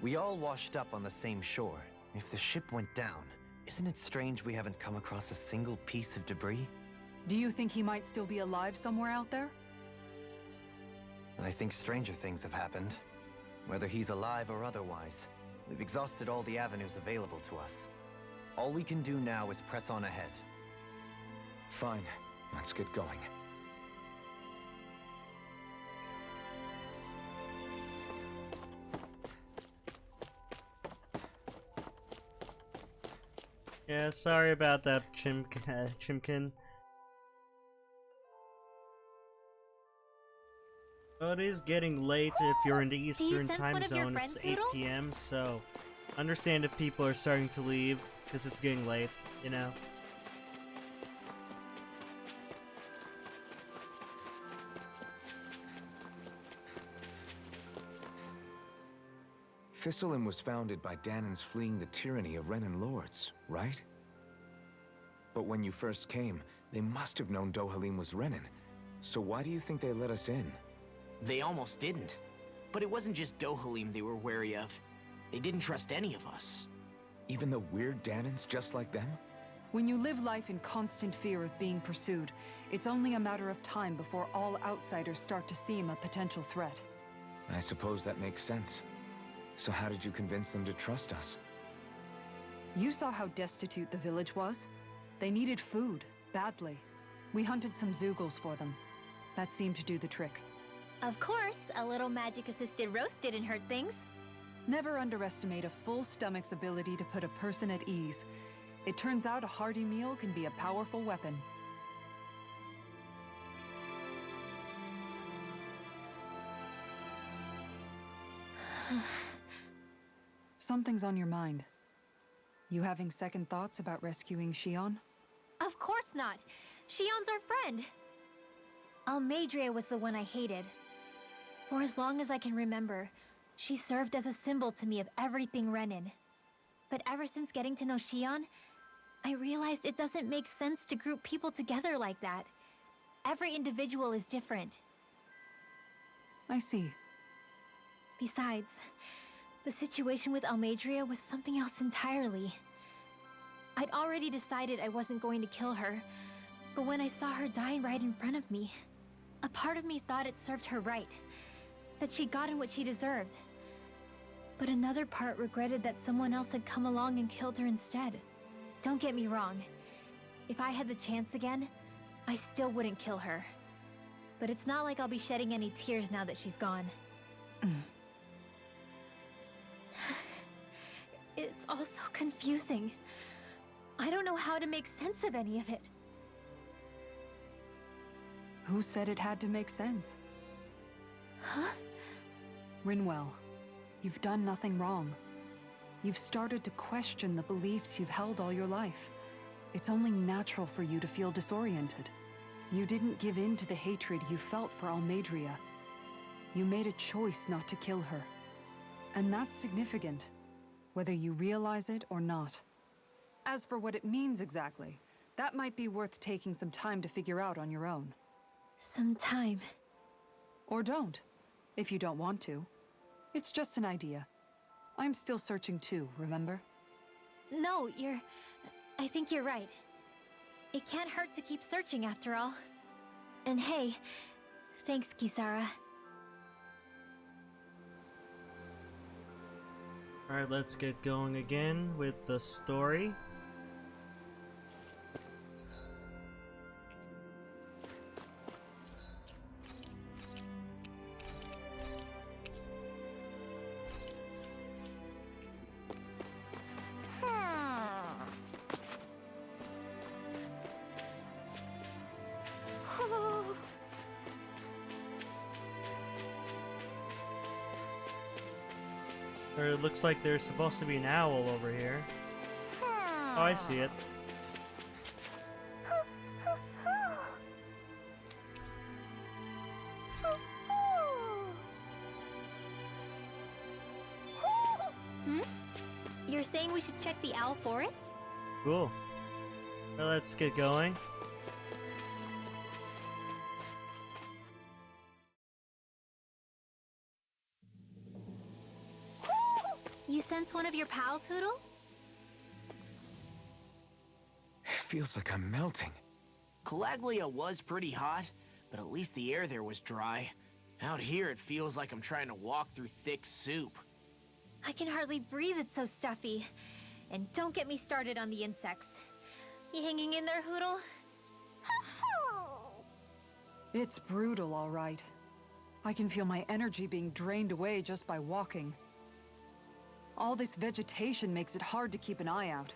We all washed up on the same shore. If the ship went down, isn't it strange we haven't come across a single piece of debris? Do you think he might still be alive somewhere out there? I think stranger things have happened. Whether he's alive or otherwise, we've exhausted all the avenues available to us. All we can do now is press on ahead. Fine, let's get going. Yeah, sorry about that, Chimkin. Well, it is getting late if you're in the Eastern time zone. It's 8 p.m., so understand if people are starting to leave, because it's getting late, you know? Thistlein was founded by Dahnans fleeing the tyranny of Renan lords, right? But when you first came, they must have known Dohalim was Renan. So why do you think they let us in? They almost didn't. But it wasn't just Dohalim they were wary of. They didn't trust any of us. Even the weird Dahnans just like them? When you live life in constant fear of being pursued, it's only a matter of time before all outsiders start to seem a potential threat. I suppose that makes sense. So how did you convince them to trust us? You saw how destitute the village was. They needed food, badly. We hunted some Zeugles for them. That seemed to do the trick. Of course, a little magic-assisted roast didn't hurt things. Never underestimate a full stomach's ability to put a person at ease. It turns out a hearty meal can be a powerful weapon. Something's on your mind. You having second thoughts about rescuing Shion? Of course not. Shion's our friend. Almeidrea was the one I hated. For as long as I can remember, she served as a symbol to me of everything Renan. But ever since getting to know Shion, I realized it doesn't make sense to group people together like that. Every individual is different. I see. Besides, the situation with Almeidrea was something else entirely. I'd already decided I wasn't going to kill her, but when I saw her die right in front of me, a part of me thought it served her right, that she'd gotten what she deserved. But another part regretted that someone else had come along and killed her instead. Don't get me wrong. If I had the chance again, I still wouldn't kill her. But it's not like I'll be shedding any tears now that she's gone. It's all so confusing. I don't know how to make sense of any of it. Who said it had to make sense? Huh? Rinwell, you've done nothing wrong. You've started to question the beliefs you've held all your life. It's only natural for you to feel disoriented. You didn't give in to the hatred you felt for Almeidrea. You made a choice not to kill her. And that's significant, whether you realize it or not. As for what it means exactly, that might be worth taking some time to figure out on your own. Some time. Or don't, if you don't want to. It's just an idea. I'm still searching too, remember? No, I think you're right. It can't hurt to keep searching after all. And hey, thanks, Kisara. Alright, let's get going again with the story. Or it looks like there's supposed to be an owl over here. Oh, I see it. You're saying we should check the owl forest? Cool. Well, let's get going. You sense one of your pals, Hoodle? It feels like I'm melting. Calaglia was pretty hot, but at least the air there was dry. Out here, it feels like I'm trying to walk through thick soup. I can hardly breathe, it's so stuffy. And don't get me started on the insects. You hanging in there, Hoodle? It's brutal, all right. I can feel my energy being drained away just by walking. All this vegetation makes it hard to keep an eye out.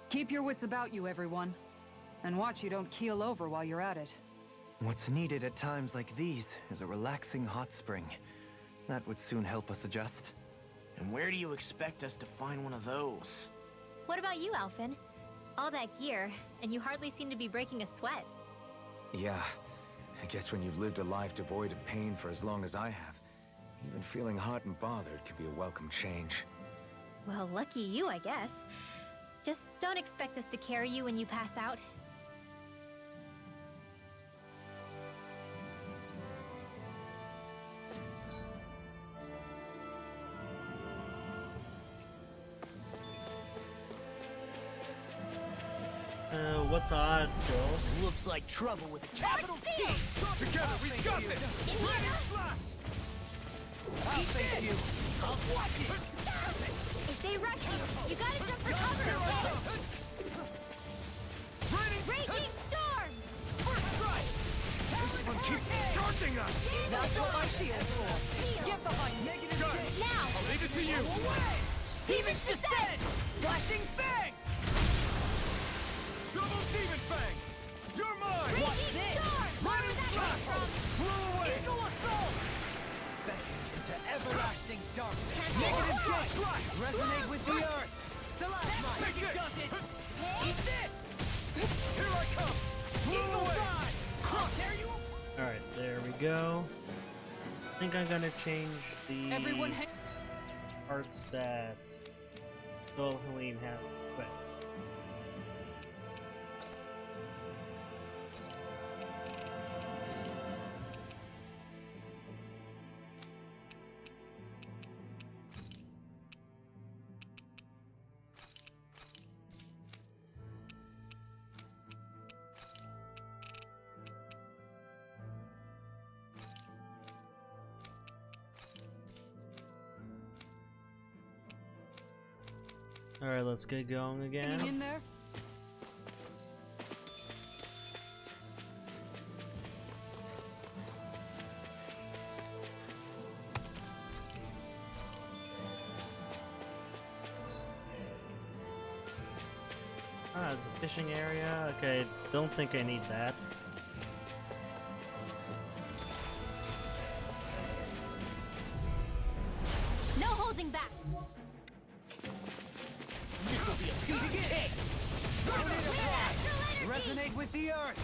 Keep your wits about you, everyone. And watch you don't keel over while you're at it. What's needed at times like these is a relaxing hot spring. That would soon help us adjust. And where do you expect us to find one of those? What about you, Alphen? All that gear, and you hardly seem to be breaking a sweat. Yeah, I guess when you've lived a life devoid of pain for as long as I have, even feeling hot and bothered could be a welcome change. Well, lucky you, I guess. Just don't expect us to carry you when you pass out. What's odd, Joel? Looks like trouble with a capital T! Together, we got this! In here! I'll thank you. I'll watch it! If they rush you gotta jump for cover, okay? Raging storm! First strike! This one keeps charging us! That's what my shield's for. Get behind me. Now! I'll leave it to you! Demon's Descent! Flashing Fang! Double Demon Fang! You're mine! Raging storm! Where did that come from? Blew away! Eagle Assault! Beckoned into everlasting darkness. Negative strike! Resonate with the earth. Stalagmite! Take it! Does it! Eat this! Here I come! Blew away! Crosshair you! Alright, there we go. I think I'm gonna change the Everyone parts that Helene had equipped. Alright, let's get going again. Hanging in there? Ah, there's a fishing area. Okay, don't think I need that. No holding back. This'll be a piece of cake. Resonate with the earth!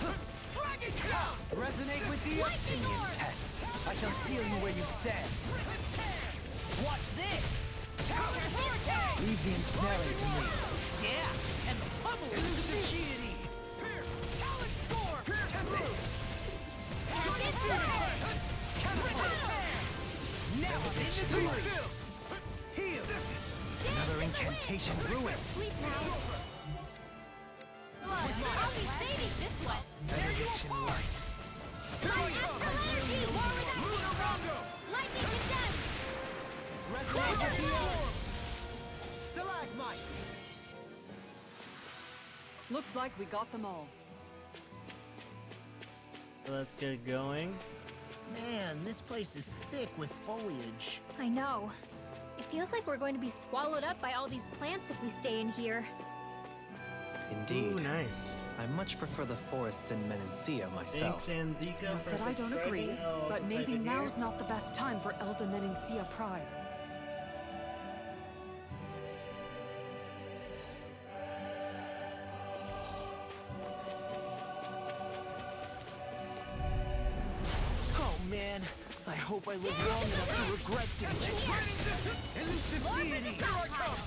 Dragon Claw! Resonate with the earth! Lightning Pest! I shall feel you where you stand! Watch this! Counter hurricane! Leave the ensnaring to me! Yeah, and the pummel is the deity! Talon Storm! Now I'm in the field! Heal! Another incantation ruined! Sleep now. I'll be saving this one. Benediction light! Astral energy! War without you! Lightning condemned! Resonate with the earth! Stalagmite! Looks like we got them all. Let's get going. Man, this place is thick with foliage. I know. It feels like we're going to be swallowed up by all these plants if we stay in here. Indeed. Ooh, nice. I much prefer the forests in Menancia myself. Thanks, Andika, for But I don't agree. subscribing. I'll But also maybe type it now's here. not the best time for Elda Menencia Pride. Oh man, I hope I live long enough to regret this. Elusive deity! Here I come!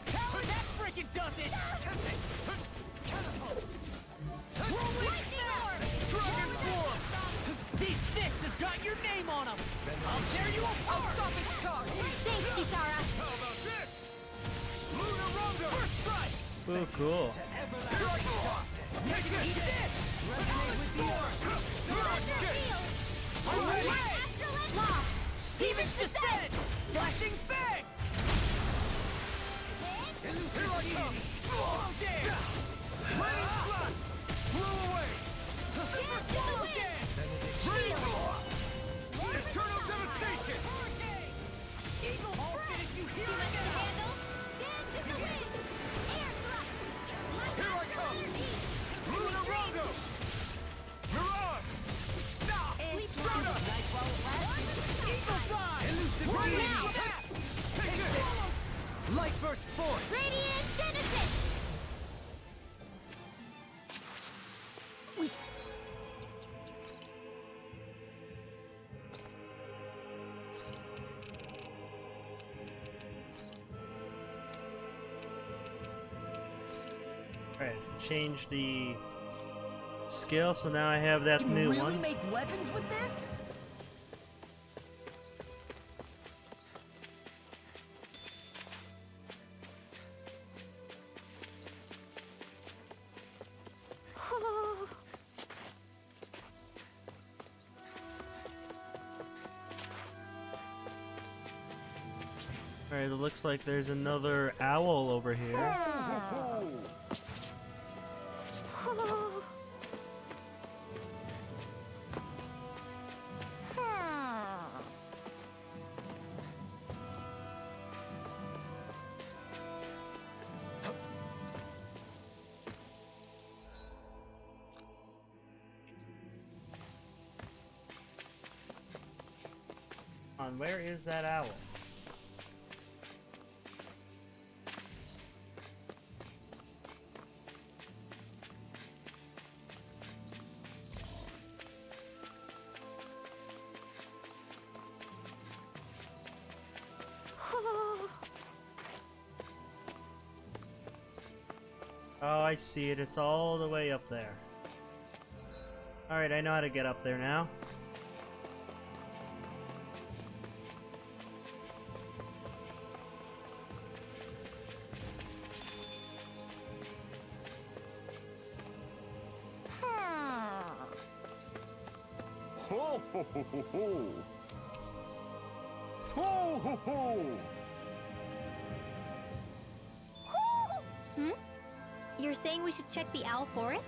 Talon, that freaking does it! Dragon Form! These fists has got your name on them! I'll tear you apart! I'll stop its charge! Thanks, Kisara. How about this? Lunar Rondo! First strike! Ooh, cool. Dragon Form! Take it! Eat this! Resonate with the earth! Demon's Descent! Flashing Fang! Here I come! Swallow dance! Lightning Thrust! Blow away! Swallow dance! Eternal Devastation! Eagle I'll finish you here and now! Here I come! Lunar Rondo! Mirage! Stop! Strata! Eagle Fly! Elusive now! Take it! Light burst forth! Radiant Citizen! Alright, change the skill, so now I have that You new really one. make weapons with this? Alright, it looks like there's another owl over here. Where is that owl? Oh, I see it. It's all the way up there. Alright, I know how to get up there now. Ho ho ho ho ho! Ho ho ho! You're saying we should check the Owl Forest?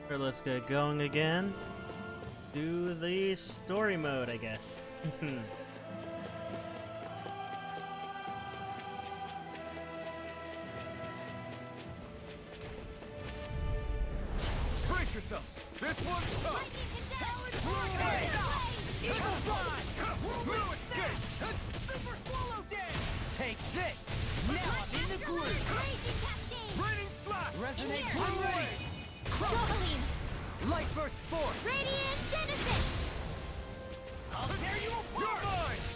Alright, let's get going again. Do the story mode, I guess. Brace yourselves! This one's tough! Eagle Fly! No escape! Super Swallow Dance! Take this! Now I'm in the groove! Raining Slash! Resonate Blue! Dohalim! Light Burst Force! Radiant Genesis! I'll tear you apart!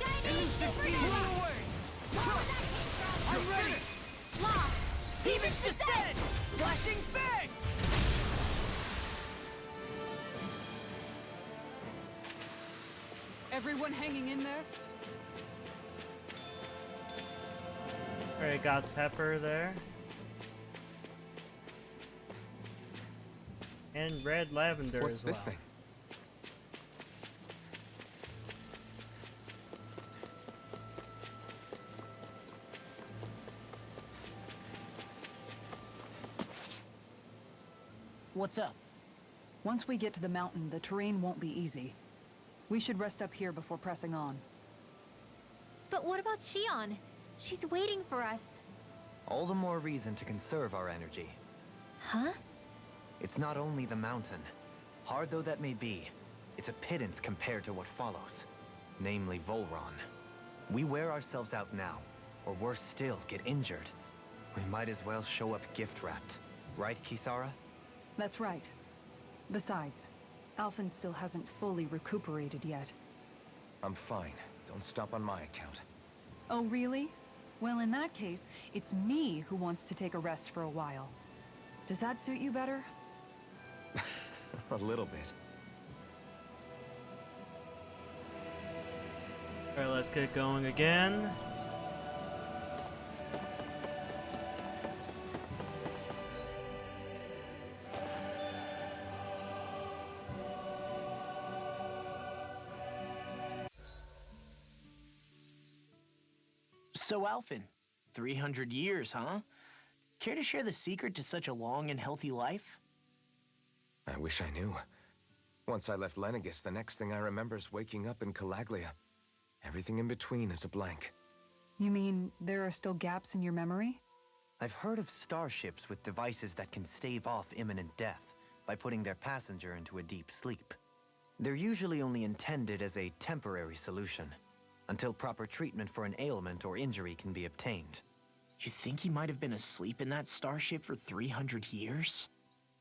Shining Elusive Super Beam! Blow! Away! I'm ready! Law! Demon's Descent! Flashing Fang! Everyone hanging in there? Alright, got Pepper there. And red lavender What's as well. this thing? What's up? Once we get to the mountain, the terrain won't be easy. We should rest up here before pressing on. But what about Shion? She's waiting for us. All the more reason to conserve our energy. Huh? It's not only the mountain. Hard though that may be, it's a pittance compared to what follows. Namely Volron. We wear ourselves out now, or worse still, get injured. We might as well show up gift-wrapped. Right, Kisara? That's right. Besides, Alphen still hasn't fully recuperated yet. I'm fine. Don't stop on my account. Oh, really? Well, in that case, it's me who wants to take a rest for a while. Does that suit you better? A little bit. Alright, let's get going again. So, Alphen, 300 years, huh? Care to share the secret to such a long and healthy life? I wish I knew. Once I left Lenegis, the next thing I remember is waking up in Calaglia. Everything in between is a blank. You mean there are still gaps in your memory? I've heard of starships with devices that can stave off imminent death by putting their passenger into a deep sleep. They're usually only intended as a temporary solution, until proper treatment for an ailment or injury can be obtained. You think he might have been asleep in that starship for 300 years?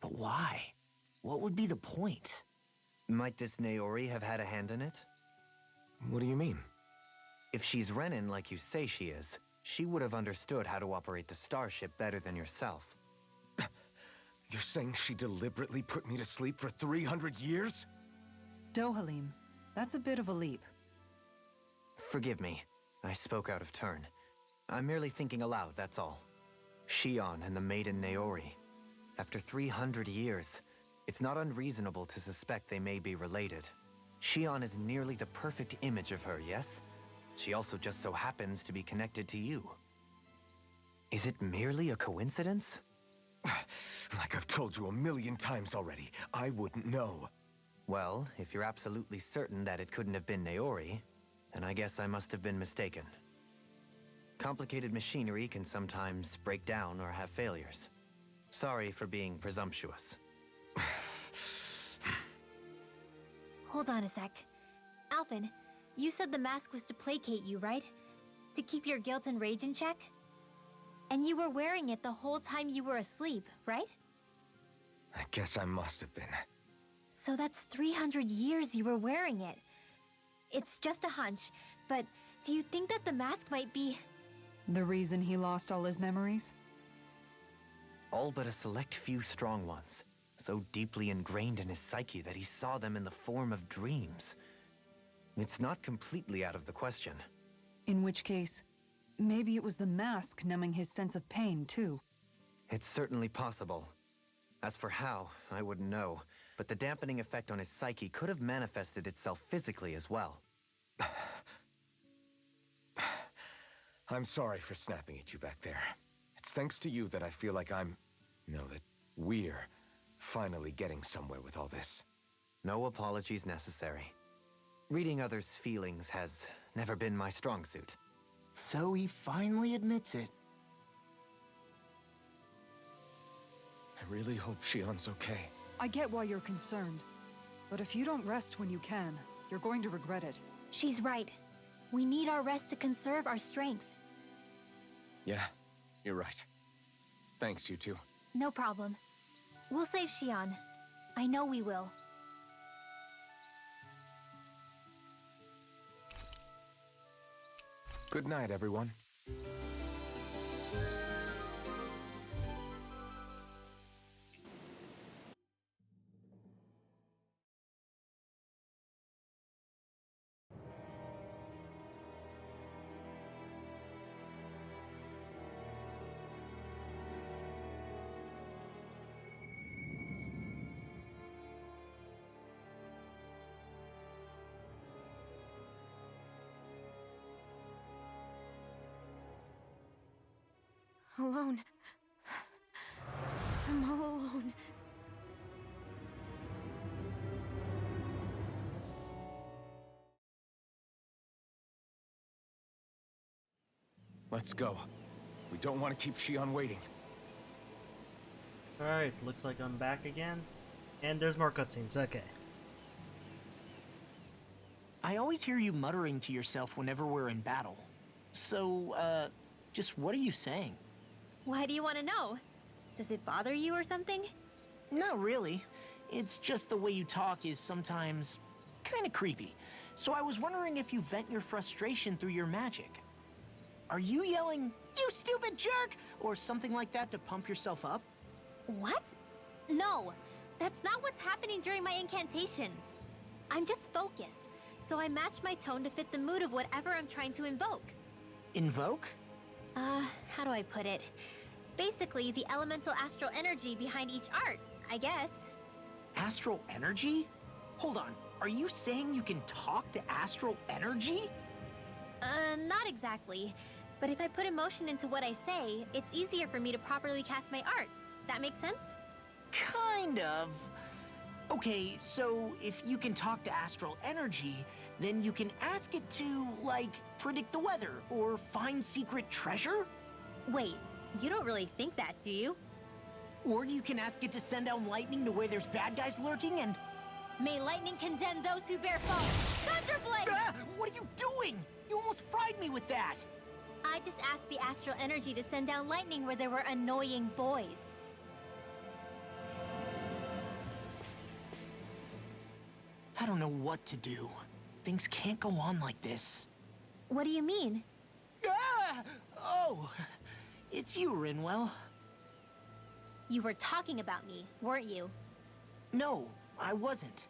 But why? What would be the point? Might this Naori have had a hand in it? What do you mean? If she's Renin like you say she is, she would have understood how to operate the starship better than yourself. You're saying she deliberately put me to sleep for 300 years? Dohalim, that's a bit of a leap. Forgive me. I spoke out of turn. I'm merely thinking aloud, that's all. Shion and the maiden Naori. After 300 years, it's not unreasonable to suspect they may be related. Shion is nearly the perfect image of her, yes? She also just so happens to be connected to you. Is it merely a coincidence? Like I've told you a million times already, I wouldn't know. Well, if you're absolutely certain that it couldn't have been Naori, then I guess I must have been mistaken. Complicated machinery can sometimes break down or have failures. Sorry for being presumptuous. Hold on a sec. Alphen, you said the mask was to placate you, right? To keep your guilt and rage in check? And you were wearing it the whole time you were asleep, right? I guess I must have been. So that's 300 years you were wearing it. It's just a hunch, but do you think that the mask might be... The reason he lost all his memories? All but a select few strong ones, so deeply ingrained in his psyche that he saw them in the form of dreams. It's not completely out of the question. In which case, maybe it was the mask numbing his sense of pain, too. It's certainly possible. As for how, I wouldn't know. But the dampening effect on his psyche could have manifested itself physically as well. I'm sorry for snapping at you back there. It's thanks to you that I feel like that we're finally getting somewhere with all this. No apologies necessary. Reading others' feelings has never been my strong suit. So he finally admits it. I really hope Shion's okay. I get why you're concerned. But if you don't rest when you can, you're going to regret it. She's right. We need our rest to conserve our strength. Yeah, you're right. Thanks, you two. No problem. We'll save Shion. I know we will. Good night, everyone. Alone. I'm all alone. Let's go. We don't want to keep Shion waiting. Alright, looks like I'm back again. And there's more cutscenes, okay. I always hear you muttering to yourself whenever we're in battle. So, just what are you saying? Why do you want to know? Does it bother you or something? Not really. It's just the way you talk is sometimes kind of creepy. So I was wondering if you vent your frustration through your magic. Are you yelling, "You stupid jerk," or something like that to pump yourself up? What? No, that's not what's happening during my incantations. I'm just focused, so I match my tone to fit the mood of whatever I'm trying to invoke. Invoke? How do I put it? Basically, the elemental astral energy behind each art, I guess. Astral energy? Hold on, are you saying you can talk to astral energy? Not exactly. But if I put emotion into what I say, it's easier for me to properly cast my arts. That makes sense? Kind of. Okay, so if you can talk to astral energy, then you can ask it to, like, predict the weather or find secret treasure? Wait, you don't really think that, do you? Or you can ask it to send down lightning to where there's bad guys lurking and... May lightning condemn those who bear false! Thunderblade! Ah! What are you doing? You almost fried me with that! I just asked the astral energy to send down lightning where there were annoying boys. I don't know what to do. Things can't go on like this. What do you mean? Ah! Oh, it's you, Rinwell. You were talking about me, weren't you? No, I wasn't.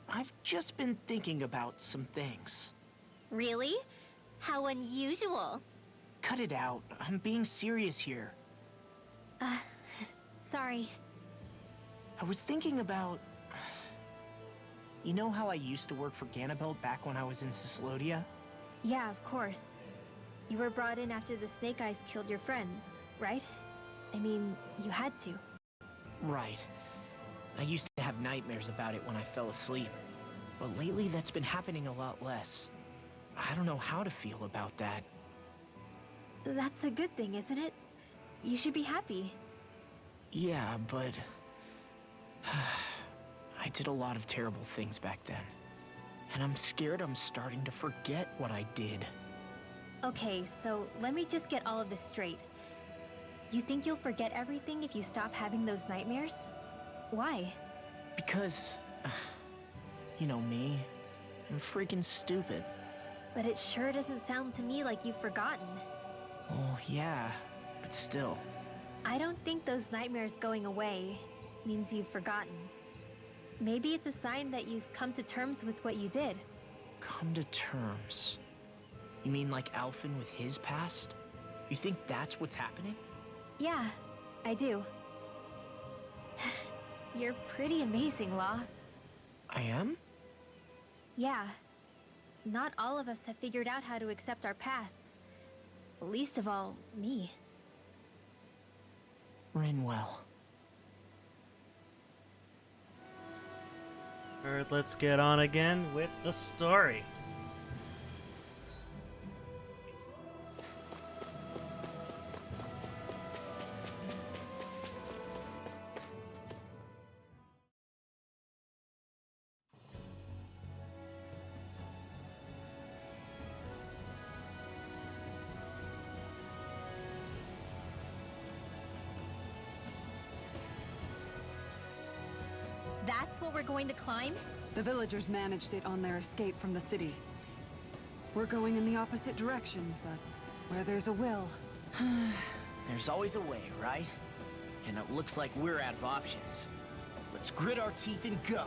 I've just been thinking about some things. Really? How unusual. Cut it out. I'm being serious here. Sorry. I was thinking about... You know how I used to work for Ganabelt back when I was in Cyslodia? Yeah, of course. You were brought in after the Snake Eyes killed your friends, right? I mean, you had to. Right. I used to have nightmares about it when I fell asleep. But lately, that's been happening a lot less. I don't know how to feel about that. That's a good thing, isn't it? You should be happy. Yeah, but... I did a lot of terrible things back then. And I'm scared I'm starting to forget what I did. Okay, so let me just get all of this straight. You think you'll forget everything if you stop having those nightmares? Why? Because... you know me. I'm freaking stupid. But it sure doesn't sound to me like you've forgotten. Oh, yeah. But still. I don't think those nightmares going away means you've forgotten. Maybe it's a sign that you've come to terms with what you did. Come to terms? You mean like Alphen with his past? You think that's what's happening? Yeah, I do. You're pretty amazing, Law. I am? Yeah. Not all of us have figured out how to accept our pasts. Least of all, me. Rinwell. Alright, let's get on again with the story. That's what we're going to climb? The villagers managed it on their escape from the city. We're going in the opposite direction, but where there's a will... There's always a way, right? And it looks like we're out of options. Let's grit our teeth and go.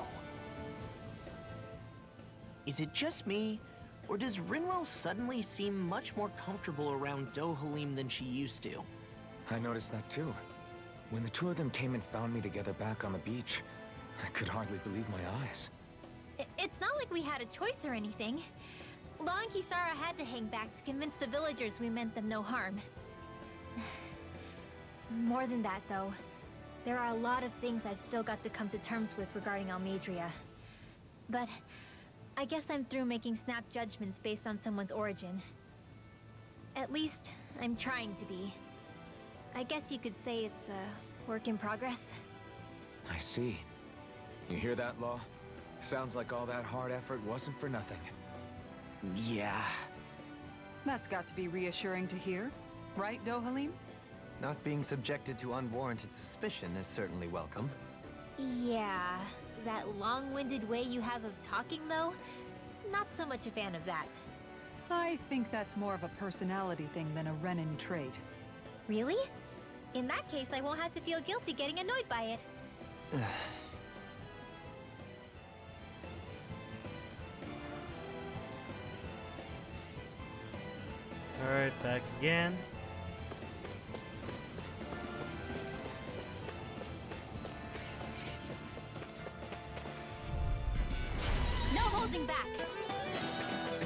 Is it just me, or does Rinwell suddenly seem much more comfortable around Dohalim than she used to? I noticed that too. When the two of them came and found me together back on the beach, I could hardly believe my eyes. It's not like we had a choice or anything. Law and Kisara had to hang back to convince the villagers we meant them no harm. More than that, though. There are a lot of things I've still got to come to terms with regarding Almadria. But I guess I'm through making snap judgments based on someone's origin. At least, I'm trying to be. I guess you could say it's a work in progress. I see. You hear that, Law? Sounds like all that hard effort wasn't for nothing. Yeah. That's got to be reassuring to hear. Right, Dohalim? Not being subjected to unwarranted suspicion is certainly welcome. Yeah, that long-winded way you have of talking, though? Not so much a fan of that. I think that's more of a personality thing than a Renin trait. Really? In that case, I won't have to feel guilty getting annoyed by it. Alright, back again. No holding back!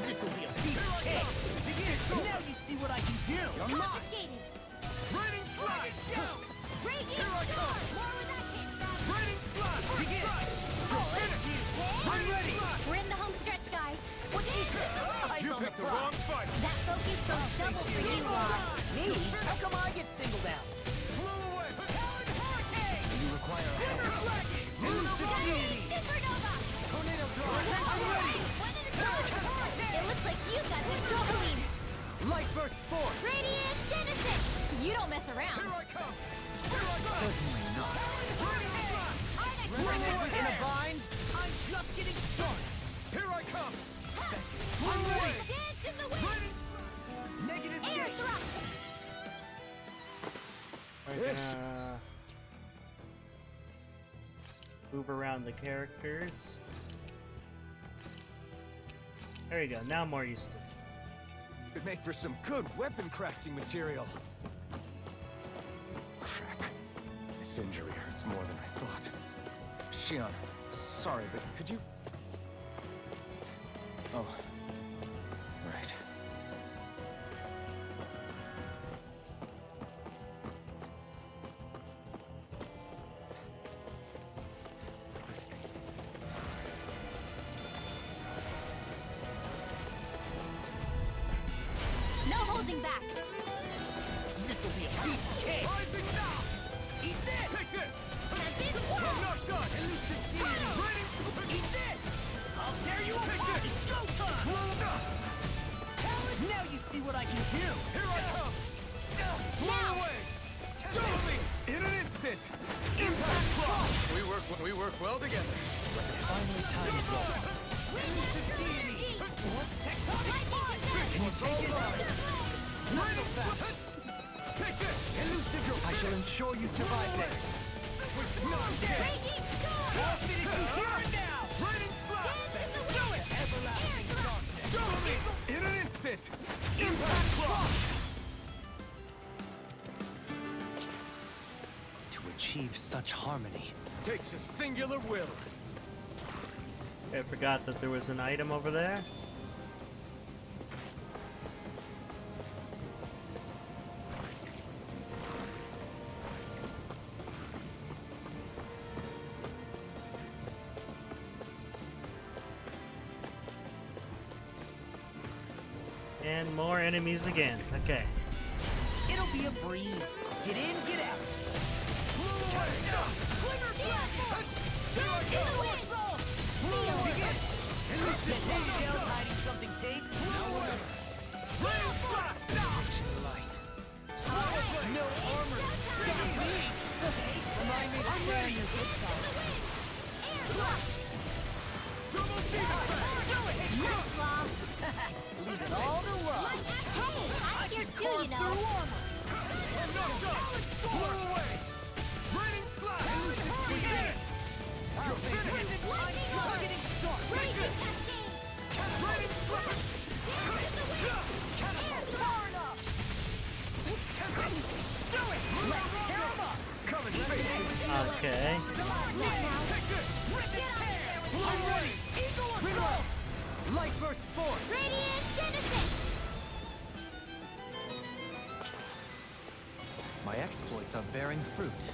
This'll be a piece of cake! Now you see what I can do! Confiscated! Raining flash! Raging Here I storm! come! More where that came from! Raining flash! Begin! I'm ready! We're in the home stretch, guys. What do you think? Eyes You on the picked the prize. wrong fight! That focus goes double for you, Law. Me? How come I get singled out? Flew away! Talon Hurricane! You require a Inner flagging! Supernova! Tornado draw! I'm ready! One at a time! It looks like you got the Dohalim! Light burst forth! Radiant Genesis! You don't mess around. Here I come! Here I come! Certainly not. In a bind? I'm just getting started! Here I come! I'm ready! Dance in the wind! Negative Air gate! thrust! We're gonna move around the characters. There you go, now I'm more used to it. Could make for some good weapon crafting material. Crap. This injury hurts more than I thought. Shion, sorry, but could you... Oh. Right. No holding back! This'll be a piece of cake! Rising now! Eat this! Take this! Tempest I'm Whirl! not done! Elusive deity! Raining... Eat this! I'll tear you Take apart! this! It's go time! Now you see what I can do! Here I come! Fly away! Totally! In an instant! Impact block! We work well together. Finally time it was. Elusive deity! Tectonic punch! Take it out! Rhino fast! Take this! Elusive! I shall ensure you survive this. Raging storm! I'll finish you here and now! Raining flash! Dance in the wind! Air thrust! Totally! In an instant! Impact block! To achieve achieve such harmony? Takes a singular will. I forgot that there was an item over there. And more enemies again. Okay. It'll be a breeze. Get in, get out. Hiding something tasty. No armor. Remind me to swear your good side. Leave it all to love. Hey, I'm here too, you know. Okay. Light burst forth. Radiant Genesis! My exploits are bearing fruit.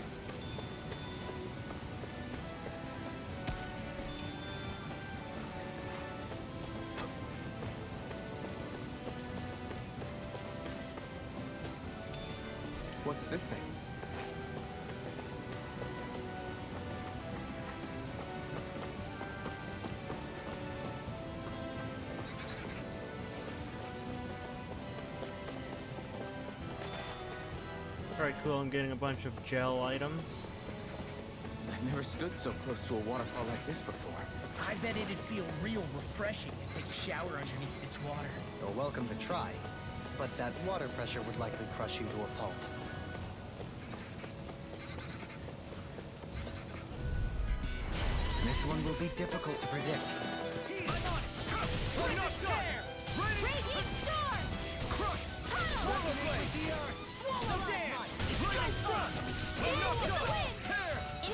What's this thing? Alright, cool. I'm getting a bunch of gel items. I've never stood so close to a waterfall like this before. I bet it'd feel real refreshing to take a shower underneath this water. You're welcome to try, but that water pressure would likely crush you to a pulp. This one will be difficult to predict. Radiant Storm! In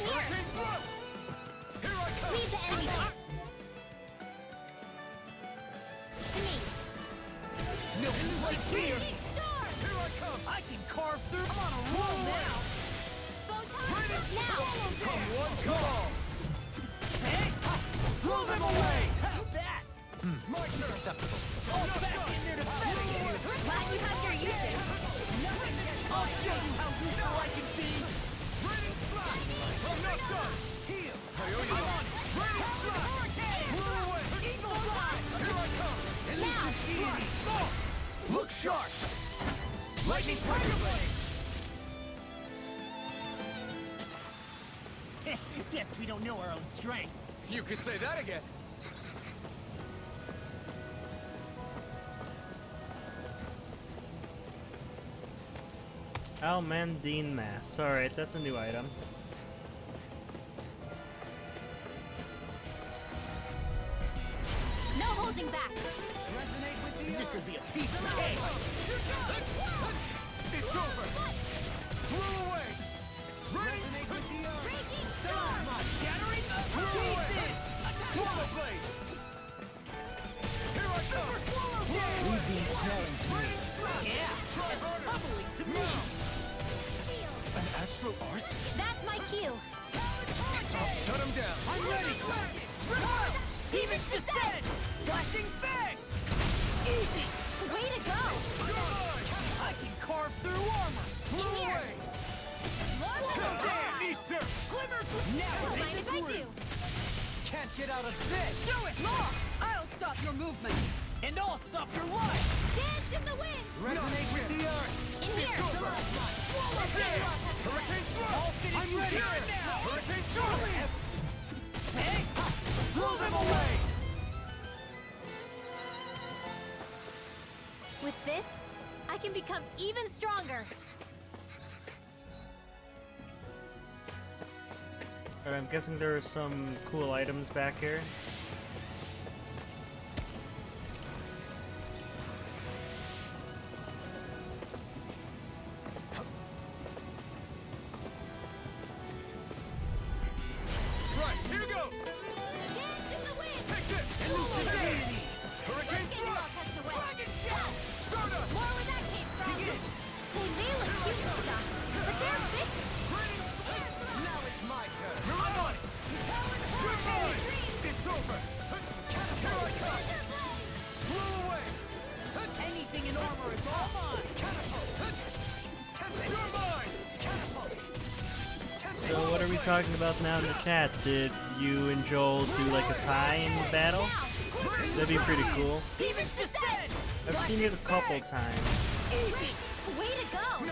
here! Leave the enemy back! To me! No place here. Radiant Storm! Here I come. I can carve through. I'm on a roll now. Now! Come one, come all. Hey, blow them away. How's that? My turn. Acceptable. All back in there to finish. Glad you have your uses! I'll show you how useful I can be. Radiant flash. I'm not done. Heal. I'm on it. Radiant flash. Blow away. Eagle fly. Here I come. Elusive deity. Look sharp. Lightning tiger blade. Guess we don't know our own strength. You could say that again. Almandine Mass. Alright, that's a new item. No holding back! This will be a piece of cake. It's over. Blow away. Resonate with the earth. Raging Storm! Shattering the pieces. Swallow blade. Here I come. Leave these smelling to me. Yeah, and bubbling to me. An astral arts? That's my cue! I'll shut him down. I'm ready. Demon descent. Flashing fang. Easy. Way to go! I can carve through armor. Blow here. away. Eat dirt. Glimmer. Now Don't mind take if the I word. do! Can't get out of this. Do it. Law! I'll stop your movement! And I'll stop your life. Dance in the wind! Resonate with the earth. In here! Swallow there. Hurricane throw. I'll finish I'm you ready. here and now. Hurricane Charlie. Hey, blow them away. With this, I can become even stronger! Alright, I'm guessing there are some cool items back here. close! Dance in the wind! Take this! Elucidate! Hurricane thrust! Dragon shell! Stardust! More where that came from! Begin! They may look cute and stuff, but they're vicious! Now it's my turn! You're on! You're mine! It's over! Here I come! Blow away! Anything in armor is all mine! Catapult! You're mine! Catapult! So what are we talking about now in the chat? Did you and Joel do like a tie in the battle? That'd be pretty cool. I've seen it a couple times. Way to go!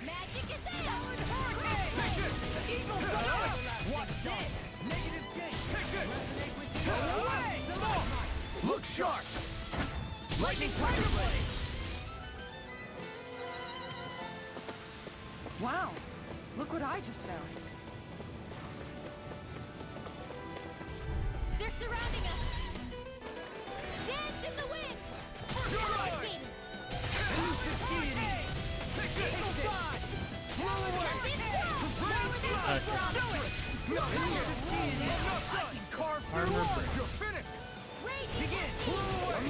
Magic is Watch this! Negative gate! Take this! Go away! Look sharp! Lightning Tiger Blade! Wow! Look what I just found. They're surrounding us! Dance in the wind! You're right! Elusive deity! Take this! Blow away! Do it! No, elusive deity! I can carve through armor! You're finished! Begin! Blow away!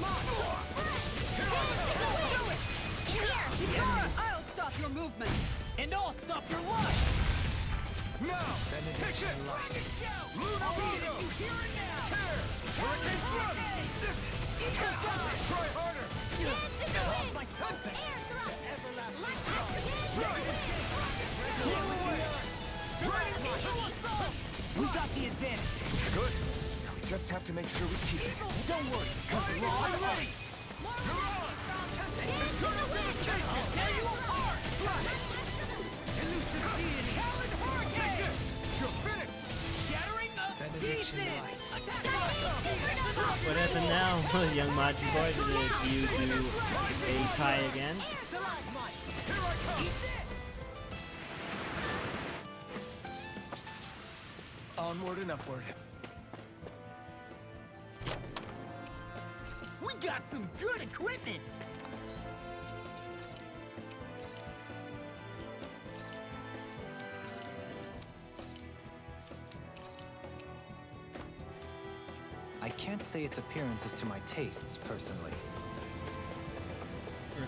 I'll stop your movement! And I'll stop your life! Now! Take it! Dragon shell! Lunar Rogo! Here and now! Tear! Hurricane thrust! Try harder! Get off my trumpet! We got the advantage! Good. Now we just have to make sure we keep it. Don't worry, because we're all ready! You're on! Internal vindication! Tear you apart! Elusive deity! Talon hurricane! You're finished! Shattering the pieces! What happened now, young Maji boy? Did you do a tie again? Here I come! Onward and upward. We got some good equipment! I can't say its appearance is to my tastes, personally.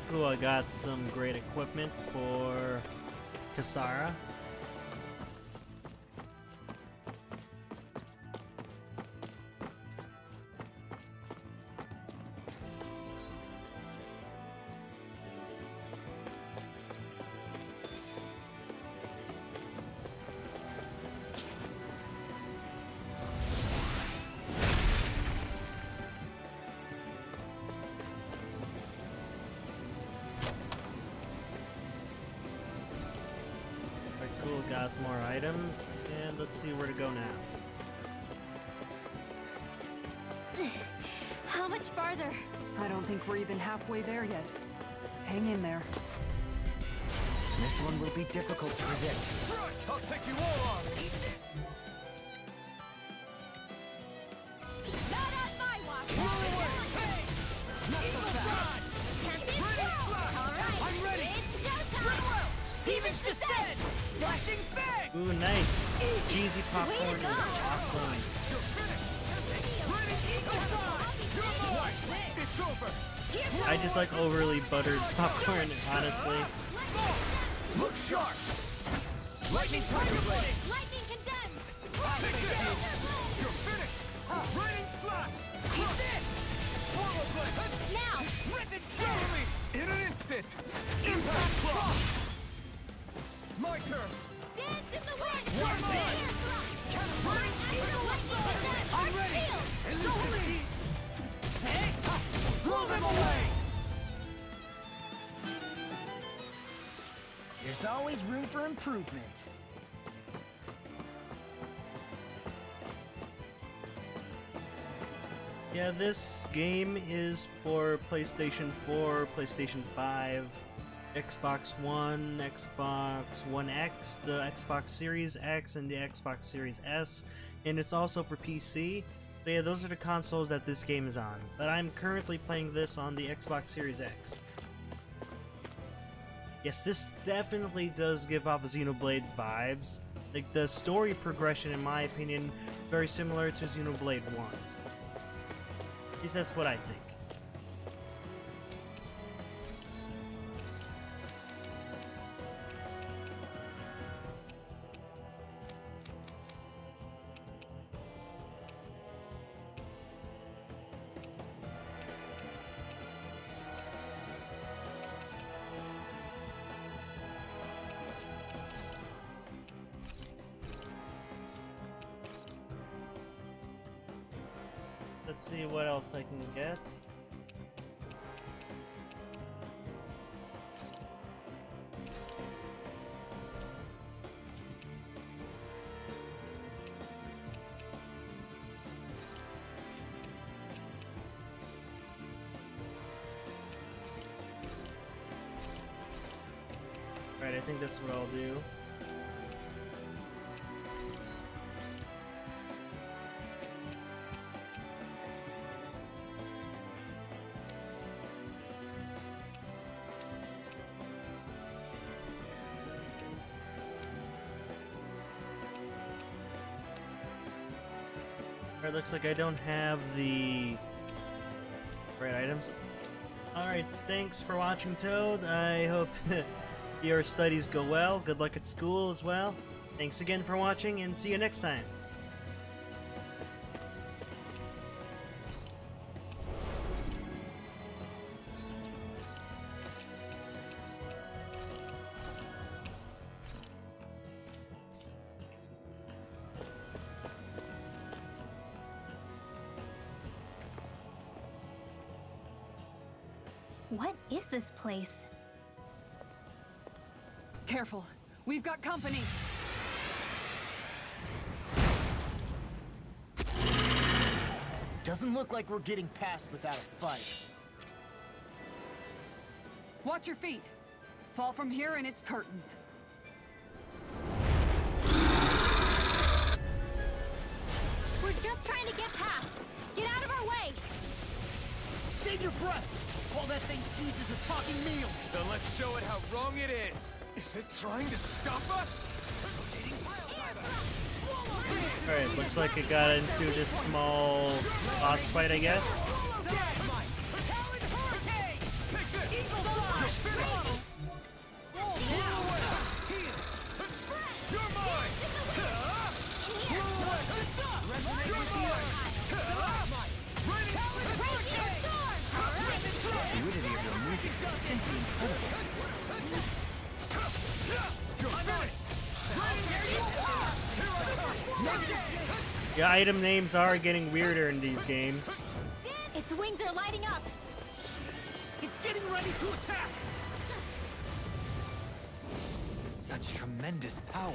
Cool, I got some great equipment for Kasara. Cool, got more items, and let's see where to go now. How much farther? I don't think we're even halfway there yet. Hang in there. This one will be difficult to predict. Front! I'll take you all on! Not on my watch! Hey! Not so fast! Alright, I'm ready! it's showtime! Demons descend! Flashing bang! Ooh, nice! Cheesy popcorn is Way to go. awesome. You're finished! Ready, eagle side! You're mine! It's over! I just like overly buttered popcorn, honestly. Look sharp! Lightning Tiger Blade! Lightning condemned! Take this! You're finished! Raining slash! Eat this! Swallow Blade! Now! Rip it thoroughly! In an instant! Impact Claw! My turn! Dance in the wind! You're mine! I'm ready! Elusive! Blow them away! There's always room for improvement. Yeah, this game is for PlayStation 4, PlayStation 5, Xbox One, Xbox One X, the Xbox Series X, and the Xbox Series S, and it's also for PC. So yeah, those are the consoles that this game is on, but I'm currently playing this on the Xbox Series X. Yes, this definitely does give off Xenoblade vibes. Like, the story progression, in my opinion, very similar to Xenoblade 1. At least that's what I think. Let's see what else I can get. Right, I think that's what I'll do. Alright, looks like I don't have the right items. Alright, thanks for watching, Toad. I hope your studies go well. Good luck at school as well. Thanks again for watching, and see you next time. What is this place? Careful. We've got company. Doesn't look like we're getting past without a fight. Watch your feet. Fall from here and it's curtains. We're just trying to get past. Get out of our way. Save your breath while that thing seizes a talking meal. Then let's show it how wrong it is. Is it trying to stop us? Alright, looks like it got into this small boss fight, I guess. Fluidity of your movement is simply incredible. Yeah, item names are getting weirder in these games. Its wings are lighting up. It's getting ready to attack. Such tremendous power.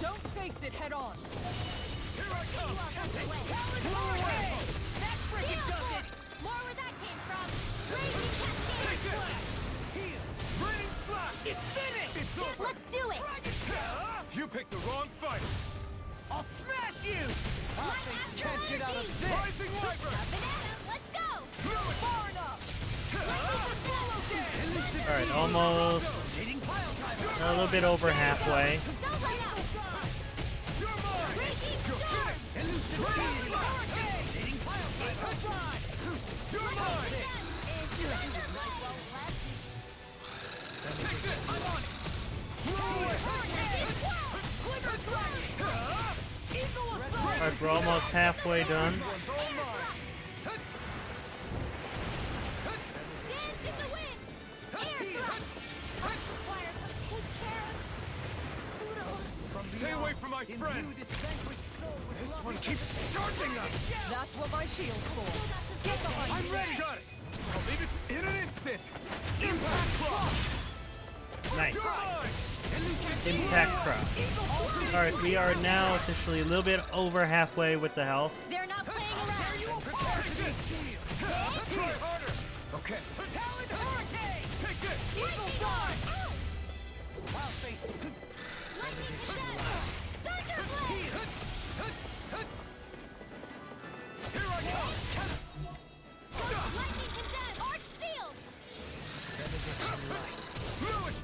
Don't face it head on. Here I come. That's freaking does it. More where that came from. Raging cascade. Raining slap. It's finished. It's over. Let's do it. You picked the wrong fight. I'll smash you. Can't get out of this. Rising Wyvern. Banana, let's go. Far enough. Alright, almost a little bit over halfway. Don't let up. Raging storm. Alright, we're almost halfway done. Dance in the wind. Air thrust. Earthfire, come take care of Poodle. Stay away from my friends. This one keeps charging us. That's what my shield's for. Get behind I'm me. ready. Got it. I'll leave it in an instant. Impact cross. Nice. Impact cross. Alright, we are now officially a little bit over halfway with the health. They're not playing around. Try harder. Okay. Talon Hurricane. Take this. Eagle Dawn. Wild face. Lightning Shadow. Thunderblade. Here I come. Lightning Condemned. Arc Sealed. Fluid.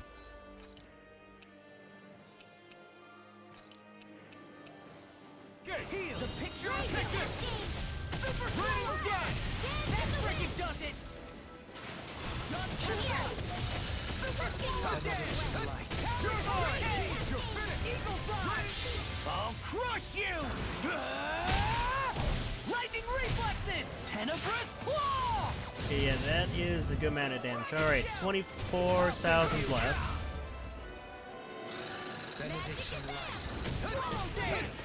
I'll crush you! Lightning reflexes! Tenebrous claw! Okay, yeah, that is a good amount of damage. Alright, 24,000 left. Benediction light. Swallow dance!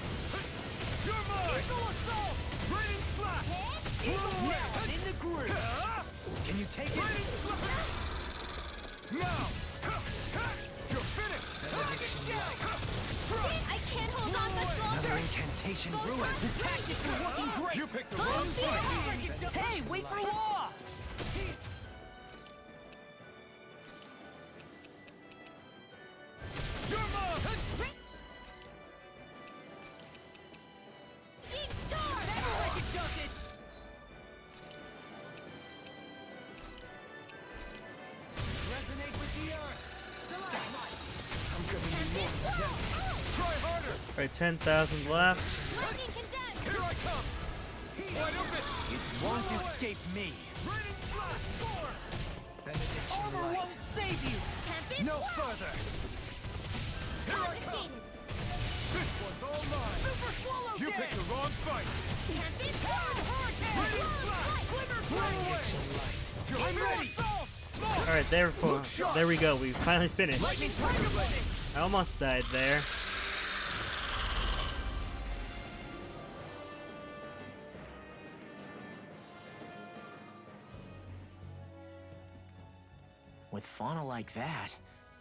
You're mine! Eagle assault! Raining slash! Now in the groove! Can you take it? Raining slash! Now! You're finished! Benediction light. I can't hold on much Another longer! incantation ruined. The tactics are working great! You picked the wrong fight! Hey, wait for law! You're mine! Never like it does it! Resonate with the earth! Stalagmite! I'm giving you more. Try harder! Alright, 10,000 left. Lightning condemned! Here I come! Wide open! It won't escape me. Raining slash! Sword! Benediction Armor light. won't save you! Tempest! No further. Here I come! This one's all mine! Super swallow You dance! picked the wrong fight! Tempest! Raining slash! Glimmer blade! I'm ready! Alright, there we go. We finally finished. Lightning tiger blade! I almost died there. With fauna like that,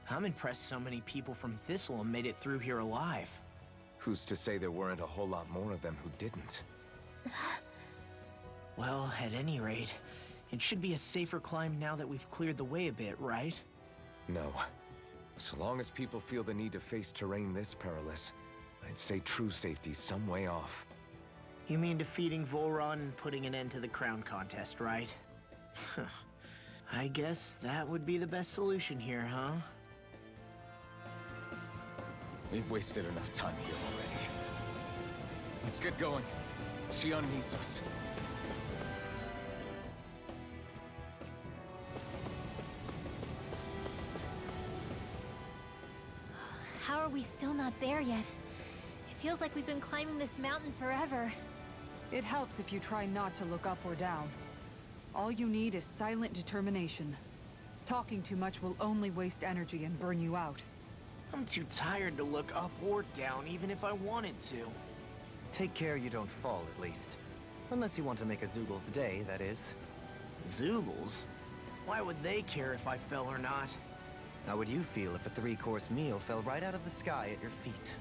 I'm impressed so many people from Thistleum made it through here alive. Who's to say there weren't a whole lot more of them who didn't? Well, at any rate, it should be a safer climb now that we've cleared the way a bit, right? No. So long as people feel the need to face terrain this perilous, I'd say true safety's some way off. You mean defeating Volron and putting an end to the crown contest, right? I guess that would be the best solution here, huh? We've wasted enough time here already. Let's get going. Xion needs us. How are we still not there yet? It feels like we've been climbing this mountain forever. It helps if you try not to look up or down. All you need is silent determination. Talking too much will only waste energy and burn you out. I'm too tired to look up or down, even if I wanted to. Take care you don't fall, at least. Unless you want to make a Zoogel's day, that is. Zoogles? Why would they care if I fell or not? How would you feel if a 3-course meal fell right out of the sky at your feet?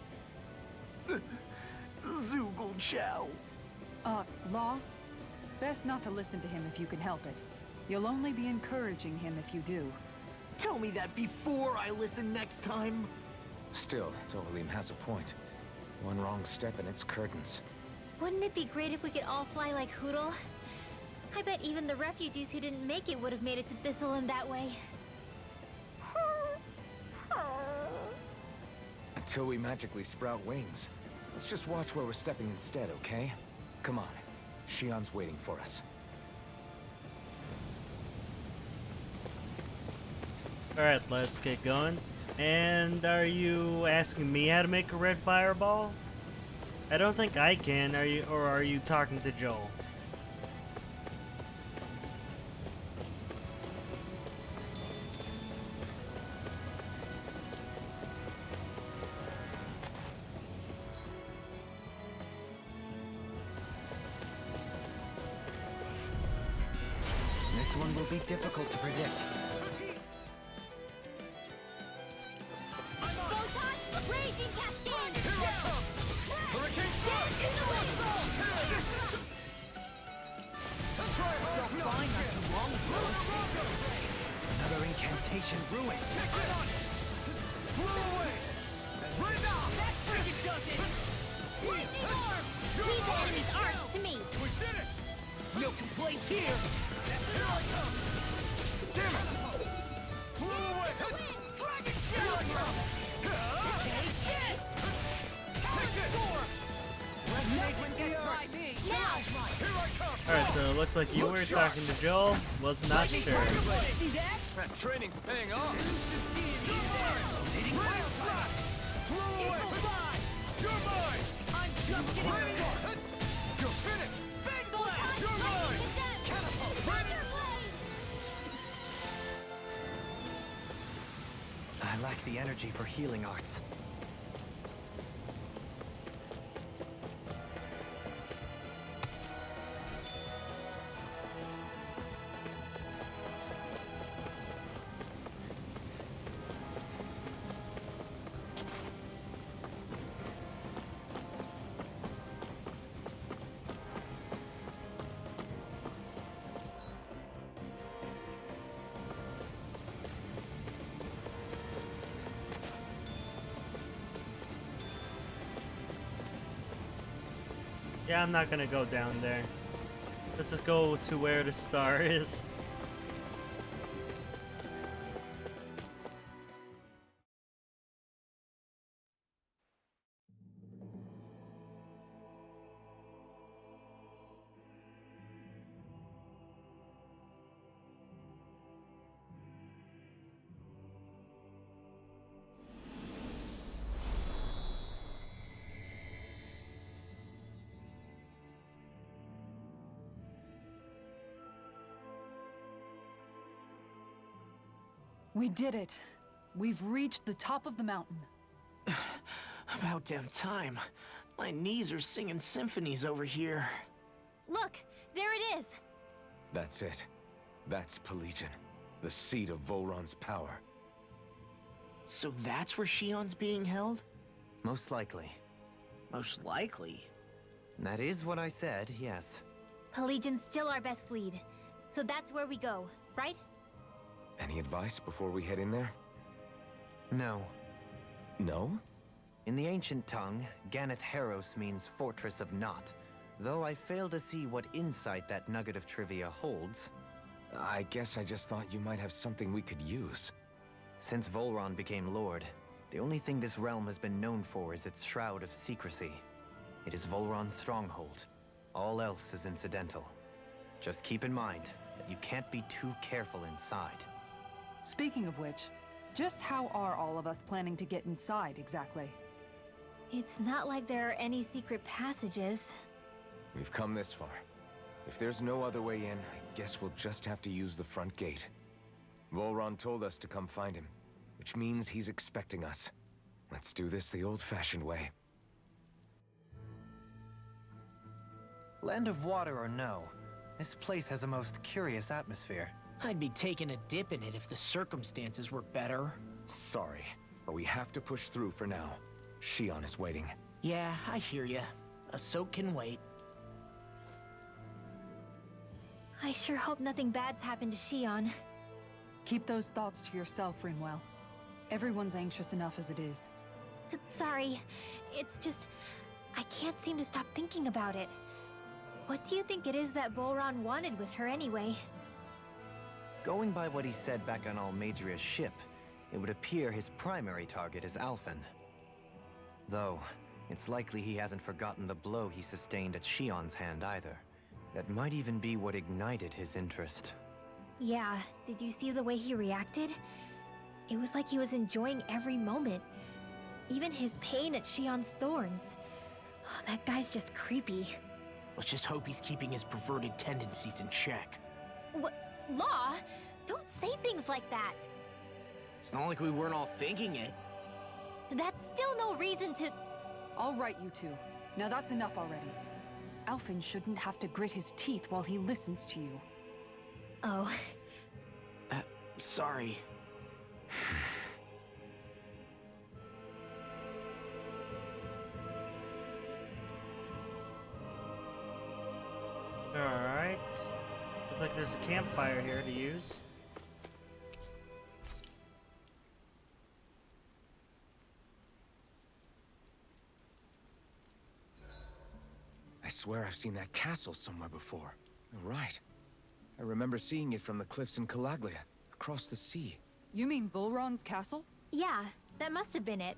Zoogle chow. Law? Best not to listen to him if you can help it. You'll only be encouraging him if you do. Tell me that before I listen next time. Still, Dohalim has a point. One wrong step and it's curtains. Wouldn't it be great if we could all fly like Hootle? I bet even the refugees who didn't make it would have made it to Thistleum that way. Until we magically sprout wings. Let's just watch where we're stepping instead, okay? Come on. Xion's waiting for us. Alright, let's get going. And are you asking me how to make a red fireball? I don't think I can, or are you talking to Joel? This one will be difficult to predict. Photon, raging cascade! Here I come! Hurricane strike! Try hard! Don't find not too long ago. Another incantation ruined. Blow away! Right now! That freaking does it! Lightning orb! Leave the enemy's arms to me! We did it! No complaints here! Here I come! Damn it! Blow away! Dragon Shower! Take it! Take it! Resonate when gets by me! Now! Here I come! Alright, so it looks like you were talking to Joel. Was not sure. See that? That training's paying off! Rotating Rain flash! Blow away! Eagle fly! You're mine! the energy for healing arts. Yeah, I'm not gonna go down there. Let's just go to where the star is. We did it. We've reached the top of the mountain. About damn time. My knees are singing symphonies over here. Look, there it is. That's it. That's Pelegion, the seat of Volron's power. So that's where Shion's being held? Most likely. Most likely? That is what I said, yes. Pelagian's still our best lead. So that's where we go, right? Any advice before we head in there? No. No? In the ancient tongue, Ganeth Heros means Fortress of Naught, though I fail to see what insight that nugget of trivia holds. I guess I just thought you might have something we could use. Since Volron became Lord, the only thing this realm has been known for is its shroud of secrecy. It is Volron's stronghold. All else is incidental. Just keep in mind that you can't be too careful inside. Speaking of which, just how are all of us planning to get inside exactly? It's not like there are any secret passages. We've come this far. If there's no other way in, I guess we'll just have to use the front gate. Volron told us to come find him, which means he's expecting us. Let's do this the old-fashioned way. Land of water or no, this place has a most curious atmosphere. I'd be taking a dip in it if the circumstances were better. Sorry, but we have to push through for now. Shion is waiting. Yeah, I hear ya. A soak can wait. I sure hope nothing bad's happened to Shion. Keep those thoughts to yourself, Rinwell. Everyone's anxious enough as it is. Sorry. It's just... I can't seem to stop thinking about it. What do you think it is that Volron wanted with her anyway? Going by what he said back on Almadria's ship, it would appear his primary target is Alphen. Though, it's likely he hasn't forgotten the blow he sustained at Shion's hand either. That might even be what ignited his interest. Yeah, did you see the way he reacted? It was like he was enjoying every moment. Even his pain at Shion's thorns. Oh, that guy's just creepy. Let's just hope he's keeping his perverted tendencies in check. What? Law? Don't say things like that. It's not like we weren't all thinking it. That's still no reason to... All right, you two. Now that's enough already. Alphen shouldn't have to grit his teeth while he listens to you. Oh. Sorry. Alright. Looks like there's a campfire here to use. I swear I've seen that castle somewhere before. Right. I remember seeing it from the cliffs in Calaglia, across the sea. You mean Volron's castle? Yeah, that must have been it.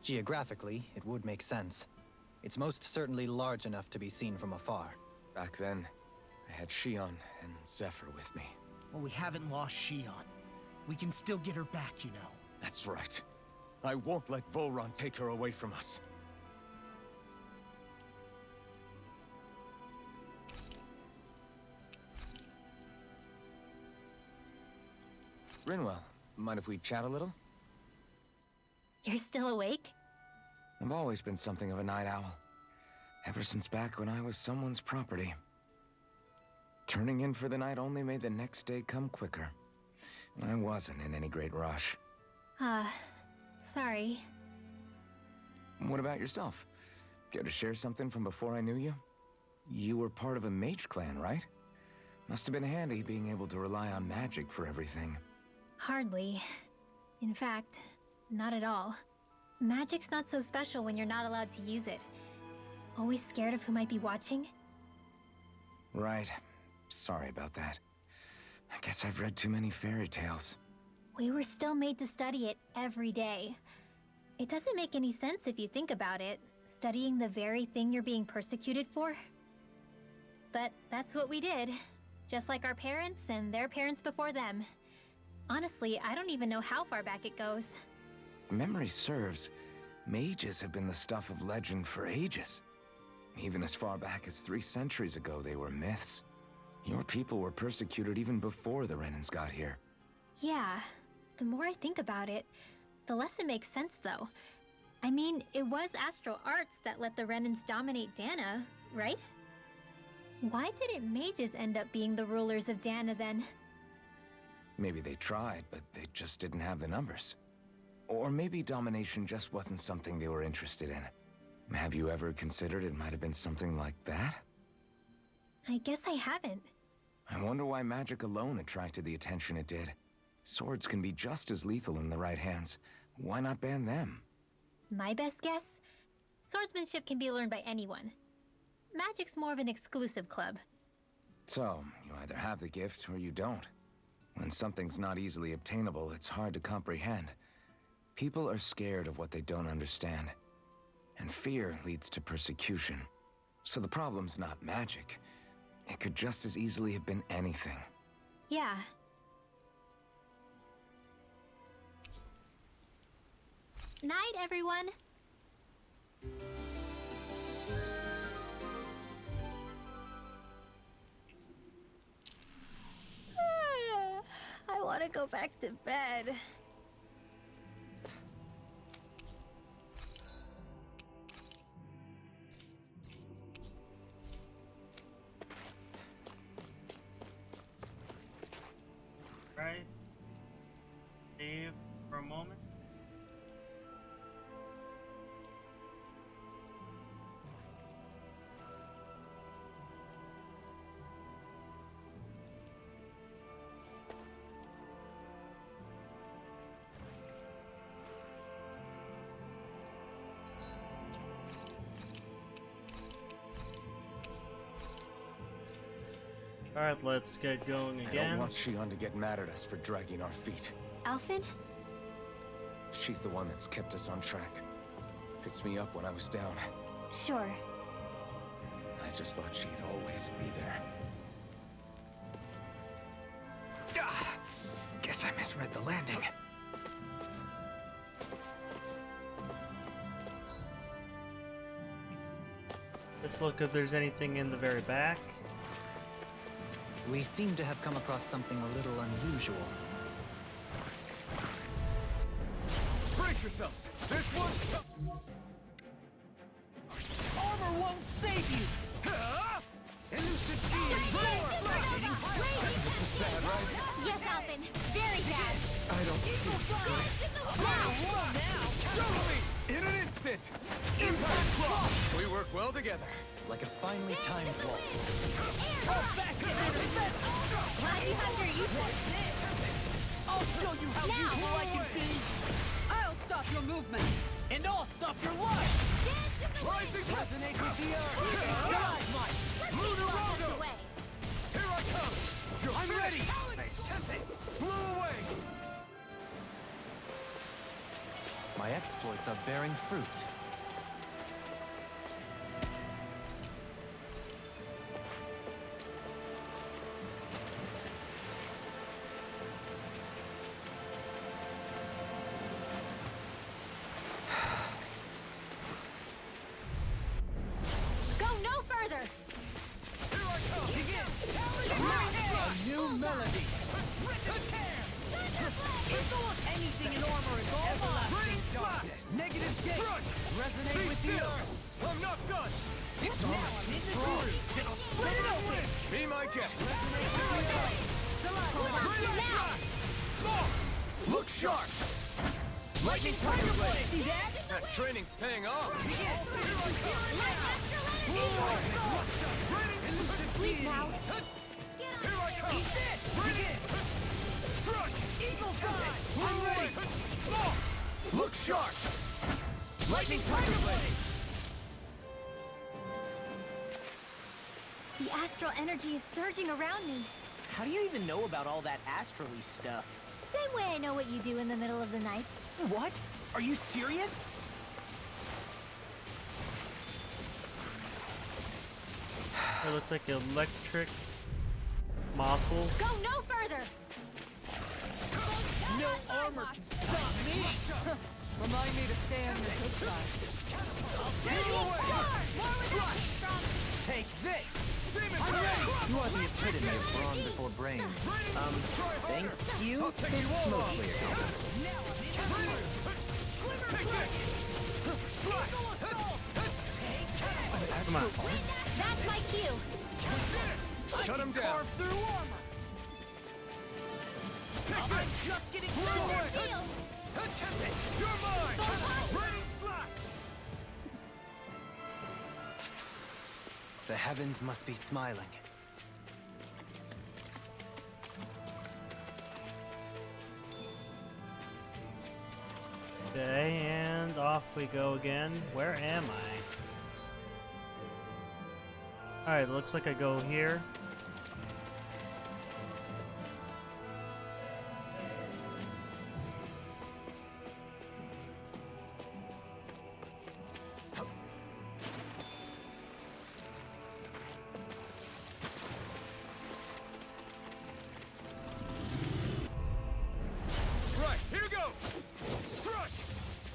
Geographically, it would make sense. It's most certainly large enough to be seen from afar. Back then, I had Shion and Zephyr with me. Well, we haven't lost Shion. We can still get her back, you know. That's right. I won't let Volron take her away from us. Rinwell, mind if we chat a little? You're still awake? I've always been something of a night owl. Ever since back when I was someone's property. Turning in for the night only made the next day come quicker. I wasn't in any great rush. Sorry. What about yourself? Care to share something from before I knew you? You were part of a mage clan, right? Must have been handy being able to rely on magic for everything. Hardly. In fact, not at all. Magic's not so special when you're not allowed to use it. Always scared of who might be watching? Right. Sorry about that. I guess I've read too many fairy tales. We were still made to study it every day. It doesn't make any sense if you think about it, studying the very thing you're being persecuted for. But that's what we did, just like our parents and their parents before them. Honestly, I don't even know how far back it goes. If memory serves, mages have been the stuff of legend for ages. Even as far back as 3 centuries ago, they were myths. Your people were persecuted even before the Renans got here. Yeah, the more I think about it, the less it makes sense though. I mean, it was astral arts that let the Renans dominate Dahna, right? Why didn't mages end up being the rulers of Dahna then? Maybe they tried, but they just didn't have the numbers. Or maybe domination just wasn't something they were interested in. Have you ever considered it might have been something like that? I guess I haven't. I wonder why magic alone attracted the attention it did. Swords can be just as lethal in the right hands. Why not ban them? My best guess? Swordsmanship can be learned by anyone. Magic's more of an exclusive club. So, you either have the gift or you don't. When something's not easily obtainable, it's hard to comprehend. People are scared of what they don't understand. And fear leads to persecution. So the problem's not magic. It could just as easily have been anything. Yeah. Night, everyone! I want to go back to bed. Right. Save for a moment. Alright, let's get going I again. don't want Shion to get mad at us for dragging our feet. Alphen? She's the one that's kept us on track. Picked me up when I was down. Sure. I just thought she'd always be there. Guess I misread the landing. Let's look if there's anything in the very back. We seem to have come across something a little unusual. Brace yourselves! This one... Armor won't save you! Elusive key is This is bad, right? Yes, Alphen. Very bad. I don't feel so good. in an instant! Impact cross! We work well together. Like a finely timed waltz. Glad you have your uses. I'll show you how useful I can be! I'll stop your movement! And I'll stop your life! Rising Resonate with the earth! God, Mike! Lunar Rondo! Away. Here I come! I'm ready! Nice. Blew away! My exploits are bearing fruit. Go no further. Here I come! Begin! A new melody! Anything in armor is all mine! Everlasting darkness! done! It's almost too strong! Split it open! Be my guest! Look sharp! Lightning Tiger Blade! See that? That training's paying off! Sleep now. Here I come! Eat this! Bring it! Struck! Eagle Fly! I'm ready! Look sharp! Lightning Tiger Blade! The astral energy is surging around me. How do you even know about all that astrally stuff? Same way I know what you do in the middle of the night. What? Are you serious? It looks like electric muscles. Go no further! No armor can stop me! Remind me to stay on your good side. Take this! I'm ready! You are the epitome of brawn before brains. Thank you. Mostly a compliment. Come on. That's my cue. Shut him down! Through armor! I'm just getting started! You're mine! Ready, slash! The heavens must be smiling. Okay, and off we go again. Where am I? Alright, looks like I go here. Right, here goes! Struck!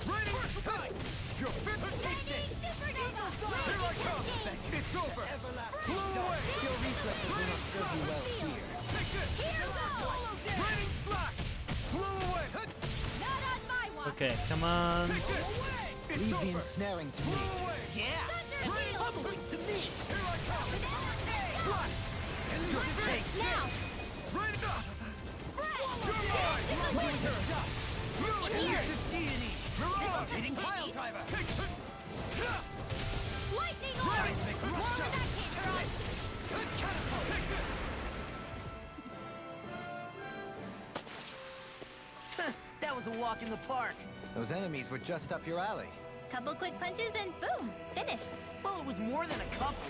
Ready, strike! You're fit to take this! Here I come! It's over! Blow away! Your reflexes will not serve you well here. Take this! Ready, slash! Blow away! Not on my watch. Okay, come on. Take this! It's Leave the over! ensnaring to me. Blow away! Yeah! Humbling to me! Here I come! Slash! And you take Now! Ready, up! You're mine! Winter! Move Here. Rotating pile driver! Take it! Lightning orb! More of that can't Catapult! Take this! That was a walk in the park. Those enemies were just up your alley. Couple quick punches and boom! Finished. Well, it was more than a couple.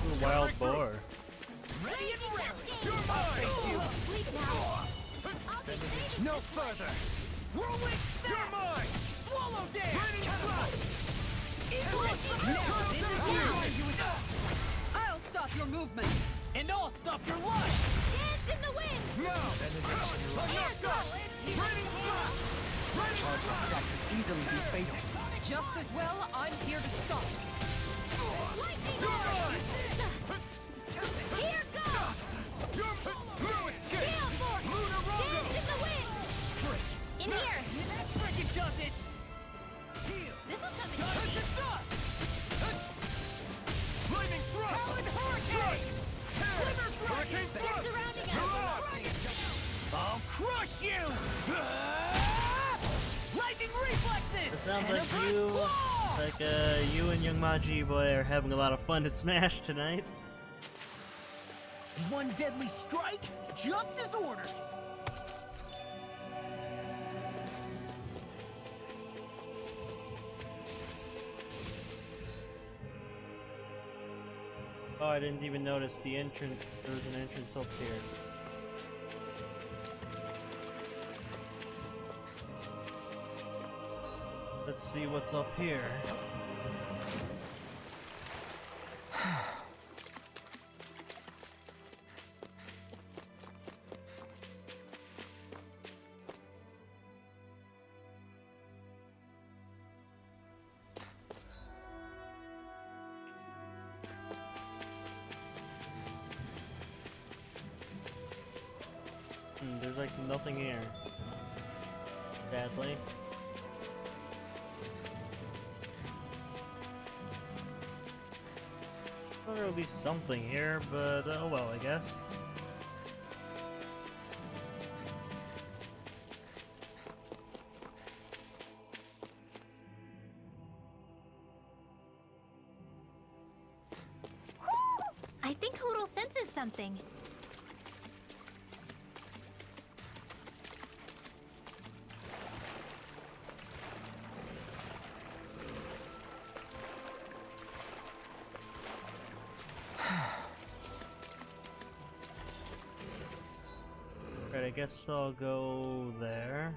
Ooh, wild boar. Ready and raring! You're mine! Sleep now. No further! Whirlwind snap! You're mine! Swallow dare! Ready, slash! I'll stop your movement. And I'll stop your life! Dance in the wind! Now! Hands up! Ready, slash! That could easily be fatal. Just as well, I'm here to stop. Lightning You're orb! mine! Here goes! You're Lewis! Gale force! Dance in the wind! In here! That frickin' does it! This'll come in Touch handy. it done! Lightning thrust! Talon hurricane! Hurricane They're thrust! surrounding You're us. on! I'll crush you! Lightning reflexes! It sounds Ten like of you, Earth's claw! you and young Maji boy are having a lot of fun at Smash tonight. One deadly strike, just as ordered. Oh, I didn't even notice the entrance. There was an entrance up here. Let's see what's up here. There's like nothing here. sadly. Thought there would be something here, but oh well, I guess. I think Hoodle senses something. Right, I guess I'll go there.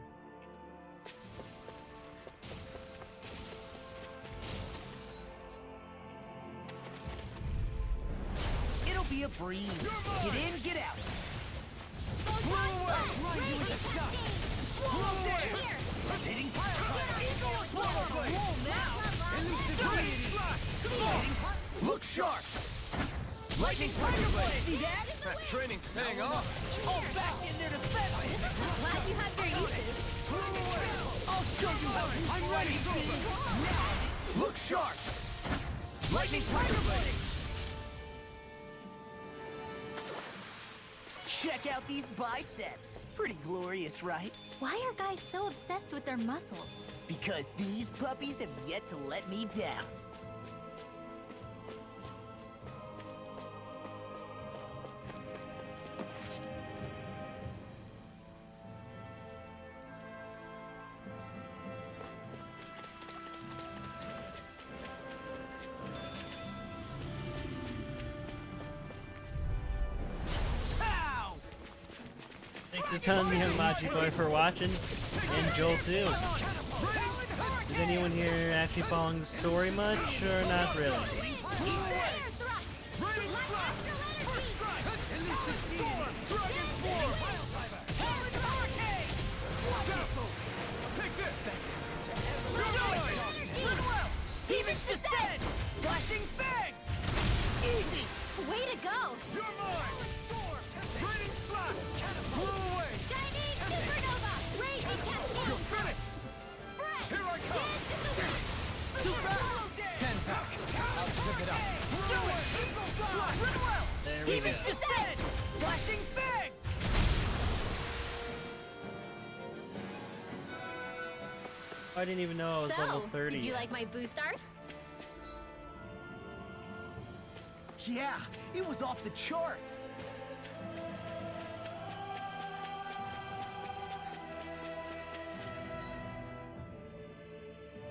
It'll be a breeze. Get in, get out. Blow away! Run you in the sky! Blow away! Rotating fire! Swallow blade! Look sharp! Lightning fire blade! See that? That training's paying off. All back in there to defend! Glad you have your uses. I'll show you how I'm ready, now! Look sharp! Lightning fire blade! Check out these biceps. Pretty glorious, right? Why are guys so obsessed with their muscles? Because these puppies have yet to let me down. Thanks a ton, young Machi Boy, for watching, and Joel too. Is anyone here actually following the story much, or not really? Flashing bang! Easy! Way to go! You're mine! Raining flash! Blow away! Chinese supernova! Raging cascade! You're finished! Here I come! Too fast! 10 pack! I'll trip it up! Do it! Run well! There we go. Descend! Flashing bang! I didn't even know I was level 30 did you yet. like my boost art? Yeah, it was off the charts!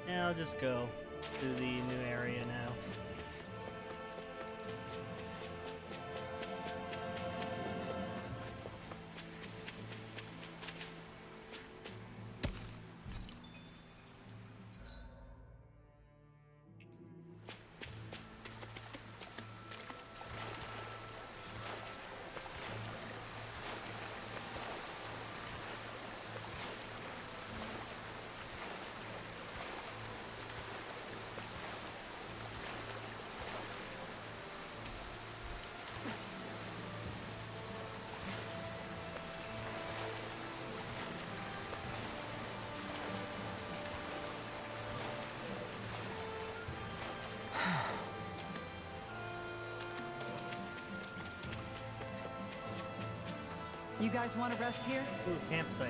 Yeah, I'll just go to the new area now. You guys want to rest here? Ooh, campsite.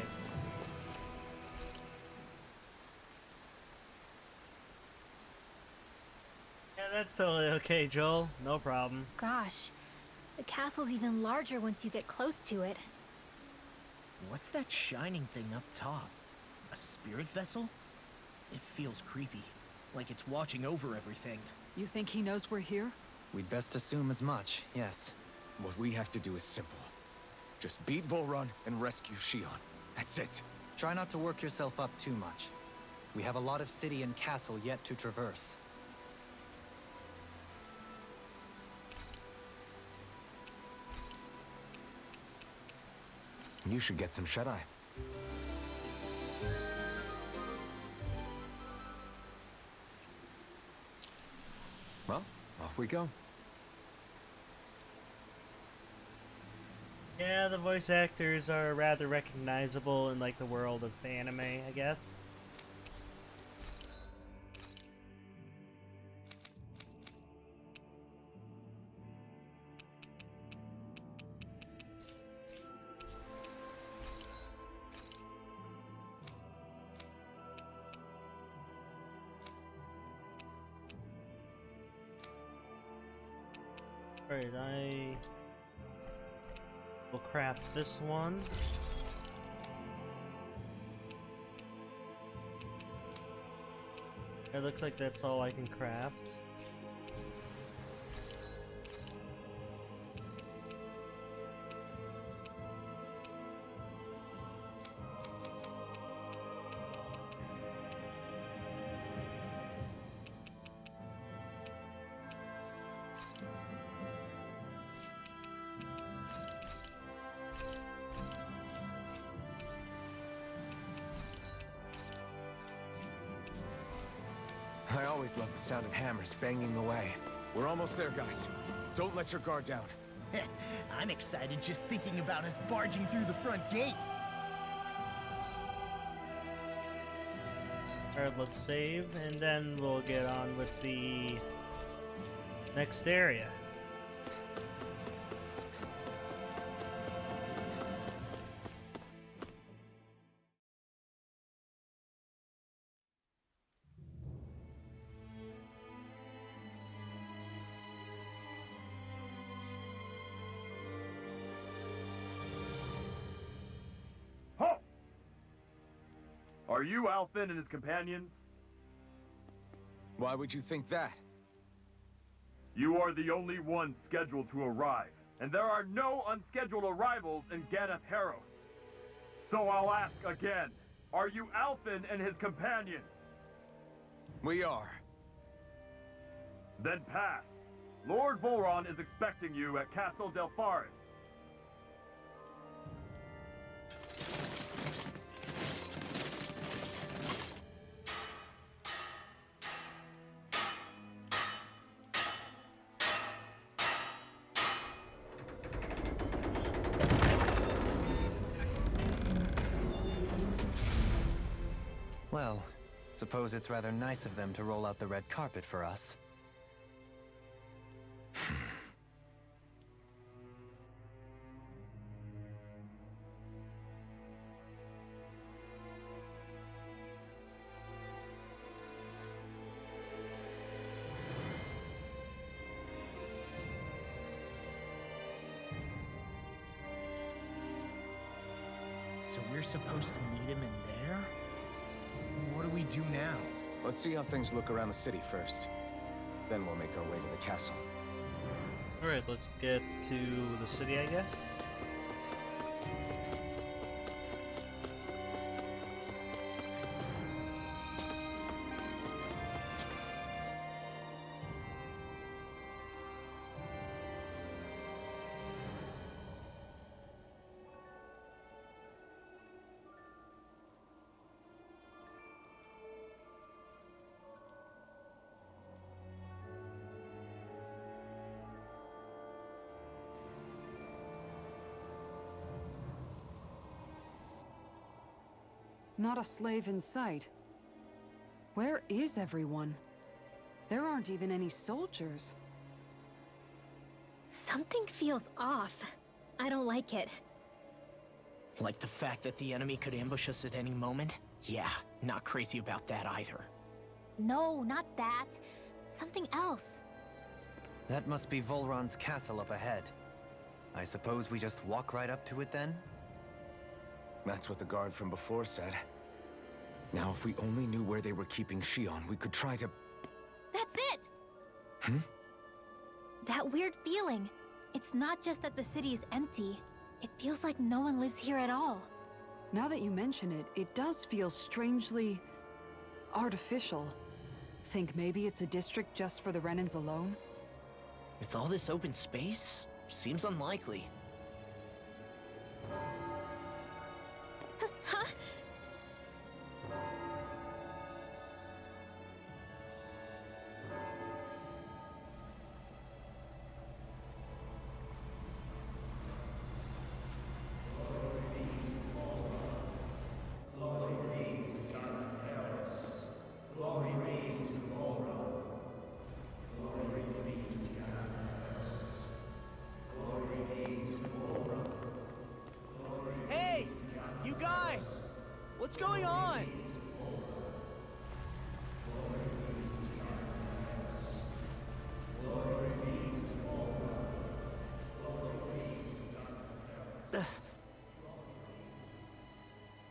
Yeah, that's totally okay, Joel. No problem. Gosh, the castle's even larger once you get close to it. What's that shining thing up top? A spirit vessel? It feels creepy, like it's watching over everything. You think he knows we're here? We'd best assume as much, yes. What we have to do is simple. Just beat Volrun and rescue Shion. That's it. Try not to work yourself up too much. We have a lot of city and castle yet to traverse. You should get some shut-eye. Well, off we go. Yeah, the voice actors are rather recognizable in like the world of anime, I guess. Alright, I will craft this one. It looks like that's all I can craft. I always love the sound of hammers banging away. We're almost there, guys. Don't let your guard down. I'm excited just thinking about us barging through the front gate. Alright, let's save, and then we'll get on with the next area. Halt! Are you Alfin and his companions? Why would you think that? You are the only ones scheduled to arrive, and there are no unscheduled arrivals in Ganeth Harrow. So I'll ask again, are you Alfin and his companions? We are. Then pass. Lord Volron is expecting you at Castle Delpharis. Well, suppose it's rather nice of them to roll out the red carpet for us. So we're supposed to meet him in there? What do we do now? Let's see how things look around the city first. Then we'll make our way to the castle. Alright, let's get to the city, I guess. Not a slave in sight. Where is everyone? There aren't even any soldiers. Something feels off. I don't like it. Like the fact that the enemy could ambush us at any moment? Yeah, not crazy about that either. No, not that. Something else. That must be Volron's castle up ahead. I suppose we just walk right up to it then? That's what the guard from before said. Now, if we only knew where they were keeping Shion, we could try to... That's it! Hmm? That weird feeling. It's not just that the city is empty. It feels like no one lives here at all. Now that you mention it, it does feel strangely... artificial. Think maybe it's a district just for the Renans alone? With all this open space, seems unlikely. Huh? What's going on?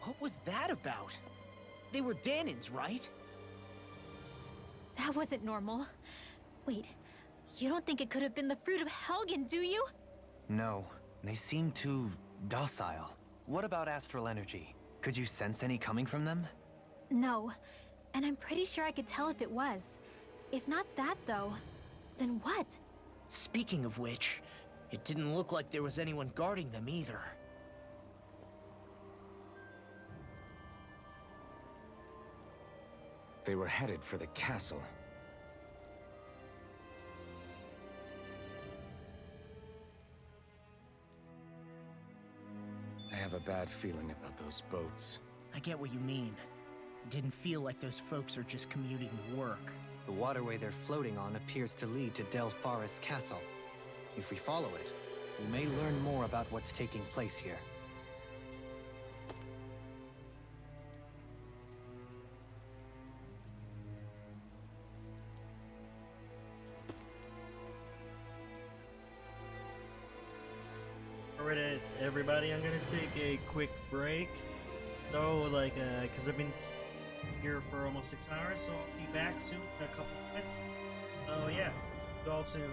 What was that about? They were Dahnans, right? That wasn't normal. Wait, you don't think it could have been the fruit of Helgen, do you? No, they seem too docile. What about astral energy? Could you sense any coming from them? No, and I'm pretty sure I could tell if it was. If not that, though, then what? Speaking of which, it didn't look like there was anyone guarding them either. They were headed for the castle. I have a bad feeling about those boats. I get what you mean. It didn't feel like those folks are just commuting to work. The waterway they're floating on appears to lead to Del Farra's castle. If we follow it, we may learn more about what's taking place here. Alright, everybody, I'm gonna take a quick break. So, like, because I've been here for almost 6 hours, so I'll be back soon in a couple minutes. Oh, yeah, see you all soon.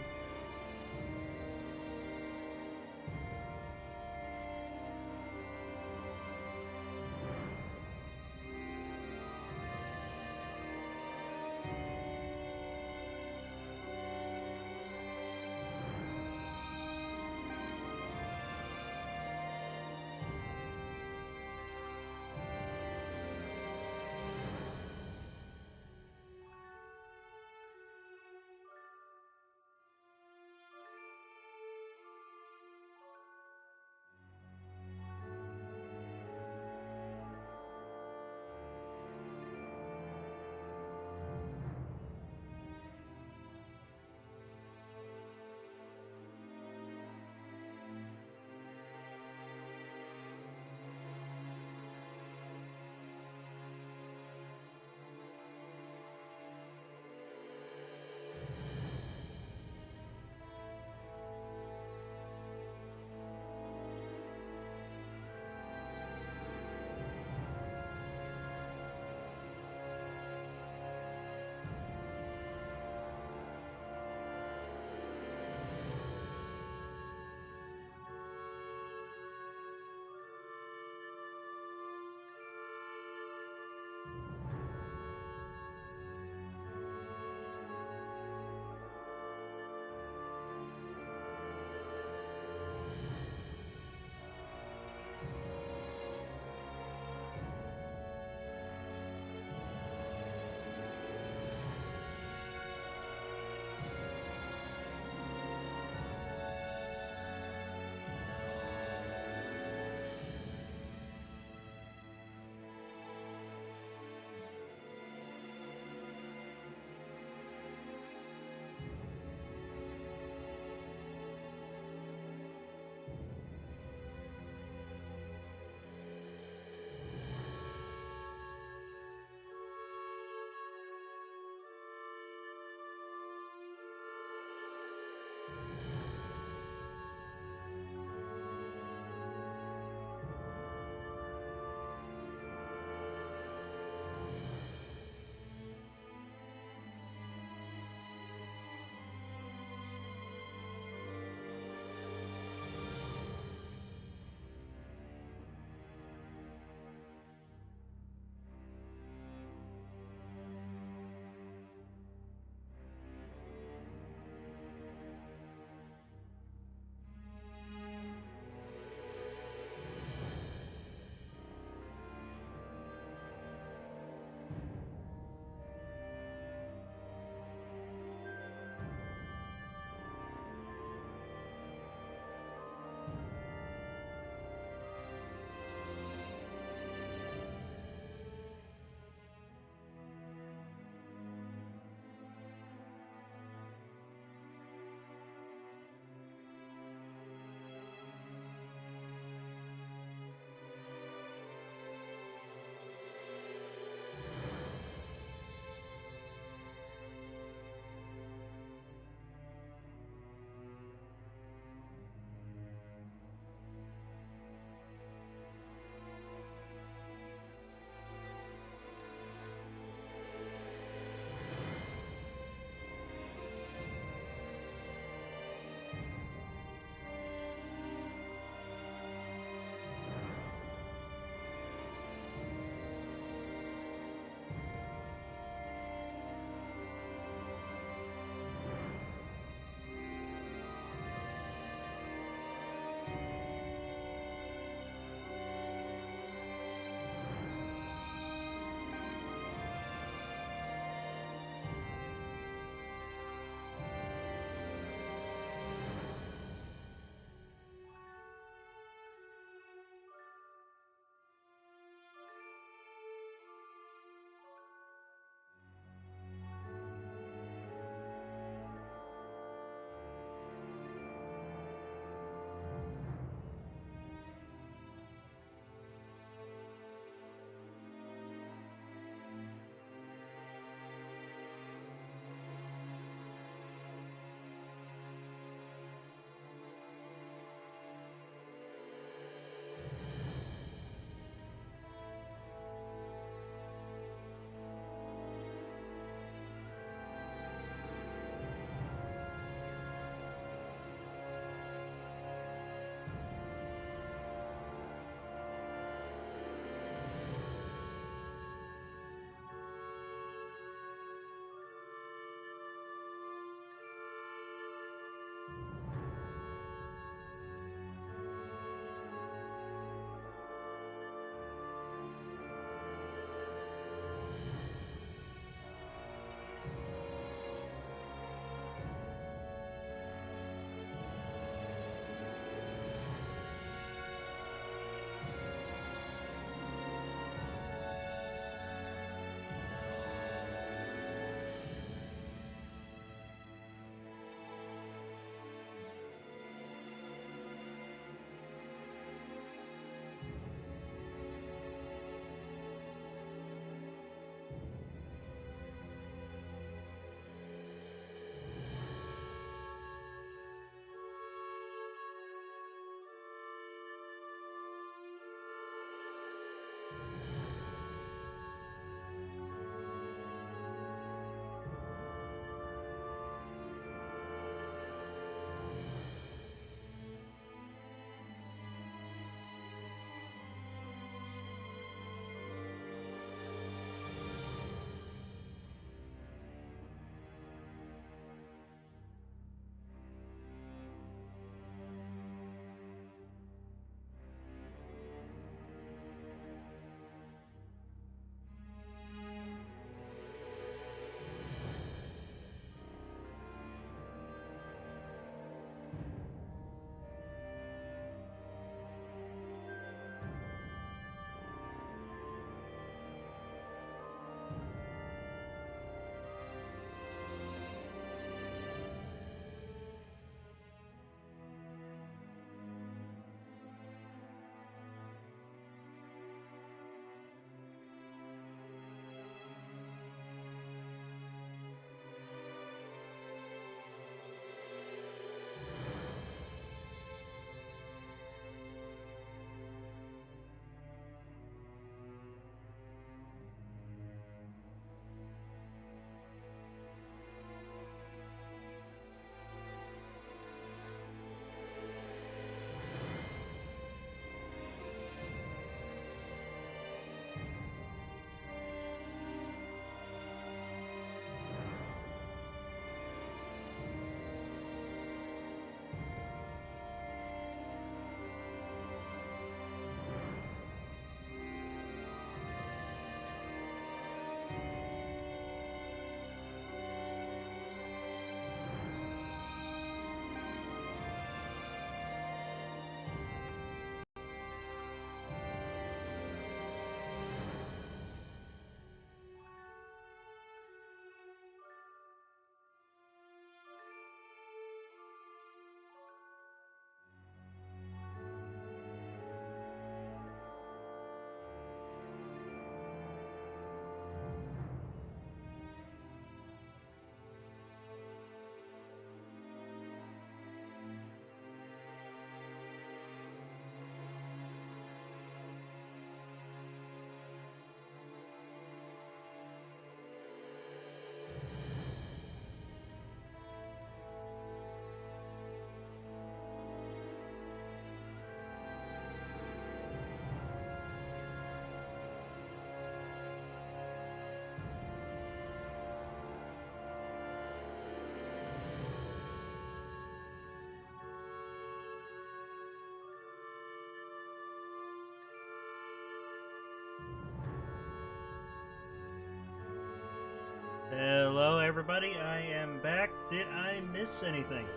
Hello everybody, I am back. Did I miss anything?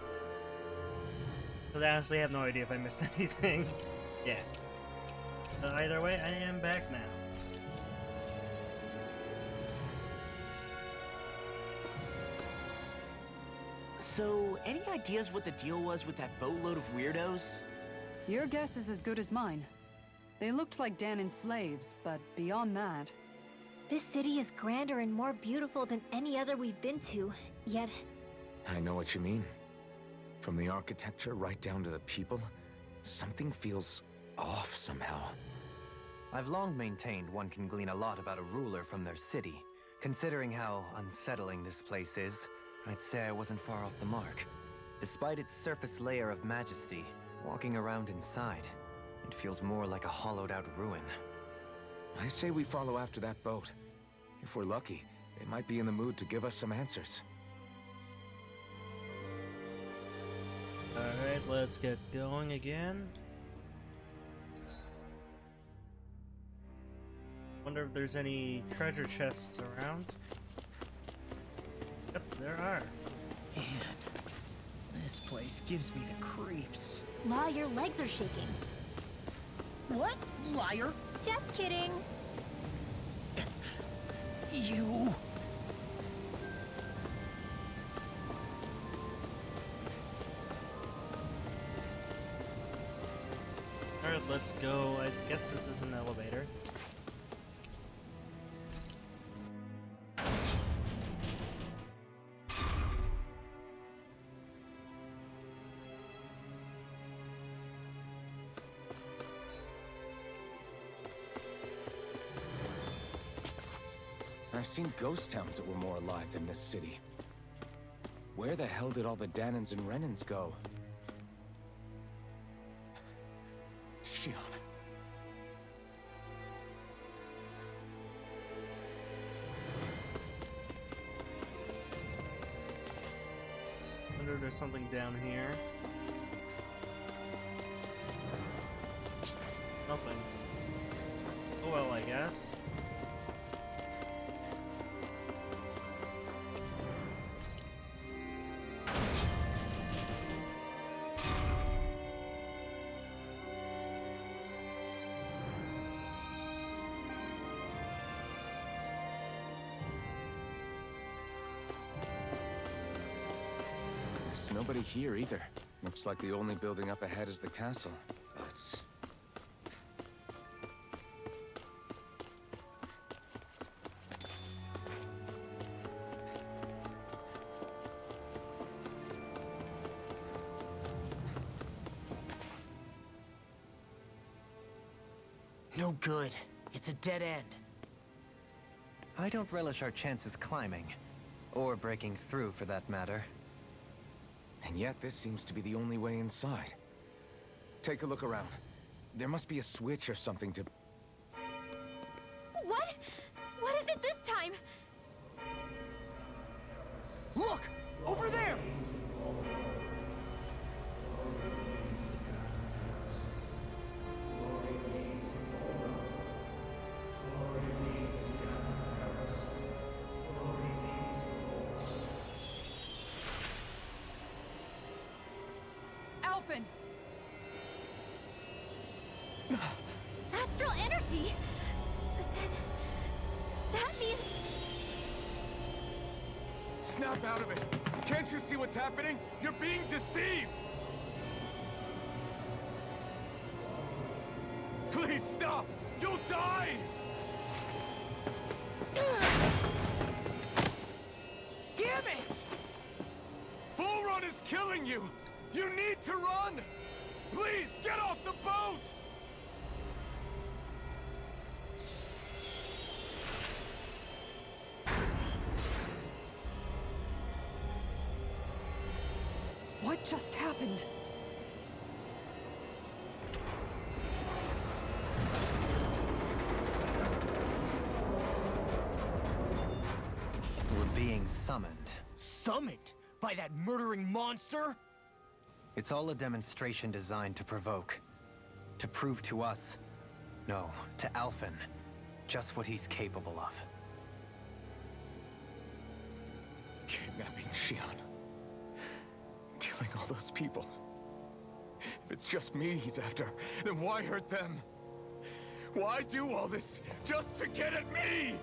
Because I honestly have no idea if I missed anything. Yeah. So either way, I am back now. So, any ideas what the deal was with that boatload of weirdos? Your guess is as good as mine. They looked like Dahnan's slaves, but beyond that... This city is grander and more beautiful than any other we've been to, yet... I know what you mean. From the architecture right down to the people, something feels off somehow. I've long maintained one can glean a lot about a ruler from their city. Considering how unsettling this place is, I'd say I wasn't far off the mark. Despite its surface layer of majesty, walking around inside, it feels more like a hollowed-out ruin. I say we follow after that boat. If we're lucky, they might be in the mood to give us some answers. Alright, let's get going again. Wonder if there's any treasure chests around. Yep, there are. Man, this place gives me the creeps. Law, your legs are shaking. What? Liar? Just kidding. You... Alright, let's go. I guess this is an elevator. I've seen ghost towns that were more alive than this city. Where the hell did all the Dahnans and Renans go? Shion. Wonder if there's something down here. Nothing. Oh well, I guess. There's nobody here either. Looks like the only building up ahead is the castle, but... No good. It's a dead end. I don't relish our chances climbing. Or breaking through, for that matter. And yet this seems to be the only way inside. Take a look around. There must be a switch or something to... What? What is it this time? Look! Over there! Alphen! Astral energy? But then... that means... Snap out of it! Can't you see what's happening? You're being deceived! Please stop! You'll die! Damn it! Full run is killing you! You need to run! Please, get off the boat! What just happened? We're being summoned. Summoned? By that murdering monster? It's all a demonstration designed to provoke. To prove to us, no, to Alphen, just what he's capable of. Kidnapping Xion. Killing all those people. If it's just me he's after, then why hurt them? Why do all this just to get at me?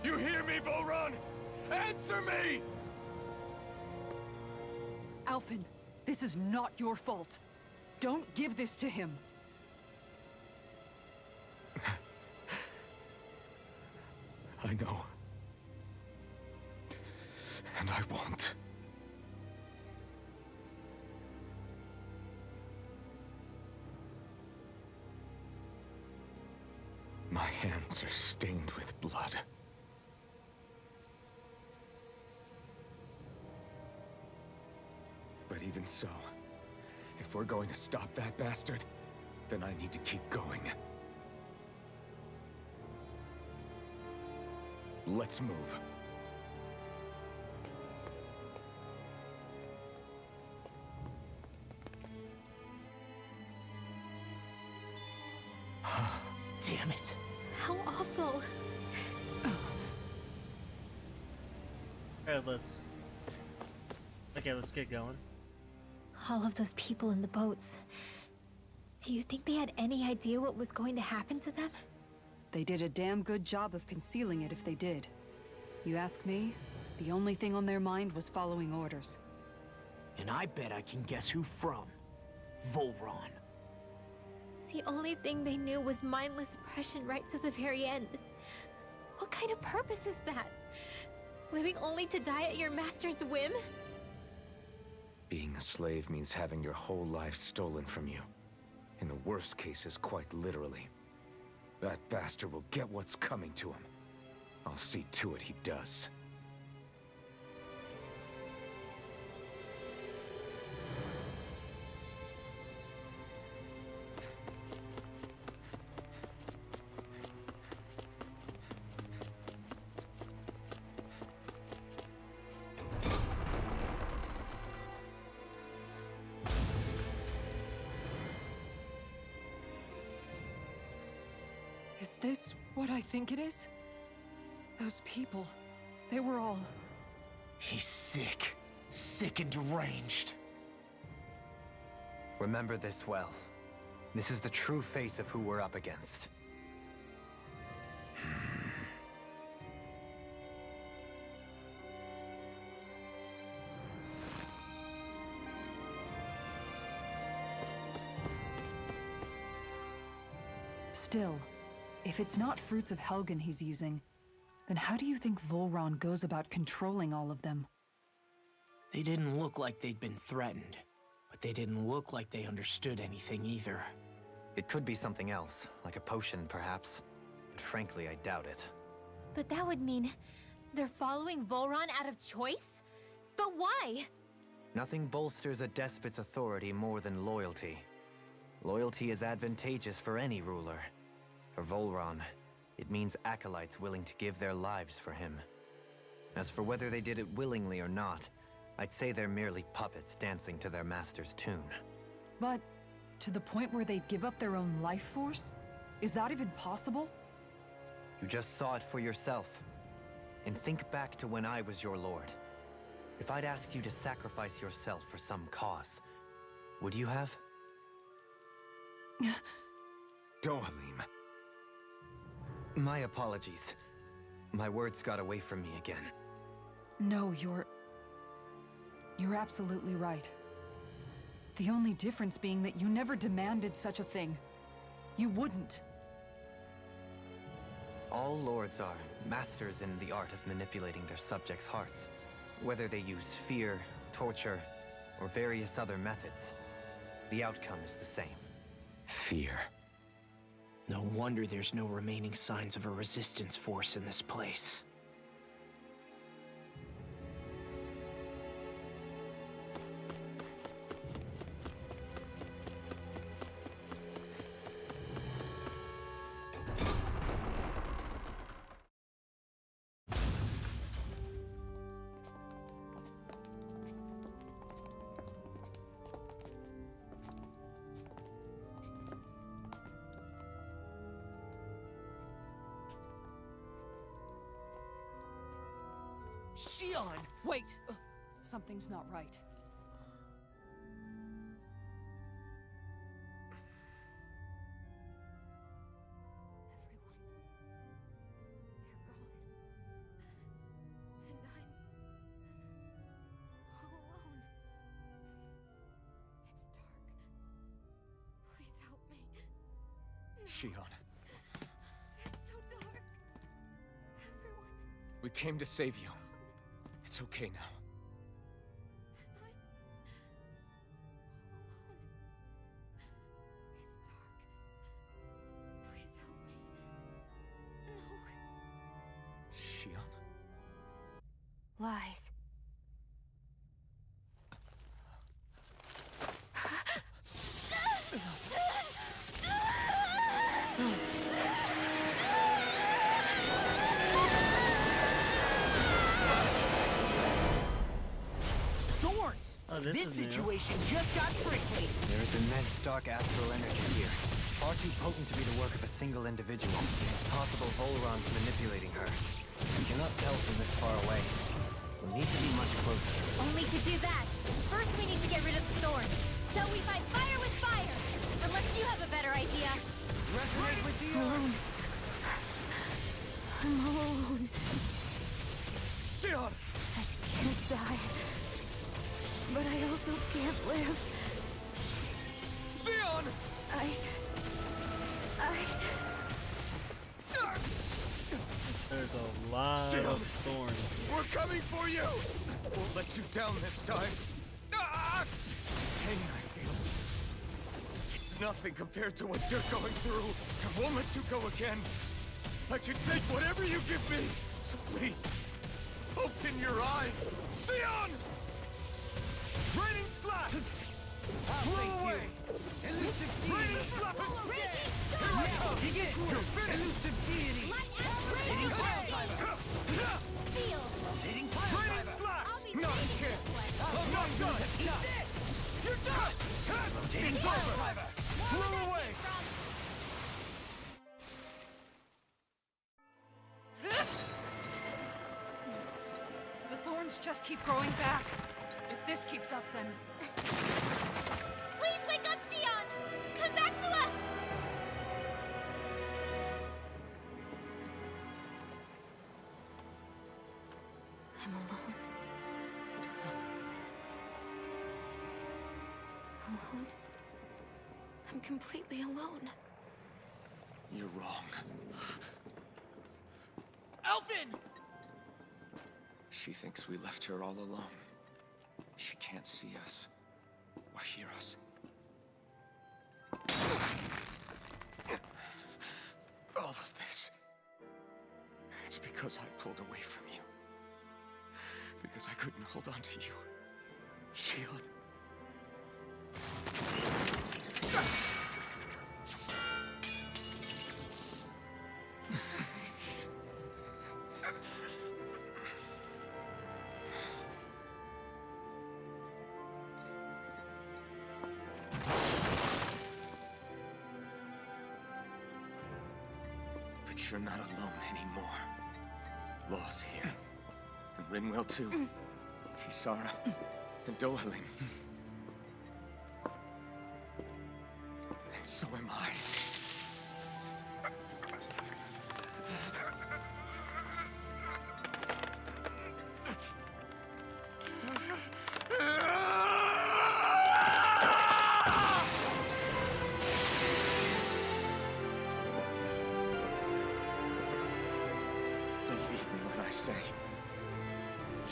You hear me, Volron? Answer me! Alphen, this is not your fault. Don't give this to him. I know. And I won't. My hands are stained with blood. But even so, if we're going to stop that bastard, then I need to keep going. Let's move. Damn it. How awful. Alright, let's get going. All of those people in the boats. Do you think they had any idea what was going to happen to them? They did a damn good job of concealing it if they did. You ask me, the only thing on their mind was following orders. And I bet I can guess who from. Volron. The only thing they knew was mindless oppression right to the very end. What kind of purpose is that? Living only to die at your master's whim? Being a slave means having your whole life stolen from you. In the worst cases, quite literally. That bastard will get what's coming to him. I'll see to it he does. Is this what I think it is? Those people, they were all... He's sick. Sick and deranged. Remember this well. This is the true face of who we're up against. Still, if it's not fruits of Helgen he's using, then how do you think Volron goes about controlling all of them? They didn't look like they'd been threatened, but they didn't look like they understood anything either. It could be something else, like a potion perhaps. But frankly, I doubt it. But that would mean they're following Volron out of choice? But why? Nothing bolsters a despot's authority more than loyalty. Loyalty is advantageous for any ruler. For Volron, it means acolytes willing to give their lives for him. As for whether they did it willingly or not, I'd say they're merely puppets dancing to their master's tune. But to the point where they'd give up their own life force? Is that even possible? You just saw it for yourself. And think back to when I was your lord. If I'd asked you to sacrifice yourself for some cause, would you have? Dohalim. My apologies. My words got away from me again. No, you're absolutely right. The only difference being that you never demanded such a thing. You wouldn't. All lords are masters in the art of manipulating their subjects' hearts, whether they use fear, torture, or various other methods. The outcome is the same. Fear. No wonder there's no remaining signs of a resistance force in this place. Xion! Wait! Something's not right. Xion. It's so dark. Everyone. We came to save you. It's okay now. Xion? Lies. Thorns! Oh, this is new. situation just got prickly. There is immense dark astral energy here. Far too potent to be the work of a single individual. It's possible Volron's manipulating her. I cannot tell from this far away. We'll need to be much closer. Only to do that, first we need to get rid of the thorn. So we fight fire with fire. Unless you have a better idea. Resonate with the Alone. I'm all alone. Xion! I can't die. But I also can't live. Xion! There's a lot Xion! of thorns. We're coming for you! Won't let you down this time. Ah! Pain I feel. It's nothing compared to what you're going through. I won't let you go again. I can take whatever you give me. So please, open your eyes. Xion! Raining slash! Blow away! Elusive Raining slash! Here I come! Begin! You're finished! Elusive deity! Rotating Seal. Rotating Raining slash! I'll be Not a saving chance! this one. I'm not done! You're done! Rotating It's over! Blow away! The thorns just keep growing back. If this keeps up, then... Please wake up, Xion! Come back to us! I'm alone. Alone? I'm completely alone. You're wrong. Elfin! She thinks we left her all alone. She can't see us or hear us. All of this. It's because I pulled away from you. Because I couldn't hold on to you. Xion. But you're not alone anymore. Law's here. And Rinwell too. Kisara. And Dohaling. And so am I. Believe me when I say,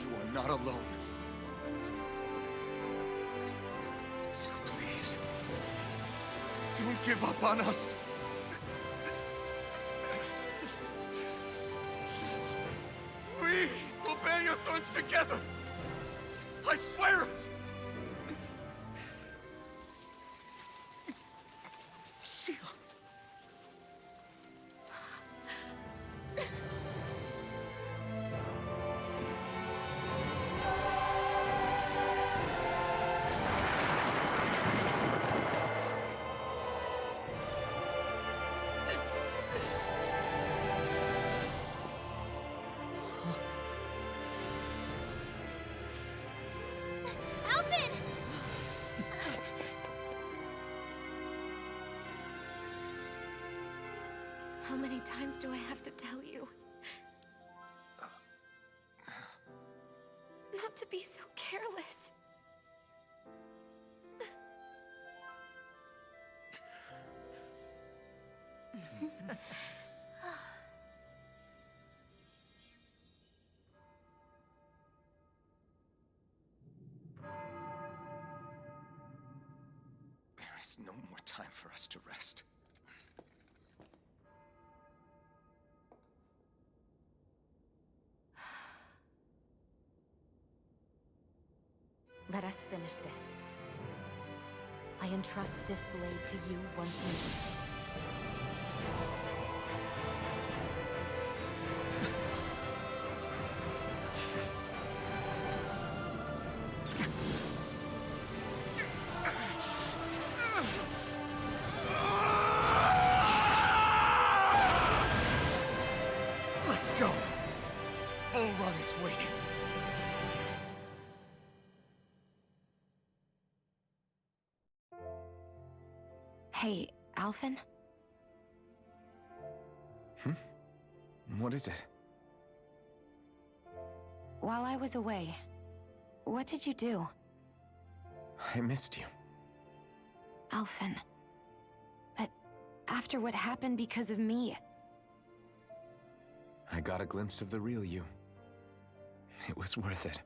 you are not alone. So please, don't give up on us. We will bear your thorns together. I swear it. Xion. How many times do I have to tell you? Not to be so careless. There is no more time for us to rest. Let us finish this. I entrust this blade to you once more. Let's go! Full run is waiting. Hey, Alphen? What is it? While I was away, what did you do? I missed you. Alphen. But after what happened because of me, I got a glimpse of the real you. It was worth it.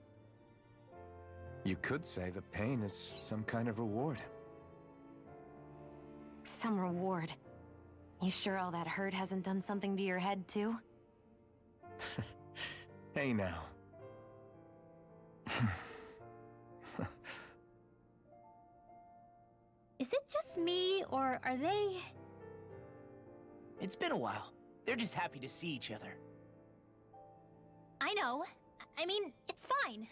You could say the pain is some kind of reward. some reward. You sure all that hurt hasn't done something to your head, too? Hey now. Is it just me, or are they... It's been a while. They're just happy to see each other. I know. I mean, it's fine.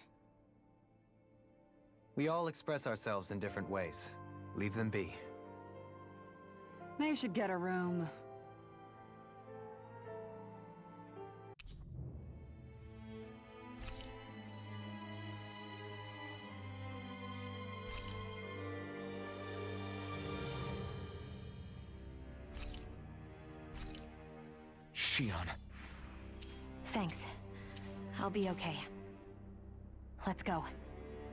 We all express ourselves in different ways. Leave them be. They should get a room. Shion. Thanks. I'll be okay. Let's go.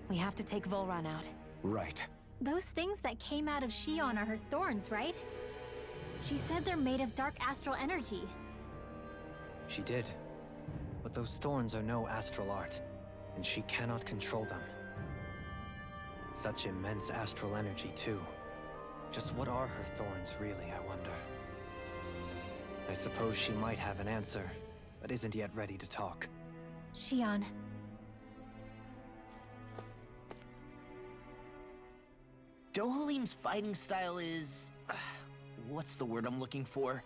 We have to take Volron out. Right. Those things that came out of Shion are her thorns, right? She said they're made of dark astral energy. She did. But those thorns are no astral art, and she cannot control them. Such immense astral energy, too. Just what are her thorns, really, I wonder? I suppose she might have an answer, but isn't yet ready to talk. Shion. Dohalim's fighting style is... what's the word I'm looking for?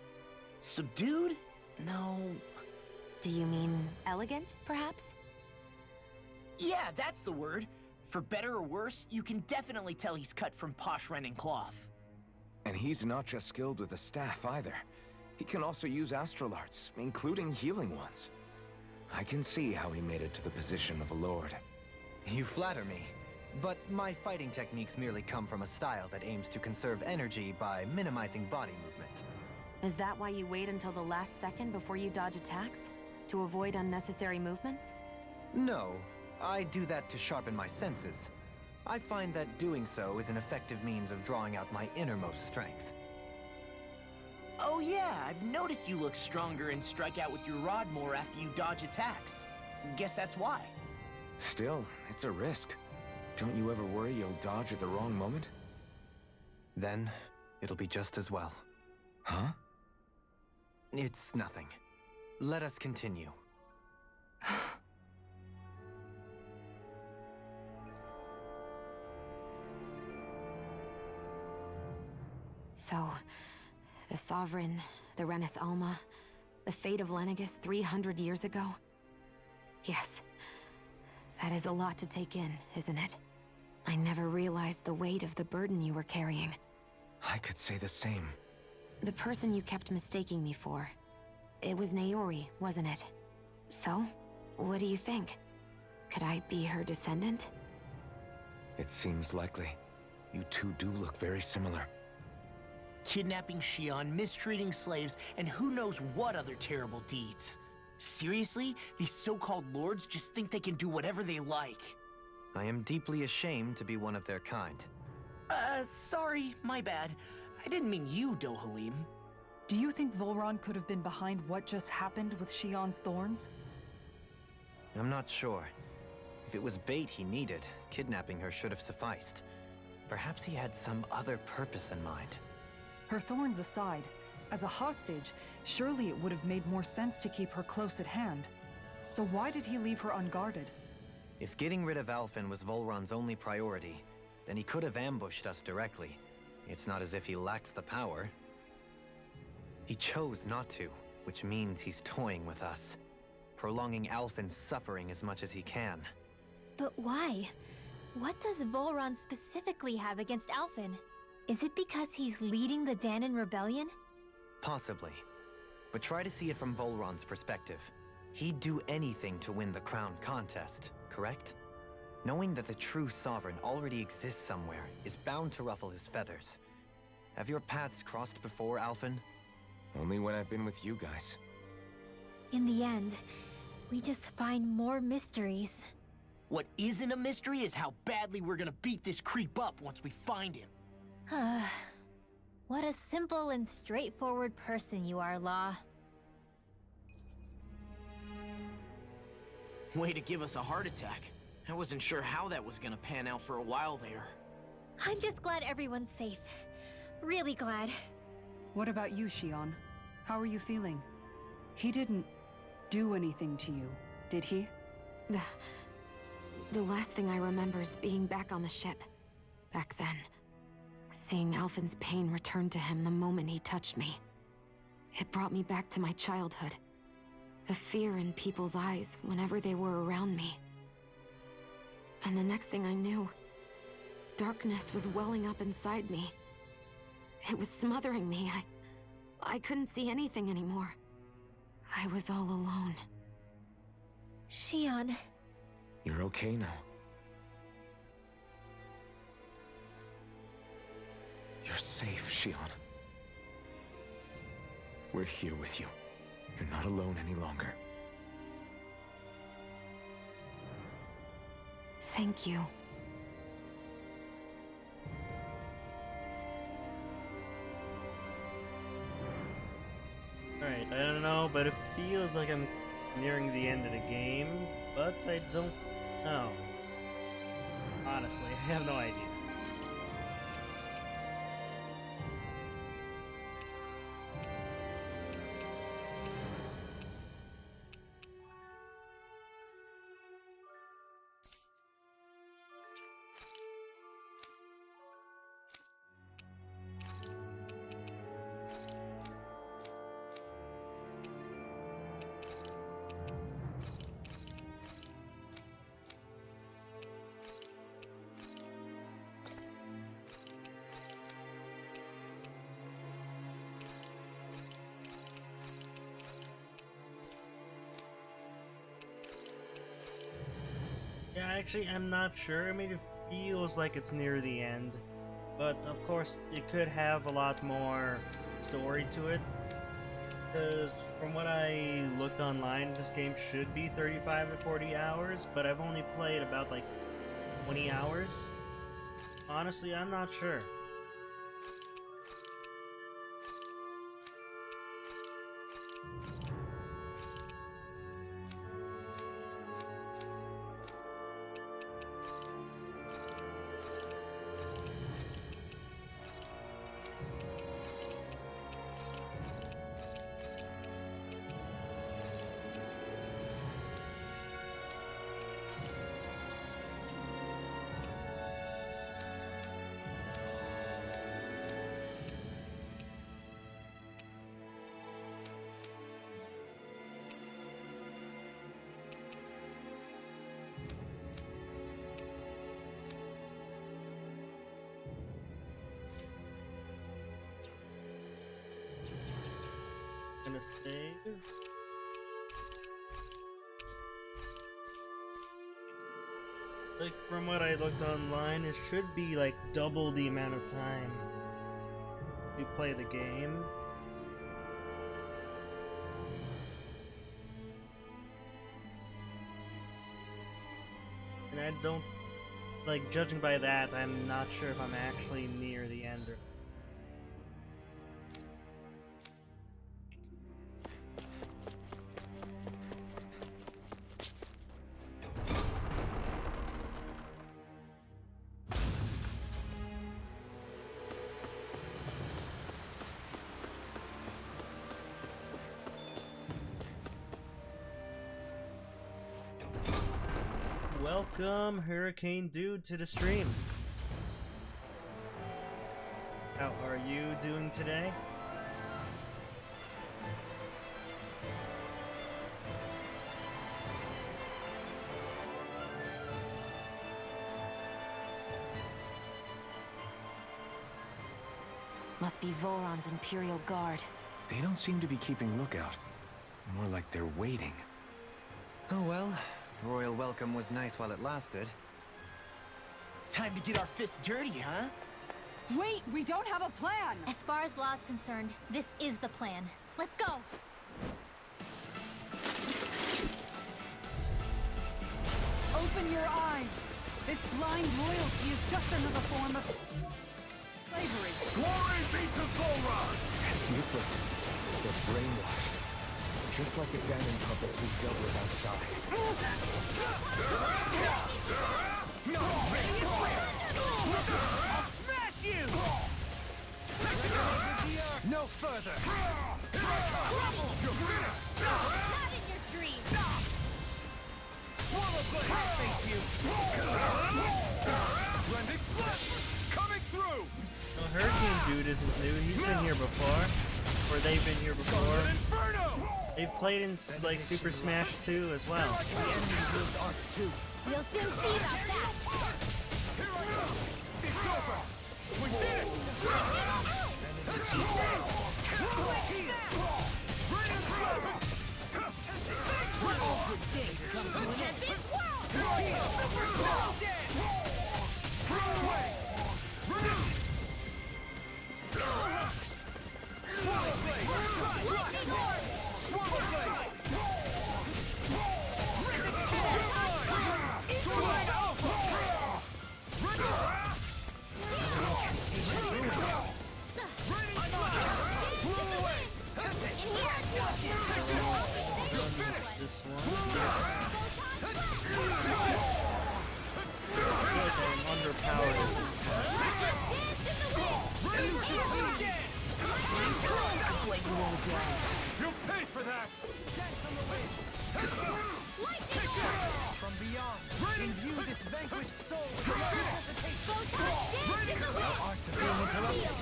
Subdued? No... Do you mean elegant, perhaps? Yeah, that's the word. For better or worse, you can definitely tell he's cut from posh Renin cloth. And he's not just skilled with the staff either. He can also use astral arts, including healing ones. I can see how he made it to the position of a lord. You flatter me, but my fighting techniques merely come from a style that aims to conserve energy by minimizing body movement. Is that why you wait until the last second before you dodge attacks? To avoid unnecessary movements? No, I do that to sharpen my senses. I find that doing so is an effective means of drawing out my innermost strength. Oh yeah, I've noticed you look stronger and strike out with your rod more after you dodge attacks. Guess that's why. Still, it's a risk. Don't you ever worry you'll dodge at the wrong moment? Then, it'll be just as well. Huh? It's nothing. Let us continue. So, the Sovereign, the Renis Alma, the fate of Lenegis 300 years ago? Yes. That is a lot to take in, isn't it? I never realized the weight of the burden you were carrying. I could say the same. The person you kept mistaking me for. It was Naori, wasn't it? So, what do you think? Could I be her descendant? It seems likely. You two do look very similar. Kidnapping Shion, mistreating slaves, and who knows what other terrible deeds. Seriously? These so-called lords just think they can do whatever they like. I am deeply ashamed to be one of their kind. Sorry, my bad. I didn't mean you, Dohalim. Do you think Volron could have been behind what just happened with Shion's thorns? I'm not sure. If it was bait he needed, kidnapping her should have sufficed. Perhaps he had some other purpose in mind. Her thorns aside, as a hostage, surely it would have made more sense to keep her close at hand. So why did he leave her unguarded? If getting rid of Alphen was Volron's only priority, then he could have ambushed us directly. It's not as if he lacks the power. He chose not to, which means he's toying with us, prolonging Alphen's suffering as much as he can. But why? What does Volron specifically have against Alphen? Is it because he's leading the Dahnan rebellion? Possibly. But try to see it from Volron's perspective. He'd do anything to win the crown contest, correct? Knowing that the true sovereign already exists somewhere is bound to ruffle his feathers. Have your paths crossed before, Alphen? Only when I've been with you guys. In the end, we just find more mysteries. What isn't a mystery is how badly we're gonna beat this creep up once we find him. What a simple and straightforward person you are, Law. Way to give us a heart attack. I wasn't sure how that was gonna pan out for a while there. I'm just glad everyone's safe. Really glad. What about you, Shion? How are you feeling? He didn't do anything to you, did he? The last thing I remember is being back on the ship. Back then. Seeing Alphen's pain return to him the moment he touched me. It brought me back to my childhood. The fear in people's eyes whenever they were around me. And the next thing I knew, darkness was welling up inside me. It was smothering me. I couldn't see anything anymore. I was all alone. Shion. You're okay now. You're safe, Shion. We're here with you. You're not alone any longer. Thank you. Alright, I don't know, but it feels like I'm nearing the end of the game, but I don't know. Honestly, I have no idea. Yeah, actually, I'm not sure. I mean, it feels like it's near the end. But, of course, it could have a lot more story to it. Because, from what I looked online, this game should be 35 to 40 hours, but I've only played about, like, 20 hours. Honestly, I'm not sure. Gonna save. Like, from what I looked online, it should be like double the amount of time to play the game. And I don't, like, judging by that, I'm not sure if I'm actually near the end or... Welcome, Hurricane Dude, to the stream. How are you doing today? Must be Voron's Imperial Guard. They don't seem to be keeping lookout. More like they're waiting. Oh well, the royal welcome was nice while it lasted. Time to get our fists dirty, huh? Wait, we don't have a plan! As far as law's concerned, this is the plan. Let's go! Open your eyes! This blind loyalty is just another form of slavery. Glory be to Zoran! It's useless. They're brainwashed. Just like the Dahna puppets we dealt with outside. I'll smash you! No further! You're finished! Not in your dreams! Swallow blade! I'll face you! Rending flash! Coming through! Well, Hurricane Dude isn't new. He's been here before. Or they've been here before. Inferno! They've played in, like, Super Smash 2 as well. We'll soon see about that! It's over! We did it! This one. I feel like I'm underpowered at this point. You'll pay for that! From beyond, imbue this vanquished soul with your hesitate. Thou art to be interrupted.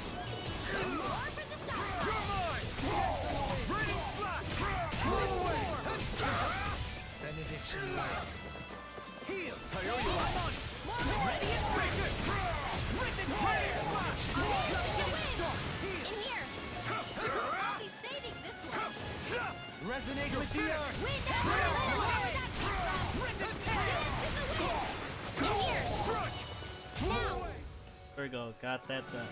You're mine! Raining flash! Blow away! Benediction light. Heal! Ready and take it! Written prayer! In here! I'll be saving this one! Resonate with the earth! We never know where that came from! In here! Now! There we go. Got that done.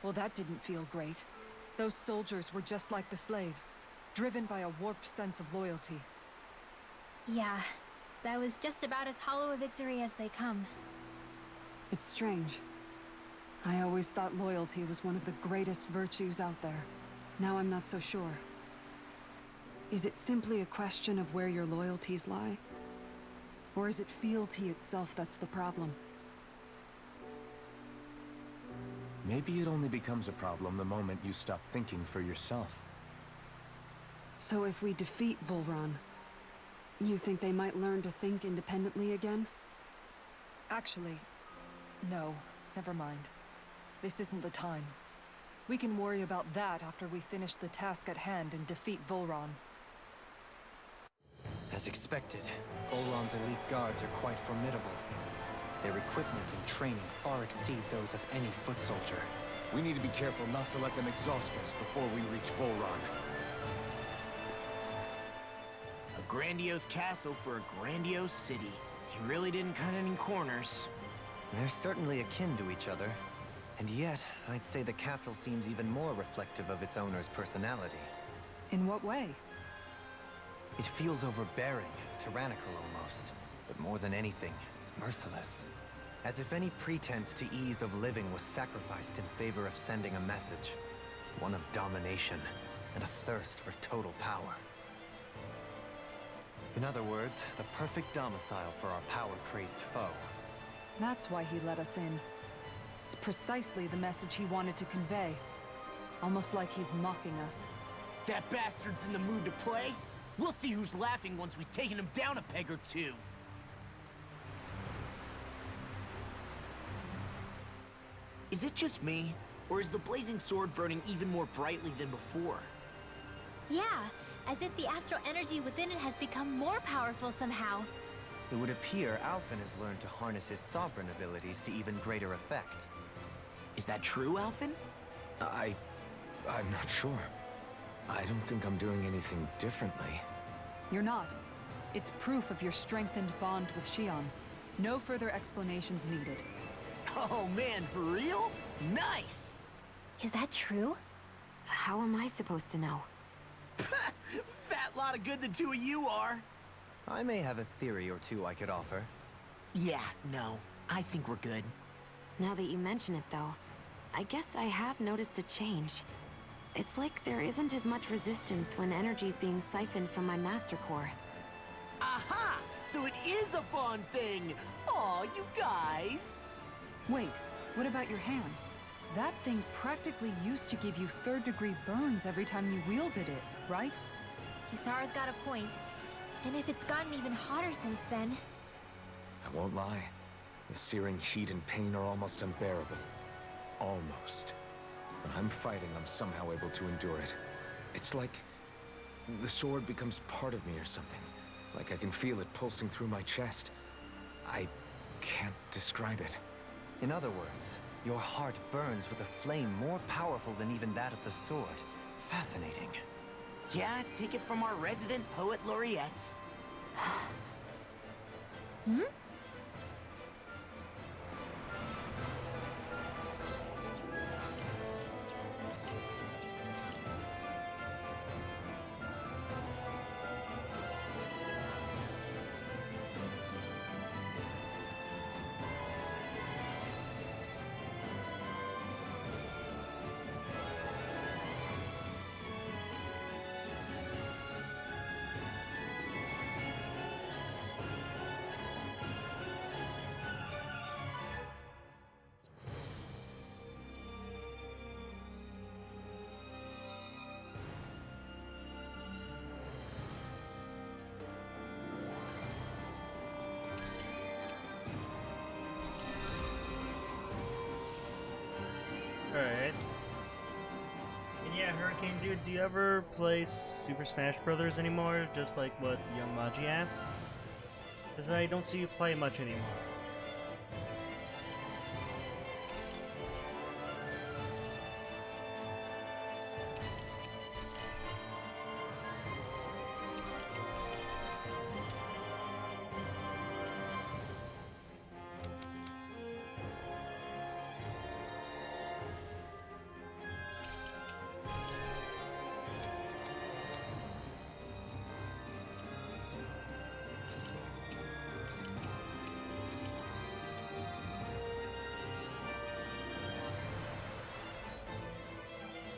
Well, that didn't feel great. Those soldiers were just like the slaves, driven by a warped sense of loyalty. Yeah, that was just about as hollow a victory as they come. It's strange. I always thought loyalty was one of the greatest virtues out there. Now I'm not so sure. Is it simply a question of where your loyalties lie? Or is it fealty itself that's the problem? Maybe it only becomes a problem the moment you stop thinking for yourself. So if we defeat Volron, you think they might learn to think independently again? Actually, no. Never mind. This isn't the time. We can worry about that after we finish the task at hand and defeat Volron. As expected, Volron's elite guards are quite formidable. Their equipment and training far exceed those of any foot soldier. We need to be careful not to let them exhaust us before we reach Volron. A grandiose castle for a grandiose city. He really didn't cut any corners. They're certainly akin to each other. And yet, I'd say the castle seems even more reflective of its owner's personality. In what way? It feels overbearing, tyrannical almost, but more than anything, merciless. As if any pretense to ease of living was sacrificed in favor of sending a message. One of domination and a thirst for total power. In other words, the perfect domicile for our power-crazed foe. That's why he let us in. It's precisely the message he wanted to convey. Almost like he's mocking us. That bastard's in the mood to play? We'll see who's laughing once we've taken him down a peg or two. Is it just me? Or is the blazing sword burning even more brightly than before? Yeah, as if the astral energy within it has become more powerful somehow. It would appear Alphen has learned to harness his sovereign abilities to even greater effect. Is that true, Alphen? I'm not sure. I don't think I'm doing anything differently. You're not. It's proof of your strengthened bond with Xion. No further explanations needed. Oh man, for real? Nice! Is that true? How am I supposed to know? Fat lot of good the two of you are. I may have a theory or two I could offer. Yeah, no. I think we're good. Now that you mention it, though, I guess I have noticed a change. It's like there isn't as much resistance when energy's being siphoned from my Master Core. Aha! So it is a bond thing! Aw, you guys! Wait, what about your hand? That thing practically used to give you third-degree burns every time you wielded it, right? Kisara's got a point. And if it's gotten even hotter since then... I won't lie. The searing heat and pain are almost unbearable. Almost. When I'm fighting, I'm somehow able to endure it. It's like the sword becomes part of me or something. Like I can feel it pulsing through my chest. I can't describe it. In other words, your heart burns with a flame more powerful than even that of the sword. Fascinating. Yeah, take it from our resident poet laureate. Hmm? Alright. And yeah, Hurricane Dude, do you ever play Super Smash Brothers anymore? Just like what Young Maji asked? Because I don't see you play much anymore.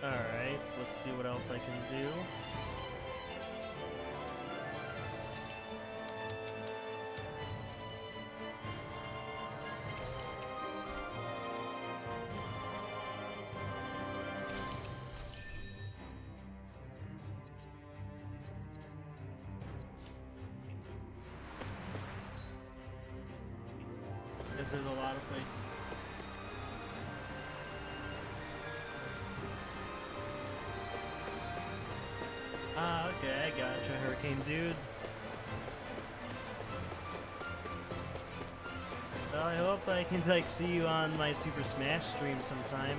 Alright, let's see what else I can do. Because there's a lot of places. Ah, okay, I gotcha, Hurricane Dude. Well, I hope I can, like, see you on my Super Smash stream sometime.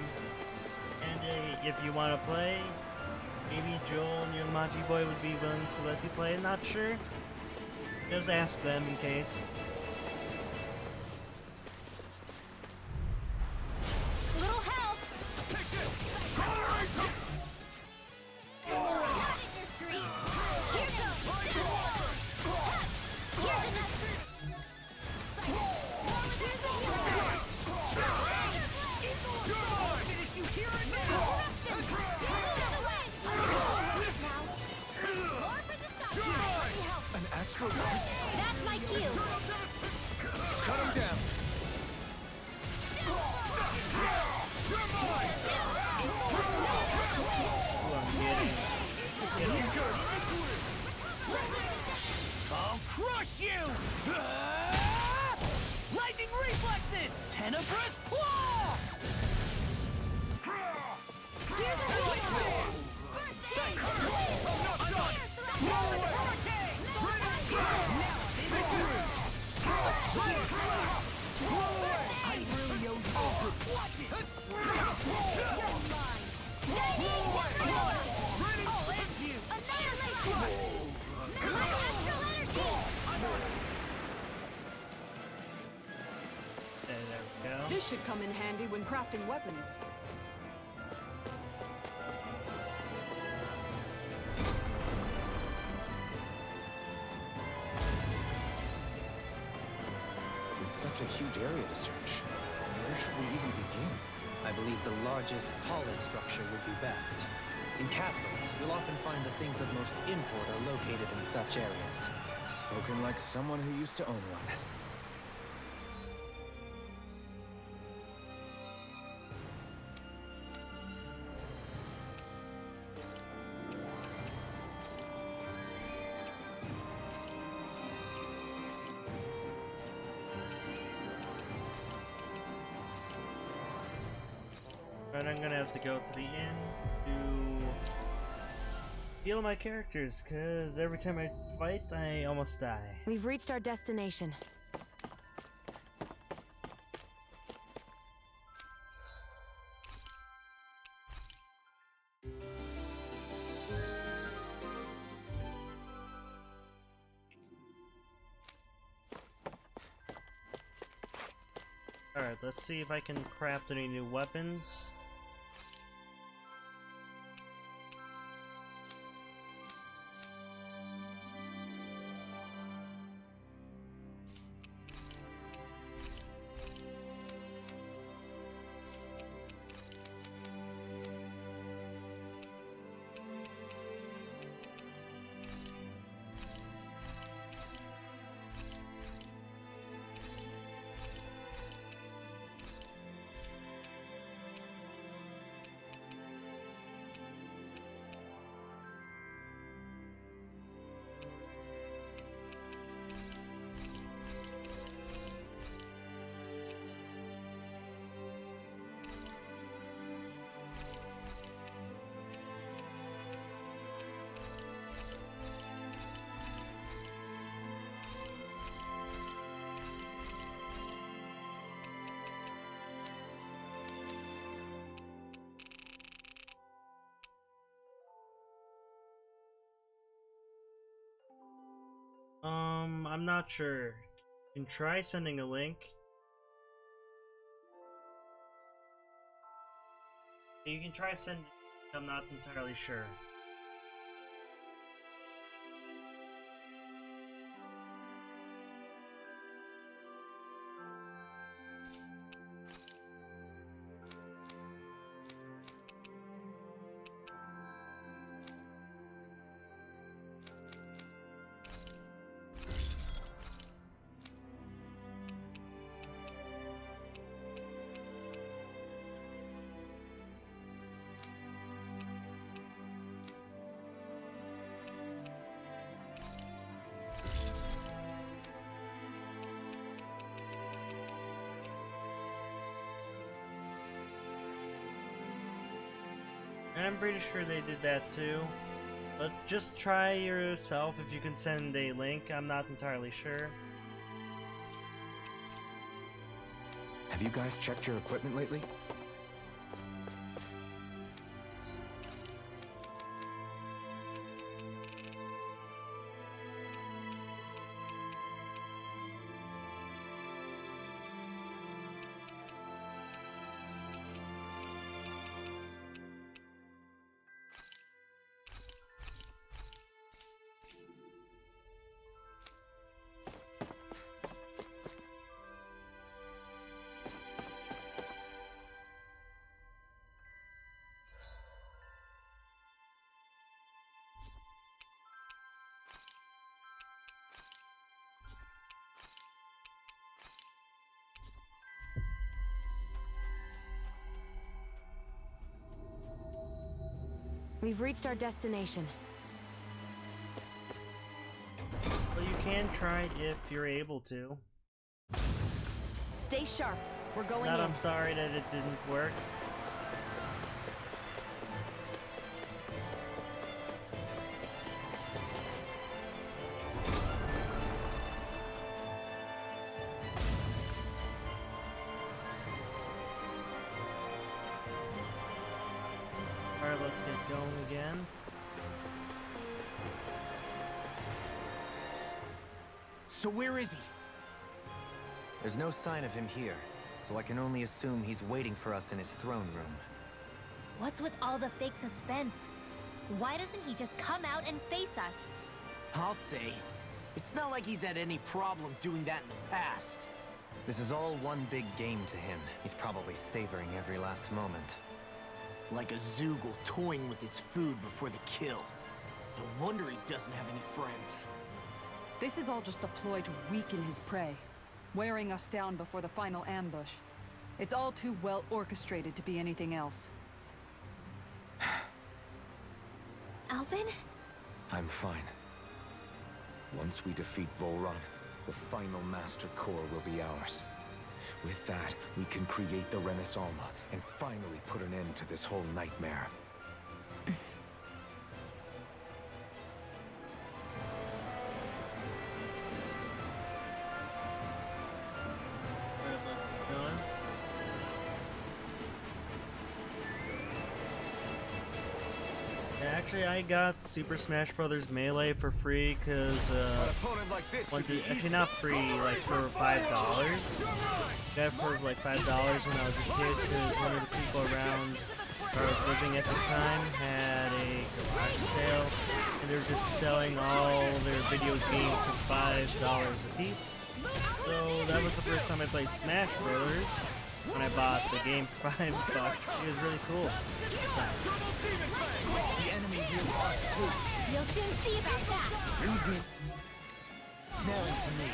And if you want to play, maybe Joel and Young Maji Boy would be willing to let you play, not sure. Just ask them in case. An astral light? That's my cue. Shut him down! I'll crush you! Lightning reflexes! Tenebrous claw! Here's a healer. I really owe you. Watch it! I'll end you! There we go. This should come in handy when crafting weapons. With such a huge area to search, where should we even begin? I believe the largest, tallest structure would be best. In castles, you'll often find the things of most import are located in such areas. Spoken like someone who used to own one. But I'm gonna have to go to the inn to heal my characters, cause every time I fight, I almost die. We've reached our destination. Alright, let's see if I can craft any new weapons. I'm not sure. You can try sending a link. You can try sending. I'm not entirely sure. I'm pretty sure they did that too. But just try yourself if you can send a link. I'm not entirely sure. Have you guys checked your equipment lately? We've reached our destination. Well, you can try if you're able to. Stay sharp. We're going Not, in. I'm sorry that it didn't work. Alright, let's get going again. So where is he? There's no sign of him here, so I can only assume he's waiting for us in his throne room. What's with all the fake suspense? Why doesn't he just come out and face us? I'll say. It's not like he's had any problem doing that in the past. This is all one big game to him. He's probably savoring every last moment. Like a Zoogle toying with its food before the kill. No wonder he doesn't have any friends. This is all just a ploy to weaken his prey, wearing us down before the final ambush. It's all too well orchestrated to be anything else. Alvin? I'm fine. Once we defeat Volron, the final Master Core will be ours. With that, we can create the Renaissance and finally put an end to this whole nightmare. Alright, let's get going. Yeah, actually, I got Super Smash Bros. Melee for free because, actually not free, like for $5. Got it for like $5 when I was a kid because one of the people around where I was living at the time had a garage sale and they were just selling all their video games for $5 a piece. So that was the first time I played Smash Bros. When I bought the game for $5. It was really cool. The enemy here was too. You'll soon see about that! Smelling to me.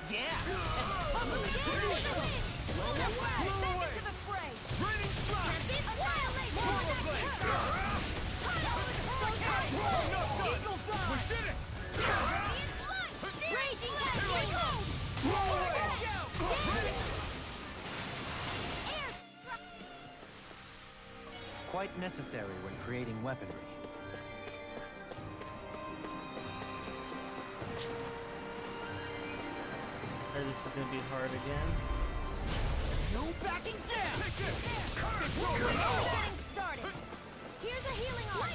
Yeah! Quite necessary when creating weaponry. This is gonna be hard again. No backing down! Getting started! Here's a healing arm!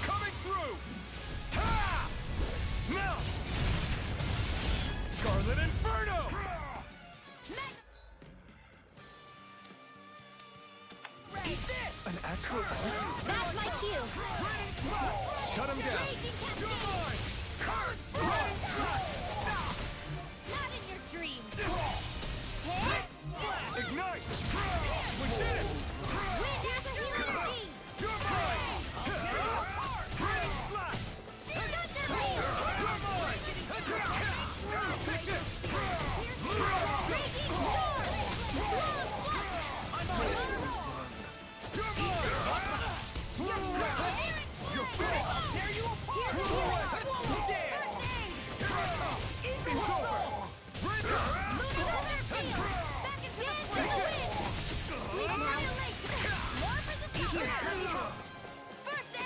Coming through! Ha! Melt! Scarlet Inferno! An astral art? That's my cue! Shut him down! Not in your dreams! Ignite! We did it! Here's a healing energy! You're mine!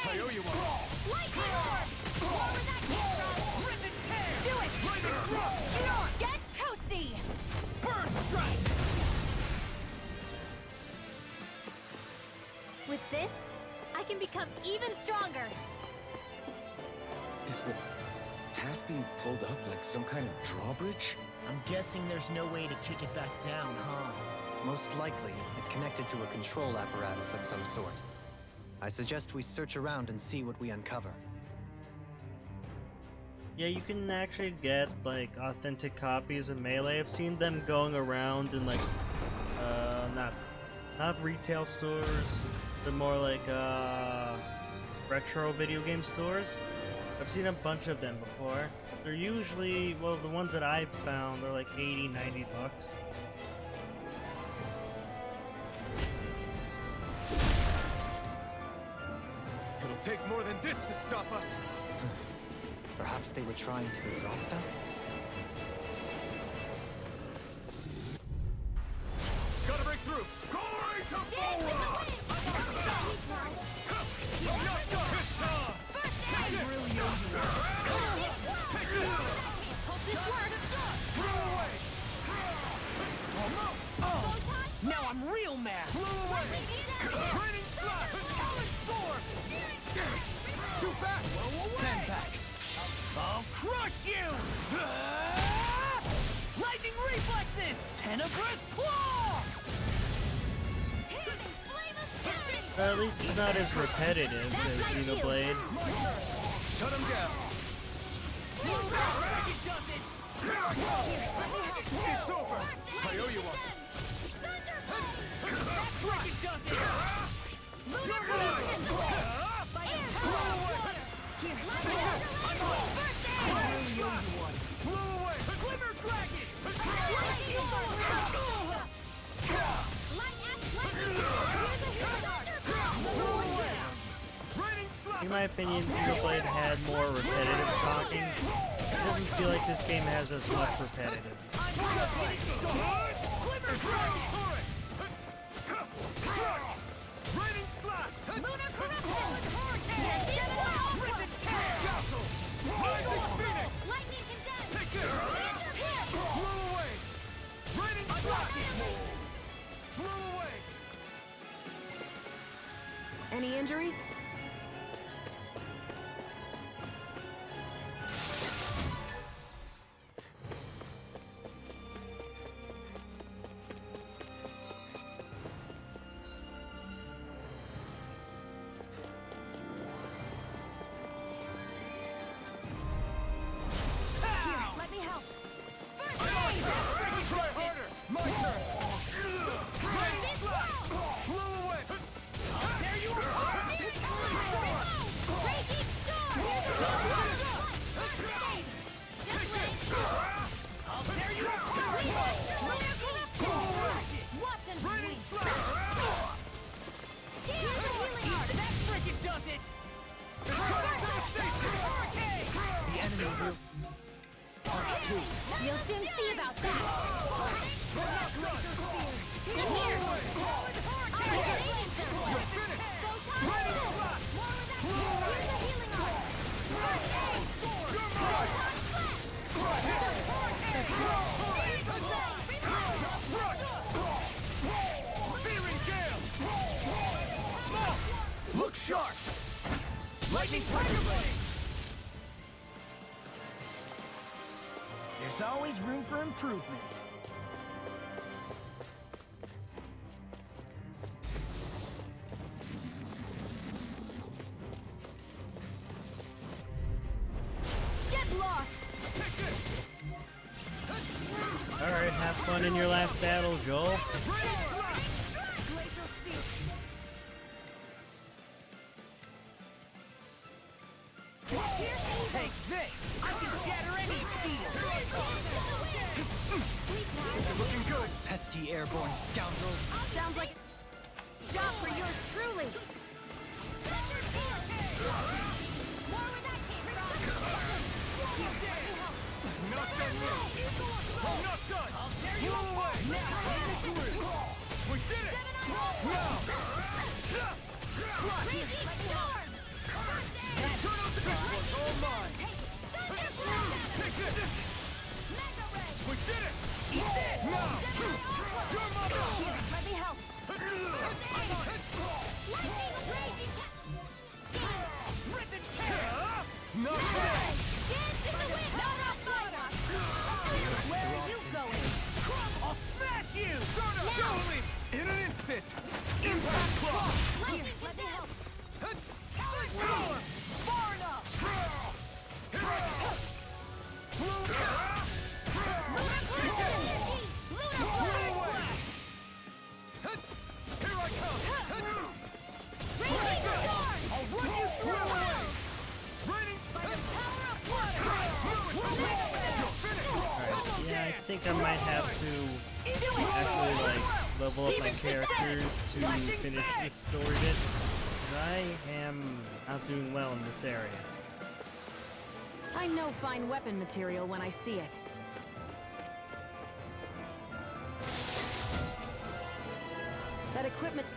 I owe you one. Lightning orb! More where that came from! Rip and tear! Do it! Lightning thrust! Get toasty! Burn strike! With this, I can become even stronger! Is the path being pulled up like some kind of drawbridge? I'm guessing there's no way to kick it back down, huh? Most likely, it's connected to a control apparatus of some sort. I suggest we search around and see what we uncover. Yeah, you can actually get like authentic copies of Melee. I've seen them going around in like, not not retail stores, but more like retro video game stores. I've seen a bunch of them before. They're usually, well, the ones that I've found are like 80, 90 bucks. It'll take more than this to stop us. Perhaps they were trying to exhaust us? Gotta break through. Now I'm real mad. Too fast. Stand back. I'll crush you! Lightning reflexes! Tenebrous claw! At least it's not as repetitive as Xenoblade. Shut him down. It's over. I owe you one. In my opinion, Xenoblade had more repetitive talking. It doesn't feel like this game has as much repetitive. Any injuries? You'll soon see about that. Look sharp! Lightning Tiger Blade! There's always room for improvement. Get lost! Alright, have fun in your last battle, Joel. Take this! I can shatter any steel! Looking good. Pesky airborne scoundrels. Sounds like a job for yours truly. Not done yet. I'm not done. You away. We did it. Now. This one's all mine. Take this. We did it. Now. You're my man. Let me help. Not bad. Where are you going? I might have to actually like level up my characters to finish this story bit. 'Cause I am not doing well in this area. I know fine weapon material when I see it. That equipment...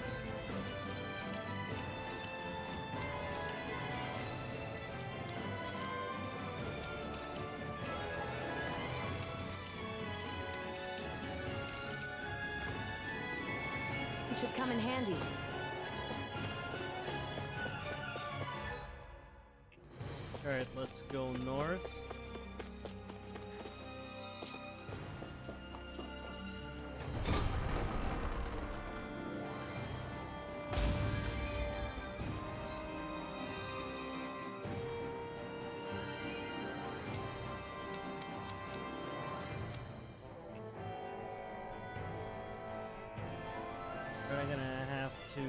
It should come in handy. Alright, let's go north. I'm gonna have to...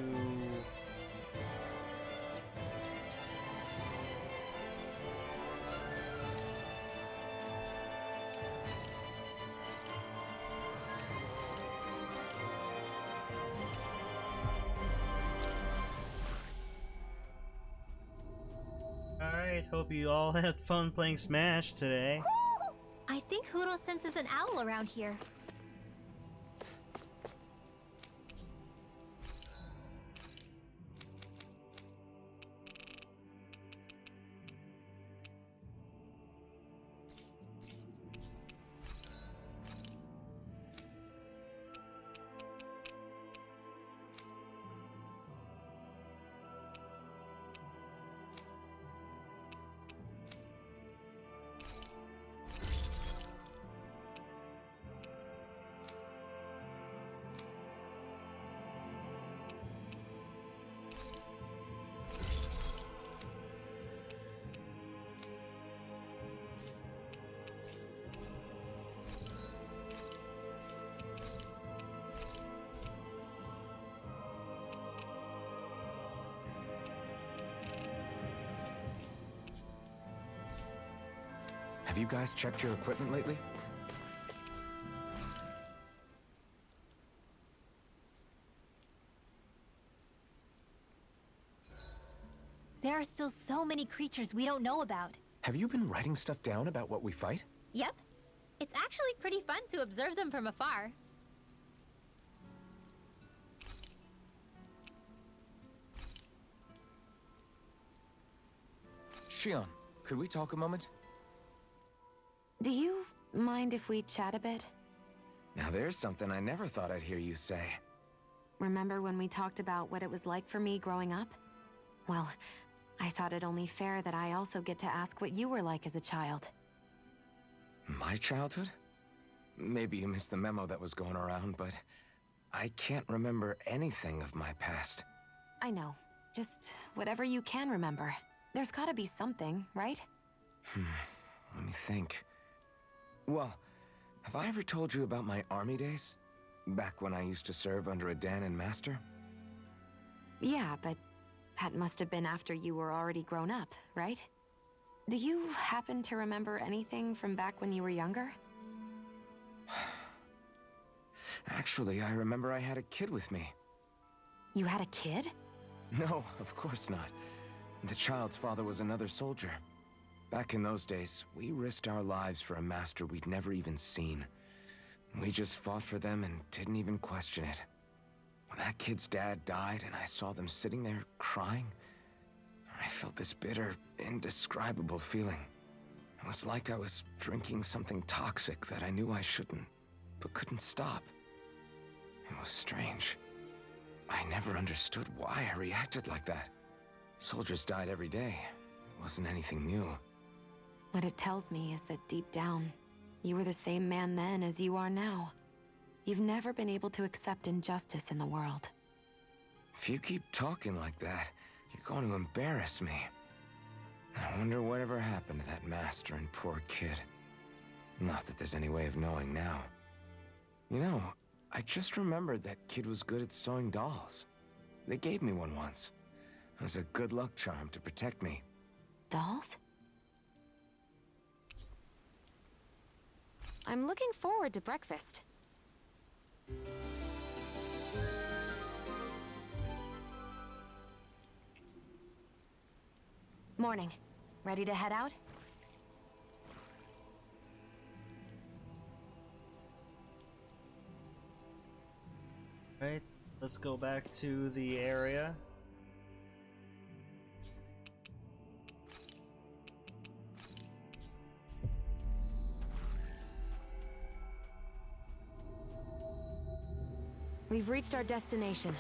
Alright, hope you all had fun playing Smash today. I think Hoodle senses an owl around here. Have you guys checked your equipment lately? There are still so many creatures we don't know about. Have you been writing stuff down about what we fight? Yep. It's actually pretty fun to observe them from afar. Shion, could we talk a moment? Do you mind if we chat a bit? Now there's something I never thought I'd hear you say. Remember when we talked about what it was like for me growing up? Well, I thought it only fair that I also get to ask what you were like as a child. My childhood? Maybe you missed the memo that was going around, but I can't remember anything of my past. I know. Just whatever you can remember. There's gotta be something, right? Let me think. Well, have I ever told you about my army days? Back when I used to serve under a Dahnan master? Yeah, but that must have been after you were already grown up, right? Do you happen to remember anything from back when you were younger? Actually, I remember I had a kid with me. You had a kid? No, of course not. The child's father was another soldier. Back in those days, we risked our lives for a master we'd never even seen. We just fought for them and didn't even question it. When that kid's dad died and I saw them sitting there crying, I felt this bitter, indescribable feeling. It was like I was drinking something toxic that I knew I shouldn't, but couldn't stop. It was strange. I never understood why I reacted like that. Soldiers died every day. It wasn't anything new. What it tells me is that deep down, you were the same man then as you are now. You've never been able to accept injustice in the world. If you keep talking like that, you're going to embarrass me. I wonder whatever happened to that master and poor kid. Not that there's any way of knowing now. You know, I just remembered that kid was good at sewing dolls. They gave me one once. It was a good luck charm to protect me. Dolls? I'm looking forward to breakfast. Morning. Ready to head out? Right, let's go back to the area. We've reached our destination.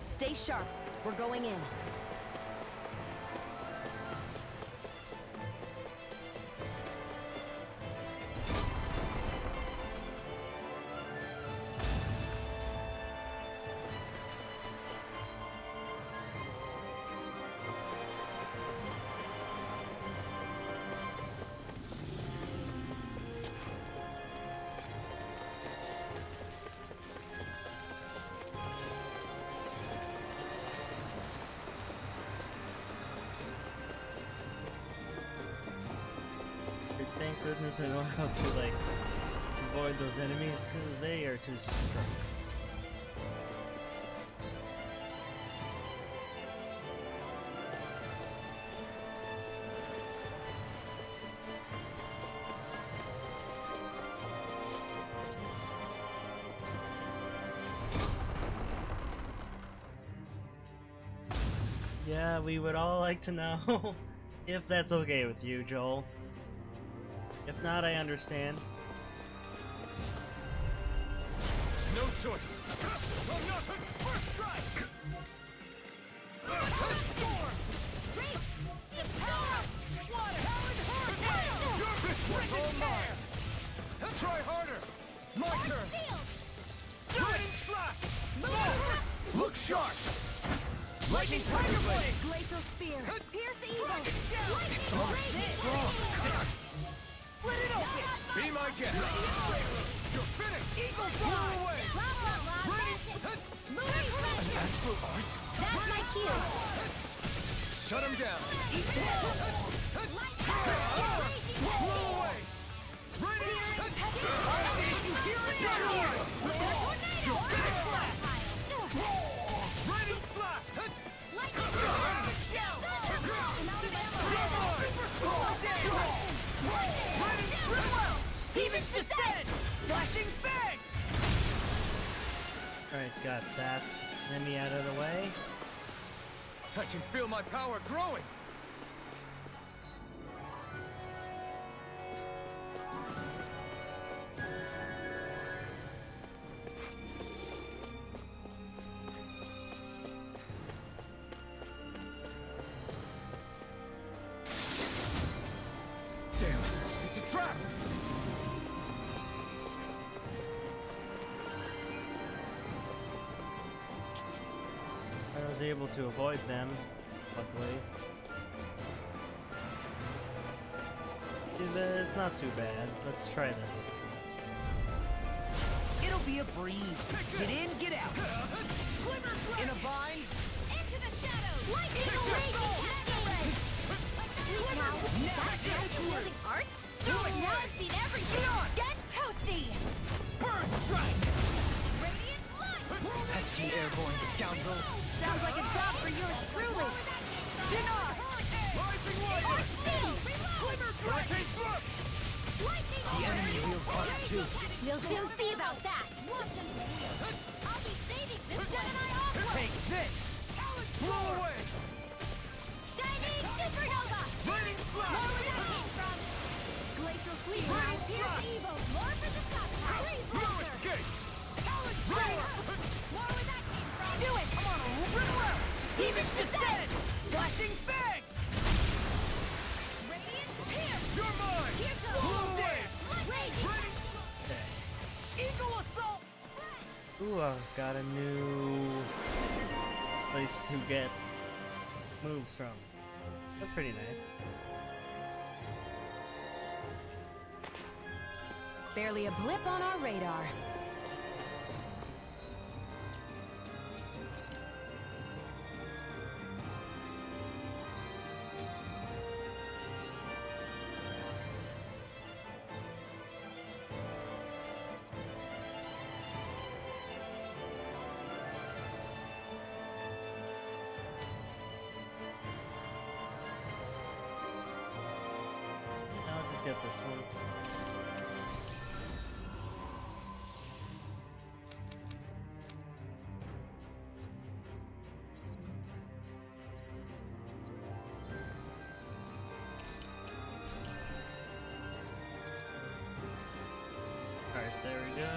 Stay sharp. We're going in. Thank goodness I know how to, like, avoid those enemies, because they are too strong. Yeah, we would all like to know if that's okay with you, Joel. If not, I understand. No choice. First strike. Try harder. My turn. Lightning slash. Look sharp. Lightning tiger blade. Glacial spear. Pierce evil. It's almost too strong. Split it open! Be my guest! You're finished! Eagle Blow fly! away! An astral art? That's my cue. Shut him down! Blow away! Radiant! You hear it? You're finished! Radiant slash! Demons descend! Flashing bang! Alright, got that. Enemy out of the way. I can feel my power growing! Damn, it's a trap! I was able to avoid them, luckily. It's not too bad. Let's try this. It'll be a breeze. Get in, get out. In a vine. Into the shadows. Lightning raging cascade. Now, that's how you're wielding arts? Do it! Now I've seen everything. Get toasty. Burn strike! Radiant light. Pesky airborne scoundrels. Sounds like a job for yours truly. Deny! Rising light! Arc field. Glimmer Hurricane thrust! Lightning The enemy wields arts too. We'll soon see about that. I'll be saving this Gemini offload. Take this! Blow away! Shining supernova. Lightning More slash! where that came from. Glacial sleep. Pierce evil. More for the stockpile. Freeze Ruin laser. gate! Roar. More where that came from. Do it! Come on, run around! Demons descend! Flashing bang! Radiant pierce. You're mine! Here goes. Blow away! Raging. Eagle assault! Ooh, I've got a new place to get moves from. That's pretty nice. Barely a blip on our radar. get this one. Alright, there we go.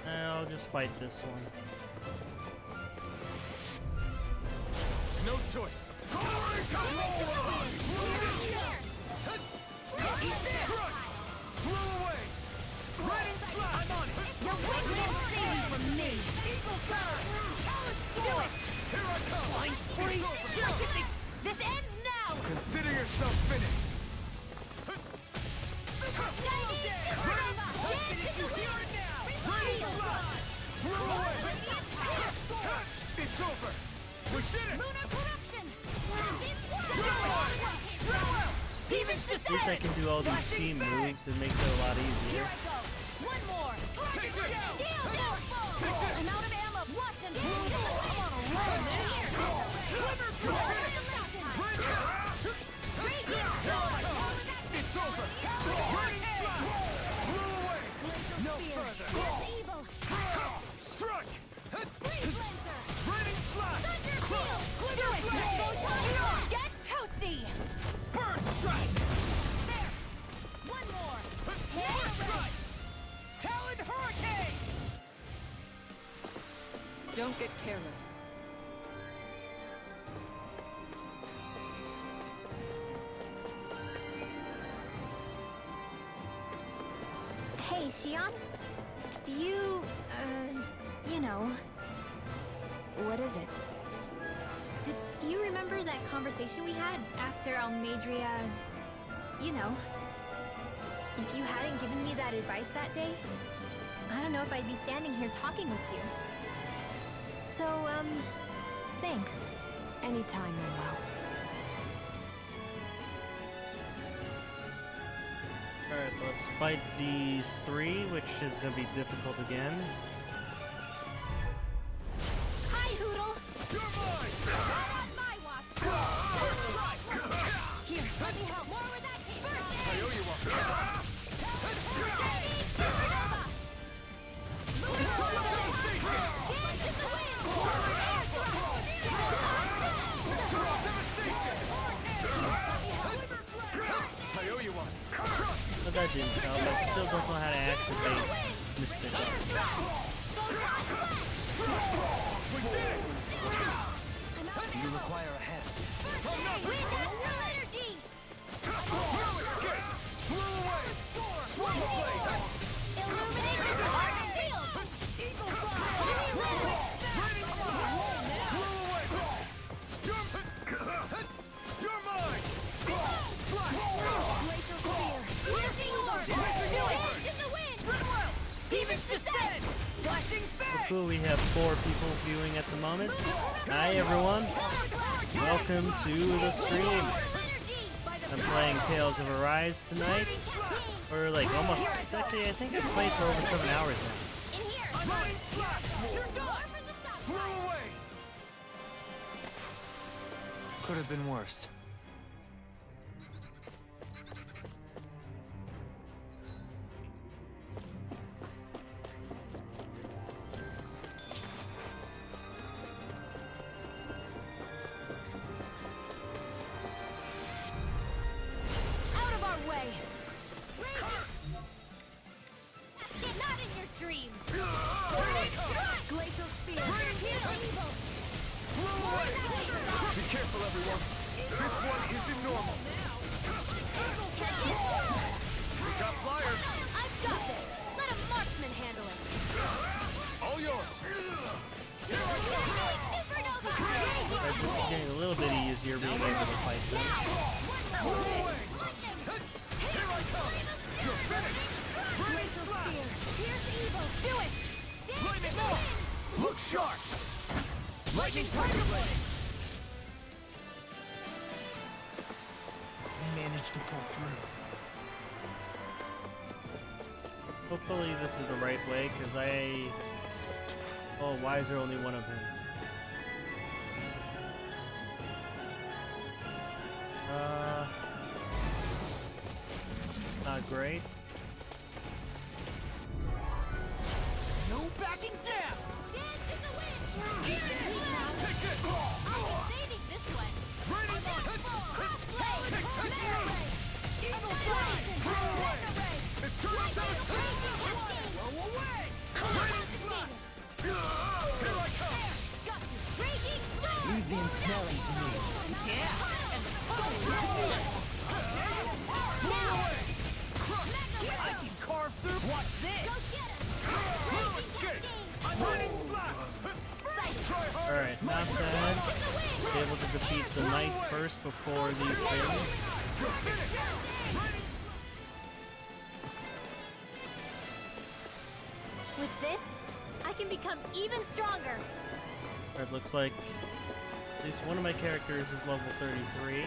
And I'll just fight this one. No choice. This ends now! Consider yourself finished. It's over. We did it. Lunar corruption! At least I can do all these team moves. It makes it a lot easier. Here I go! One more! Take it. I'm out of ammo! Watch and I'm on a roll, man! It's over. No further! Evil! Strike. Freeze Lancer! Raining flash. Do it! Get toasty! Bird strike. There! One more! Bird strike. Talon hurricane. Don't get careless. Hey, Xion? Do you, you know... What is it? Do you remember that conversation we had after Almadria... You know. If you hadn't given me that advice that day, I don't know if I'd be standing here talking with you. So, thanks. Anytime, Manuel. Alright, let's fight these three, which is going to be difficult again. Hi, Hoodle! You're mine. Not on my watch! Here, let me help. More where that came from! I owe you one. I owe you one. But that didn't help. I still don't know how to activate Mystic. You require a hand. You're mine. It's cool we have 4 people viewing at the moment. Hi everyone. Welcome to the stream. I'm playing Tales of Arise tonight. Or like almost, actually I think I've played for over 7 hours now. Could have been worse. Out of our way! Not in your dreams! Glacial Spear! Evil! Be careful, everyone. This one isn't normal. We got flyers. I've got this! Let a marksman handle it! All yours. This is getting a little bit easier being able to fight them. Here I come. You're finished. Glacial Spear! Here's evil! Do it! Flame it more. Look sharp. Lightning Tiger Blade. We managed to pull through. Hopefully this is the right way, because I... Oh, why is there only one of him? not great. No backing down! Dance in the wind! Take it! I'll be saving this one! Ready, Crossblade! Liberate! Eagle Fly! Throw away! It's turning to the Throw away! Ready, fly! Here I come! Raging storm! Leave the ensnaring to me. Yeah! And the I can carve through. Watch this! Go get him! No escape! I'm running flat! Try hard! Alright, not bad. Able to defeat the knight first before these things. With this, I can become even stronger. It looks like at least one of my characters is level 33.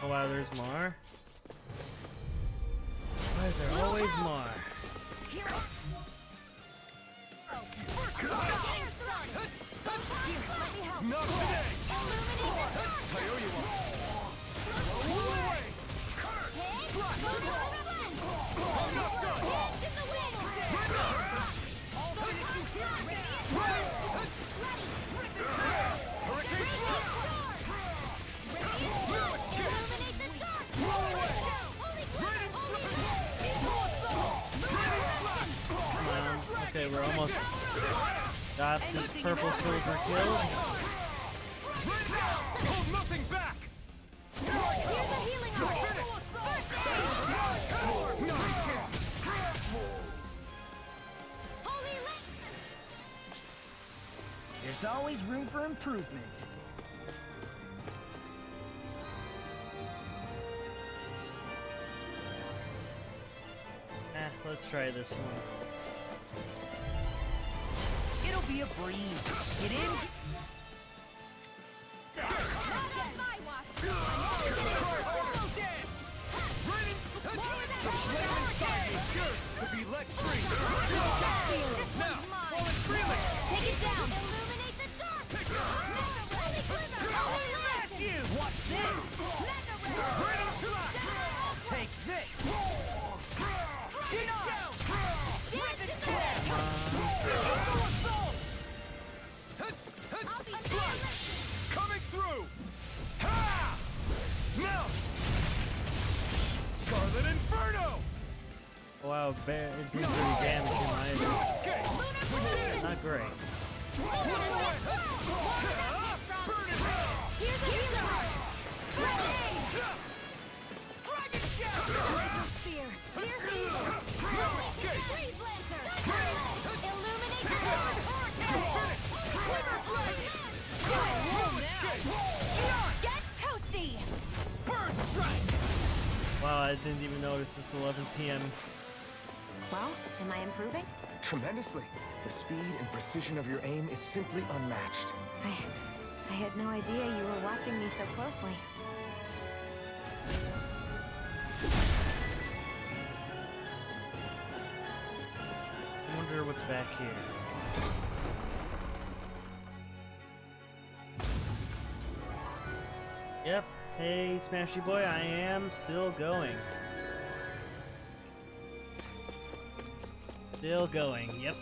Oh wow, there's more. Why is there always more? Not today! I owe you one. Roll away! I'm not done! Okay, we're almost got this purple soldier killed. Hold nothing back! Here's a healing art! Holy light! There's always room for improvement. Let's try this one. It'll be a breeze. Get in. Not on my watch! To be let free! Now, while it's reeling! Take it down! Illuminate the dark! Holy glimmer! Holy light! Watch this. Ready to fly! Take this. Dance in the wind! I'll be there! Coming through! Ha! Now! Scarlet Inferno! Wow, it did pretty damage in my opinion. Not great. Here's a healing art! Dragon Shout! Spear! Here's evil! Freeze Lancer! Illuminate the dark! Get toasty! Bird Strike! Wow, I didn't even notice it's 11 p.m. Well, am I improving? Tremendously. The speed and precision of your aim is simply unmatched. I had no idea you were watching me so closely. I wonder what's back here. Yep. Hey, Smashy Boy, I am still going. Still going, yep.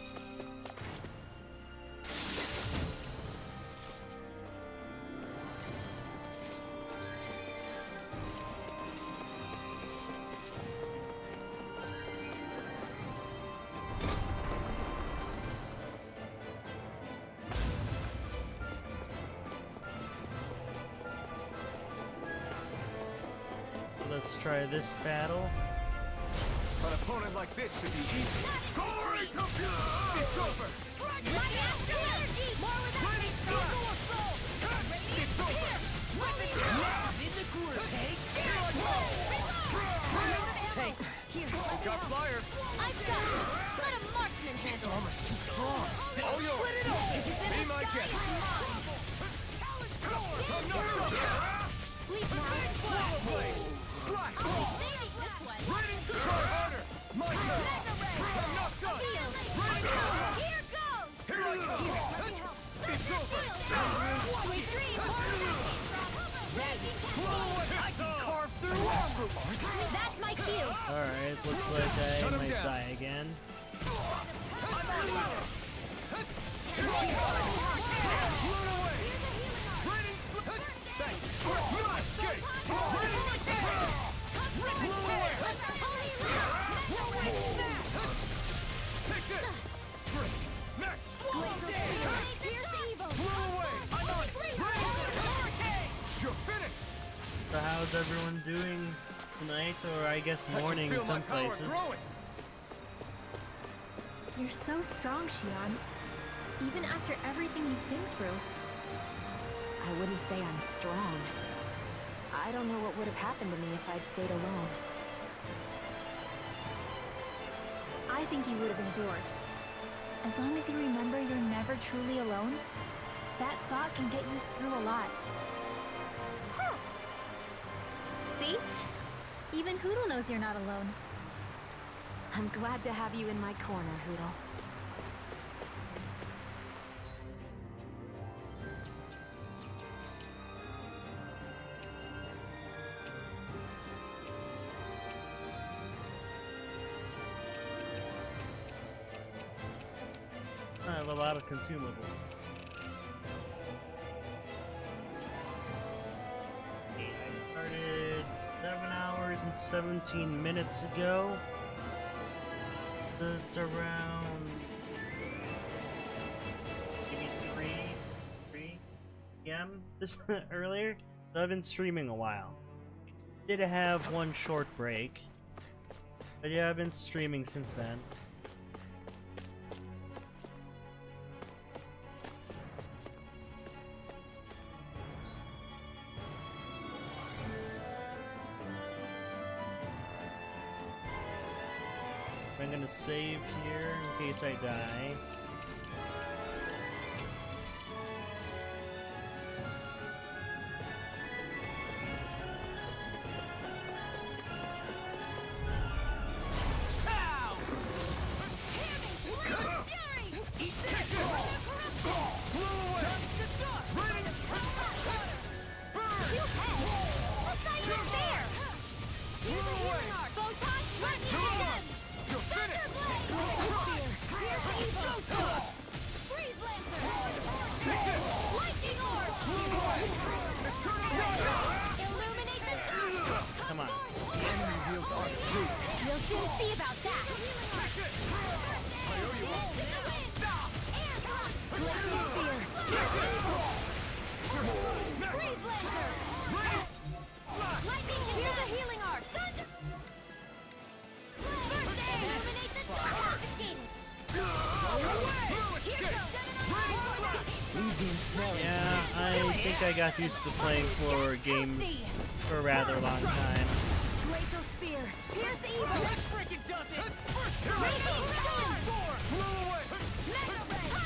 Let's try this battle. An opponent like this should be easy. Glory computer! It's over! Light out energy! More without me! It's over! Now in the cooler tank. Take. Here, Got flyers! I've got it! Let a marksman handle it! Armor's too strong. All yours! Be my guest! I'm not done! Sleep now! Blade! Slash! Saving this one! Ready to try harder! My turn! I'm not done! Ready to Here goes! Here I come! It's over! Sweet dreams! Raging That's my cue. Alright, looks like I might die again. So how's everyone doing tonight, or I guess morning in some places? You're so strong, Xian. Even after everything you've been through. I wouldn't say I'm strong. I don't know what would have happened to me if I'd stayed alone. I think you would have endured. As long as you remember you're never truly alone, that thought can get you through a lot. See? Even Hoodle knows you're not alone. I'm glad to have you in my corner, Hoodle. I have a lot of consumables. Okay, I started 7 hours and 17 minutes ago. That's around maybe 3 p.m. this earlier. So I've been streaming a while. Did have one short break, but yeah, I've been streaming since then. I'm gonna save here in case I die. Come on. You'll soon see about that. Here's a healing arc. First aid. Illuminate the confiscated. Yeah, I think I got used to playing for games for a rather long time. Glacial spear. Pierce evil. Frickin' does it. Raging storm. Mega ray.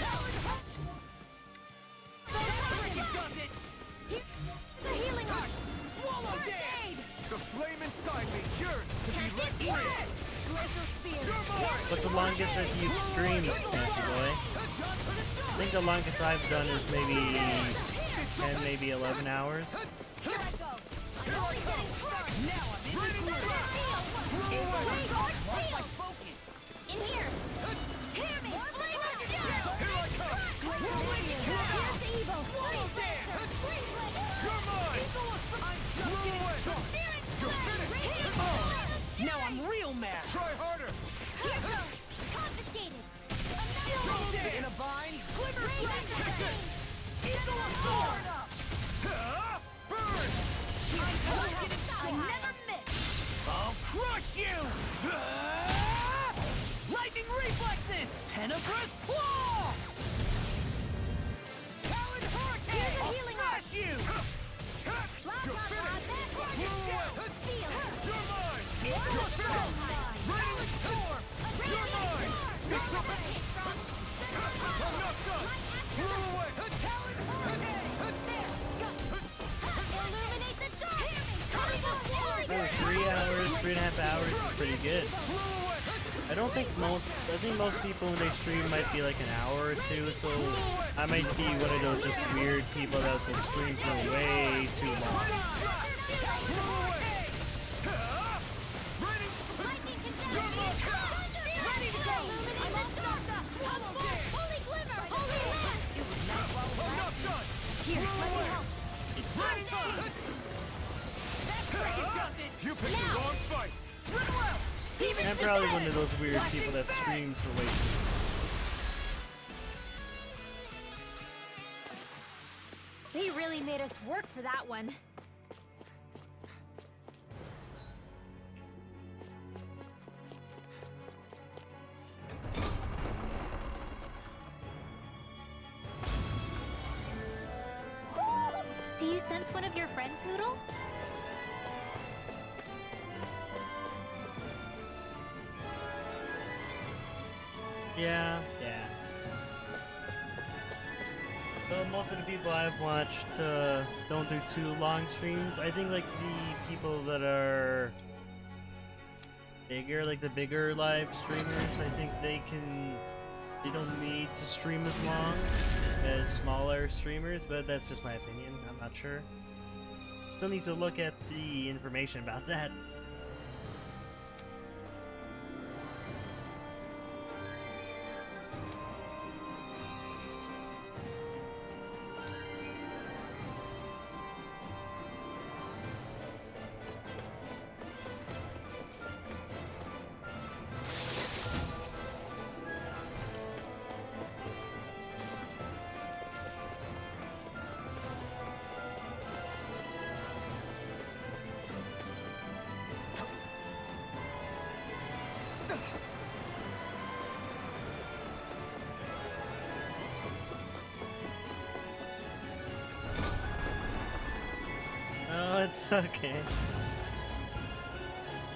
Frickin' does it. The healing arc. Swallow aid. The flame inside me yearns to be lit free. Glacial spear. What's the longest that you've streamed, Snappy Boy? I think the longest I've done is maybe 10, maybe 11 hours. Here I go. I'm only getting started. Now I'm in the focus. In here. Hear me. Flame of shadow. Here I come. Here's the evil. Swallow there. You're mine. I'm just getting started. Searing flame. Now I'm real mad. Try harder. Here goes. Confiscated. In a vine. Glimmer flame. Eagle of sword up. Burn! I never miss. I'll crush you! Lightning reflexes! Tenebrous claw! Talon hurricane! Here's a healing arc. Crush you! Blah, blah, blah. Seal. You're mine! You're Raining storm! You're mine! I'm not done! Throw away! Talon hurricane. Illuminate the dark. For 3 hours, 3.5 hours is pretty good. I think most people when they stream might be like an hour or two, so I might be one of those just weird people that will stream for way too long. Lightning condensed! Ready to go! I'm all stopped up! Holy glimmer! Holy land! Enough done! Here, let me help! You picked the wrong fight! I'm probably one of those weird people that screams for wasting. They really made us work for that one. Do you sense one of your friends, Hoodle? Yeah. So most of the people I've watched don't do too long streams. I think like the people that are bigger, like the bigger live streamers, I think they don't need to stream as long as smaller streamers, but that's just my opinion. I'm not sure. Still need to look at the information about that. Oh, it's okay.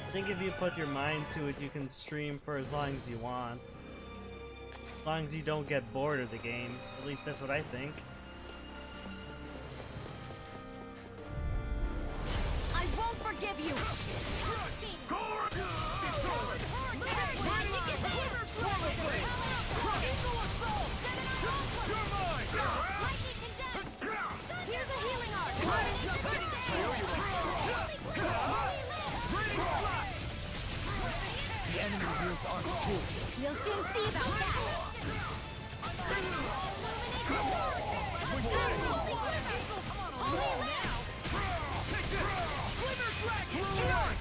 I think if you put your mind to it, you can stream for as long as you want. As long as you don't get bored of the game. At least that's what I think. I won't forgive you! Here's a healing art! The enemy wields arms too. You'll soon see about that!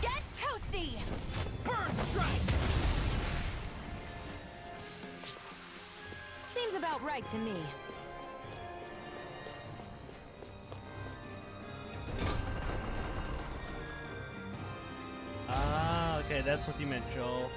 Get toasty! Burn strike! Seems about right to me. Ah, okay, that's what you meant, Joel.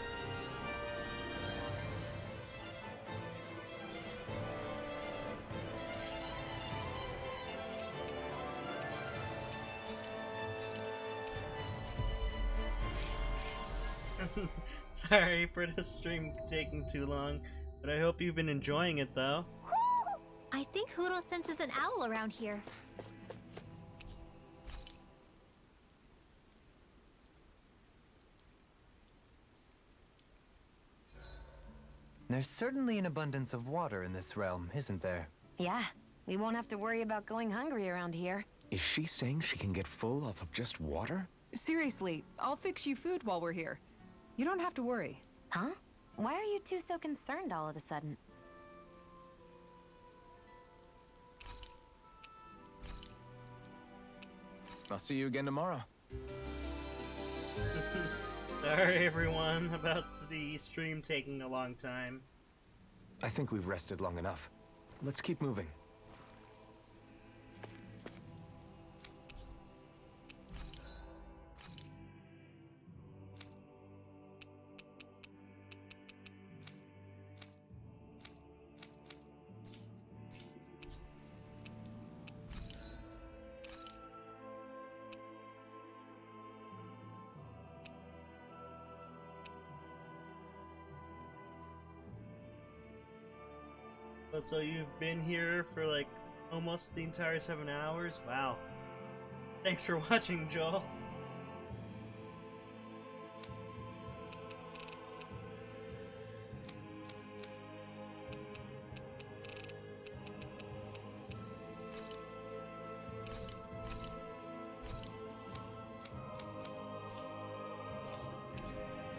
Sorry for the stream taking too long, but I hope you've been enjoying it though. I think Hoodle senses an owl around here. There's certainly an abundance of water in this realm, isn't there? Yeah, we won't have to worry about going hungry around here. Is she saying she can get full off of just water? Seriously, I'll fix you food while we're here. You don't have to worry. Huh? Why are you two so concerned all of a sudden? I'll see you again tomorrow. Sorry everyone about the stream taking a long time. I think we've rested long enough. Let's keep moving. So you've been here for like almost the entire 7 hours? Wow. Thanks for watching, Joel.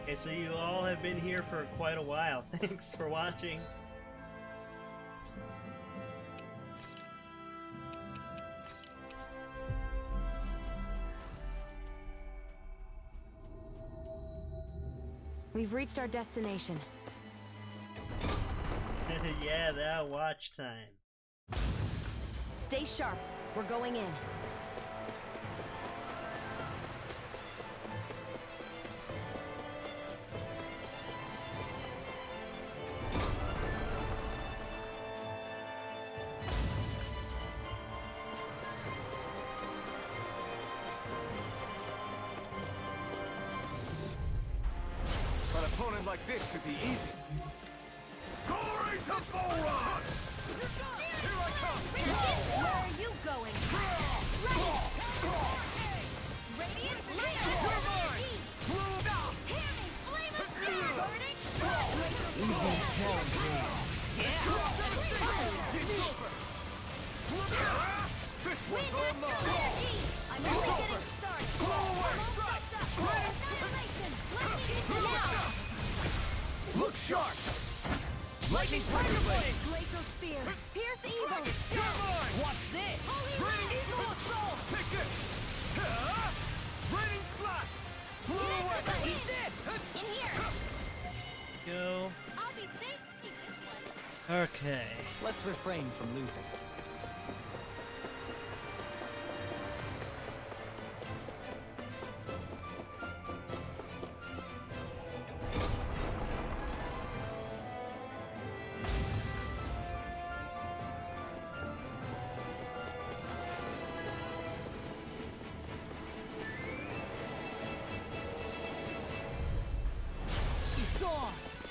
Okay, so you all have been here for quite a while. Thanks for watching. We've reached our destination. Yeah, that watch time. Stay sharp. We're going in. An opponent like this should be easy. Glory to Boron! Here I come! Where are you going? Radiant Flame! You're mine! Hear me! Flame of Steel! Burning! This one's all mine! I'm only getting started! Annihilation! Lightning now! Look sharp! Lightning Tiger Blade! Glacial Spear! Pierce Evil! You're mine! What's this? Raining Eagle Assault! Take this! Raining Slash! Flew away! Eat this! In here! Go. I'll be safe this one. Okay. Let's refrain from losing.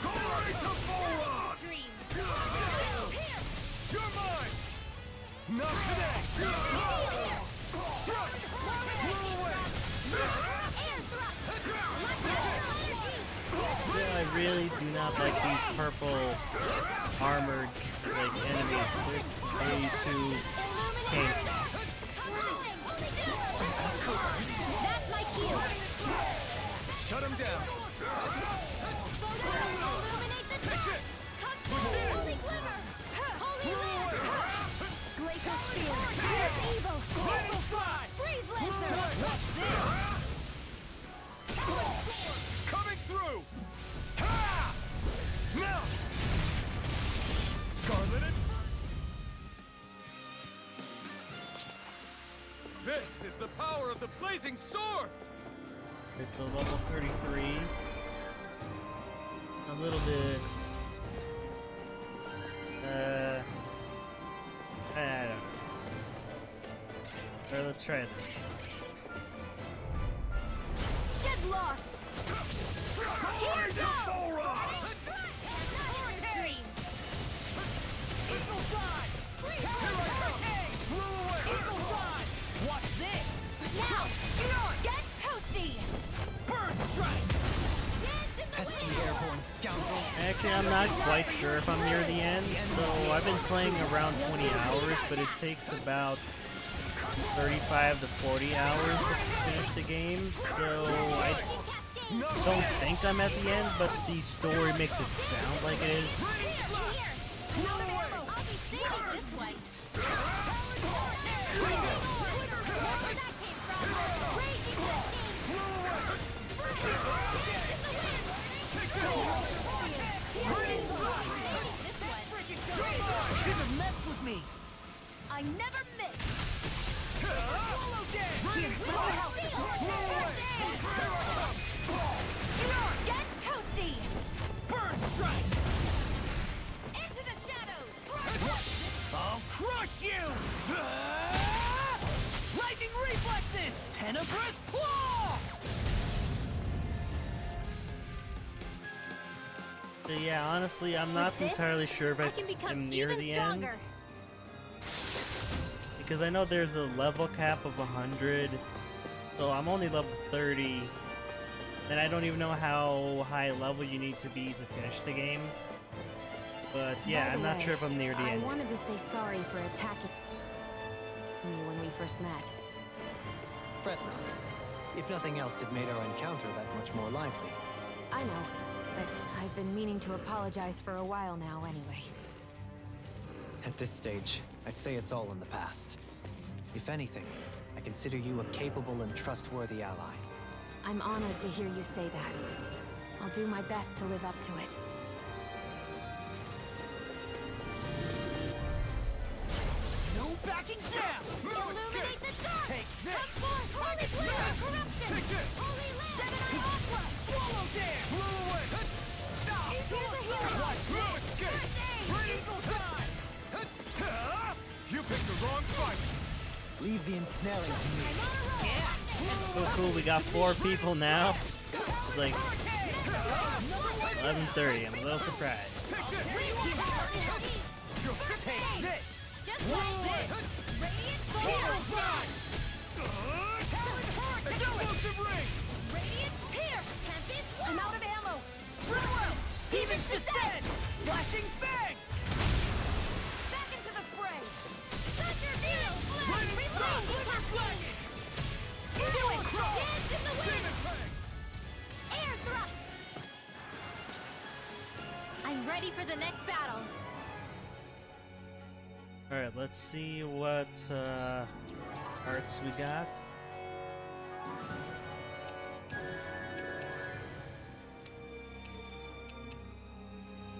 Glory to Boron! You're mine! Not today! Yeah, I really do not like these purple armored like enemies. They're way too tanky. That's my cue! Shut him down! Illuminate the top! Holy Glimmer! Holy Land! Glacial Spear! Pierce Evil! Lightning Fly! Freeze Lancer! Coming through! Ha! Now! Scarleted! This is the power of the blazing sword! It's a level 33. A little bit. I don't know. Alright, let's try this. Get lost! Here goes! Eagle Fly! Here I come! Flew away! Eagle Fly! Watch this! Now! Get toasty! Bird Strike! Dance in the Pesky wind! airborne scoundrel. Actually, I'm not quite sure if I'm near the end, so I've been playing around 20 hours, but it takes about 35 to 40 hours to finish the game, so I don't think I'm at the end, but the story makes it sound like it is. I'll be saving this way! Should've messed with me! I never miss! Follow Get toasty! Bird Strike! Into the shadows! I'll crush you! Lightning reflexes! Tenebrous claw! So yeah, honestly, I'm not entirely sure if I can become I'm near even the stronger. end. Because I know there's a level cap of 100, so I'm only level 30, and I don't even know how high level you need to be to finish the game. But yeah, By the I'm not way, sure if I'm near the I end. wanted to say sorry for attacking me when we first met. Fret not. If nothing else, it made our encounter that much more lively. I know, but I've been meaning to apologize for a while now anyway. At this stage, I'd say it's all in the past. If anything, I consider you a capable and trustworthy ally. I'm honored to hear you say that. I'll do my best to live up to it. No backing down! Illuminate the dark! Take this! Come forth! Holy flare of corruption! Take this! Holy lamp! Gemini aqua! Swallow dance! Blew away! Here's the hero! Blue escape! Eagle time! You picked the wrong fight! Leave the ensnaring to me. So cool, we got 4 people now. It's like 11:30. I'm a little surprised. Take this! Take this! Just like this! Radiant Hero Soul! Ride! Explosive ring! Radiant Pierce! Tempest! I'm out of ammo! Thrower! Demon's Descent! Flashing Fang! Back into the fray! Thunder Beetle! Raining Reload! Flag! Do it! Dance in the wind! Demon Fang! Air thrust! I'm ready for the next battle. Alright, let's see what arts we got.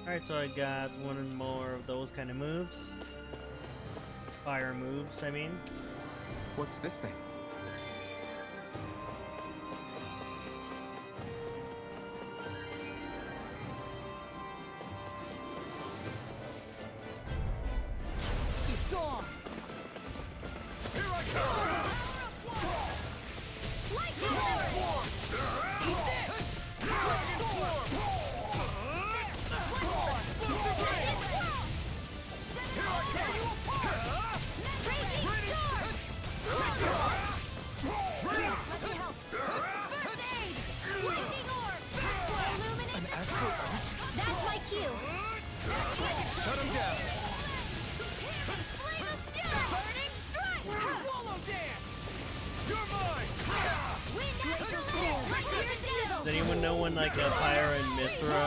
Alright, so I got one and more of those kind of moves. Fire moves, I mean. What's this thing? It's on! Here I come! Lightning Form! Eat this! Dragon Form! Explosive ring! Here I come! Raging Storm! Take it! First aid! Lightning orb! Illuminate the storm! That's my cue! Shut him down! Flame of fury! Burning strike! Swallow dance! You're mine! Wind after land! Does anyone know when like a Pyra and Mithra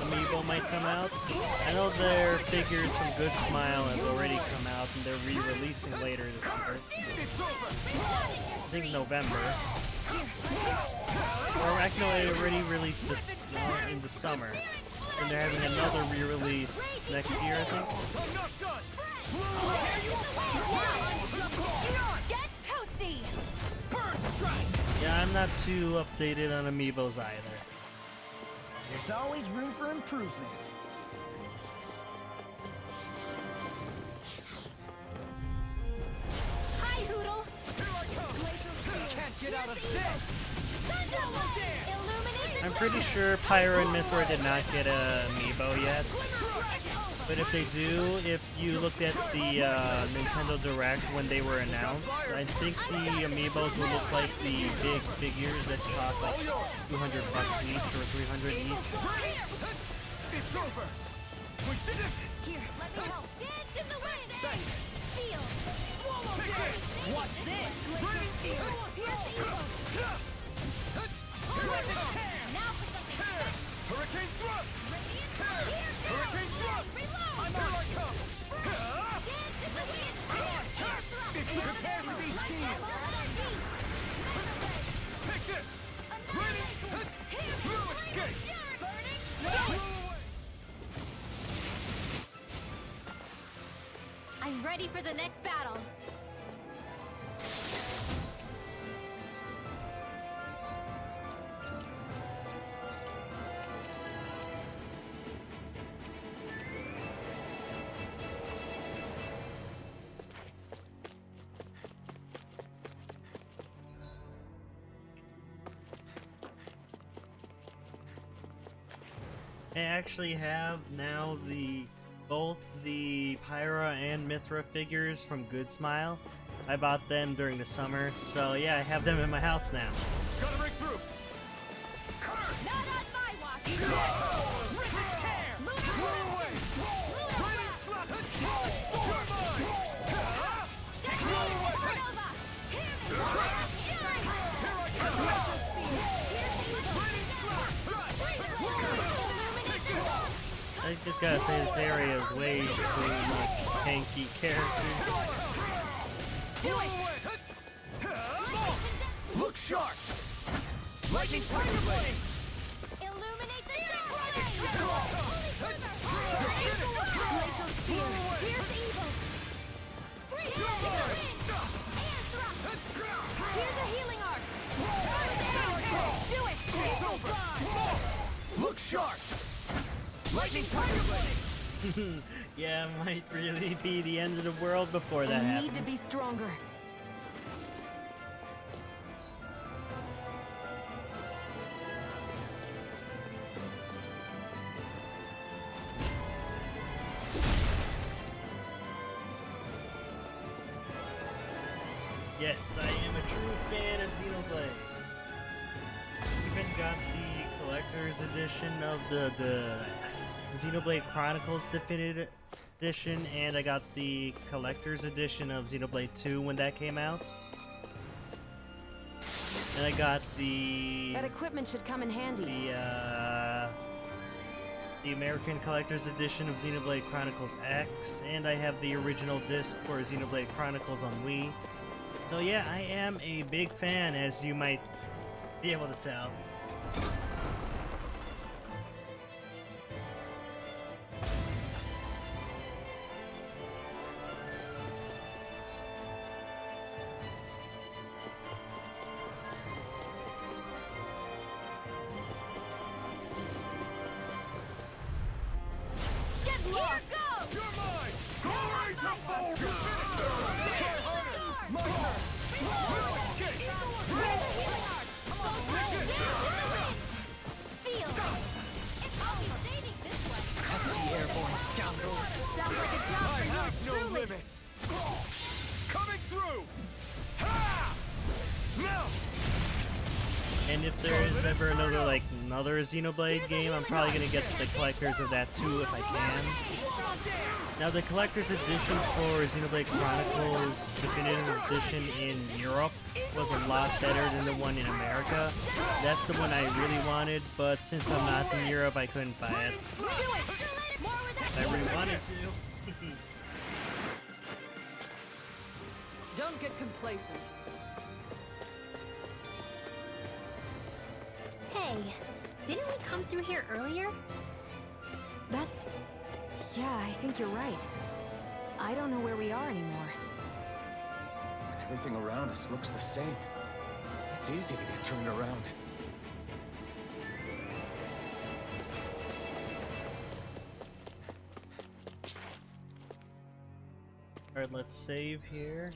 amiibo might come out? I know their figures from Good Smile have already come out and they're re-releasing later this year. It's over! I think November. Or actually, no, they already released this in the summer. And they're having another re-release next year, I think. I'm not done! Get toasty! Burn strike! Yeah, I'm not too updated on amiibos either. There's always room for improvement. Hi, Hoodle! Here I come! Can't get out of this! Illuminate the I'm pretty sure Pyra and Mithra did not get a amiibo yet. But if they do, if you looked at the Nintendo Direct when they were announced, I think the amiibos will look like the big figures that cost like $200 each or $300 each. It's over! We did it! Here, let me help. Dance in the wind! Feel! Swallow dance! Watch this! Burning evil! Pierce evil! Here I come! Now for something Tear! Hurricane thrust! radiant! Tear! Hurricane thrust! Reload! I'm here I come! Dance in the wind! It's prepare for these steams! Take this! Raining! Blue escape! Burning! Blew away! I'm ready for the next battle. I actually have now both the Pyra and Mithra figures from Good Smile. I bought them during the summer, so yeah, I have them in my house now. Gotta break through! Not on my watch! Rip and tear! Blew away! Raining slap! You're mine! Blew away! Here I come! Raining slap! Just gotta say this area is way too much tanky characters. Look sharp! Lightning Tiger Blade! Illuminate the Here's evil! Here's a healing arc! Do it! Look sharp! Lightning Tiger Blade! Yeah, might really be the end of the world before that We happens. need to be stronger. Yes, I am a true fan of Xenoblade. Even got the collector's edition of the Xenoblade Chronicles Definitive Edition, and I got the collector's edition of Xenoblade 2 when that came out. And I got That equipment should come in handy. the American collector's edition of Xenoblade Chronicles X, and I have the original disc for Xenoblade Chronicles on Wii. So yeah, I am a big fan, as you might be able to tell. Get lost! You're mine! Go right to Boulder! Sounds like a job for yours No truly. limits! Coming through! Ha! Now! And if there is ever another Xenoblade game, I'm probably gonna get the collectors of that too if I can. Now the collector's edition for Xenoblade Chronicles Definitive Edition in Europe was a lot better than the one in America. That's the one I really wanted, but since I'm not in Europe, I couldn't buy it. I really wanted to. Don't get complacent. Hey, didn't we come through here earlier? Yeah, I think you're right. I don't know where we are anymore. When everything around us looks the same, it's easy to get turned around. Alright, let's save here.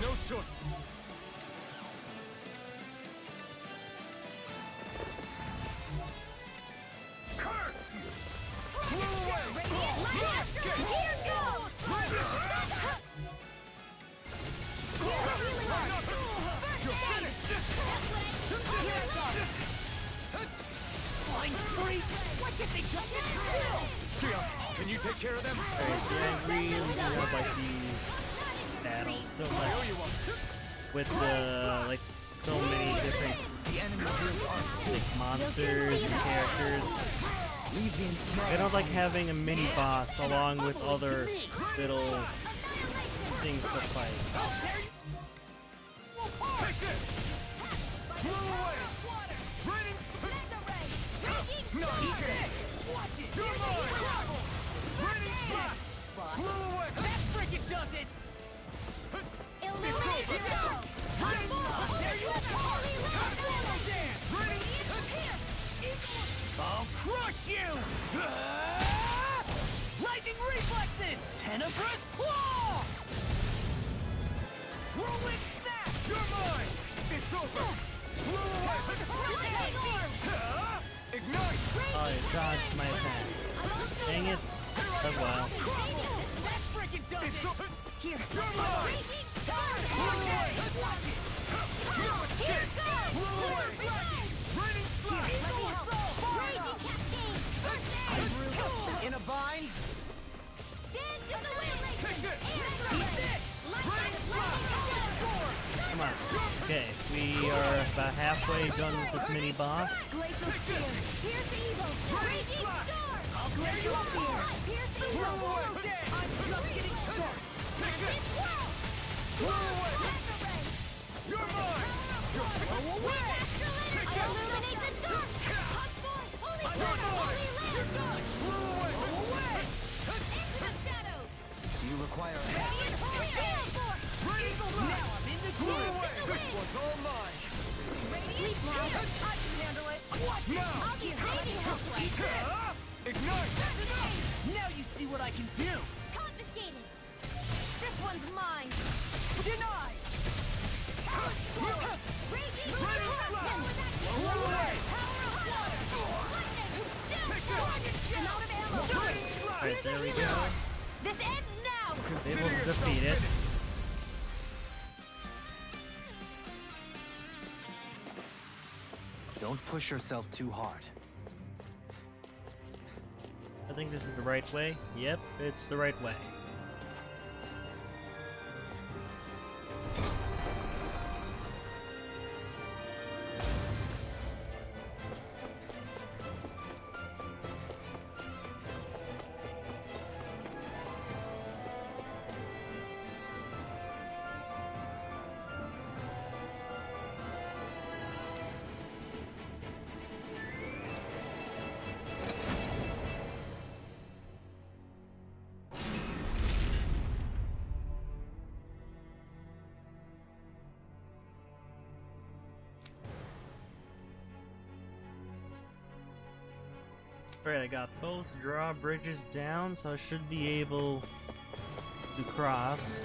No choice. Can you take care of them? Alright, so I really love these battles so much. With so many different monsters and characters. I don't like having a mini boss along with other little things to fight. I'll crush you! Lightning reflexes! Tenebrous claw! Whirlwind snap! You're mine! It's over! Ignite! Oh, it dodged my attack. Dang it. Oh well. That freaking does it! Here. You're mine! In a bind? Dance in the wind! Take this! Air strike! halfway done with this mini boss. Glacial Spear! Pierce the evil! Raging Storm! Glacial Spear! Pierce the evil! I'm just getting started! Massive Swirl! Master Ray! You're mine! Go away! Illuminate the dark! Hot Form! Holy Sword! Holy Land! Go away! Into the shadows! You require a Radiant Force! Now I'm in the groove! This was all mine! Sleep now! I can handle it! What now? I'll be raging halfway! Ignite! Now you see what I can do! Confiscated! This one's mine! Denied! Raging Ready, Eruption! Blow away! Power of water! Lightning! Still! I'm out of ammo! Alright, there we go. This ends now! Able to defeat it. Don't push yourself too hard. I think this is the right way. Yep, it's the right way. Alright, I got both drawbridges down, so I should be able to cross.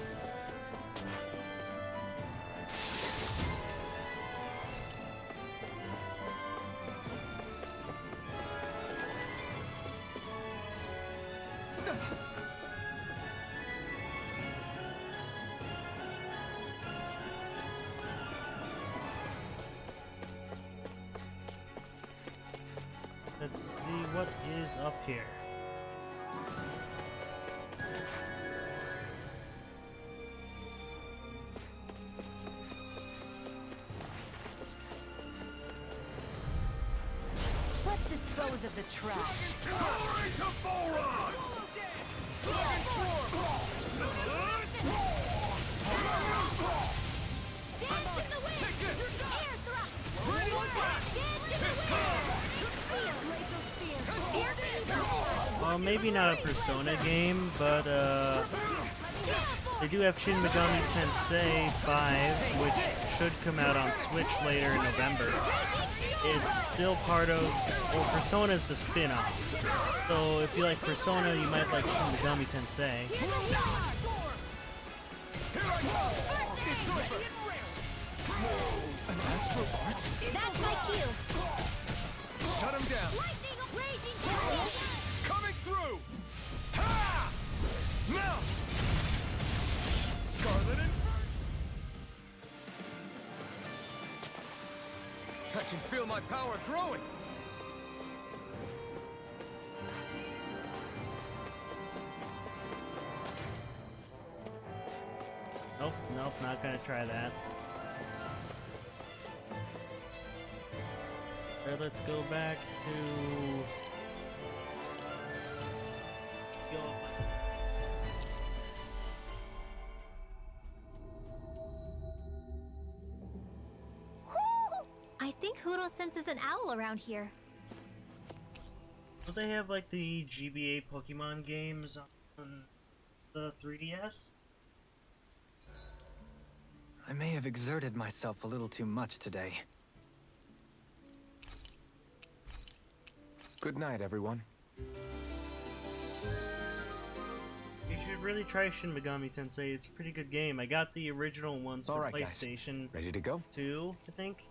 Let's see what is up here. Let's dispose of the trash. Glory to Boron! Dance in the wind! Air thrust! Dance in the wind! Spear! Glacial Spear! Pierce the evil! Well, maybe not a Persona game, but they do have Shin Megami Tensei 5, which should come out on Switch later in November. It's still part of, well, Persona is the spin-off. So if you like Persona, you might like Shin Megami Tensei. An astral art? That's my cue! Shut him down! Lightning raging chariot! Coming through! Ha! Now! Scarlet Inferno! I can feel my power growing! Nope, nope, not gonna try that. Alright, let's go back to... I think Huro senses an owl around here. Don't they have like the GBA Pokemon games on the 3DS? I may have exerted myself a little too much today. Good night, everyone. You should really try Shin Megami Tensei. It's a pretty good game. I got the original ones for Alright, guys. PlayStation Ready to go? 2, I think.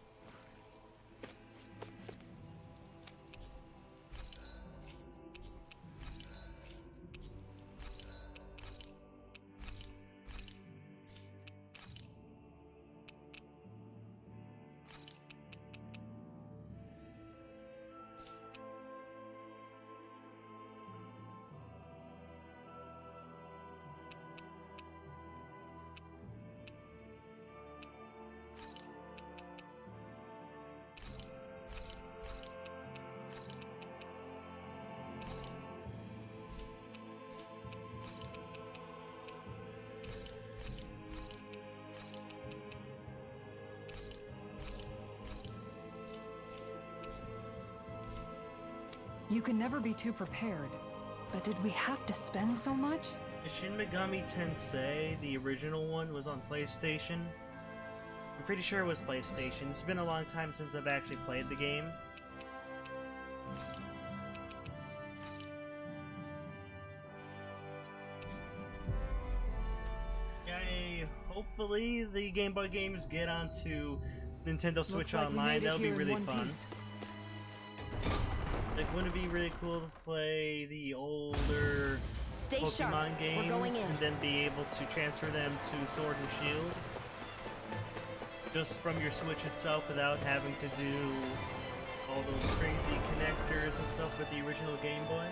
You can never be too prepared. But did we have to spend so much? Shin Megami Tensei, the original one, was on PlayStation. I'm pretty sure it was PlayStation. It's been a long time since I've actually played the game. Hopefully the Game Boy games get onto Nintendo Switch Online. That'll be really fun. Like, wouldn't it be really cool to play the older Pokemon games and then be able to transfer them to Sword and Shield? Just from your Switch itself without having to do all those crazy connectors and stuff with the original Game Boy?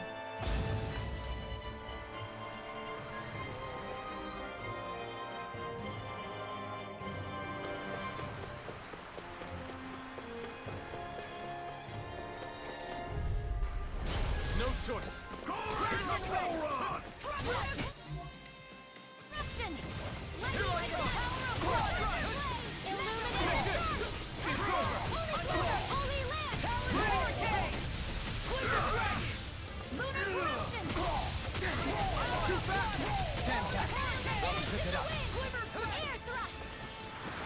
Choice. Go run! Here I come! Illuminate! It's over! Holy Land! Hurricane! Lunar Too fast! Stand back! I'll trip it up! Air thrust!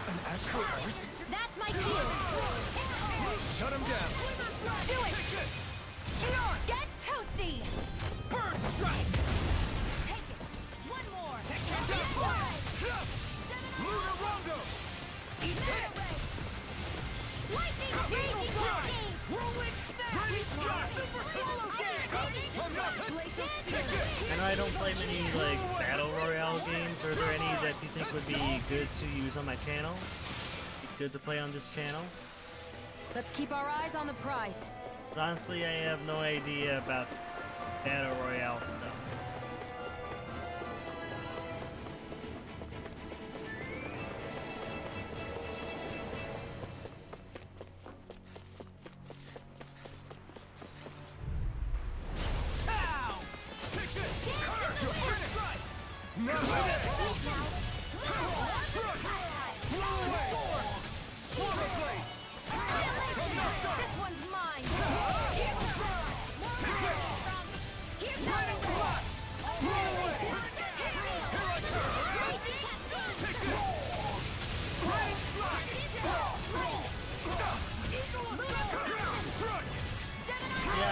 An astral art? That's my cue! Shut him down! Do it! Get toasty! Bird strike! Take it! One more! Lunar Rondo! Eat it! Lightning Raging Lightning! Whirlwind Snap! Super Solo Dance! I know I don't play many, like, Battle Royale games. Are there any that you think would be good to use on my channel? Be good to play on this channel? Let's keep our eyes on the prize. Honestly, I have no idea about Battle Royale stuff.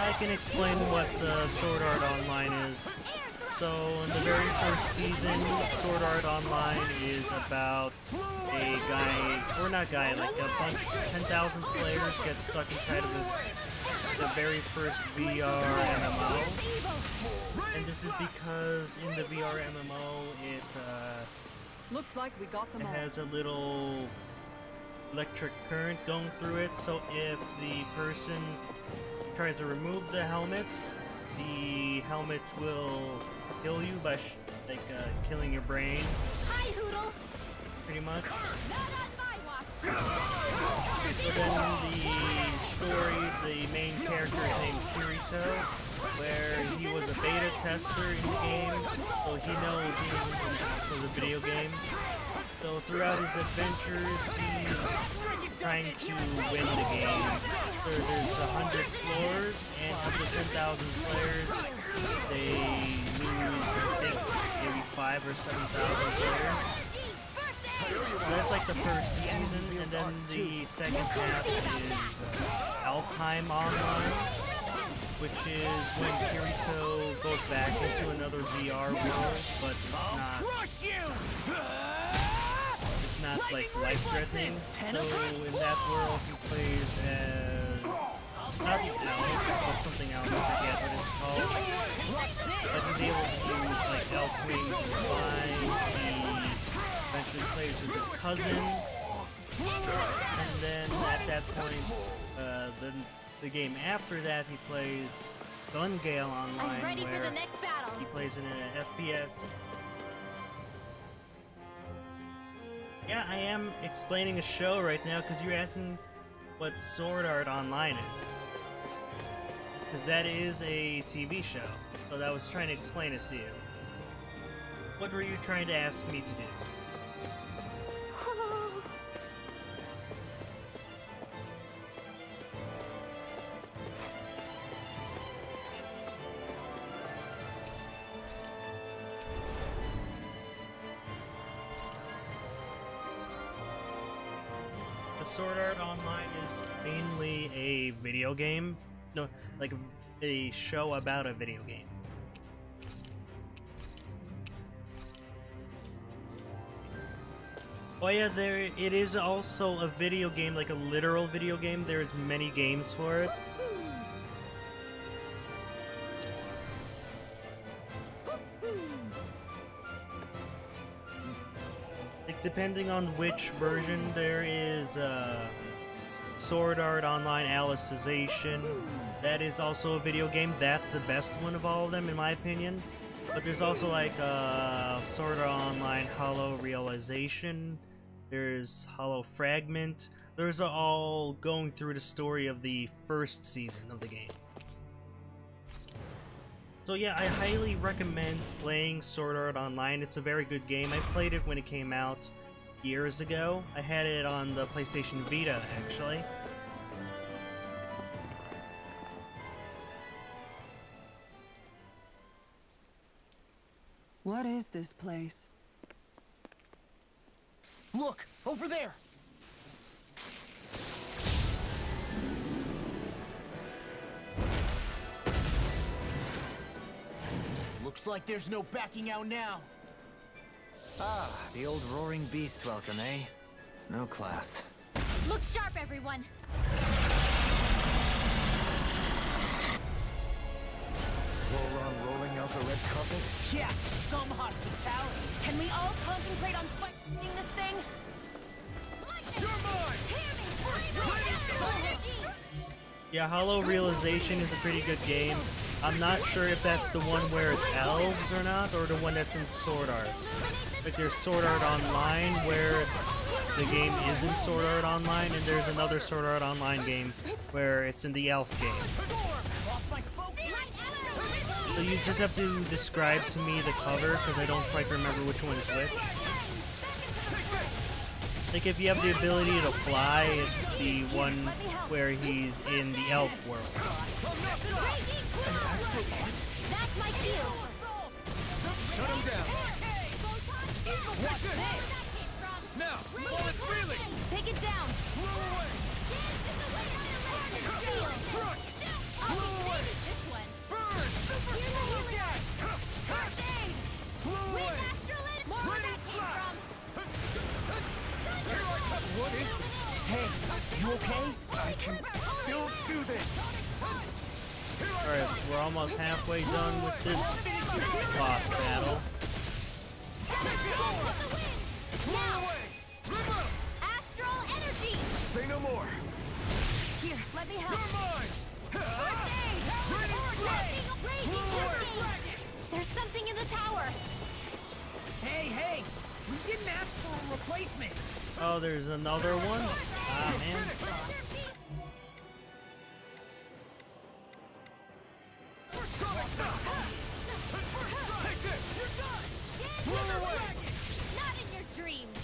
I can explain what Sword Art Online is. So, in the very first season, Sword Art Online is about a guy, or not guy, like a bunch, 10,000 players get stuck inside of the very first VR MMO. And this is because in the VR MMO, it looks like we got them all. Has a little electric current going through it, so if the person tries to remove the helmet will kill you by killing your brain. Hi, Hoodle. Pretty much. Not on my watch. So then the story, the main character is named Kirito, where he was a beta tester in the game, so he knows the the video game. So throughout his adventures, he's trying to win the game. So there's 100 floors, and of the 10,000 players, they lose, I think, maybe 5,000 or 7,000 players. So that's like the first season, and then the second half is Alfheim Online, which is when Kirito goes back into another VR world, but it's not like life-threatening. So in that world, he plays as not the elf, but something else. I forget what it's called. But he's able to use like elf wings and fly. He eventually plays with his cousin, and then at that point, the game after that, he plays Gun Gale Online, ready where for the next battle. he plays in an FPS. Yeah, I am explaining a show right now because you're asking what Sword Art Online is. Because that is a TV show, so I was trying to explain it to you. What were you trying to ask me to do? Sword Art Online is mainly a video game. No, like a show about a video game. Oh yeah, it is also a video game, like a literal video game. There's many games for it. Like, depending on which version, there is Sword Art Online Alicization. That is also a video game. That's the best one of all of them, in my opinion. But there's also like Sword Art Online Hollow Realization. There's Hollow Fragment. Those are all going through the story of the first season of the game. So yeah, I highly recommend playing Sword Art Online. It's a very good game. I played it when it came out years ago. I had it on the PlayStation Vita, actually. What is this place? Look! Over there! Looks like there's no backing out now. Ah, the old roaring beast welcome, eh? No class. Look sharp, everyone! Roll rolling out the red carpet? Yeah, some hospitality. Can we all concentrate on fighting this thing? You're mine! Yeah, Hollow Realization is a pretty good game. I'm not sure if that's the one where it's elves or not, or the one that's in Sword Art. Like there's Sword Art Online where the game is in Sword Art Online, and there's another Sword Art Online game where it's in the elf game. So you just have to describe to me the cover, because I don't quite remember which one is which. Like if you have the ability to fly, it's the one where he's in the elf world. That's my shield! Shut him down! Watch it! Now, while it's reeling! Take it down! What is this? Hey, you okay? I can still do this! Alright, we're almost halfway done with this boss battle. Astral energy! Say no more! Here, let me help. You're mine! There's something in the tower! Hey! We didn't ask for a replacement! Oh, there's another one? Ah, man. Take this! You're done! Not in your dreams!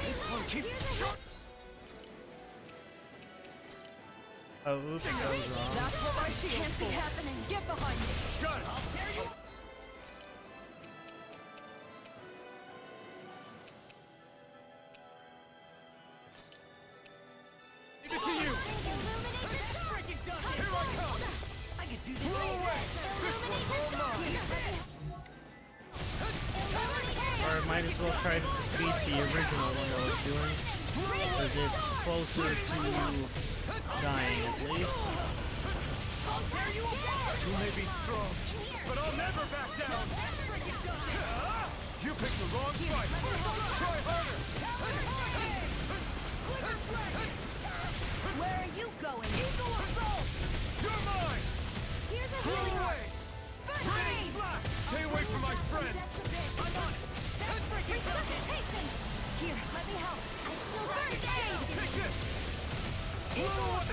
This one keeps short! Oh, oops, that was wrong. That's what my shield can't be happening! Get behind me! Got it! I'll tear you! Give it to you! Here I come! I can do this! Blow away! This one's all mine! Or I might as well try to defeat the original one I was doing, because it's closer to dying at least. You may be strong, but I'll never back down! You picked the wrong fight! Try harder! Where are you going? You're mine! Here's a Blow healing away! Ready, flash! Stay away from my friend! I'm on it! Resuscitation! Here, let me help. I still got your aid! Take this! Blow away!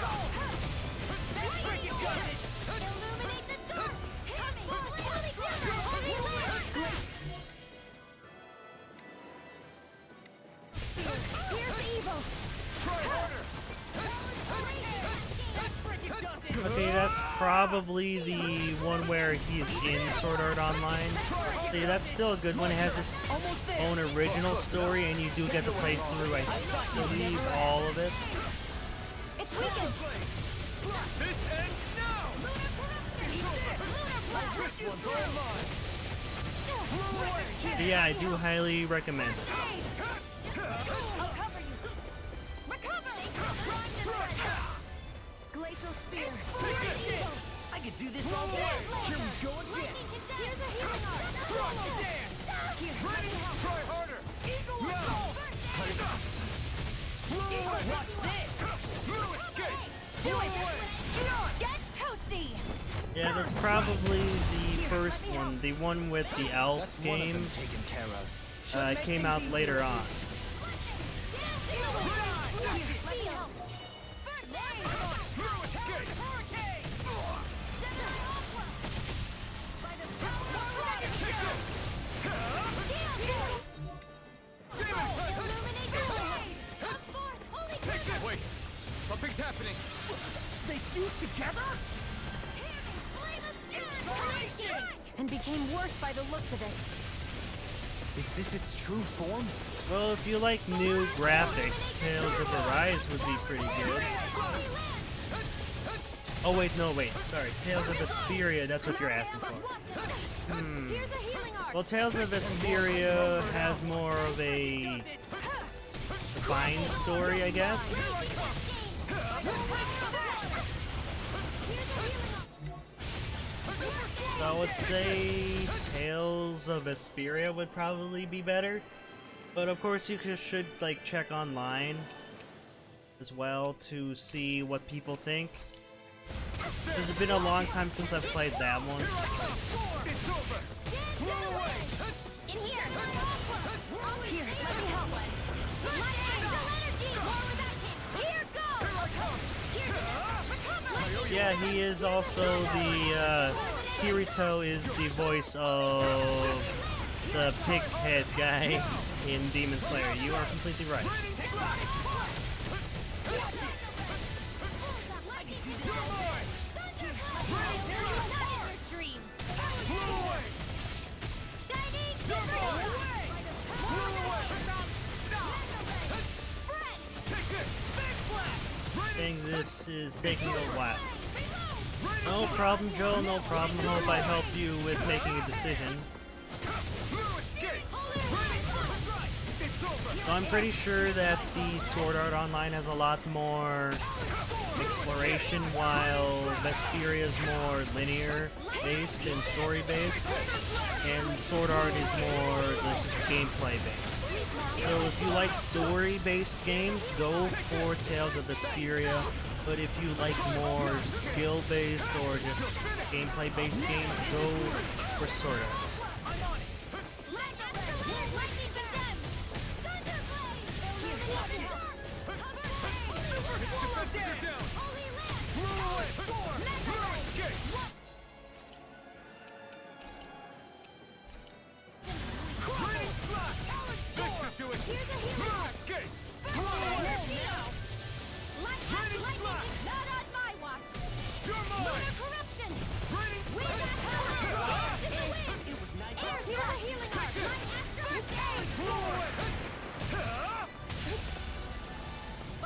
Illuminate the dark! Coming! Here's the evil! Try harder! That freaking does it! Okay, that's probably the one where he's in Sword Art Online. See, that's still a good one. It has its own original story, and you do get to play through, I believe, all of it. It's weakened. This ends now. This one's all mine. But yeah, I do highly recommend it. I'll cover you. Recover. Glacial spear. I could do this all day. Here we go again. Here's a healing art. Here, let me help. Try harder. Watch this. Do it. Get toasty. Yeah, that's probably the first one, the one with the elf game. Came out later on. Wait, something's happening. They fused together? And became worse by the looks of it. Is this its true form? Well, if you like new graphics, Tales of Arise would be pretty good. Oh wait, no wait, sorry, Tales of Vesperia, that's what you're asking for. Well, Tales of Vesperia has more of a defined story, I guess. So I would say Tales of Vesperia would probably be better. But of course you should like check online as well to see what people think. It's been a long time since I've played that one. In here. Here, let me help. Here goes. Yeah, he is also the Kirito is the voice of the pig head guy in Demon Slayer. You are completely right. I think this is taking a while. No problem, Joe, no problem. Hope I helped you with making a decision. So I'm pretty sure that the Sword Art Online has a lot more exploration, while Vesperia is more linear-based and story-based, and Sword Art is more just gameplay-based. So if you like story-based games, go for Tales of Vesperia, but if you like more skill-based or just gameplay-based games, go for Sword Art.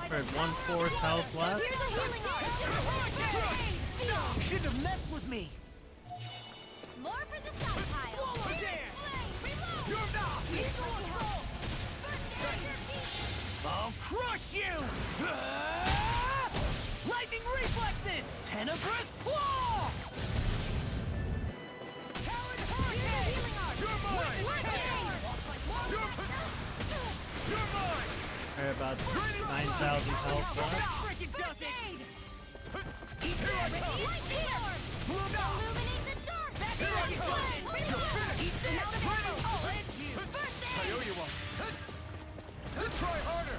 Alright, 1/4 health left. You shouldn't have messed with me. More for the stockpile. I'll crush you! Lightning reflexes! Tenebrous claw! Talon hurricane! You're mine! You're mine! Alright, about 9,000 health left. I owe you one. Try harder!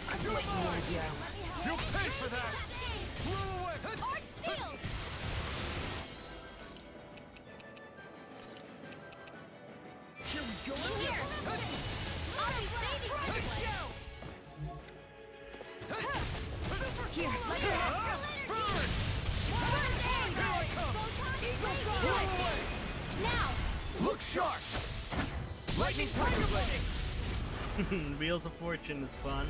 I'm waiting for you. You'll pay for that! Here we go. Here, let me help. Wheels of Fortune is fun.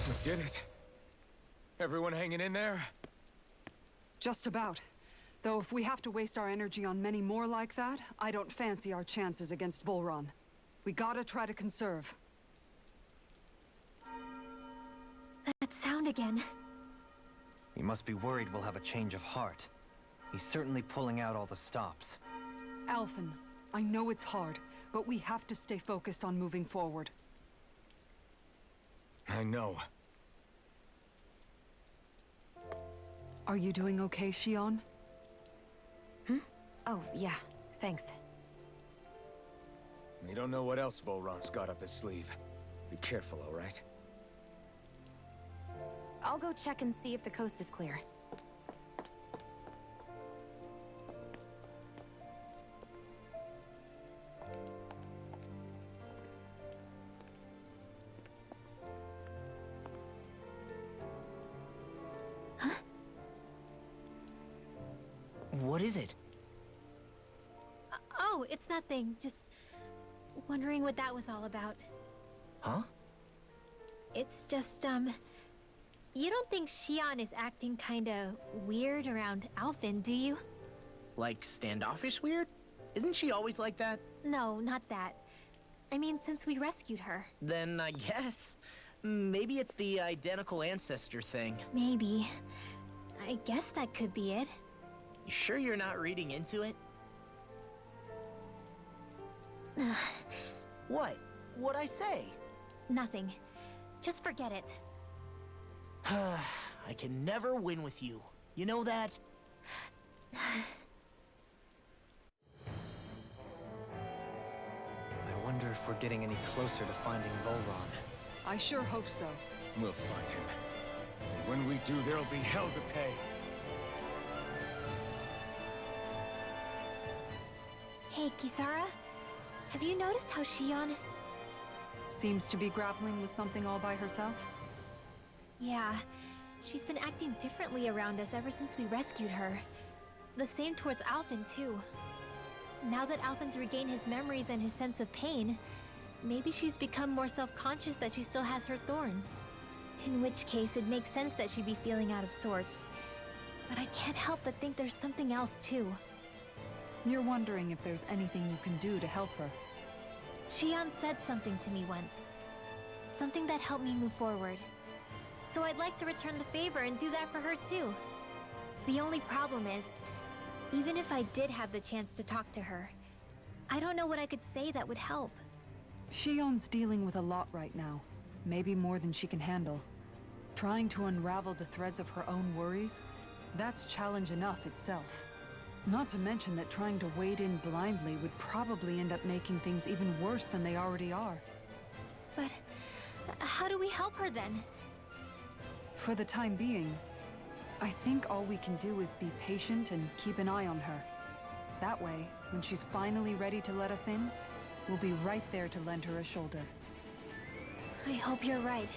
We did it. Everyone hanging in there? Just about. Though if we have to waste our energy on many more like that, I don't fancy our chances against Volron. We gotta try to conserve. That sound again. You must be worried we'll have a change of heart. He's certainly pulling out all the stops. Alphen, I know it's hard, but we have to stay focused on moving forward. I know. Are you doing okay, Shion? Oh, yeah. Thanks. We don't know what else Volron's got up his sleeve. Be careful, all right? I'll go check and see if the coast is clear. What is it? Oh, it's nothing. Just wondering what that was all about. Huh? It's just, you don't think Shion is acting kinda weird around Alphen, do you? Like standoffish weird? Isn't she always like that? No, not that. I mean, since we rescued her. Then I guess. Maybe it's the identical ancestor thing. Maybe. I guess that could be it. You sure you're not reading into it? What? What'd I say? Nothing. Just forget it. I can never win with you. You know that? I wonder if we're getting any closer to finding Volron. I sure hope so. We'll find him. And when we do, there'll be hell to pay. Hey, Kisara. Have you noticed how Shion... Seems to be grappling with something all by herself? Yeah. She's been acting differently around us ever since we rescued her. The same towards Alphen, too. Now that Alphen's regained his memories and his sense of pain, maybe she's become more self-conscious that she still has her thorns. In which case, it makes sense that she'd be feeling out of sorts. But I can't help but think there's something else, too. You're wondering if there's anything you can do to help her. Shion said something to me once. Something that helped me move forward. So I'd like to return the favor and do that for her too. The only problem is, even if I did have the chance to talk to her, I don't know what I could say that would help. Shion's dealing with a lot right now. Maybe more than she can handle. Trying to unravel the threads of her own worries, that's challenge enough itself. Not to mention that trying to wade in blindly would probably end up making things even worse than they already are. But how do we help her then? For the time being, I think all we can do is be patient and keep an eye on her. That way, when she's finally ready to let us in, we'll be right there to lend her a shoulder. I hope you're right.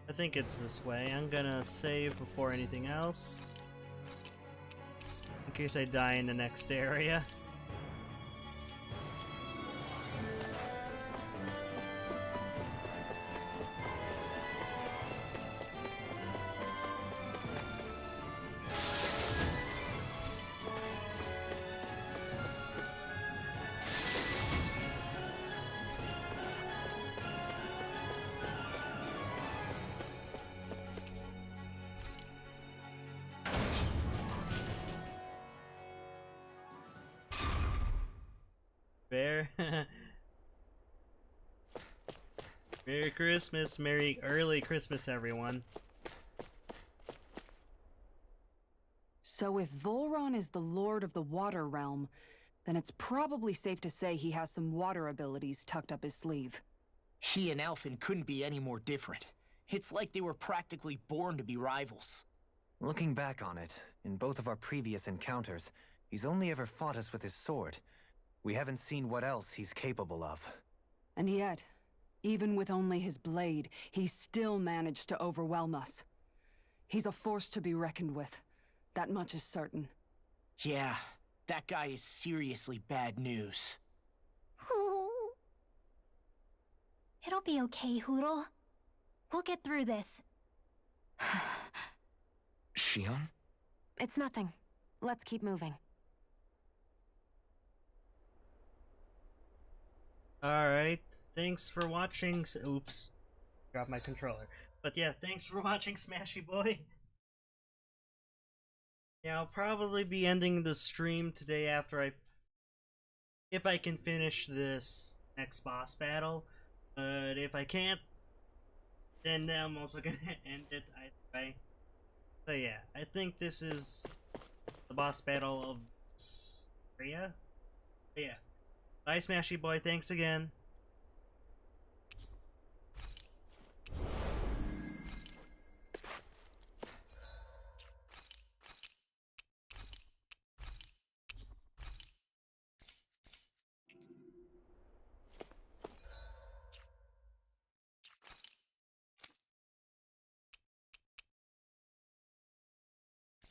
I think it's this way. I'm gonna save before anything else. In case I die in the next area. Fair. Merry Christmas, Merry early Christmas, everyone. So if Volron is the Lord of the Water Realm, then it's probably safe to say he has some water abilities tucked up his sleeve. He and Alphen couldn't be any more different. It's like they were practically born to be rivals. Looking back on it, In both of our previous encounters, he's only ever fought us with his sword. We haven't seen what else he's capable of. And yet, even with only his blade, he still managed to overwhelm us. He's a force to be reckoned with. That much is certain. Yeah, that guy is seriously bad news. It'll be okay, Hootle. We'll get through this. Shion? It's nothing. Let's keep moving. Alright, thanks for watching. Oops, dropped my controller. But yeah, thanks for watching, Smashy Boy. Yeah, I'll probably be ending the stream today after if I can finish this next boss battle. But if I can't, then I'm also gonna end it either way. So yeah, I think this is the boss battle of Rhea. But yeah. Bye, Smashy Boy. Thanks again.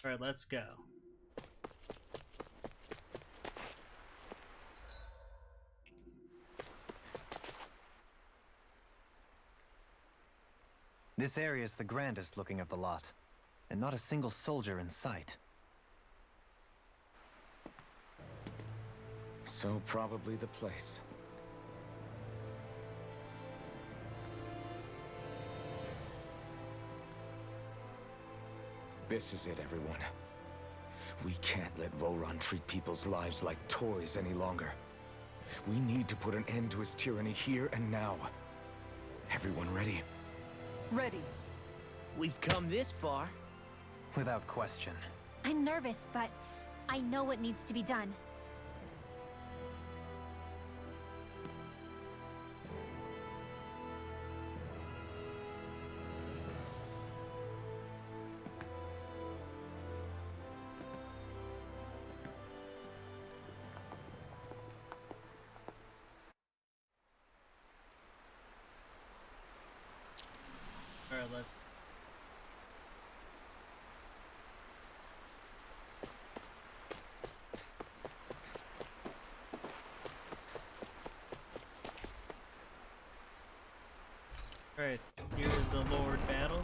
Alright, let's go. This area is the grandest looking of the lot, and not a single soldier in sight. So probably the place. This is it, everyone. We can't let Voron treat people's lives like toys any longer. We need to put an end to his tyranny here and now. Everyone ready? Ready. We've come this far. Without question. I'm nervous, but I know what needs to be done. Alright, let's... Alright, here's the Lord battle.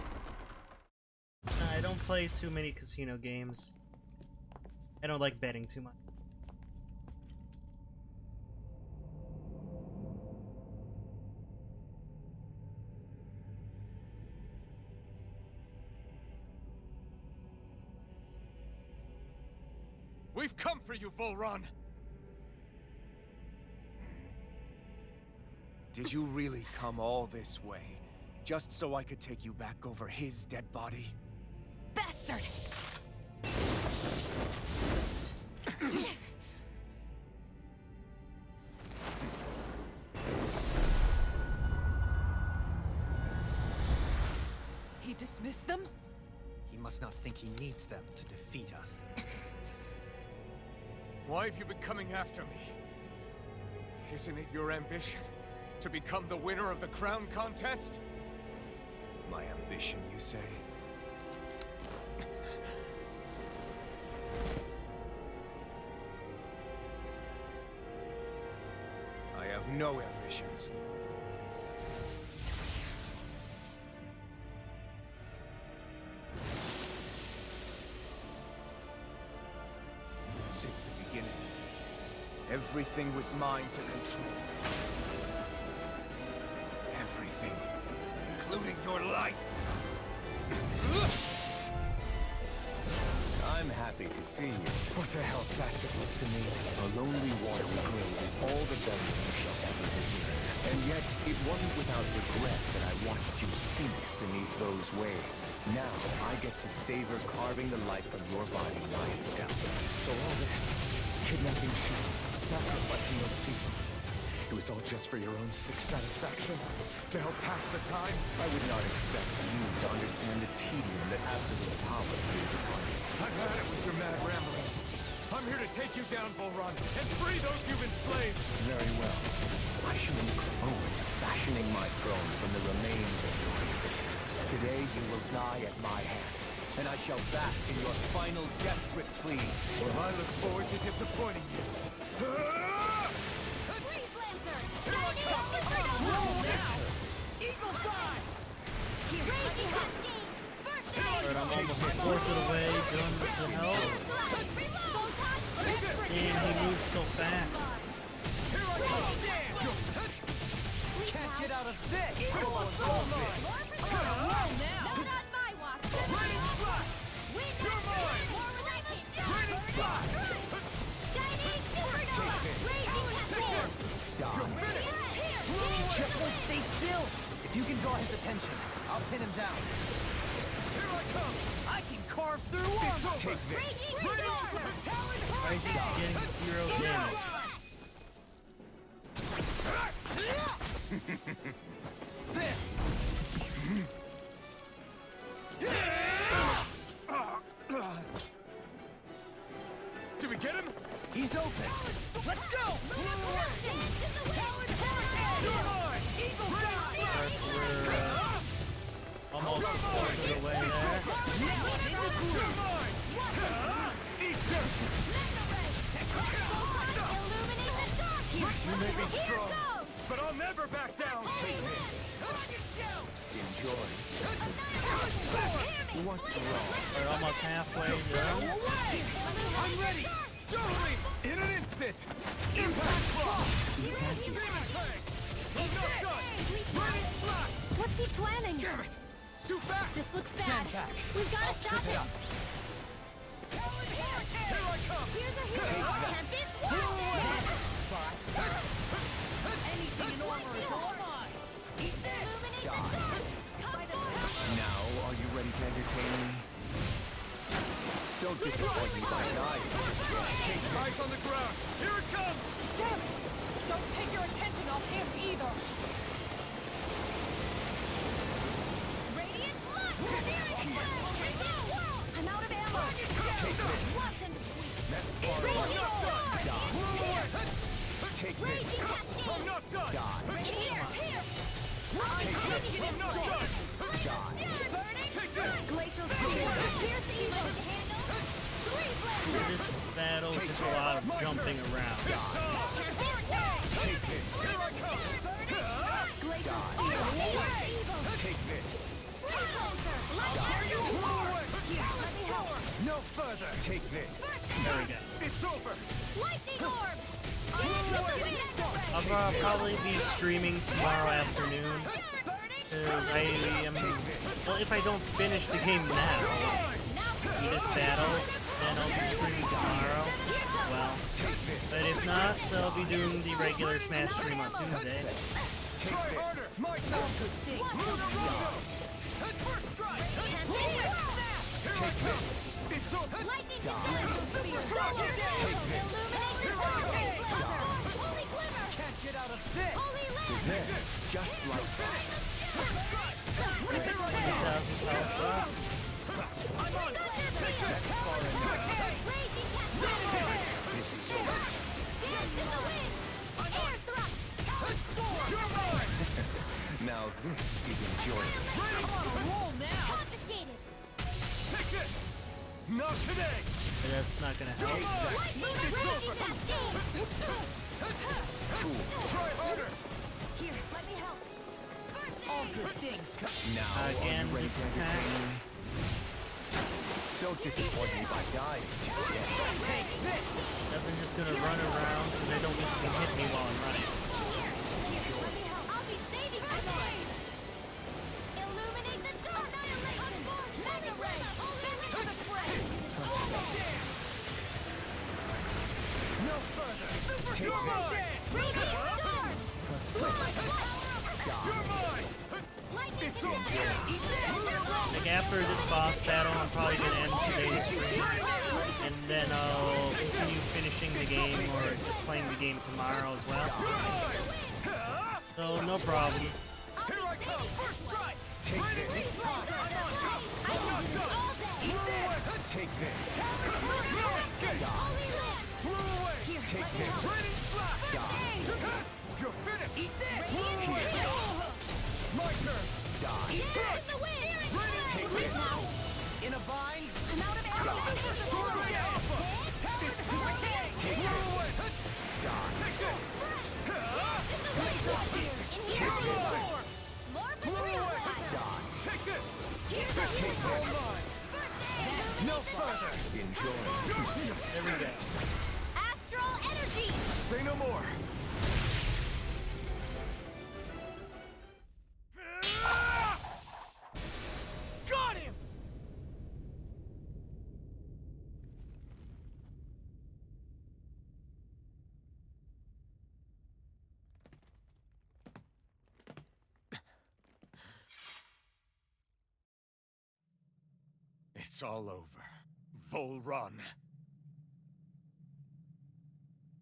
I don't play too many casino games. I don't like betting too much. We've come for you, Volron! Did you really come all this way, just so I could take you back over his dead body? Bastard! He dismissed them? He must not think he needs them to defeat us. Why have you been coming after me? Isn't it your ambition to become the winner of the crown contest? My ambition, you say? I have no ambitions. Since the beginning, everything was mine to control. Everything, including your life. I'm happy to see you. What the hell's that supposed to mean? A lonely watery grave is all the better you shall ever deserve. And yet, it wasn't without regret that I watched you sink beneath those waves. Now, I get to savor carving the life from your body myself. So all this, kidnapping sheep, sacrificing those people, it was all just for your own sick satisfaction? To help pass the time? I would not expect you to understand the tedium that absolute power plays upon you. I've had it with your mad rambling. I'm here to take you down, Volron, and free those you've enslaved. Very well. I shall look forward to fashioning my throne from the remains of your existence. Today you will die at my hand, and I shall bask in your final desperate pleas. Well, I look forward to disappointing you. Freeze Lancer! Roll now! Eagle Fly! Crazy Cascade! First aid! Alright, I'm almost a fourth of the way done with the health. And he moves so fast. Can't get out of this! Eagle Assault! Roll now! Not on my watch! Raining Flash! Wind Action! Raining Flash! Shining Supernova! Raging Cascade! Just won't stay still. If you can draw his attention, I'll pin him down. Here I come! I can carve through armor. Take this. Why is he getting 0 damage? Did we get him? He's open. Let's go! Almost a fourth of the way there. You may be strong, but I'll never back down. Take this. Enjoy. What's wrong? We're almost halfway done. I'm ready. Totally. In an instant. Impact block. What's he planning? Damn it. It's too fast. This looks bad. Stand back. We've got to stop him. Here I come. Here's a hero. Tempest Wall. Anything in armor is all mine! Eat this! Now, are you ready to entertain me? Don't disappoint me by dying. Take eyes on the ground. Here it comes. Damn it! Don't take your attention off him either! Radiant Flux! I'm out of ammo. Take this. Flush and sweep! That's far Radiant away. Sword! Take this. Raging Cascade! I'm not done. Here! Take this. I'm not done. Burning Take this. Glacial Pierce Evil! This battle is just a lot of jumping around. Take this. Here I come. Take this. No further. Take this. There we go. It's over. Lightning Orbs! I'll probably be streaming tomorrow afternoon. Because I am... Well, if I don't finish the game now, this battle, then I'll be streaming tomorrow as well. But if not, so I'll be doing the regular Smash stream on Tuesday. Try harder. My time. First strike. Take this. It's over. Lightning Take this. Here I come. Holy Glimmer! Can't get out of this. Holy Lance! There. Just like that. 2,000 power shot. I'm on. Take this. Far enough. Raging Cascade! This is over. Dance in the wind! Air thrust! You're mine. Now this is enjoyable. Roll now! Confiscated! Take this. Not today. But that's not gonna help. Raging Cascade! Try harder. Here, let me help. All good things come. Now Again, are you ready this to attack. entertain me? Don't disappoint me by dying. Take this. Nothing just gonna run around because I don't get to hit me while I'm running. I'll be saving tonight! Illuminate the dark! Annihilate! Unforge! Mega Ray! Holy Fray! No further. Take You're mine. Radiant Storm! You're mine. Lightning It's over. Like after this boss battle, I'm probably gonna end today's stream, and then I'll continue finishing the game or just playing the game tomorrow as well. So no problem. Here I come. First strike. Take this. Take this. Flew away! Take this. Raining flash! You're finished! Eat this! My turn! Die. Eat this! In the wind! Take this. In a bind? I'm out of arrows! Sword Ray Alpha! Take this. Die. Take this! In here! More for the real life! Die. Take this! Take this. No further! Enjoy. There we go. Astral energy! Say no more. Got him! It's all over. Vol Run.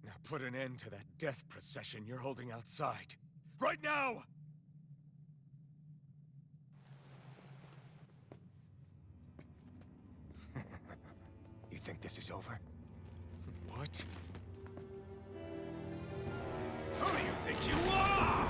Now put an end to that death procession you're holding outside. Right now! You think this is over? What? Who do you think you are?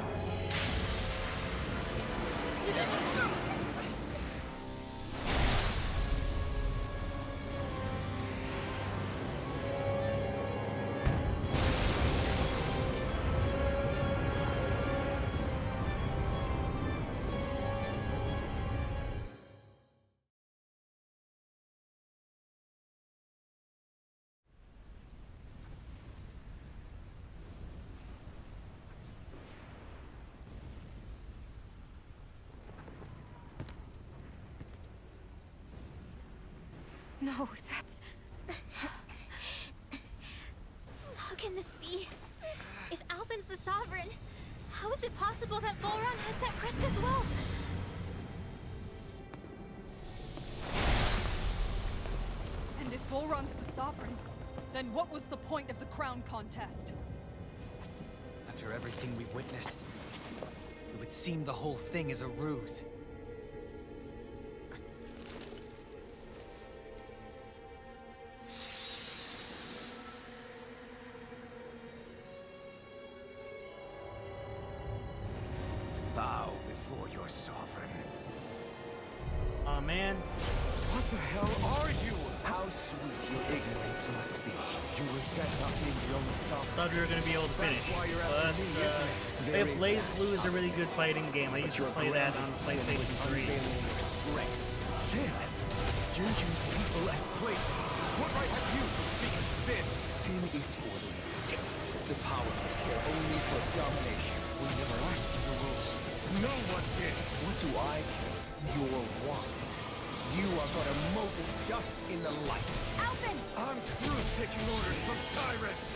No, that's... How can this be? If Alpin's the Sovereign, how is it possible that Volron has that crest as well? And if Volron's the Sovereign, then what was the point of the crown contest? After everything we've witnessed, it would seem the whole thing is a ruse. Bow before your sovereign. Aw, man. What the hell are you? How sweet your ignorance must be. You were set up in the only sovereign. Thought we were gonna be able to finish. But Blaze Blue is a really good fighting game. I used to play that on PlayStation 3. Sin. You use people as playthings. What right have you to speak of sin? Sin is for the weak. The powerful care only for domination. We never asked you the rules. No one did. What do I care? Your wants. You are but a mote of dust in the light. Alpin! I'm through taking orders from tyrants.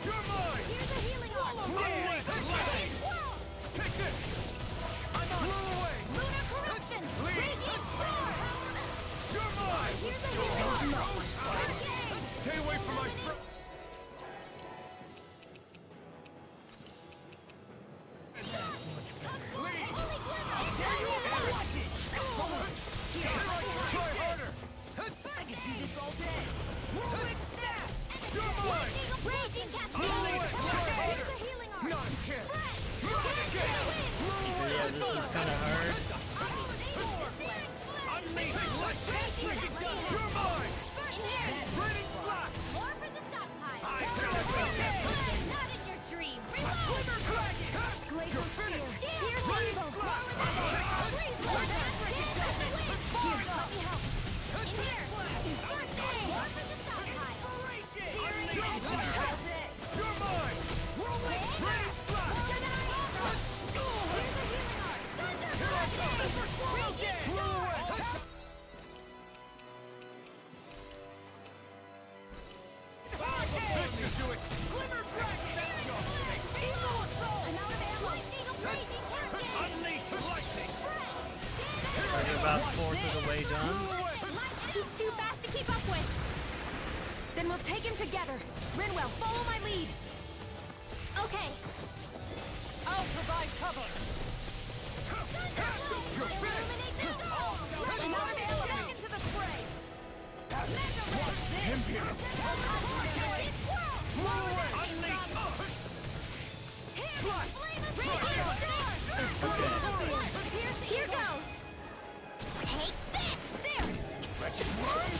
You're mine! Here's a healing arm! Whoa! Take this! I'm on! Blow away! Lunar corruption! Radiant roar! You're mine! Here's a healing arm! Hurricane! Stay away from my friend! Try harder! I can do this all day! Whirlwind snap! You're mine! Raging cascade! Try harder! Here's a healing arm! Not a chance! Yeah, this is kind of hard. You're mine! Raining flash! More for the stockpile! Not in your dreams! Glimmer dragon! Glacial Spear! Here's rainbow! Freeze! More for the stockpile! You're mine! Whirlwind raining flash! This should do it! Glimmer dragon! Unleash lightning! We're about a fourth of the way done. He's too fast to keep up with! Then we'll take him together. Rinwell, follow my lead. Okay. I'll provide cover. You're finished! Back into the fray! Here goes! Take this! There! Wretched worm!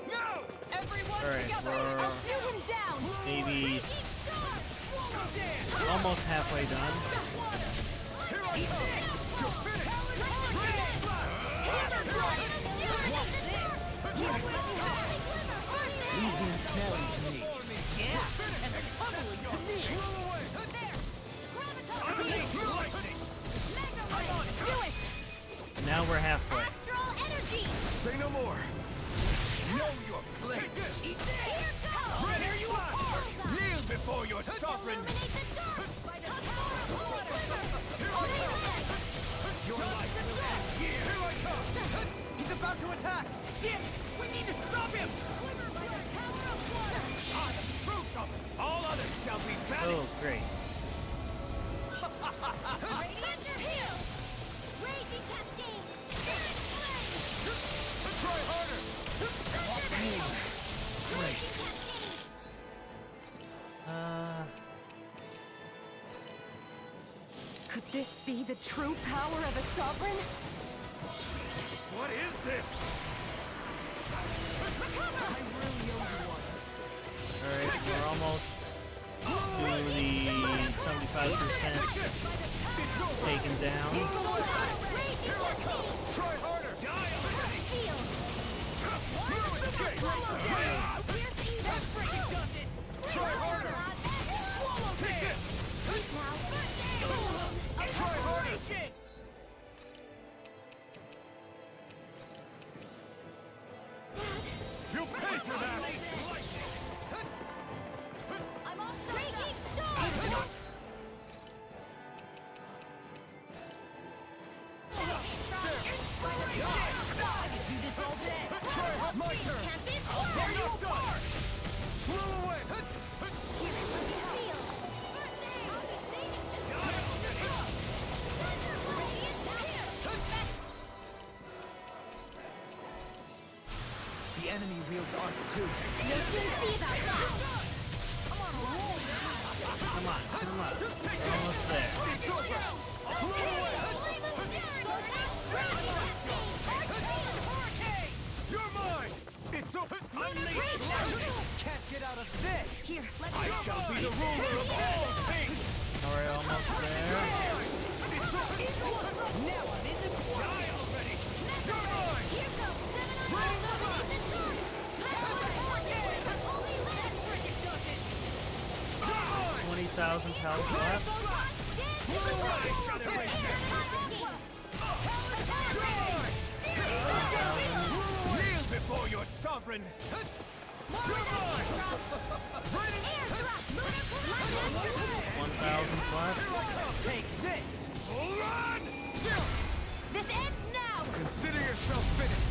No! Everyone Alright, together! we're I'll shoot him down! maybe almost halfway done. Here I come! You're finished! You've been selling to me. Yeah, and tunneling to me. Do it! Now we're halfway. Astral energy! Say no more! Know your place! Take this! Here goes! Here you are! Kneel before your sovereign! Illuminate the dark! By the power of holy glimmer! Your life will end here! Here I come! He's about to attack! Dick, we need to stop him! Glimmer by the power of water! I am the true sovereign! All others shall be Oh, banished! great. Radiant your heel! Raging cascade! Spirit flame! Try harder! Raging cascade! Could this be the true power of a sovereign? What is this? Alright, we're almost to the 75% taken down. Try harder! Die already! Try harder! Take this! Try harder! You'll pay for that! I'm all Raging storm! Do this all day! My turn! Can't be I'll tear you apart! Blow away! The enemy wields arts too. Come on, come on. We're almost there. You're mine! It's so... Can't get out of this! Here, let's I shall be the ruler of all things! Alright, almost there. Now I'm in the Die already! You're mine! Here goes 20,000 health left. Kneel before your sovereign! You're mine! 1,000 left. Take this! Run! This ends now! Consider yourself finished!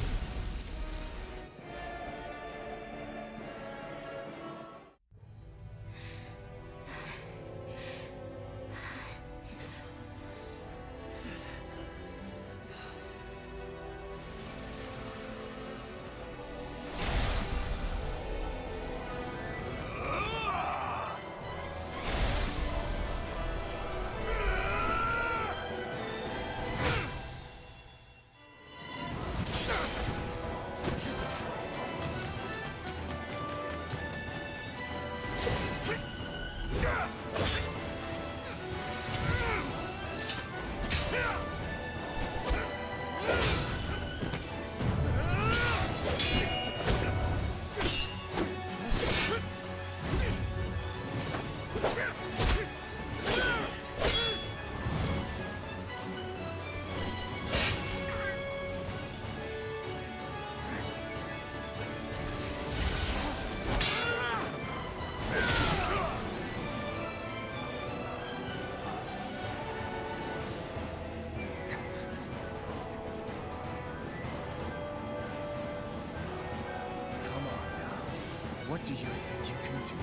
What do you think you can do?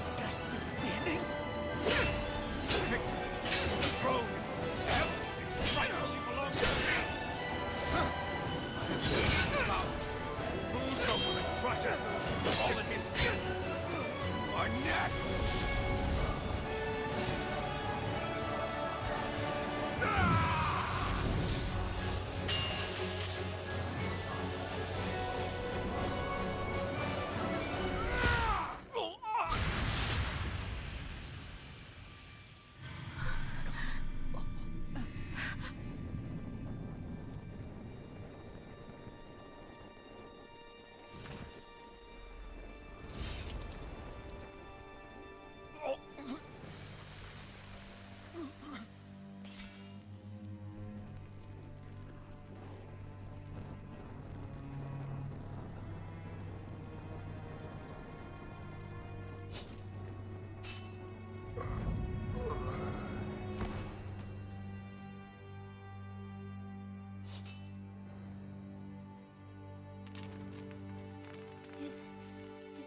This guy's still standing?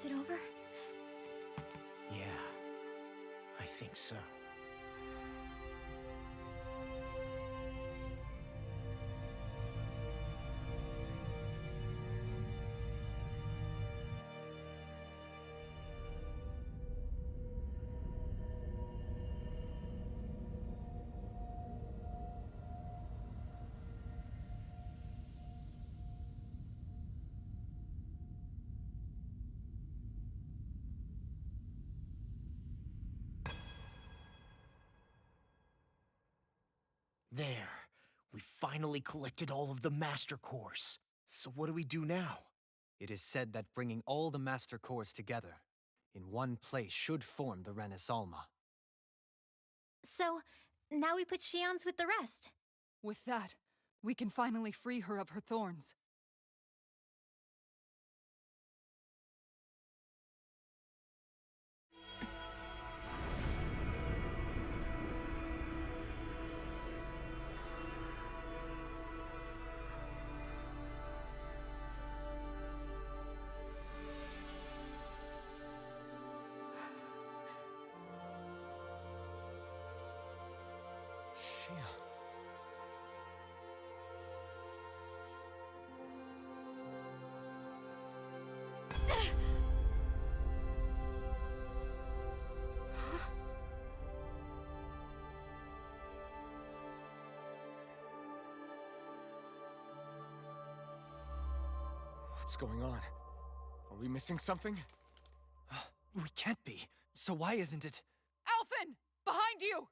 it over? Yeah, I think so. There. We finally collected all of the Master Cores. So what do we do now? It is said that bringing all the Master Cores together in one place should form the Renis Alma. So, now we put Shion's with the rest. With that, we can finally free her of her thorns. What's going on? Are we missing something? We can't be. So why isn't it? Alphen! Behind you!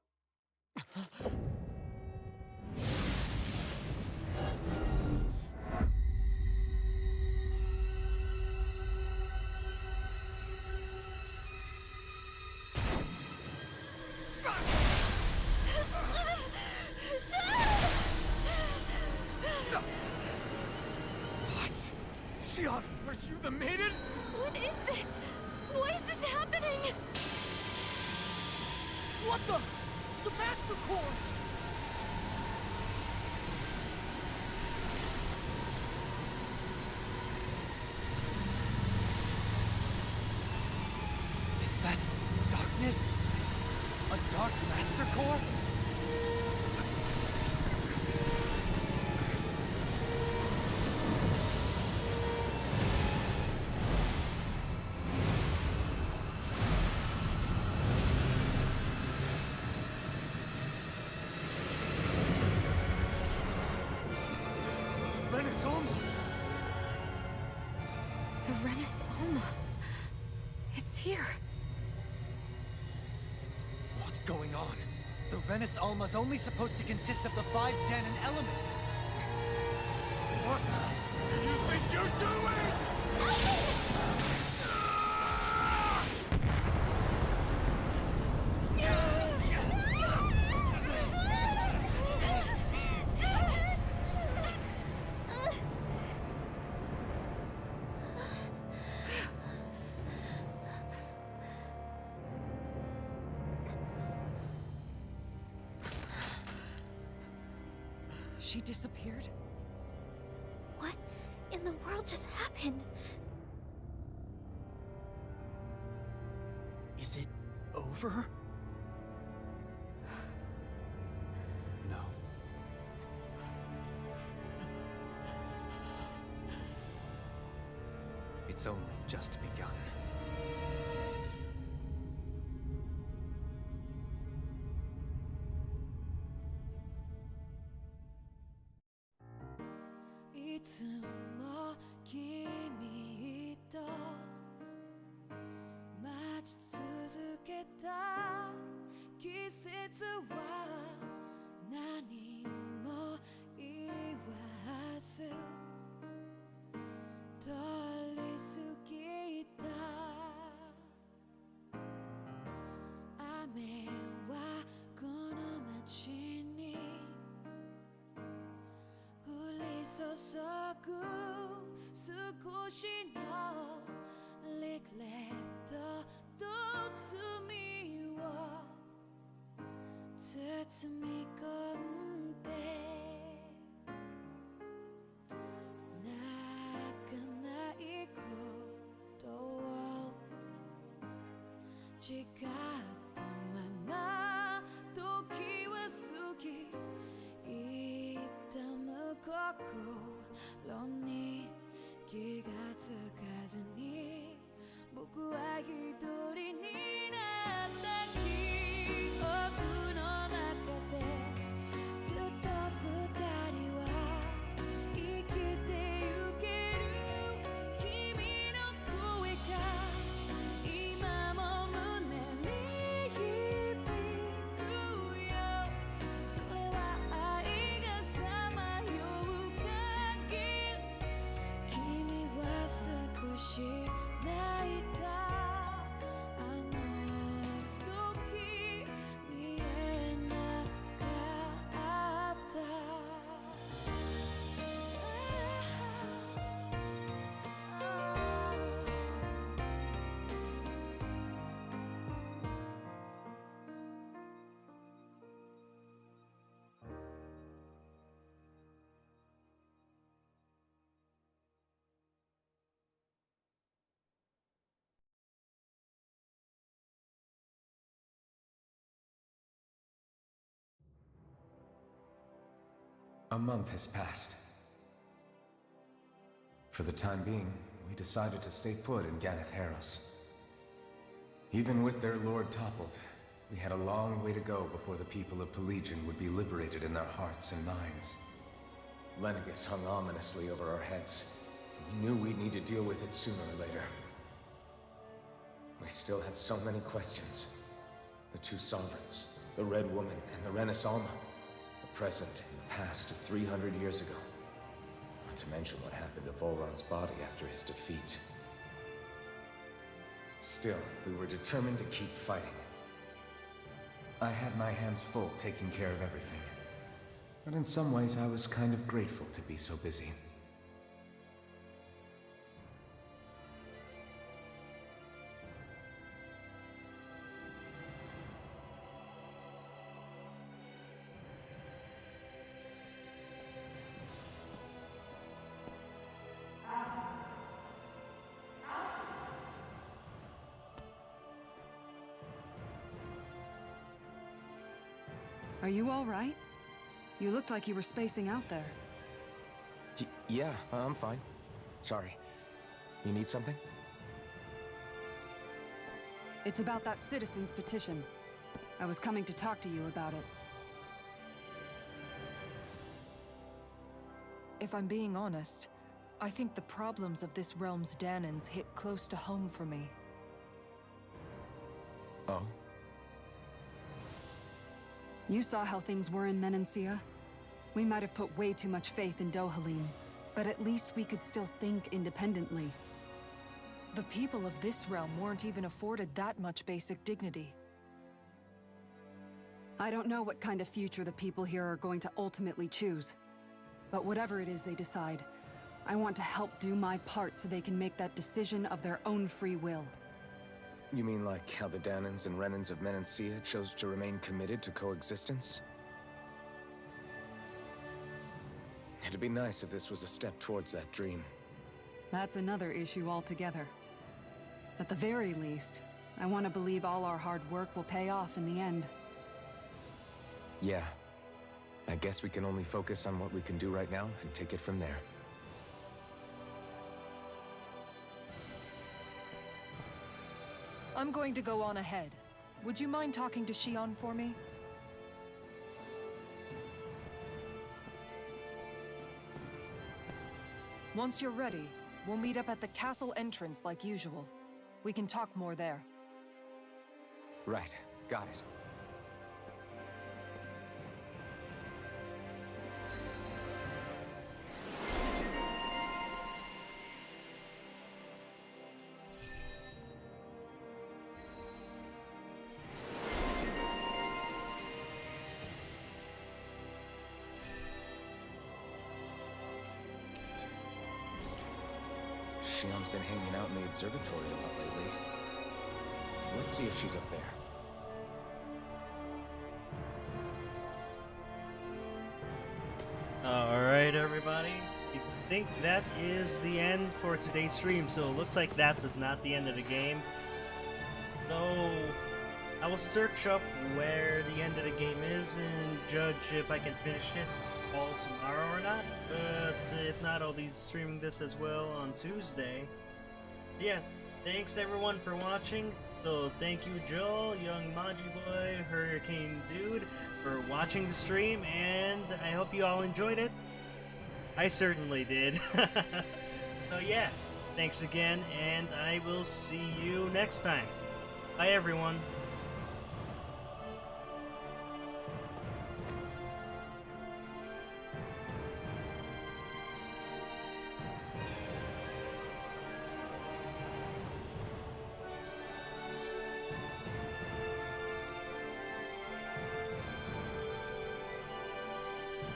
Shion, are you the maiden? What is this? Why is this happening? What the? The Master Cores! Is that darkness? A dark Master Core? Renis Alma! The Renis Alma. It's here. What's going on? The Renis Alma's only supposed to consist of the 5 Dahnan elements. What do you think you're doing? She disappeared? What in the world just happened? Is it over? No. It's only just begun. 誓ったまま時は過ぎ痛む心に気がつかずに僕は一人になった記憶の中でずっと二人は生きてゆける君の声が今も胸に響くよそれは愛がさまよう限り君は少し泣いたあの時見えなかったA month has passed. For the time being, we decided to stay put in Ganeth Harros. Even with their lord toppled, we had a long way to go before the people of Pelegion would be liberated in their hearts and minds. Lenegis hung ominously over our heads. We knew we'd need to deal with it sooner or later. We still had so many questions. The two sovereigns, the Red Woman and the Renis Alma, the present and the past of 300 years ago. Not to mention what happened to Volron's body after his defeat. Still, we were determined to keep fighting. I had my hands full taking care of everything. But in some ways, I was kind of grateful to be so busy. Are you all right? You looked like you were spacing out there. Yeah, I'm fine. Sorry. You need something? It's about that citizen's petition. I was coming to talk to you about it. If I'm being honest, I think the problems of this realm's Dahnans hit close to home for me. Oh? You saw how things were in Menancia. We might have put way too much faith in Dohalim, but at least we could still think independently. The people of this realm weren't even afforded that much basic dignity. I don't know what kind of future the people here are going to ultimately choose. But whatever it is they decide, I want to help do my part so they can make that decision of their own free will. You mean like how the Dahnans and Renans of Menancia chose to remain committed to coexistence? It'd be nice if this was a step towards that dream. That's another issue altogether. At the very least, I want to believe all our hard work will pay off in the end. Yeah. I guess we can only focus on what we can do right now and take it from there. I'm going to go on ahead. Would you mind talking to Shion for me? Once you're ready, we'll meet up at the castle entrance like usual. We can talk more there. Right. Got it. Shion's been hanging out in the observatory a lot lately. Let's see if she's up there. Alright, everybody. I think that is the end for today's stream, so it looks like that was not the end of the game. So, I will search up where the end of the game is and judge if I can finish it all tomorrow or not. But if not, I'll be streaming this as well on Tuesday. Yeah, thanks everyone for watching. So thank you Joel, Young Maji Boy, Hurricane Dude for watching the stream, and I hope you all enjoyed it. I certainly did. So yeah, thanks again, and I will see you next time. Bye everyone.